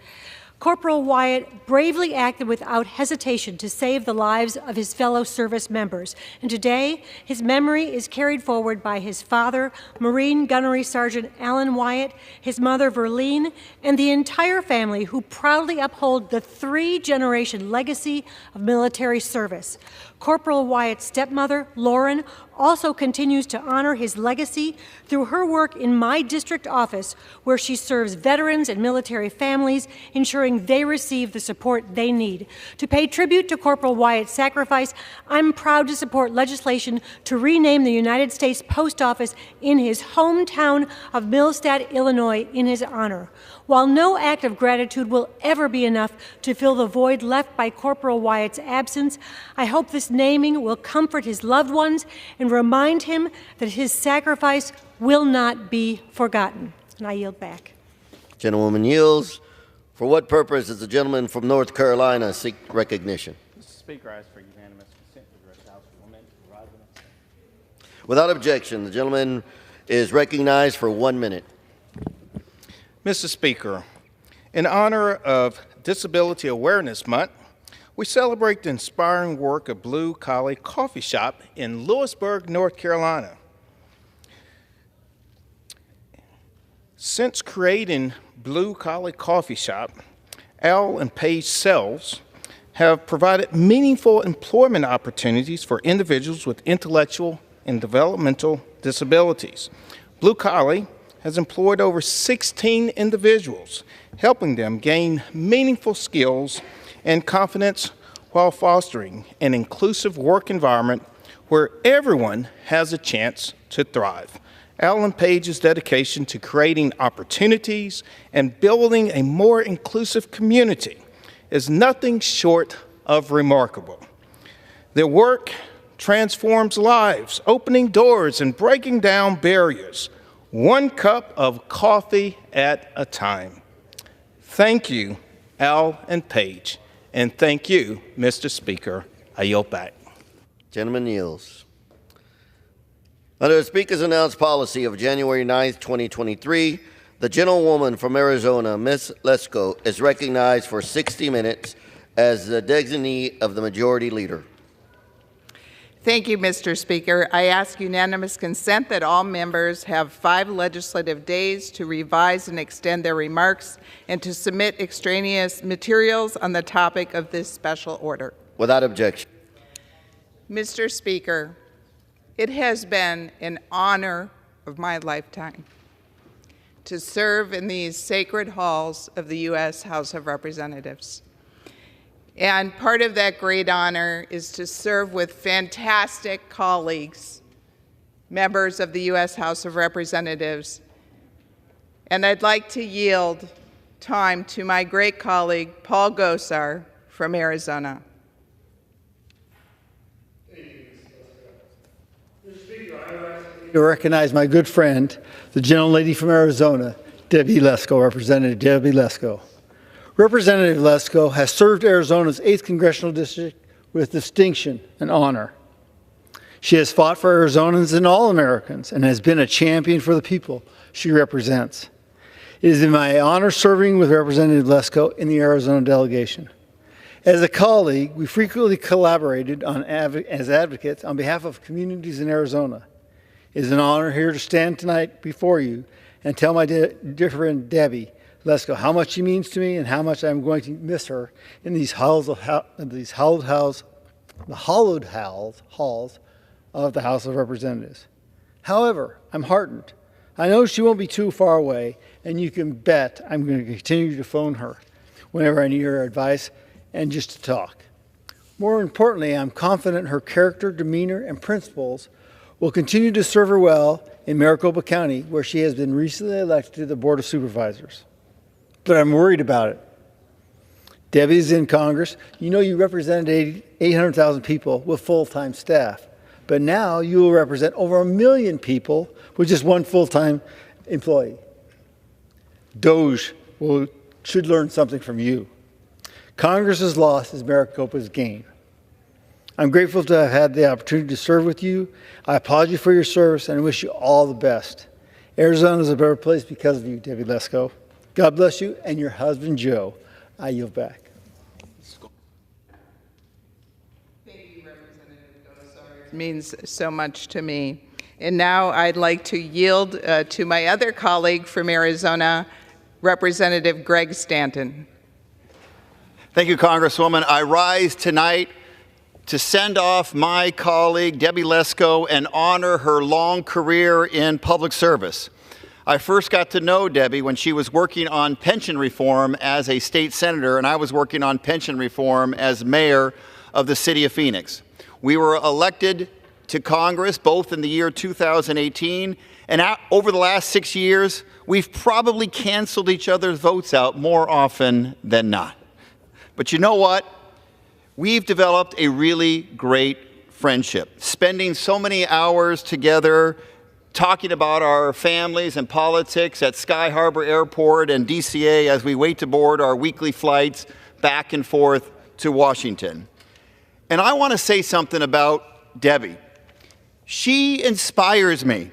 Corporal Wyatt bravely acted without hesitation to save the lives of his fellow service members, and today his memory is carried forward by his father, Marine Gunnery Sergeant Alan Wyatt, his mother Verlene, and the entire family who proudly uphold the 3-generation legacy of military service. Corporal Wyatt's stepmother, Lauren, also continues to honor his legacy through her work in my district office, where she serves veterans and military families, ensuring they receive the support they need. To pay tribute to Corporal Wyatt's sacrifice, I'm proud to support legislation to rename the United States Post Office in his hometown of Millstadt, Illinois, in his honor. While no act of gratitude will ever be enough to fill the void left by Corporal Wyatt's absence, I hope this naming will comfort his loved ones and remind him that his sacrifice will not be forgotten. And I yield back. Gentlewoman yields. For what purpose does the gentleman from North Carolina seek recognition? Mr. Speaker, I ask for unanimous consent to address the House for 1 minute. Without objection, the gentleman is recognized for 1 minute. Mr. Speaker, in honor of Disability Awareness Month, we celebrate the inspiring work of Blue Collie Coffee Shop in Lewisburg, North Carolina. Since creating Blue Collie Coffee Shop, Al and Paige Sells have provided meaningful employment opportunities for individuals with intellectual and developmental disabilities. Blue Collie has employed over 16 individuals, helping them gain meaningful skills and confidence while fostering an inclusive work environment where everyone has a chance to thrive. Al and Paige's dedication to creating opportunities and building a more inclusive community is nothing short of remarkable. Their work transforms lives, opening doors and breaking down barriers, 1 cup of coffee at a time. Thank you, Al and Paige, and thank you, Mr. Speaker. I yield back. Gentleman yields. Under the Speaker's announced policy of January 9th, 2023, the gentlewoman from Arizona, Ms. Lesko, is recognized for 60 minutes as the designee of the Majority Leader. Thank you, Mr. Speaker. I ask unanimous consent that all members have 5 legislative days to revise and extend their remarks and to submit extraneous materials on the topic of this special order. Without objection. Mr. Speaker, it has been an honor of my lifetime to serve in these sacred halls of the U.S. House of Representatives. And part of that great honor is to serve with fantastic colleagues, members of the U.S. House of Representatives. And I'd like to yield time to my great colleague, Paul Gosar from Arizona. To recognize my good friend, the gentlelady from Arizona, Debbie Lesko, Representative Debbie Lesko. Representative Lesko has served Arizona's 8th Congressional District with distinction and honor. She has fought for Arizonans and all Americans and has been a champion for the people she represents. It is my honor serving with Representative Lesko in the Arizona delegation. As a colleague, we frequently collaborated as advocates on behalf of communities in Arizona. It is an honor here to stand tonight before you and tell my dear friend Debbie Lesko how much she means to me and how much I'm going to miss her in these hallowed halls of the House of Representatives. However, I'm heartened. I know she won't be too far away, and you can bet I'm going to continue to phone her whenever I need her advice and just to talk. More importantly, I'm confident her character, demeanor, and principles will continue to serve her well in Maricopa County, where she has been recently elected to the Board of Supervisors. But I'm worried about it. Debbie's in Congress. You know you represented 800,000 people with full-time staff. But now you will represent over 1 million people with just one full-time employee. Doge should learn something from you. Congress's loss is Maricopa's gain. I'm grateful to have had the opportunity to serve with you. I applaud you for your service and I wish you all the best. Arizona is a better place because of you, Debbie Lesko. God bless you and your husband, Joe. I yield back. Thank you, Representative Gosar. It means so much to me. And now I'd like to yield to my other colleague from Arizona, Representative Greg Stanton. Thank you, Congresswoman. I rise tonight to send off my colleague, Debbie Lesko, and honor her long career in public service. I first got to know Debbie when she was working on pension reform as a state senator, and I was working on pension reform as mayor of the city of Phoenix. We were elected to Congress both in the year 2018, and over the last 6 years, we've probably canceled each other's votes out more often than not. But you know what? We've developed a really great friendship, spending so many hours together talking about our families and politics at Sky Harbor Airport and DCA as we wait to board our weekly flights back and forth to Washington. And I want to say something about Debbie. She inspires me.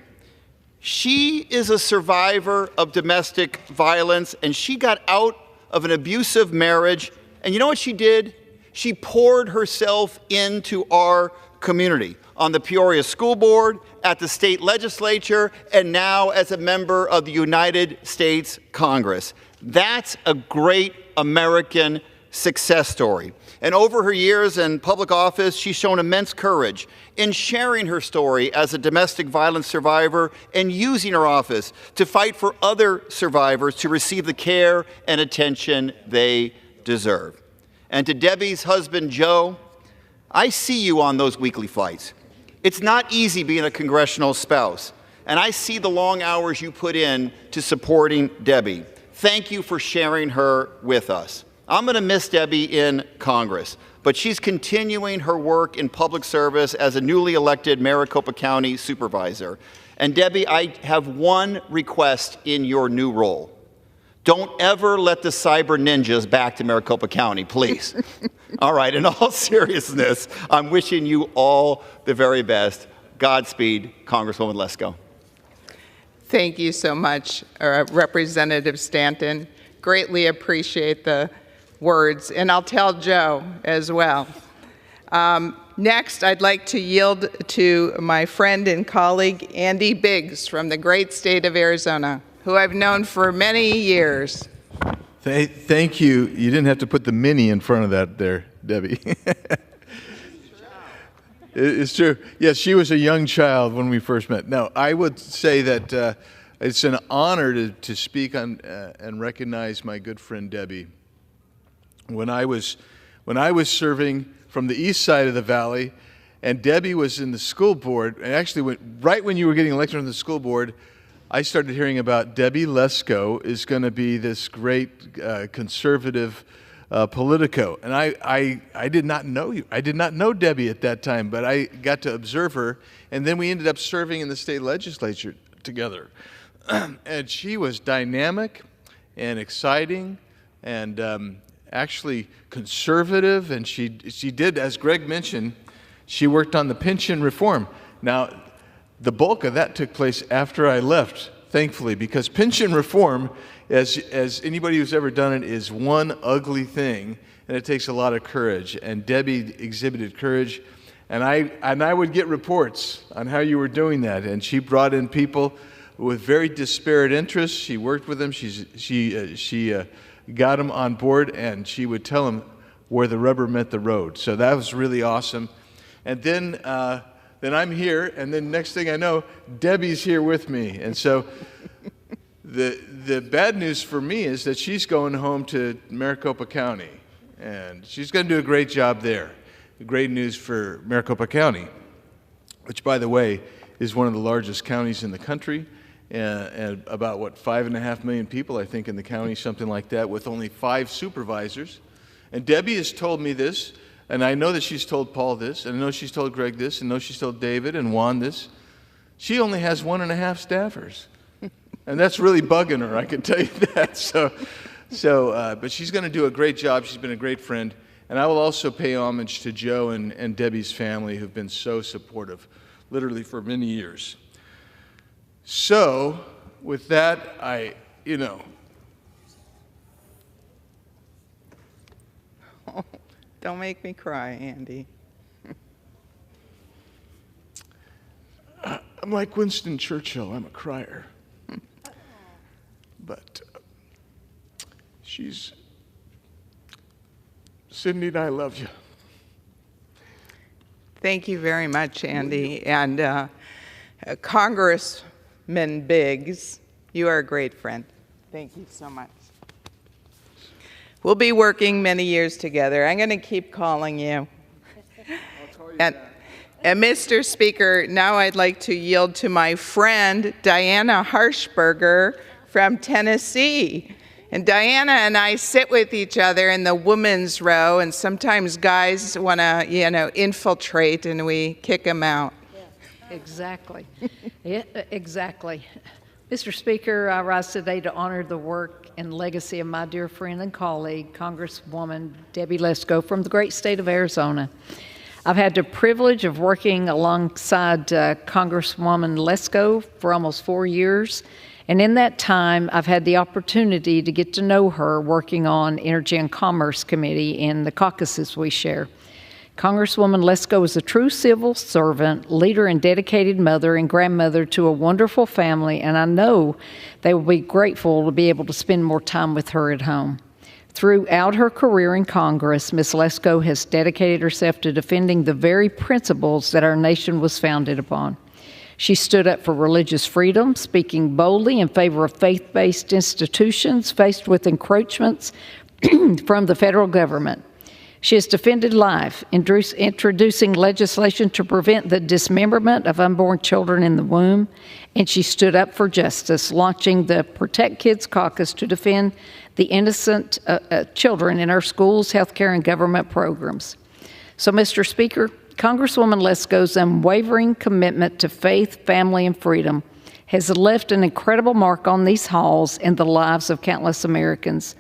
She is a survivor of domestic violence, and she got out of an abusive marriage. And you know what she did? She poured herself into our community on the Peoria School Board, at the state legislature, and now as a member of the United States Congress. That's a great American success story. And over her years in public office, she's shown immense courage in sharing her story as a domestic violence survivor and using her office to fight for other survivors to receive the care and attention they deserve. And to Debbie's husband, Joe, I see you on those weekly flights. It's not easy being a congressional spouse, and I see the long hours you put in to supporting Debbie. Thank you for sharing her with us. I'm going to miss Debbie in Congress, but she's continuing her work in public service as a newly elected Maricopa County supervisor. And Debbie, I have one request in your new role. Don't ever let the cyber ninjas back to Maricopa County, please. All right, in all seriousness, I'm wishing you all the very best. Godspeed, Congresswoman Lesko. Thank you so much, Representative Stanton. Greatly appreciate the words, and I'll tell Joe as well. Next, I'd like to yield to my friend and colleague, Andy Biggs from the great state of Arizona, who I've known for many years. Thank you. You didn't have to put the mini in front of that there, Debbie. It's true. Yes, she was a young child when we first met. No, I would say that it's an honor to speak on and recognize my good friend Debbie. When I was when I was serving from the east side of the valley, and Debbie was in the school board, and actually right when you were getting elected on the school board, I started hearing about Debbie Lesko is going to be this great conservative Politico. And I did not know you. I did not know Debbie at that time, but I got to observe her. And then we ended up serving in the state legislature together. And she was dynamic and exciting and actually conservative. And she did, as Greg mentioned, she worked on the pension reform. Now, the bulk of that took place after I left, thankfully, because pension reform, as anybody who's ever done it, is one ugly thing, and it takes a lot of courage. And Debbie exhibited courage, and I would get reports on how you were doing that. And she brought in people with very disparate interests. She worked with them. She got them on board, and she would tell them where the rubber met the road. So that was really awesome. And then I'm here, and then next thing I know, Debbie's here with me. And so the bad news for me is that she's going home to Maricopa County, and she's going to do a great job there. Great news for Maricopa County, which, by the way, is one of the largest counties in the country, and about, 5.5 million people, I think, in the county, something like that, with only 5 supervisors. And Debbie has told me this, and I know that she's told Paul this, and I know she's told Greg this, and I know she's told David and Juan this. She only has 1.5 staffers. And that's really bugging her, I can tell you that. But she's going to do a great job. She's been a great friend. And I will also pay homage to Joe and Debbie's family, who've been so supportive, literally for many years. So, with that, Don't make me cry, Andy. I'm like Winston Churchill. I'm a crier. But Cindy and I love you. Thank you very much, Andy. And Congressman Biggs, you are a great friend. Thank you so much. We'll be working many years together. I'm going to keep calling you. And Mr. Speaker, now I'd like to yield to my friend, Diana Harshberger from Tennessee. And Diana and I sit with each other in the women's row, and sometimes guys want to, infiltrate, and we kick them out. Exactly. Yeah, exactly. Mr. Speaker, I rise today to honor the work and legacy of my dear friend and colleague, Congresswoman Debbie Lesko from the great state of Arizona. I've had the privilege of working alongside Congresswoman Lesko for almost 4 years, and in that time, I've had the opportunity to get to know her working on Energy and Commerce Committee in the caucuses we share. Congresswoman Lesko is a true civil servant, leader, and dedicated mother and grandmother to a wonderful family, and I know they will be grateful to be able to spend more time with her at home. Throughout her career in Congress, Ms. Lesko has dedicated herself to defending the very principles that our nation was founded upon. She stood up for religious freedom, speaking boldly in favor of faith-based institutions faced with encroachments from the federal government. She has defended life, introducing legislation to prevent the dismemberment of unborn children in the womb, and she stood up for justice, launching the Protect Kids Caucus to defend the innocent children in our schools, healthcare, and government programs. So, Mr. Speaker, Congresswoman Lesko's unwavering commitment to faith, family, and freedom has left an incredible mark on these halls and the lives of countless Americans.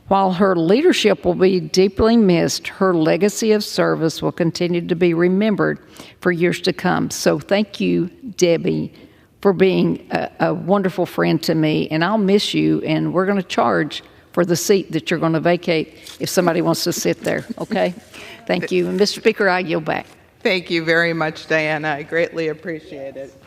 While her leadership will be deeply missed, her legacy of service will continue to be remembered for years to come. So thank you, Debbie, for being a wonderful friend to me, and I'll miss you, and we're going to charge for the seat that you're going to vacate if somebody wants to sit there, okay? Thank you. And Mr. Speaker, I yield back. Thank you very much, Diana. I greatly appreciate it.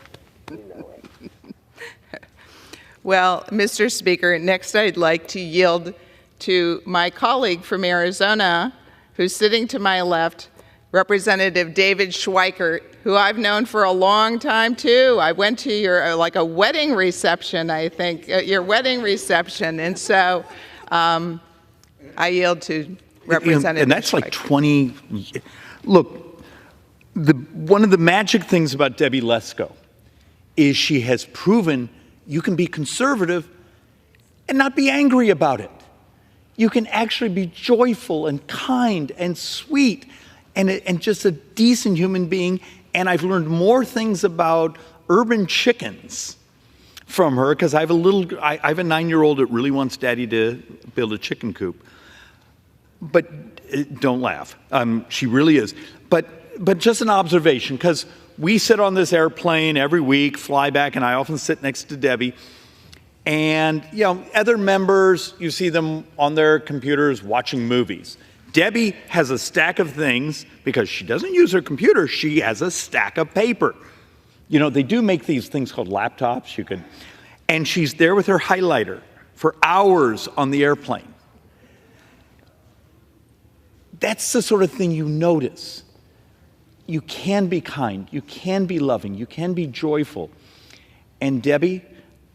Well, Mr. Speaker, next I'd like to yield to my colleague from Arizona, who's sitting to my left, Representative David Schweikert, who I've known for a long time, too. I went to your, a wedding reception, I think, your wedding reception. And so I yield to Representative And that's like 20. Look, one of the magic things about Debbie Lesko is she has proven you can be conservative and not be angry about it. You can actually be joyful and kind and sweet and just a decent human being. And I've learned more things about urban chickens from her because I have a 9-year-old that really wants Daddy to build a chicken coop. But don't laugh. She really is. But just an observation, because we sit on this airplane every week, fly back, and I often sit next to Debbie. And, other members, you see them on their computers watching movies. Debbie has a stack of things, because she doesn't use her computer, she has a stack of paper. They do make these things called laptops. And she's there with her highlighter for hours on the airplane. That's the sort of thing you notice. You can be kind, you can be loving, you can be joyful. And Debbie,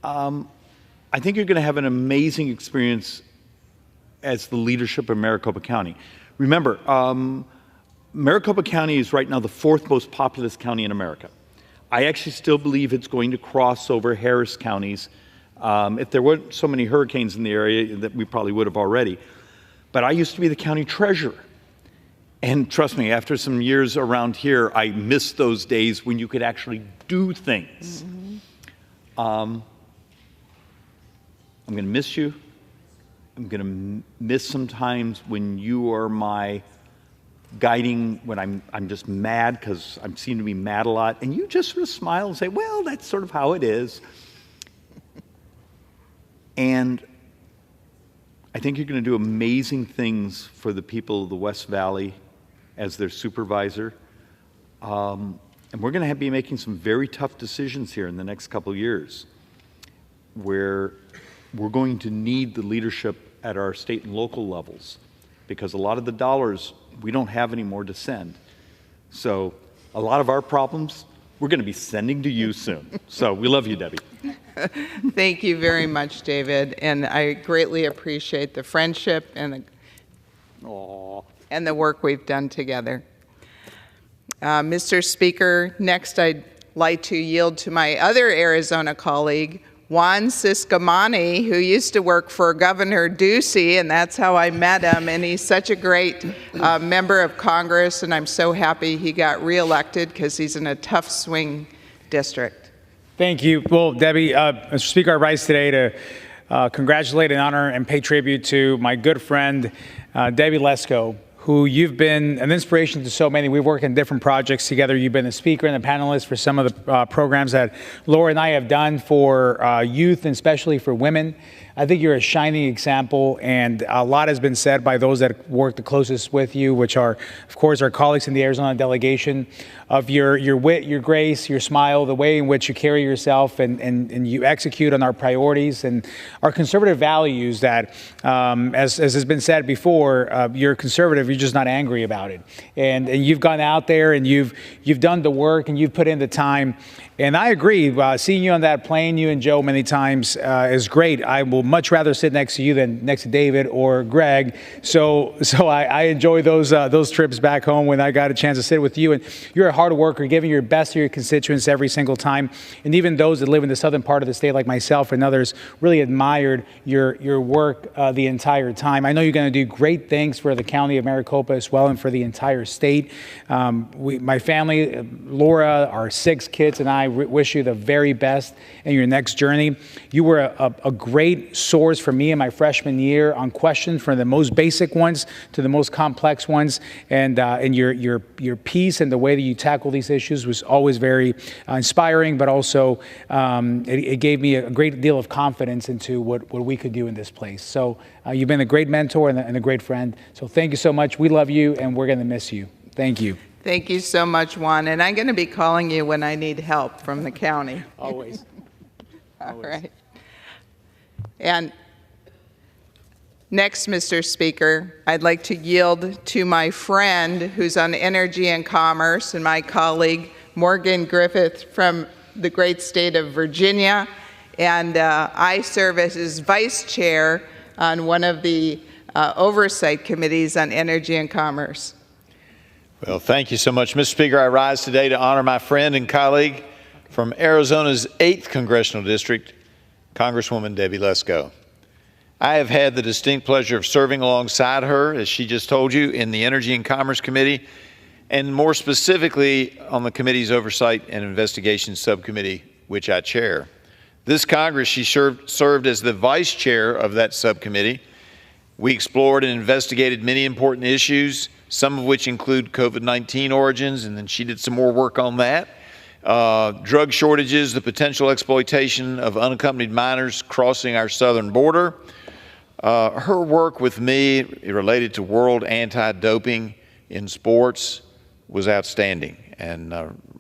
I think you're going to have an amazing experience as the leadership of Maricopa County. Remember, Maricopa County is right now the 4th most populous county in America. I actually still believe it's going to cross over Harris counties. If there weren't so many hurricanes in the area, that we probably would have already. But I used to be the county treasurer. And trust me, after some years around here, I miss those days when you could actually do things. I'm going to miss you. I'm going to miss sometimes when you are my guiding, when I'm just mad, because I seem to be mad a lot. And you just sort of smile and say, well, that's sort of how it is. And I think you're going to do amazing things for the people of the West Valley as their supervisor. And we're going to be making some very tough decisions here in the next couple of years where we're going to need the leadership at our state and local levels because a lot of the dollars we don't have anymore to send. So a lot of our problems we're going to be sending to you soon. So we love you, Debbie. Thank you very much, David. And I greatly appreciate the friendship and the work we've done together. Mr. Speaker, next I'd like to yield to my other Arizona colleague, Juan Ciscomani, who used to work for Governor Ducey, and that's how I met him. And he's such a great member of Congress, and I'm so happy he got reelected because he's in a tough swing district. Thank you. Well, Debbie, Mr. Speaker, I rise today to congratulate and honor and pay tribute to my good friend, Debbie Lesko, who you've been an inspiration to so many. We've worked in different projects together. You've been a speaker and a panelist for some of the programs that Laura and I have done for youth and especially for women. I think you're a shining example, and a lot has been said by those that work the closest with you, which are, of course, our colleagues in the Arizona delegation, of your wit, your grace, your smile, the way in which you carry yourself and you execute on our priorities and our conservative values that, as has been said before, you're conservative, you're just not angry about it. And you've gone out there and you've done the work and you've put in the time. And I agree, seeing you on that plane, you and Joe many times, is great. I will much rather sit next to you than next to David or Greg. So I enjoy those trips back home when I got a chance to sit with you. And you're a hard worker, giving your best to your constituents every single time. And even those that live in the southern part of the state, like myself and others, really admired your work the entire time. I know you're going to do great things for the county of Maricopa as well and for the entire state. My family, Laura, our 6 kids, and I wish you the very best in your next journey. You were a great source for me in my freshman year on questions, from the most basic ones to the most complex ones, and your peace and the way that you tackle these issues was always very inspiring, but also it gave me a great deal of confidence into what we could do in this place. So you've been a great mentor and a great friend. So thank you so much. We love you, and we're going to miss you. Thank you. Thank you so much, Juan. And I'm going to be calling you when I need help from the county. Always. All right. And next, Mr. Speaker, I'd like to yield to my friend who's on Energy and Commerce and my colleague, Morgan Griffith from the great state of Virginia. And I serve as his vice chair on one of the oversight committees on energy and commerce. Well, thank you so much, Mr. Speaker. I rise today to honor my friend and colleague from Arizona's 8th Congressional District, Congresswoman Debbie Lesko. I have had the distinct pleasure of serving alongside her, as she just told you, in the Energy and Commerce Committee, and more specifically on the committee's Oversight and Investigations Subcommittee, which I chair. This Congress, she served as the vice chair of that subcommittee. We explored and investigated many important issues, some of which include COVID-19 origins, and then she did some more work on that. Drug shortages, the potential exploitation of unaccompanied minors crossing our southern border. Her work with me related to world anti-doping in sports was outstanding and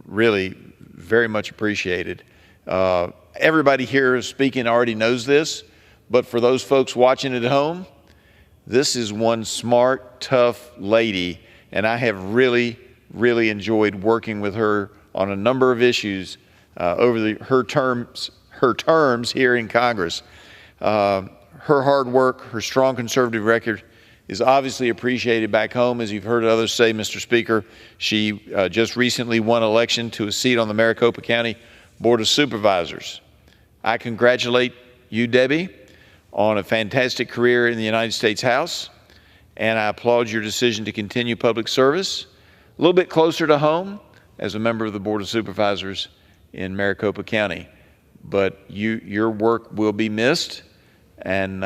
really very much appreciated. Everybody here speaking already knows this, but for those folks watching at home, this is one smart, tough lady, and I have really, really enjoyed working with her on a number of issues over her terms here in Congress. Her hard work, her strong conservative record is obviously appreciated back home. As you've heard others say, Mr. Speaker, she just recently won election to a seat on the Maricopa County Board of Supervisors. I congratulate you, Debbie, on a fantastic career in the United States House, and I applaud your decision to continue public service a little bit closer to home as a member of the Board of Supervisors in Maricopa County. But your work will be missed, and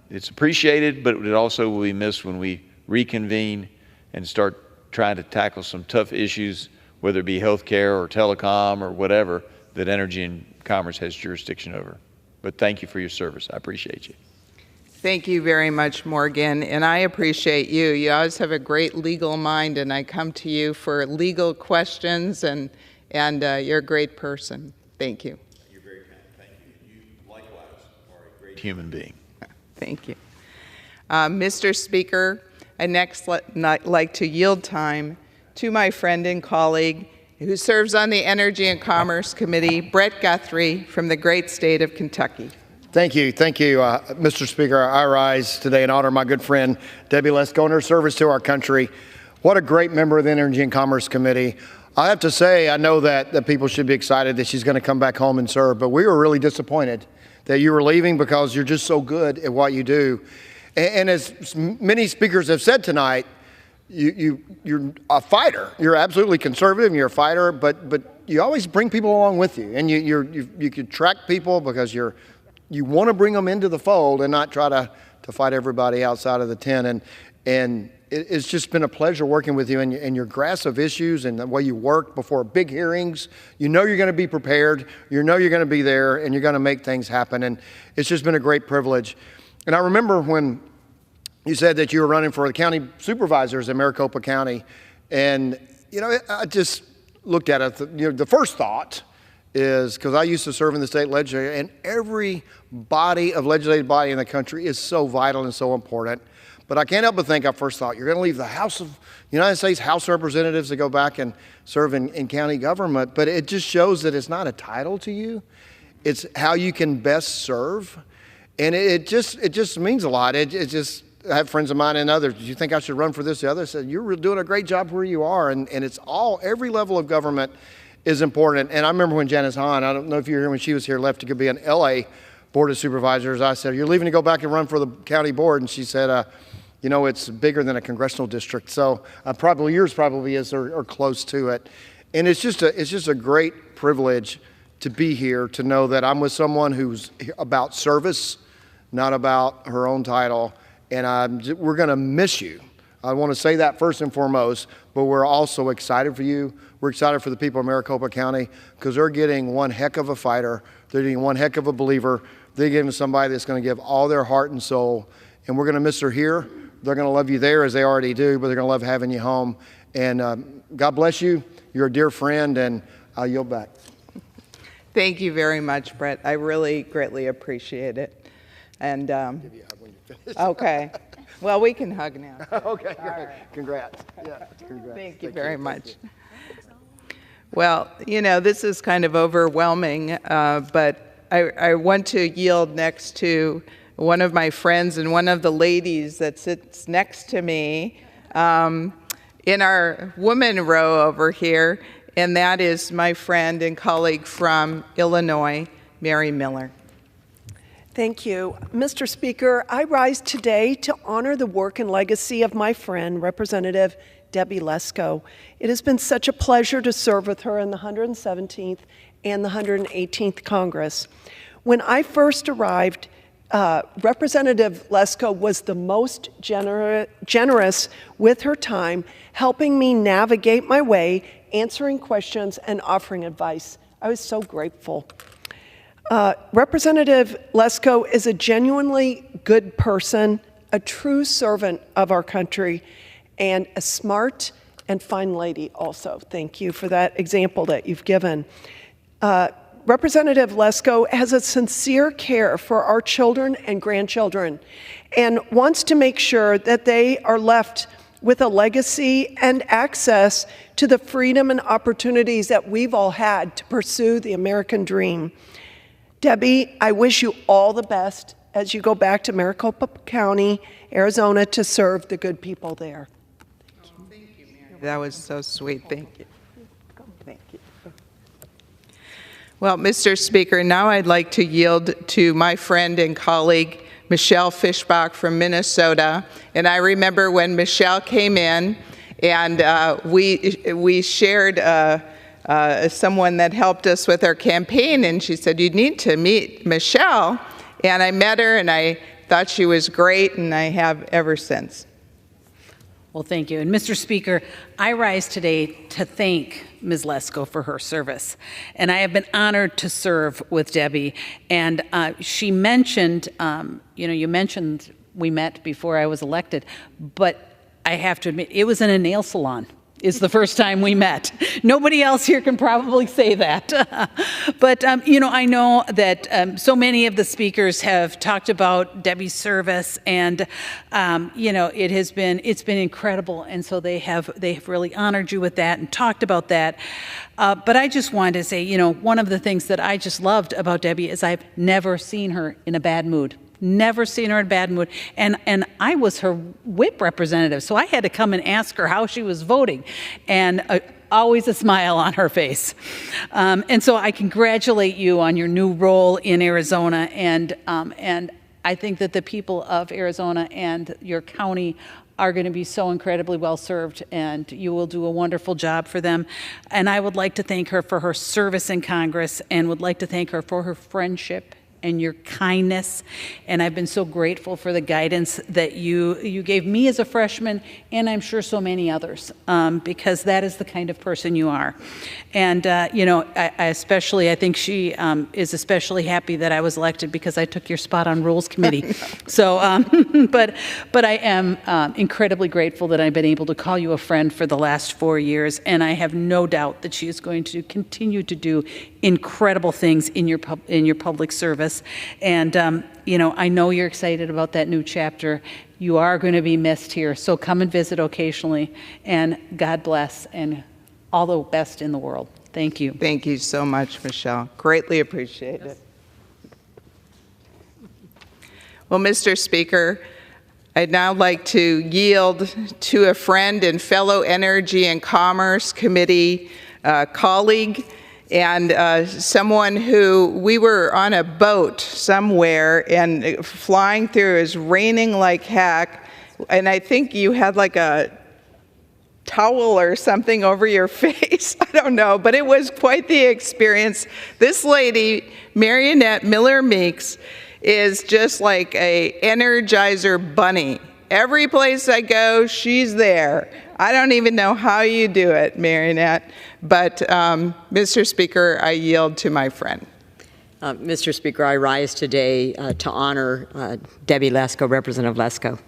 it's appreciated, but it also will be missed when we reconvene and start trying to tackle some tough issues, whether it be healthcare or telecom or whatever that Energy and Commerce has jurisdiction over. But thank you for your service. I appreciate you. Thank you very much, Morgan, and I appreciate you. You always have a great legal mind, and I come to you for legal questions, and you're a great person. Thank you. You're very kind. Thank you. You likewise are a great human being. Thank you. Mr. Speaker, I'd next like to yield time to my friend and colleague who serves on the Energy and Commerce Committee, Brett Guthrie from the great state of Kentucky. Thank you, Mr. Speaker. I rise today in honor of my good friend, Debbie Lesko, and her service to our country. What a great member of the Energy and Commerce Committee. I have to say, I know that people should be excited that she's going to come back home and serve, but we were really disappointed that you were leaving because you're just so good at what you do. And as many speakers have said tonight, you're a fighter. You're absolutely conservative, and you're a fighter, but you always bring people along with you, and you can track people because you want to bring them into the fold and not try to fight everybody outside of the tent. And it's just been a pleasure working with you and your grasp of issues and the way you work before big hearings. You know you're going to be prepared. You know you're going to be there, and you're going to make things happen. And it's just been a great privilege. And I remember when you said that you were running for the county supervisors in Maricopa County, and I just looked at it. The first thought is, because I used to serve in the state legislature, and every legislative body in the country is so vital and so important. But I can't help but think, I first thought, you're going to leave the House of United States House Representatives to go back and serve in county government. But it just shows that it's not a title to you. It's how you can best serve. And it just means a lot. I have friends of mine and others, do you think I should run for this? The other said, you're doing a great job where you are. And it's every level of government is important. And I remember when Janice Hahn, I don't know if you were here when she was here, left to go be an LA Board of Supervisors. I said, you're leaving to go back and run for the county board? And she said, it's bigger than a congressional district. So yours probably is or close to it. And it's just a great privilege to be here, to know that I'm with someone who's about service, not about her own title. And we're going to miss you. I want to say that first and foremost, but we're also excited for you. We're excited for the people of Maricopa County because they're getting one heck of a fighter. They're getting one heck of a believer. They're getting somebody that's going to give all their heart and soul. And we're going to miss her here. They're going to love you there as they already do, but they're going to love having you home. And God bless you. You're a dear friend, and I'll yield back. Thank you very much, Brett. I really greatly appreciate it. And give you a hug when you finish. Okay. Well, we can hug now. Okay, great. Right. Congrats. Yeah, congrats. Thank you very much. Well, this is kind of overwhelming, but I want to yield next to one of my friends and one of the ladies that sits next to me in our woman row over here, and that is my friend and colleague from Illinois, Mary Miller. Thank you. Mr. Speaker, I rise today to honor the work and legacy of my friend, Representative Debbie Lesko. It has been such a pleasure to serve with her in the 117th and the 118th Congress. When I first arrived, Representative Lesko was the most generous with her time, helping me navigate my way, answering questions, and offering advice. I was so grateful. Representative Lesko is a genuinely good person, a true servant of our country, and a smart and fine lady also. Thank you for that example that you've given. Representative Lesko has a sincere care for our children and grandchildren and wants to make sure that they are left with a legacy and access to the freedom and opportunities that we've all had to pursue the American dream. Debbie, I wish you all the best as you go back to Maricopa County, Arizona, to serve the good people there. Thank you, Mary. That was so sweet. Thank you. Thank you. Well, Mr. Speaker, now I'd like to yield to my friend and colleague, Michelle Fischbach from Minnesota. And I remember when Michelle came in and we shared someone that helped us with our campaign, and she said, you need to meet Michelle. And I met her, and I thought she was great, and I have ever since. Well, thank you. And Mr. Speaker, I rise today to thank Ms. Lesko for her service. And I have been honored to serve with Debbie. And she mentioned, you mentioned we met before I was elected, but I have to admit, it was in a nail salon. Is the first time we met. Nobody else here can probably say that. But, I know that so many of the speakers have talked about Debbie's service, and, it's been incredible. And so they have really honored you with that and talked about that. But I just wanted to say, one of the things that I just loved about Debbie is I've never seen her in a bad mood. Never seen her in a bad mood. And I was her whip representative, so I had to come and ask her how she was voting. And always a smile on her face. And so I congratulate you on your new role in Arizona. And I think that the people of Arizona and your county are going to be so incredibly well served, and you will do a wonderful job for them. And I would like to thank her for her service in Congress, and would like to thank her for her friendship and your kindness. And I've been so grateful for the guidance that you gave me as a freshman, and I'm sure so many others, because that is the kind of person you are. And, I think she is especially happy that I was elected because I took your spot on Rules Committee. So, but I am incredibly grateful that I've been able to call you a friend for the last 4 years, and I have no doubt that she is going to continue to do incredible things in your public service. And, I know you're excited about that new chapter. You are going to be missed here, so come and visit occasionally. And God bless, and all the best in the world. Thank you. Thank you so much, Michelle. Greatly appreciate it. Well, Mr. Speaker, I'd now like to yield to a friend and fellow Energy and Commerce Committee colleague, and someone who we were on a boat somewhere and flying through. It was raining like heck, and I think you had like a towel or something over your face. I don't know, but it was quite the experience. This lady, Marionette Miller Meeks, is just like a Energizer bunny. Every place I go, she's there. I don't even know how you do it, Marionette. But, Mr. Speaker, I yield to my friend. Mr. Speaker, I rise today to honor Debbie Lesko, Representative Lesko.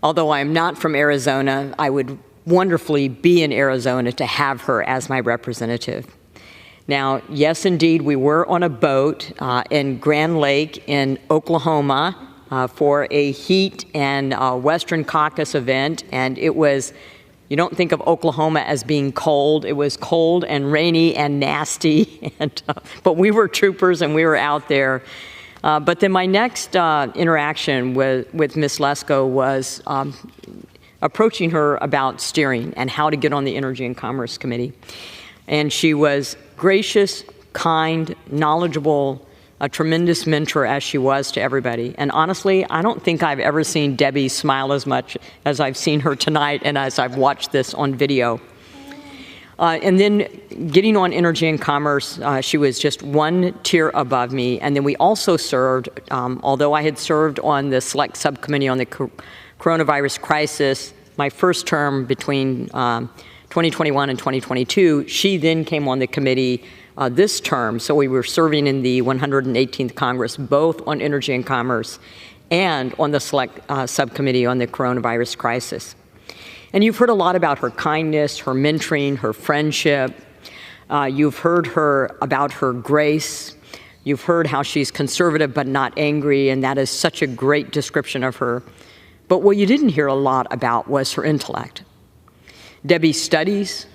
Although I am not from Arizona, I would wonderfully be in Arizona to have her as my representative. Now, yes, indeed, we were on a boat in Grand Lake in Oklahoma for a heat and Western Caucus event, and it was, you don't think of Oklahoma as being cold. It was cold and rainy and nasty, but we were troopers and we were out there. But then my next interaction with Ms. Lesko was approaching her about steering and how to get on the Energy and Commerce Committee. And she was gracious, kind, knowledgeable, a tremendous mentor as she was to everybody. And honestly, I don't think I've ever seen Debbie smile as much as I've seen her tonight and as I've watched this on video. And then getting on Energy and Commerce, she was just one tier above me. And then we also served, although I had served on the select subcommittee on the coronavirus crisis, my first term between 2021 and 2022, she then came on the committee this term. So we were serving in the 118th Congress, both on Energy and Commerce and on the select subcommittee on the coronavirus crisis. And you've heard a lot about her kindness, her mentoring, her friendship. You've heard about her grace. You've heard how she's conservative but not angry, and that is such a great description of her. But what you didn't hear a lot about was her intellect. Debbie studies,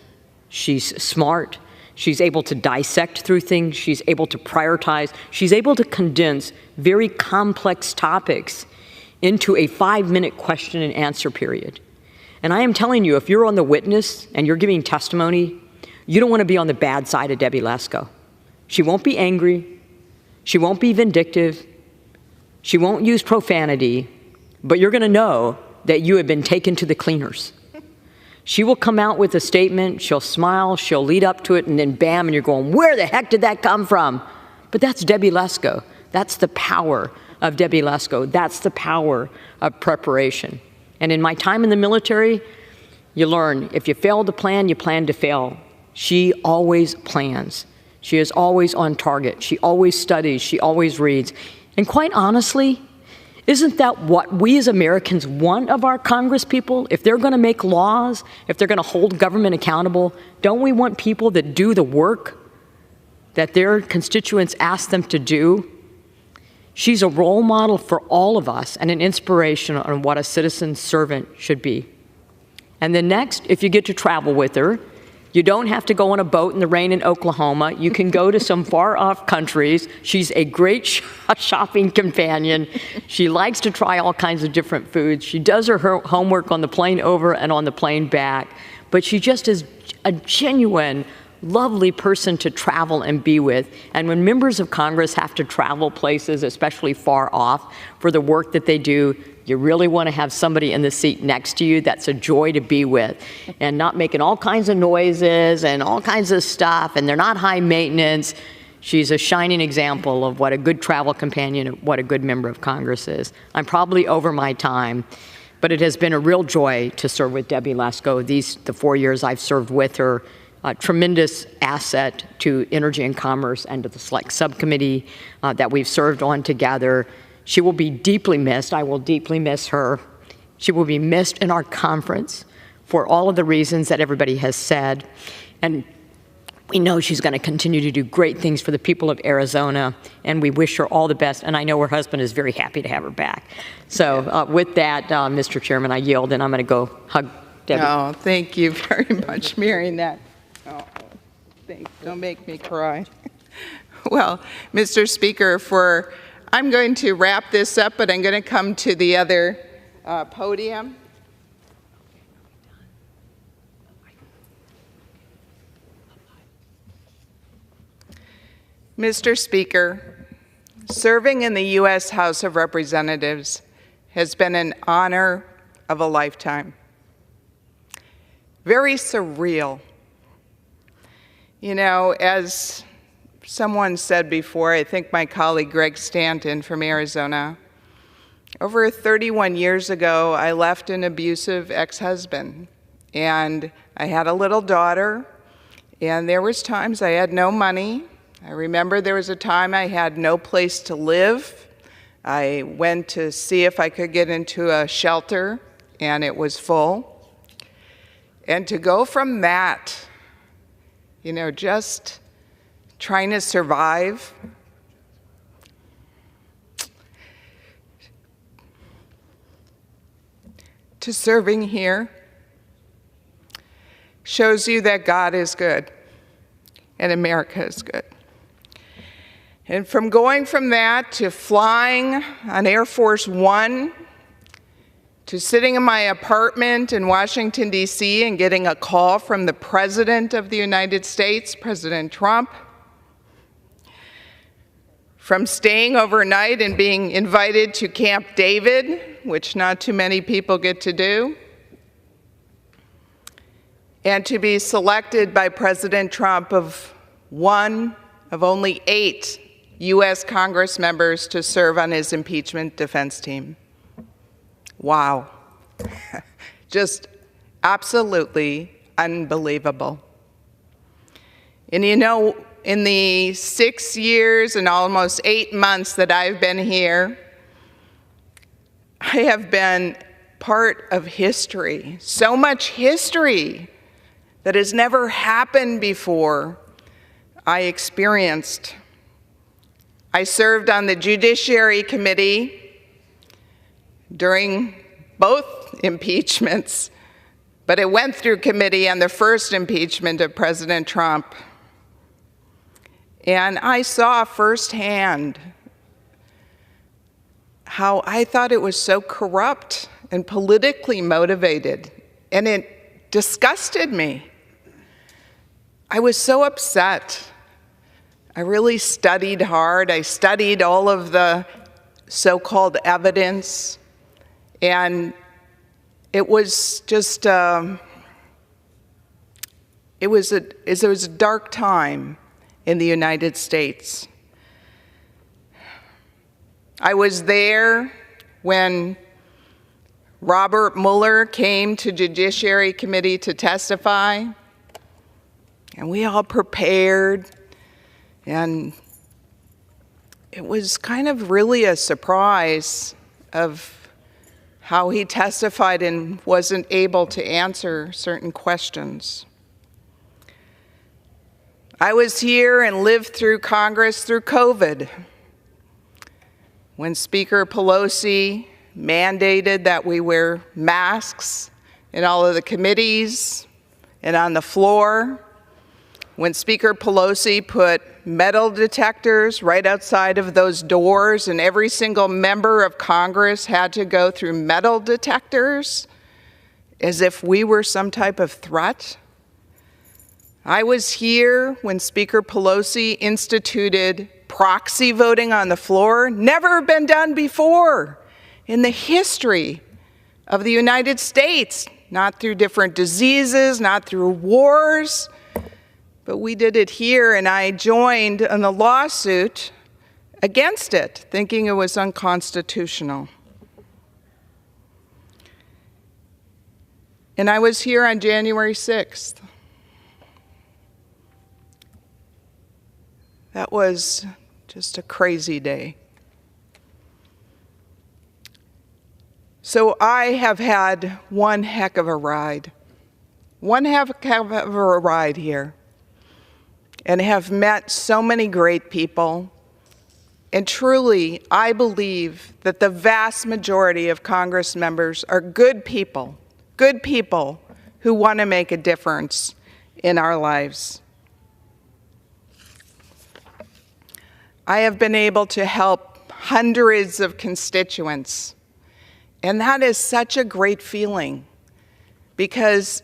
she's smart, she's able to dissect through things, she's able to prioritize, she's able to condense very complex topics into a 5-minute question and answer period. And I am telling you, if you're on the witness and you're giving testimony, you don't want to be on the bad side of Debbie Lesko. She won't be angry, she won't be vindictive, she won't use profanity, but you're going to know that you have been taken to the cleaners. She will come out with a statement, she'll smile, she'll lead up to it, and then bam, and you're going, where the heck did that come from? But that's Debbie Lesko. That's the power of Debbie Lesko. That's the power of preparation. And in my time in the military, you learn, if you fail to plan, you plan to fail. She always plans. She is always on target. She always studies. She always reads. And quite honestly, isn't that what we as Americans want of our Congress people? If they're going to make laws, if they're going to hold government accountable, don't we want people that do the work that their constituents ask them to do? She's a role model for all of us and an inspiration on what a citizen servant should be. And then next, if you get to travel with her, you don't have to go on a boat in the rain in Oklahoma. You can go to some far-off countries. She's a great shopping companion. She likes to try all kinds of different foods. She does her homework on the plane over and on the plane back. But she just is a genuine, lovely person to travel and be with. And when members of Congress have to travel places, especially far off, for the work that they do, you really want to have somebody in the seat next to you that's a joy to be with and not making all kinds of noises and all kinds of stuff, and they're not high maintenance. She's a shining example of what a good travel companion, what a good member of Congress is. I'm probably over my time, but it has been a real joy to serve with Debbie Lesko. The 4 years I've served with her, a tremendous asset to Energy and Commerce and to the Select Subcommittee that we've served on together. She will be deeply missed. I will deeply miss her. She will be missed in our conference for all of the reasons that everybody has said. And we know she's going to continue to do great things for the people of Arizona, and we wish her all the best. And I know her husband is very happy to have her back. So with that, Mr. Chairman, I yield, and I'm going to go hug Debbie. Oh, thank you very much, Mary. Oh, don't make me cry. Well, Mr. Speaker, I'm going to wrap this up, but I'm going to come to the other podium. Mr. Speaker, serving in the U.S. House of Representatives has been an honor of a lifetime. Very surreal. You know, as someone said before, I think my colleague Greg Stanton from Arizona, over 31 years ago, I left an abusive ex-husband, and I had a little daughter, and there was times I had no money. I remember there was a time I had no place to live. I went to see if I could get into a shelter, and it was full. And to go from that, you know, just trying to survive, to serving here, shows you that God is good and America is good. And from going from that to flying on Air Force One, to sitting in my apartment in Washington, D.C., and getting a call from the President of the United States, President Trump, from staying overnight and being invited to Camp David, which not too many people get to do, and to be selected by President Trump of one of only 8 U.S. Congress members to serve on his impeachment defense team. Wow. Just absolutely unbelievable. And you know, in the 6 years and almost 8 months that I've been here, I have been part of history. So much history that has never happened before I experienced. I served on the Judiciary Committee during both impeachments, but it went through committee on the first impeachment of President Trump. And I saw firsthand how I thought it was so corrupt and politically motivated, and it disgusted me. I was so upset. I really studied hard. I studied all of the so-called evidence, and it was just, it was a dark time in the United States. I was there when Robert Mueller came to Judiciary Committee to testify, and we all prepared, and it was kind of really a surprise of how he testified and wasn't able to answer certain questions. I was here and lived through Congress through COVID, when Speaker Pelosi mandated that we wear masks in all of the committees and on the floor, when Speaker Pelosi put metal detectors right outside of those doors and every single member of Congress had to go through metal detectors as if we were some type of threat. I was here when Speaker Pelosi instituted proxy voting on the floor, never been done before in the history of the United States, not through different diseases, not through wars, but we did it here, and I joined in the lawsuit against it, thinking it was unconstitutional. And I was here on January 6th. That was just a crazy day. So I have had one heck of a ride. One heck of a ride here. And have met so many great people. And truly, I believe that the vast majority of Congress members are good people who want to make a difference in our lives. I have been able to help hundreds of constituents, and that is such a great feeling because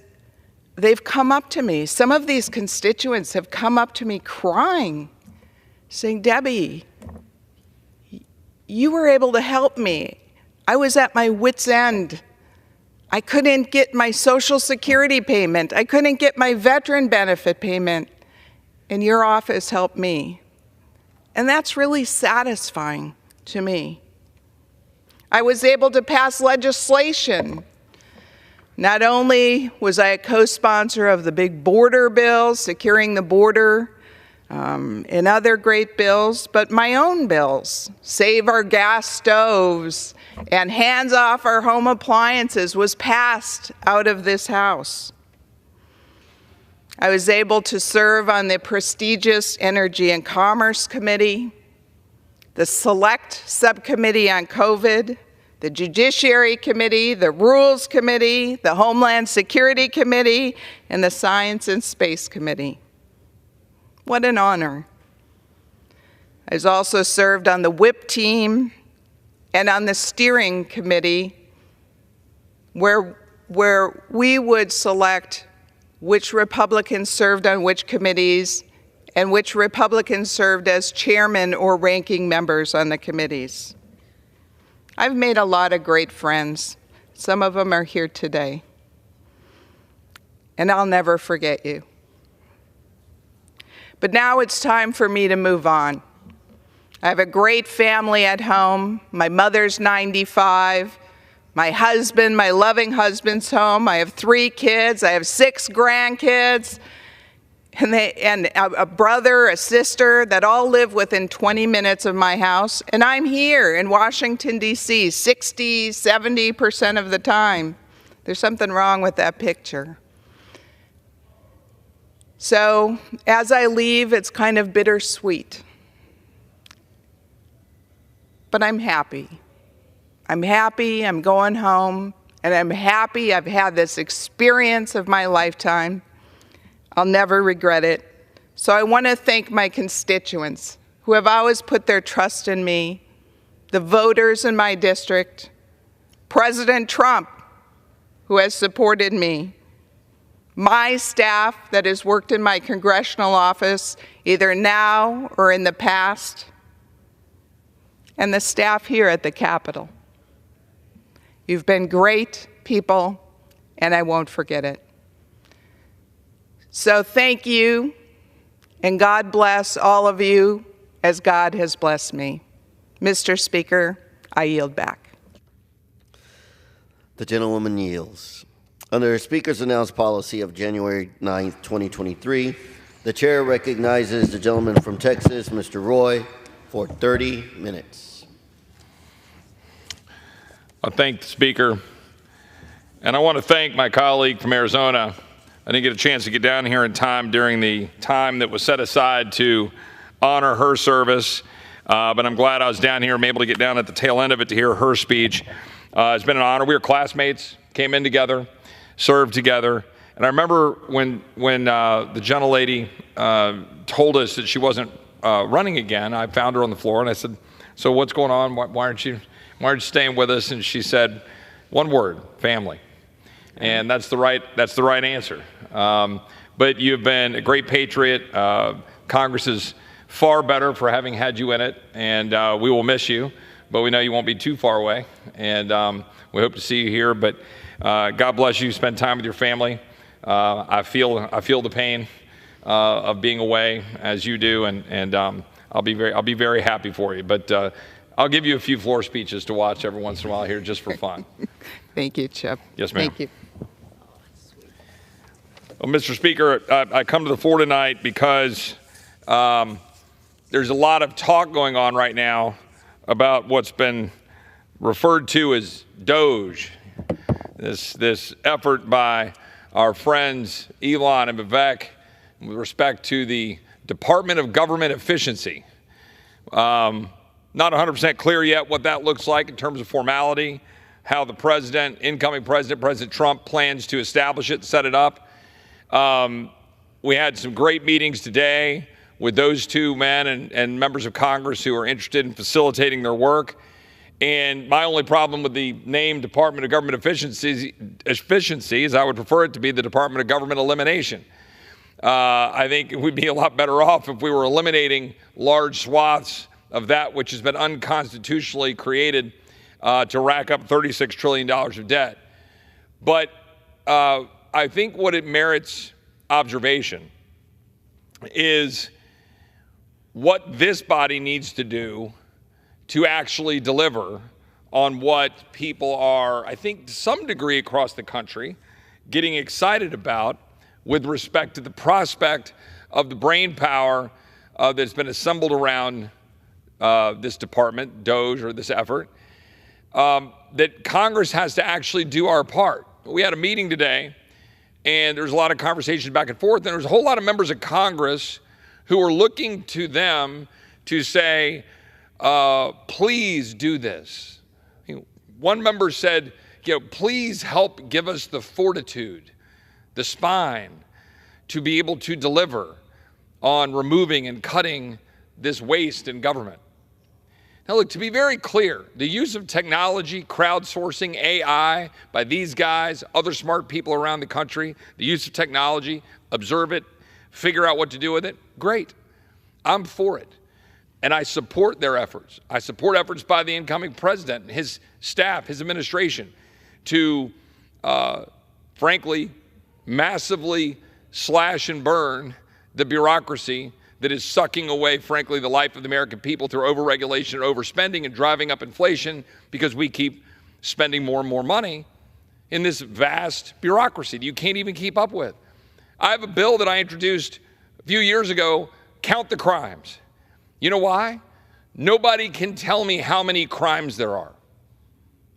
they've come up to me. Some of these constituents have come up to me crying, saying, "Debbie, you were able to help me. I was at my wit's end. I couldn't get my Social Security payment. I couldn't get my veteran benefit payment, and your office helped me." And that's really satisfying to me. I was able to pass legislation. Not only was I a co-sponsor of the big border bill, securing the border, and other great bills, but my own bills, Save Our Gas Stoves and Hands Off Our Home Appliances, was passed out of this House. I was able to serve on the prestigious Energy and Commerce Committee, the Select Subcommittee on COVID, the Judiciary Committee, the Rules Committee, the Homeland Security Committee, and the Science and Space Committee. What an honor. I've also served on the whip team and on the steering committee where we would select which Republicans served on which committees and which Republicans served as chairman or ranking members on the committees. I've made a lot of great friends. Some of them are here today. And I'll never forget you. But now it's time for me to move on. I have a great family at home. My mother's 95. My husband, my loving husband's home. I have 3 kids. I have 6 grandkids. And a brother, a sister that all live within 20 minutes of my house. And I'm here in Washington, D.C. 60, 70% of the time. There's something wrong with that picture. So as I leave, it's kind of bittersweet. But I'm happy. I'm happy I'm going home, and I'm happy I've had this experience of my lifetime. I'll never regret it. So I want to thank my constituents who have always put their trust in me, the voters in my district, President Trump, who has supported me, my staff that has worked in my congressional office, either now or in the past, and the staff here at the Capitol. You've been great people, and I won't forget it. So thank you, and God bless all of you as God has blessed me. Mr. Speaker, I yield back. The gentlewoman yields. Under the Speaker's announced policy of January 9th, 2023, the chair recognizes the gentleman from Texas, Mr. Roy, for 30 minutes. I thank the Speaker, and I want to thank my colleague from Arizona. I didn't get a chance to get down here in time during the time that was set aside to honor her service, but I'm glad I was down here and able to get down at the tail end of it to hear her speech. It's been an honor. We were classmates, came in together, served together, and I remember when the gentlelady told us that she wasn't running again. I found her on the floor and I said, "So what's going on? Why aren't you staying with us?" And she said, one word: family. And that's the right answer. But you've been a great patriot. Congress is far better for having had you in it, and we will miss you. But we know you won't be too far away, and we hope to see you here. But God bless you. Spend time with your family. I feel the pain of being away as you do, and I'll be very happy for you. But I'll give you a few floor speeches to watch every once in a while here, just for fun. Thank you, Chip. Yes, ma'am. Thank you. Well, Mr. Speaker, I come to the floor tonight because there's a lot of talk going on right now about what's been referred to as Doge, this effort by our friends Elon and Vivek with respect to the Department of Government Efficiency. Not 100% clear yet what that looks like in terms of formality, how the incoming president, President Trump, plans to establish it, set it up. We had some great meetings today with those two men and members of Congress who are interested in facilitating their work. And my only problem with the name Department of Government Efficiency is I would prefer it to be the Department of Government Elimination. I think we'd be a lot better off if we were eliminating large swaths of that which has been unconstitutionally created to rack up $36 trillion of debt. But I think what it merits observation is what this body needs to do to actually deliver on what people are, I think, to some degree across the country, getting excited about with respect to the prospect of the brain power that's been assembled around this department, Doge, or this effort, that Congress has to actually do our part. We had a meeting today, and there's a lot of conversations back and forth, and there's a whole lot of members of Congress who are looking to them to say, please do this. One member said, please help give us the fortitude, the spine, to be able to deliver on removing and cutting this waste in government. Now look, to be very clear, the use of technology, crowdsourcing, AI by these guys, other smart people around the country, the use of technology, observe it, figure out what to do with it, great. I'm for it. And I support their efforts. I support efforts by the incoming president, his staff, his administration to, frankly, massively slash and burn the bureaucracy that is sucking away, frankly, the life of the American people through overregulation and overspending and driving up inflation because we keep spending more and more money in this vast bureaucracy that you can't even keep up with. I have a bill that I introduced a few years ago, count the crimes. You know why? Nobody can tell me how many crimes there are.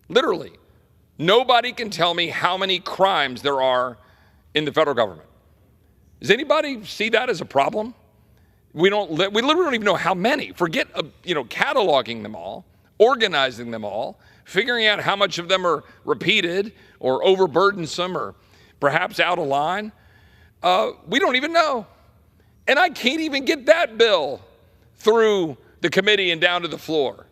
Literally, nobody can tell me how many crimes there are in the federal government. Does anybody see that as a problem? We literally don't even know how many. Forget, cataloging them all, organizing them all, figuring out how much of them are repeated or overburdensome or perhaps out of line. We don't even know. And I can't even get that bill through the committee and down to the floor.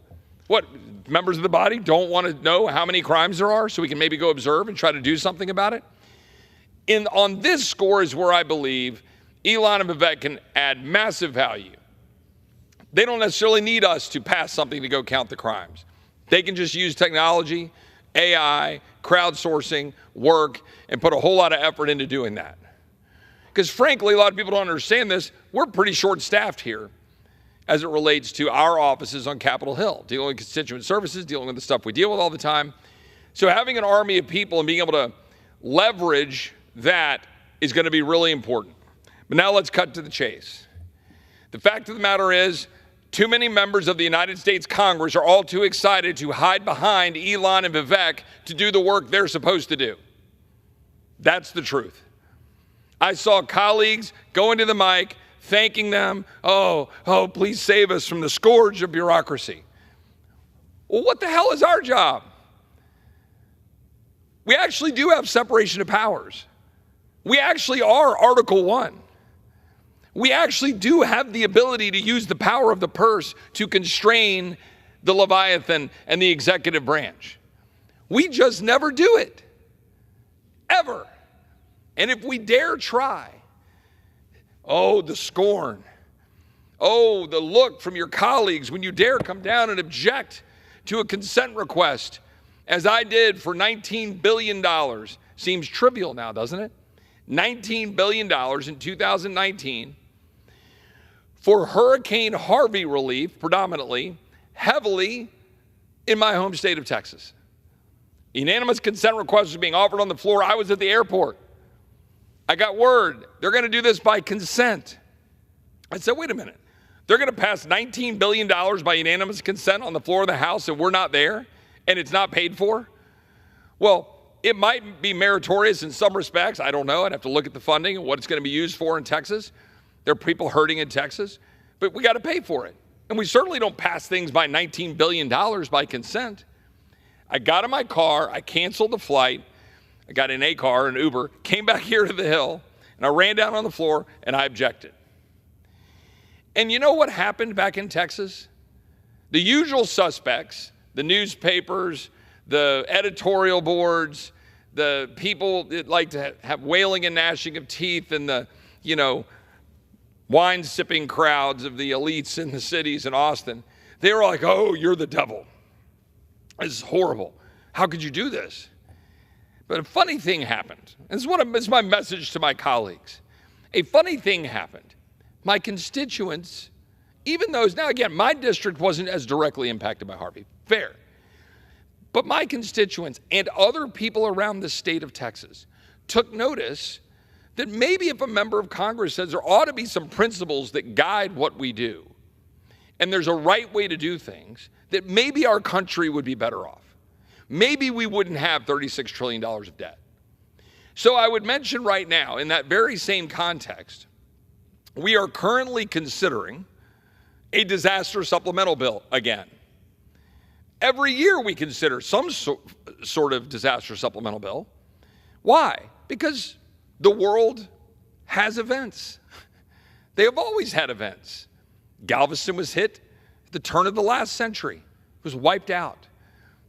What, members of the body don't want to know how many crimes there are so we can maybe go observe and try to do something about it? On this score is where I believe Elon and Vivek can add massive value. They don't necessarily need us to pass something to go count the crimes. They can just use technology, AI, crowdsourcing, work, and put a whole lot of effort into doing that. Because frankly, a lot of people don't understand this. We're pretty short-staffed here as it relates to our offices on Capitol Hill, dealing with constituent services, dealing with the stuff we deal with all the time. So having an army of people and being able to leverage that is going to be really important. But now let's cut to the chase. The fact of the matter is, too many members of the United States Congress are all too excited to hide behind Elon and Vivek to do the work they're supposed to do. That's the truth. I saw colleagues go into the mic, thanking them, oh, please save us from the scourge of bureaucracy. Well, what the hell is our job? We actually do have separation of powers. We actually are Article 1. We actually do have the ability to use the power of the purse to constrain the Leviathan and the executive branch. We just never do it, ever. And if we dare try, oh, the scorn, oh, the look from your colleagues when you dare come down and object to a consent request, as I did for $19 billion, seems trivial now, doesn't it? $19 billion in 2019 for Hurricane Harvey relief, predominantly, heavily in my home state of Texas. Unanimous consent request was being offered on the floor. I was at the airport. I got word they're going to do this by consent. I said, wait a minute. They're going to pass $19 billion by unanimous consent on the floor of the House and we're not there and it's not paid for? Well, it might be meritorious in some respects. I don't know. I'd have to look at the funding and what it's going to be used for in Texas. There are people hurting in Texas, but we got to pay for it. And we certainly don't pass things by $19 billion by consent. I got in my car. I canceled the flight. I got in a car, an Uber, came back here to the Hill, and I ran down on the floor, and I objected. And you know what happened back in Texas? The usual suspects, the newspapers, the editorial boards, the people that like to have wailing and gnashing of teeth and the, wine-sipping crowds of the elites in the cities in Austin, they were like, oh, you're the devil. This is horrible. How could you do this? But a funny thing happened. This is my message to my colleagues. A funny thing happened. My constituents, even those, now again, my district wasn't as directly impacted by Harvey, fair. But my constituents and other people around the state of Texas took notice that maybe if a member of Congress says there ought to be some principles that guide what we do, and there's a right way to do things, that maybe our country would be better off. Maybe we wouldn't have $36 trillion of debt. So I would mention right now, in that very same context, we are currently considering a disaster supplemental bill again. Every year we consider some sort of disaster supplemental bill. Why? Because the world has events. They have always had events. Galveston was hit at the turn of the last century. It was wiped out.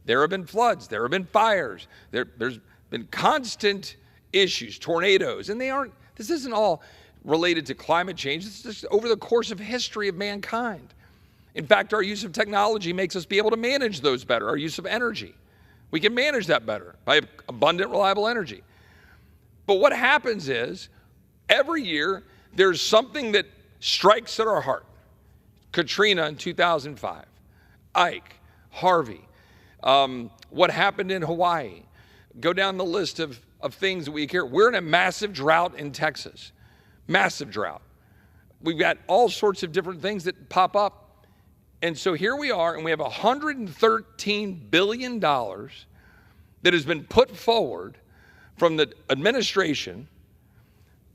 There have been floods. There have been fires. There's been constant issues, tornadoes, and this isn't all related to climate change. It's just over the course of history of mankind. In fact, our use of technology makes us be able to manage those better. Our use of energy, we can manage that better by abundant, reliable energy. But what happens is, every year, there's something that strikes at our heart. Katrina in 2005, Ike, Harvey, what happened in Hawaii. Go down the list of things that we care. We're in a massive drought in Texas, massive drought. We've got all sorts of different things that pop up. And so here we are, and we have $113 billion that has been put forward from the administration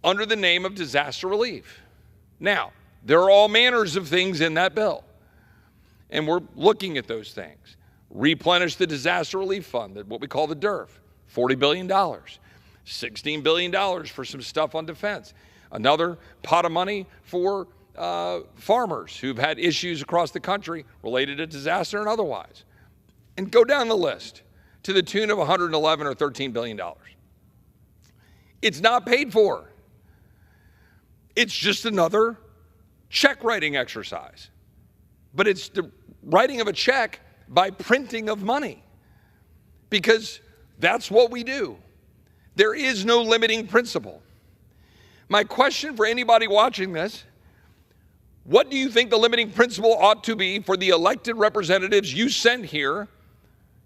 under the name of disaster relief. Now, there are all manners of things in that bill, and we're looking at those things. Replenish the disaster relief fund, what we call the DERF, $40 billion, $16 billion for some stuff on defense, another pot of money for farmers who've had issues across the country related to disaster and otherwise. And go down the list to the tune of $111 or $13 billion. It's not paid for. It's just another check writing exercise. But it's the writing of a check by printing of money, because that's what we do. There is no limiting principle. My question for anybody watching this, what do you think the limiting principle ought to be for the elected representatives you send here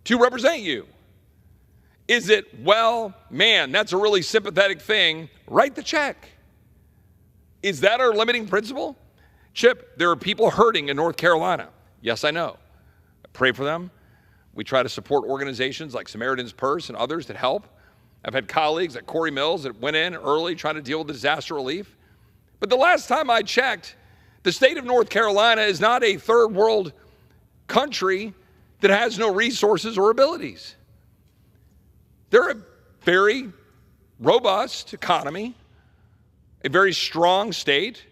to represent you? Is it, well, man, that's a really sympathetic thing, write the check? Is that our limiting principle? Chip, there are people hurting in North Carolina. Yes, I know. I pray for them. We try to support organizations like Samaritan's Purse and others that help. I've had colleagues at Corey Mills that went in early trying to deal with disaster relief. But the last time I checked, the state of North Carolina is not a third world country that has no resources or abilities. They're a very robust economy, a very strong state.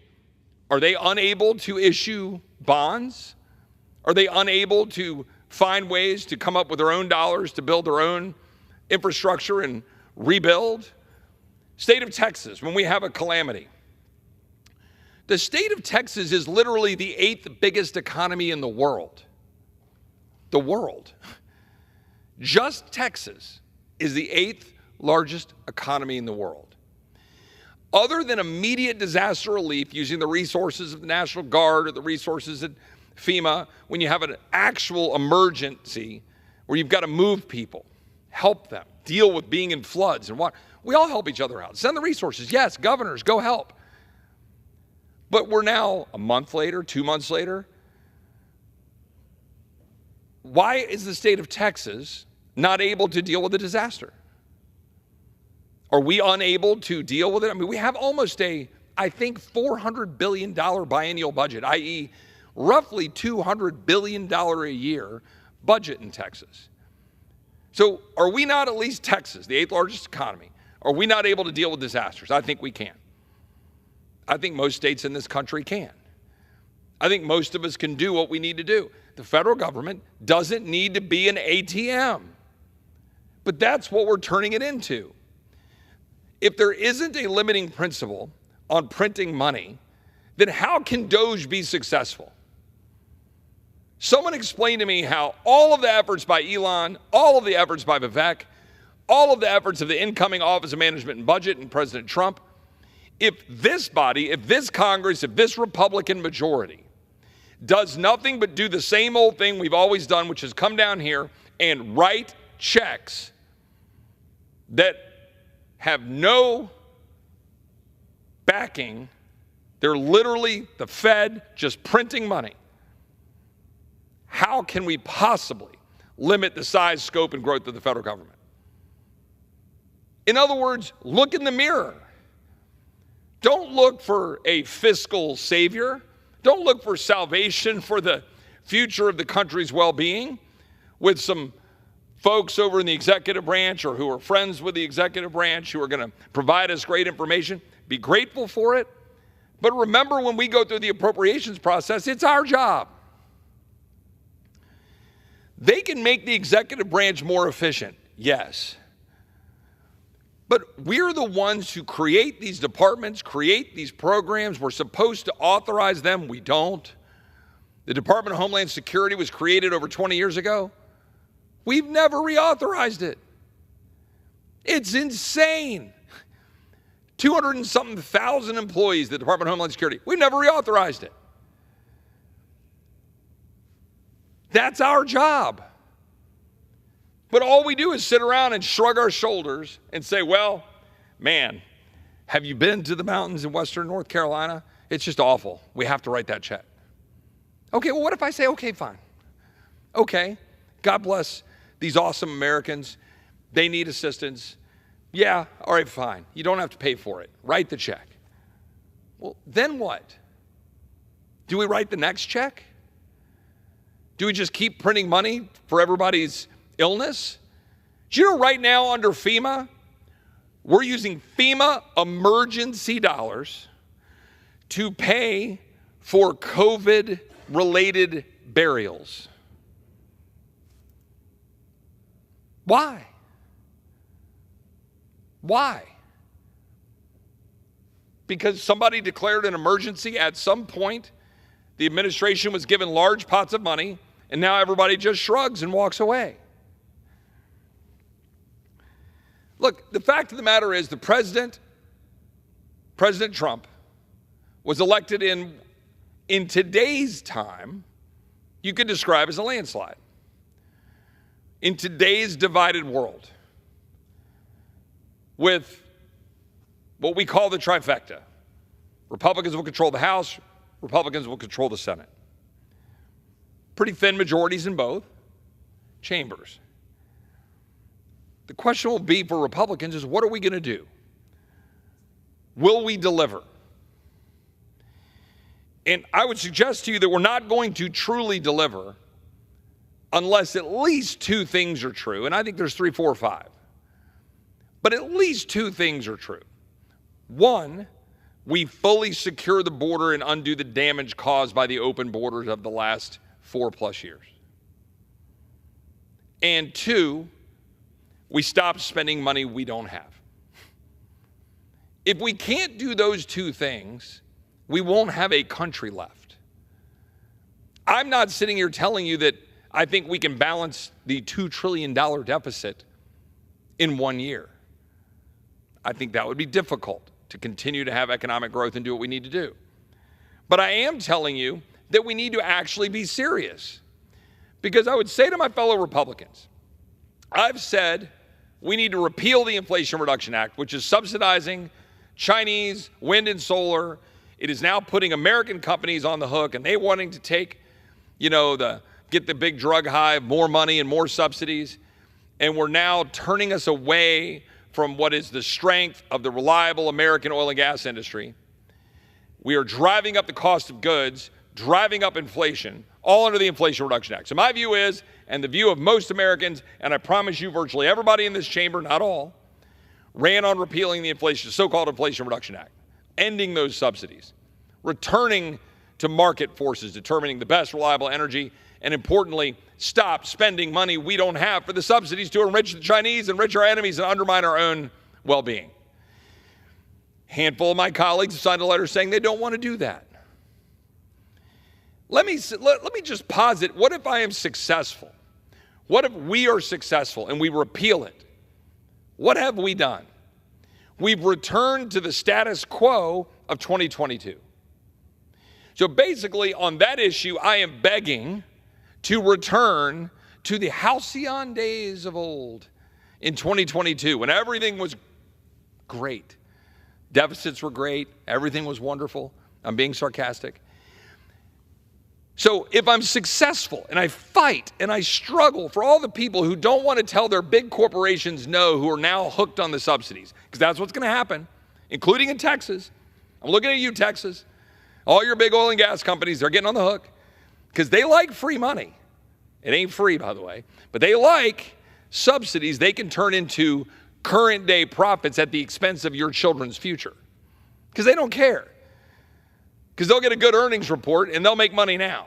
Are they unable to issue bonds? Are they unable to find ways to come up with their own dollars to build their own infrastructure and rebuild? State of Texas, when we have a calamity. The state of Texas is literally the 8th biggest economy in the world. The world. Just Texas is the 8th largest economy in the world. Other than immediate disaster relief using the resources of the National Guard or the resources at FEMA, when you have an actual emergency where you've got to move people, help them, deal with being in floods and what, we all help each other out. Send the resources. Yes, governors, go help. But we're now a month later, 2 months later. Why is the state of Texas not able to deal with the disaster? Are we unable to deal with it? I mean, we have almost I think, $400 billion biennial budget, i.e., roughly $200 billion a year budget in Texas. So are we not, at least Texas, the 8th largest economy, are we not able to deal with disasters? I think we can. I think most states in this country can. I think most of us can do what we need to do. The federal government doesn't need to be an ATM. But that's what we're turning it into. If there isn't a limiting principle on printing money, then how can DOGE be successful? Someone explain to me how all of the efforts by Elon, all of the efforts by Vivek, all of the efforts of the incoming Office of Management and Budget and President Trump, if this body, if this Congress, if this Republican majority does nothing but do the same old thing we've always done, which is come down here and write checks that have no backing, they're literally the Fed just printing money. How can we possibly limit the size, scope, and growth of the federal government? In other words, look in the mirror. Don't look for a fiscal savior. Don't look for salvation for the future of the country's well-being with some folks over in the executive branch or who are friends with the executive branch who are going to provide us great information. Be grateful for it, But remember, when we go through the appropriations process, it's our job. They can make the executive branch more efficient, yes. But we're the ones who create these departments, create these programs. We're supposed to authorize them. We don't. The Department of Homeland Security was created over 20 years ago. We've never reauthorized it. It's insane. 200 and something thousand employees, the Department of Homeland Security. We've never reauthorized it. That's our job. But all we do is sit around and shrug our shoulders and say, well, man, have you been to the mountains in western North Carolina? It's just awful. We have to write that check. Okay, well, what if I say, okay, fine. Okay, God bless these awesome Americans. They need assistance. Yeah, all right, fine. You don't have to pay for it. Write the check. Well, then what? Do we write the next check? Do we just keep printing money for everybody's illness? Do you know right now under FEMA, we're using FEMA emergency dollars to pay for COVID-related burials. Why? Why? Because somebody declared an emergency at some point. The administration was given large pots of money, and now everybody just shrugs and walks away. Look, the fact of the matter is the President Trump, was elected in today's time, you could describe as a landslide. In today's divided world, with what we call the trifecta. Republicans will control the House, Republicans will control the Senate. Pretty thin majorities in both chambers. The question will be for Republicans is, what are we going to do? Will we deliver? And I would suggest to you that we're not going to truly deliver unless at least two things are true. And I think there's 3, 4, 5. But at least two things are true. One, we fully secure the border and undo the damage caused by the open borders of the last 4+ years. And two, we stop spending money we don't have. If we can't do those two things, we won't have a country left. I'm not sitting here telling you that I think we can balance the $2 trillion deficit in 1 year. I think that would be difficult to continue to have economic growth and do what we need to do. But I am telling you that we need to actually be serious. Because I would say to my fellow Republicans, I've said we need to repeal the Inflation Reduction Act, which is subsidizing Chinese wind and solar. It is now putting American companies on the hook, and they wanting to take, get the big drug high of more money and more subsidies. And we're now turning us away from what is the strength of the reliable American oil and gas industry. We are driving up the cost of goods, driving up inflation, all under the Inflation Reduction Act. So my view is, and the view of most Americans, and I promise you virtually everybody in this chamber, not all, ran on repealing the so-called Inflation Reduction Act, ending those subsidies, returning to market forces, determining the best reliable energy, and importantly, stop spending money we don't have for the subsidies to enrich the Chinese, enrich our enemies, and undermine our own well-being. A handful of my colleagues have signed a letter saying they don't want to do that. Let me just posit, what if I am successful? What if we are successful and we repeal it? What have we done? We've returned to the status quo of 2022. So basically, on that issue, I am begging to return to the halcyon days of old in 2022, when everything was great. Deficits were great. Everything was wonderful. I'm being sarcastic. So if I'm successful and I fight and I struggle for all the people who don't want to tell their big corporations no, who are now hooked on the subsidies, because that's what's going to happen, including in Texas. I'm looking at you, Texas. All your big oil and gas companies, they're getting on the hook because they like free money. It ain't free, by the way, but they like subsidies they can turn into current day profits at the expense of your children's future because they don't care. because they'll get a good earnings report and they'll make money now.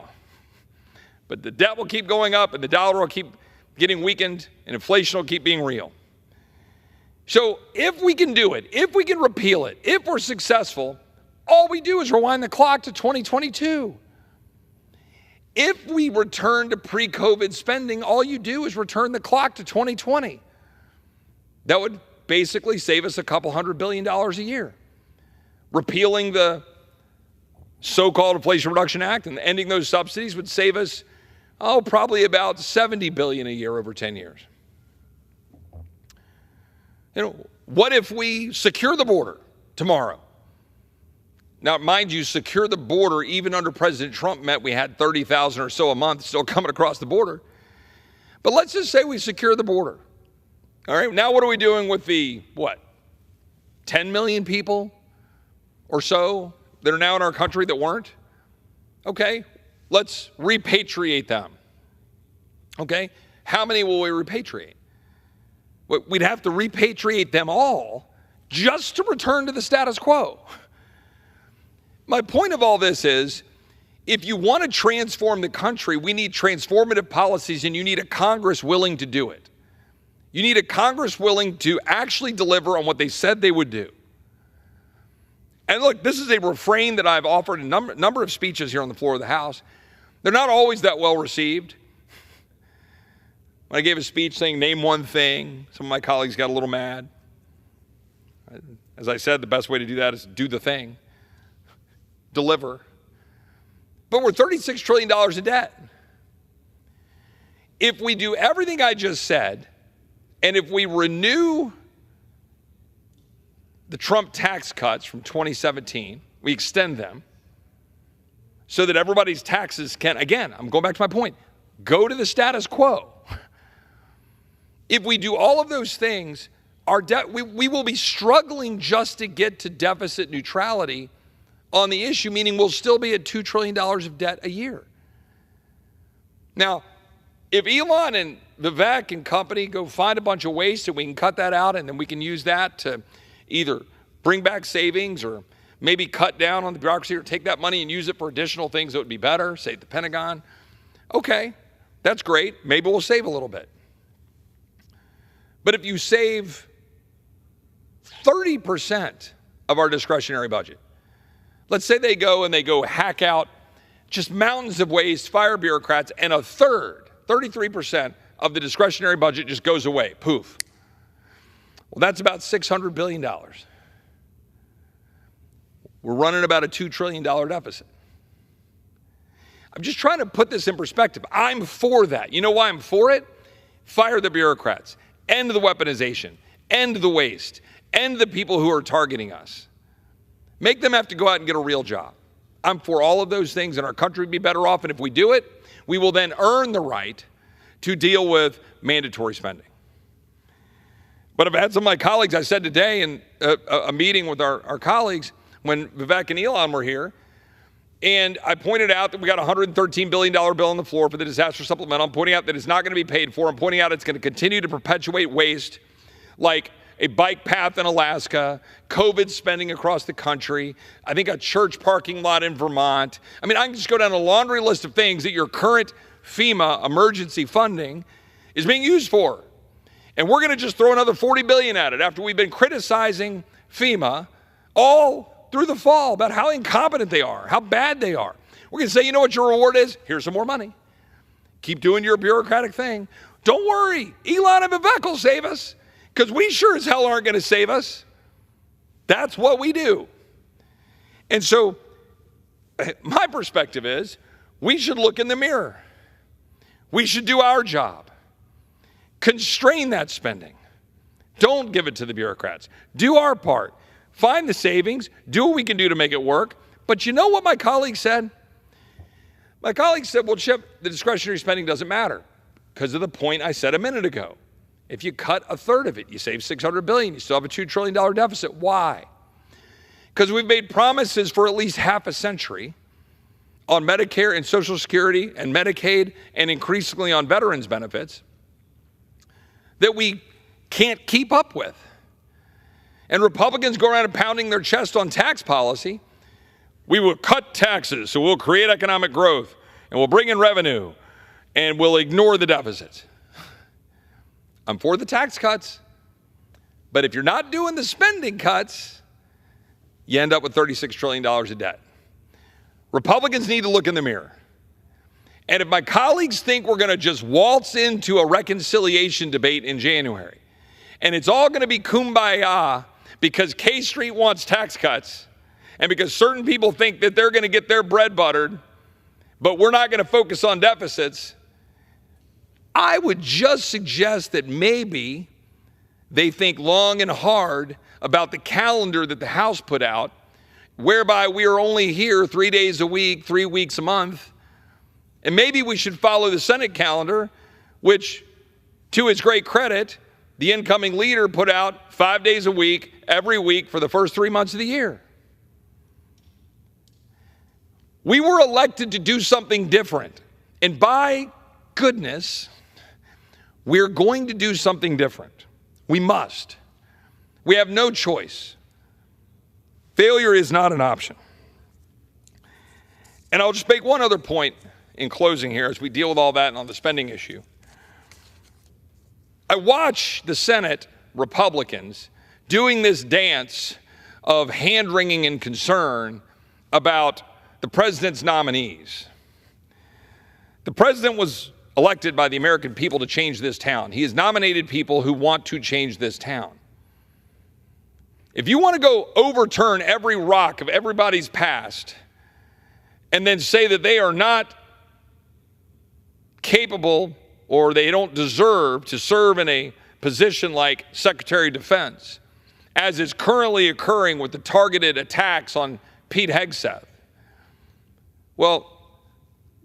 But the debt will keep going up and the dollar will keep getting weakened and inflation will keep being real. So if we can do it, if we can repeal it, if we're successful, all we do is rewind the clock to 2022. If we return to pre-COVID spending, all you do is return the clock to 2020. That would basically save us a couple $100 billion a year. Repealing the so-called Inflation Reduction Act and ending those subsidies would save us, probably about $70 billion a year over 10 years. What if we secure the border tomorrow? Now, mind you, secure the border, even under President Trump, meant we had 30,000 or so a month still coming across the border. But let's just say we secure the border. All right, now what are we doing with the, 10 million people or so that are now in our country that weren't? Okay, let's repatriate them. Okay, how many will we repatriate? We'd have to repatriate them all just to return to the status quo. My point of all this is, if you want to transform the country, we need transformative policies, and you need a Congress willing to do it. You need a Congress willing to actually deliver on what they said they would do. And look, this is a refrain that I've offered in a number of speeches here on the floor of the House. They're not always that well received. When I gave a speech saying, name one thing, some of my colleagues got a little mad. As I said, the best way to do that is do the thing. Deliver. But we're $36 trillion in debt. If we do everything I just said, and if we renew the Trump tax cuts from 2017, we extend them so that everybody's taxes can, again, I'm going back to my point, go to the status quo. If we do all of those things, our debt, we will be struggling just to get to deficit neutrality on the issue, meaning we'll still be at $2 trillion of debt a year. Now, if Elon and Vivek and company go find a bunch of waste and we can cut that out and then we can use that to either bring back savings or maybe cut down on the bureaucracy or take that money and use it for additional things that would be better, say at the Pentagon, okay, that's great. Maybe we'll save a little bit. But if you save 30% of our discretionary budget, let's say they go hack out just mountains of waste, fire bureaucrats, and a third, 33% of the discretionary budget just goes away, poof. Well, that's about $600 billion. We're running about a $2 trillion deficit. I'm just trying to put this in perspective. I'm for that. You know why I'm for it? Fire the bureaucrats, end the weaponization, end the waste, end the people who are targeting us. Make them have to go out and get a real job. I'm for all of those things, and our country would be better off. And if we do it, we will then earn the right to deal with mandatory spending. But I've had some of my colleagues, I said today in a meeting with our colleagues when Vivek and Elon were here, and I pointed out that we got a $113 billion bill on the floor for the disaster supplemental. I'm pointing out that it's not going to be paid for. I'm pointing out it's going to continue to perpetuate waste like a bike path in Alaska, COVID spending across the country, I think a church parking lot in Vermont. I mean, I can just go down a laundry list of things that your current FEMA emergency funding is being used for. And we're going to just throw another $40 billion at it after we've been criticizing FEMA all through the fall about how incompetent they are, how bad they are. We're going to say, you know what your reward is? Here's some more money. Keep doing your bureaucratic thing. Don't worry, Elon and Vivek will save us, because we sure as hell aren't going to save us. That's what we do. And so my perspective is we should look in the mirror. We should do our job. Constrain that spending. Don't give it to the bureaucrats. Do our part. Find the savings. Do what we can do to make it work. But you know what my colleague said? My colleague said, well, Chip, the discretionary spending doesn't matter because of the point I said a minute ago. If you cut a third of it, you save $600 billion. You still have a $2 trillion deficit. Why? Because we've made promises for at least half a century on Medicare and Social Security and Medicaid and increasingly on veterans benefits that we can't keep up with. And Republicans go around and pounding their chest on tax policy. We will cut taxes, so we'll create economic growth, and we'll bring in revenue, and we'll ignore the deficits. I'm for the tax cuts, but if you're not doing the spending cuts, you end up with $36 trillion of debt. Republicans need to look in the mirror. And if my colleagues think we're going to just waltz into a reconciliation debate in January, and it's all going to be kumbaya because K Street wants tax cuts, and because certain people think that they're going to get their bread buttered, but we're not going to focus on deficits, I would just suggest that maybe they think long and hard about the calendar that the House put out, whereby we are only here 3 days a week, 3 weeks a month. And maybe we should follow the Senate calendar, which, to its great credit, the incoming leader put out 5 days a week, every week for the first 3 months of the year. We were elected to do something different. And by goodness, we're going to do something different. We must. We have no choice. Failure is not an option. And I'll just make one other point in closing here as we deal with all that and on the spending issue. I watch the Senate Republicans doing this dance of hand-wringing and concern about the president's nominees. The president was elected by the American people to change this town. He has nominated people who want to change this town. If you want to go overturn every rock of everybody's past and then say that they are not capable or they don't deserve to serve in a position like Secretary of Defense, as is currently occurring with the targeted attacks on Pete Hegseth, well,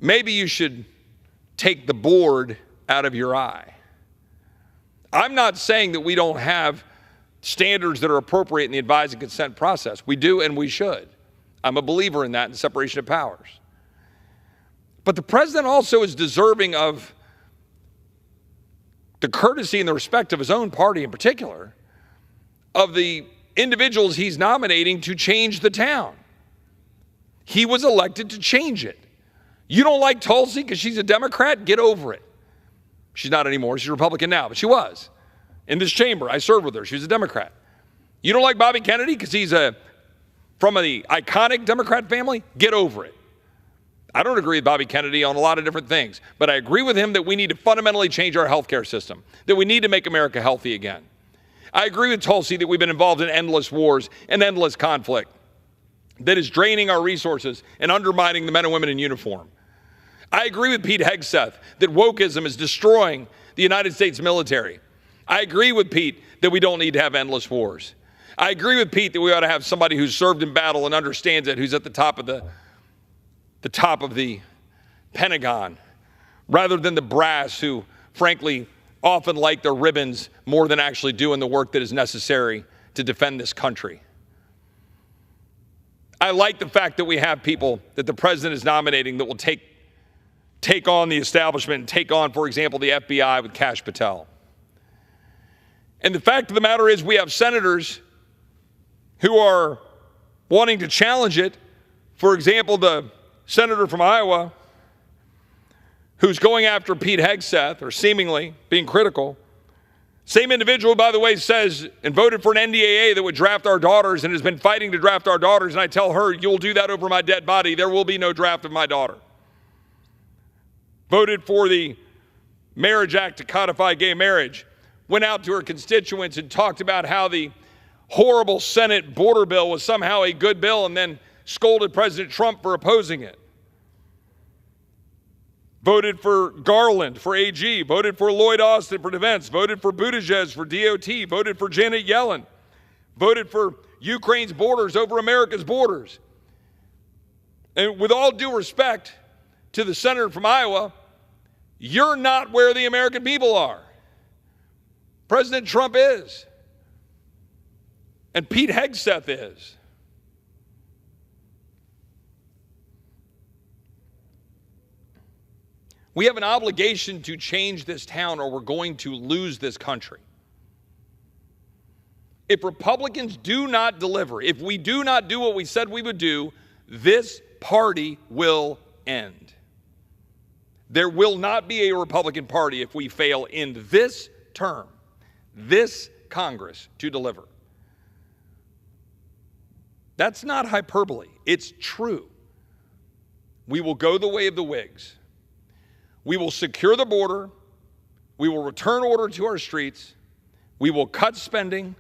maybe you should take the board out of your eye. I'm not saying that we don't have standards that are appropriate in the advise and consent process. We do and we should. I'm a believer in that, in separation of powers. But the president also is deserving of the courtesy and the respect of his own party in particular, of the individuals he's nominating to change the town. He was elected to change it. You don't like Tulsi because she's a Democrat? Get over it. She's not anymore. She's a Republican now, but she was. In this chamber, I served with her. She was a Democrat. You don't like Bobby Kennedy because he's from the iconic Democrat family? Get over it. I don't agree with Bobby Kennedy on a lot of different things, but I agree with him that we need to fundamentally change our healthcare system, that we need to make America healthy again. I agree with Tulsi that we've been involved in endless wars and endless conflict that is draining our resources and undermining the men and women in uniform. I agree with Pete Hegseth that wokeism is destroying the United States military. I agree with Pete that we don't need to have endless wars. I agree with Pete that we ought to have somebody who's served in battle and understands it, who's at the top of the Pentagon, rather than the brass who, frankly, often like their ribbons more than actually doing the work that is necessary to defend this country. I like the fact that we have people that the president is nominating that will take on the establishment and take on, for example, the FBI with Kash Patel. And the fact of the matter is we have senators who are wanting to challenge it. For example, the senator from Iowa who's going after Pete Hegseth, or seemingly being critical. Same individual, by the way, says and voted for an NDAA that would draft our daughters and has been fighting to draft our daughters. And I tell her, you'll do that over my dead body. There will be no draft of my daughter. Voted for the Marriage Act to codify gay marriage. Went out to her constituents and talked about how the horrible Senate border bill was somehow a good bill and then scolded President Trump for opposing it. Voted for Garland for AG, voted for Lloyd Austin for defense, voted for Buttigieg for DOT, voted for Janet Yellen, voted for Ukraine's borders over America's borders. And with all due respect to the senator from Iowa, you're not where the American people are. President Trump is. And Pete Hegseth is. We have an obligation to change this town or we're going to lose this country. If Republicans do not deliver, if we do not do what we said we would do, this party will end. There will not be a Republican Party if we fail in this term, this Congress, to deliver. That's not hyperbole. It's true. We will go the way of the Whigs. We will secure the border. We will return order to our streets. We will cut spending.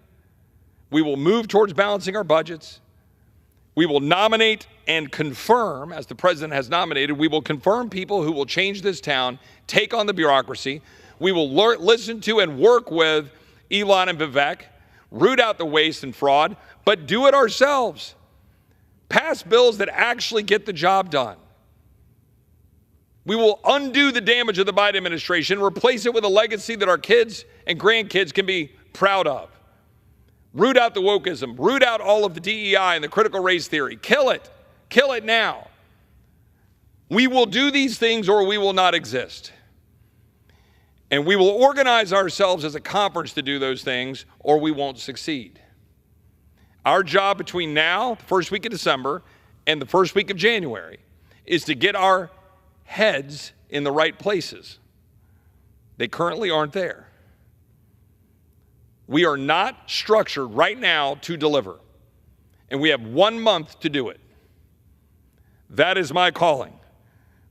We will move towards balancing our budgets. We will nominate and confirm, as the president has nominated, we will confirm people who will change this town, take on the bureaucracy. We will listen to and work with Elon and Vivek, root out the waste and fraud, but do it ourselves. Pass bills that actually get the job done. We will undo the damage of the Biden administration, replace it with a legacy that our kids and grandkids can be proud of. Root out the wokeism, root out all of the DEI and the critical race theory. Kill it now. We will do these things or we will not exist. And we will organize ourselves as a conference to do those things or we won't succeed. Our job between now, the first week of December, and the first week of January is to get our heads in the right places. They currently aren't there. We are not structured right now to deliver, and we have 1 month to do it. That is my calling.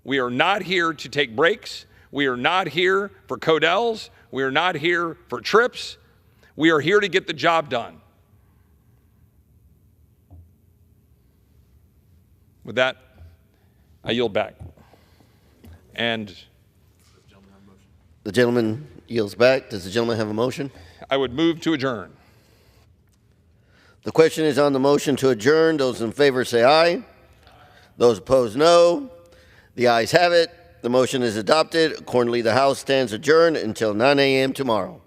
We are not here to take breaks. We are not here for Codels. We are not here for trips. We are here to get the job done. With that, I yield back. And the gentleman yields back. Does the gentleman have a motion? I would move to adjourn. The question is on the motion to adjourn. Those in favor say aye. Those opposed, no. The ayes have it. The motion is adopted. Accordingly, the House stands adjourned until 9 a.m. tomorrow.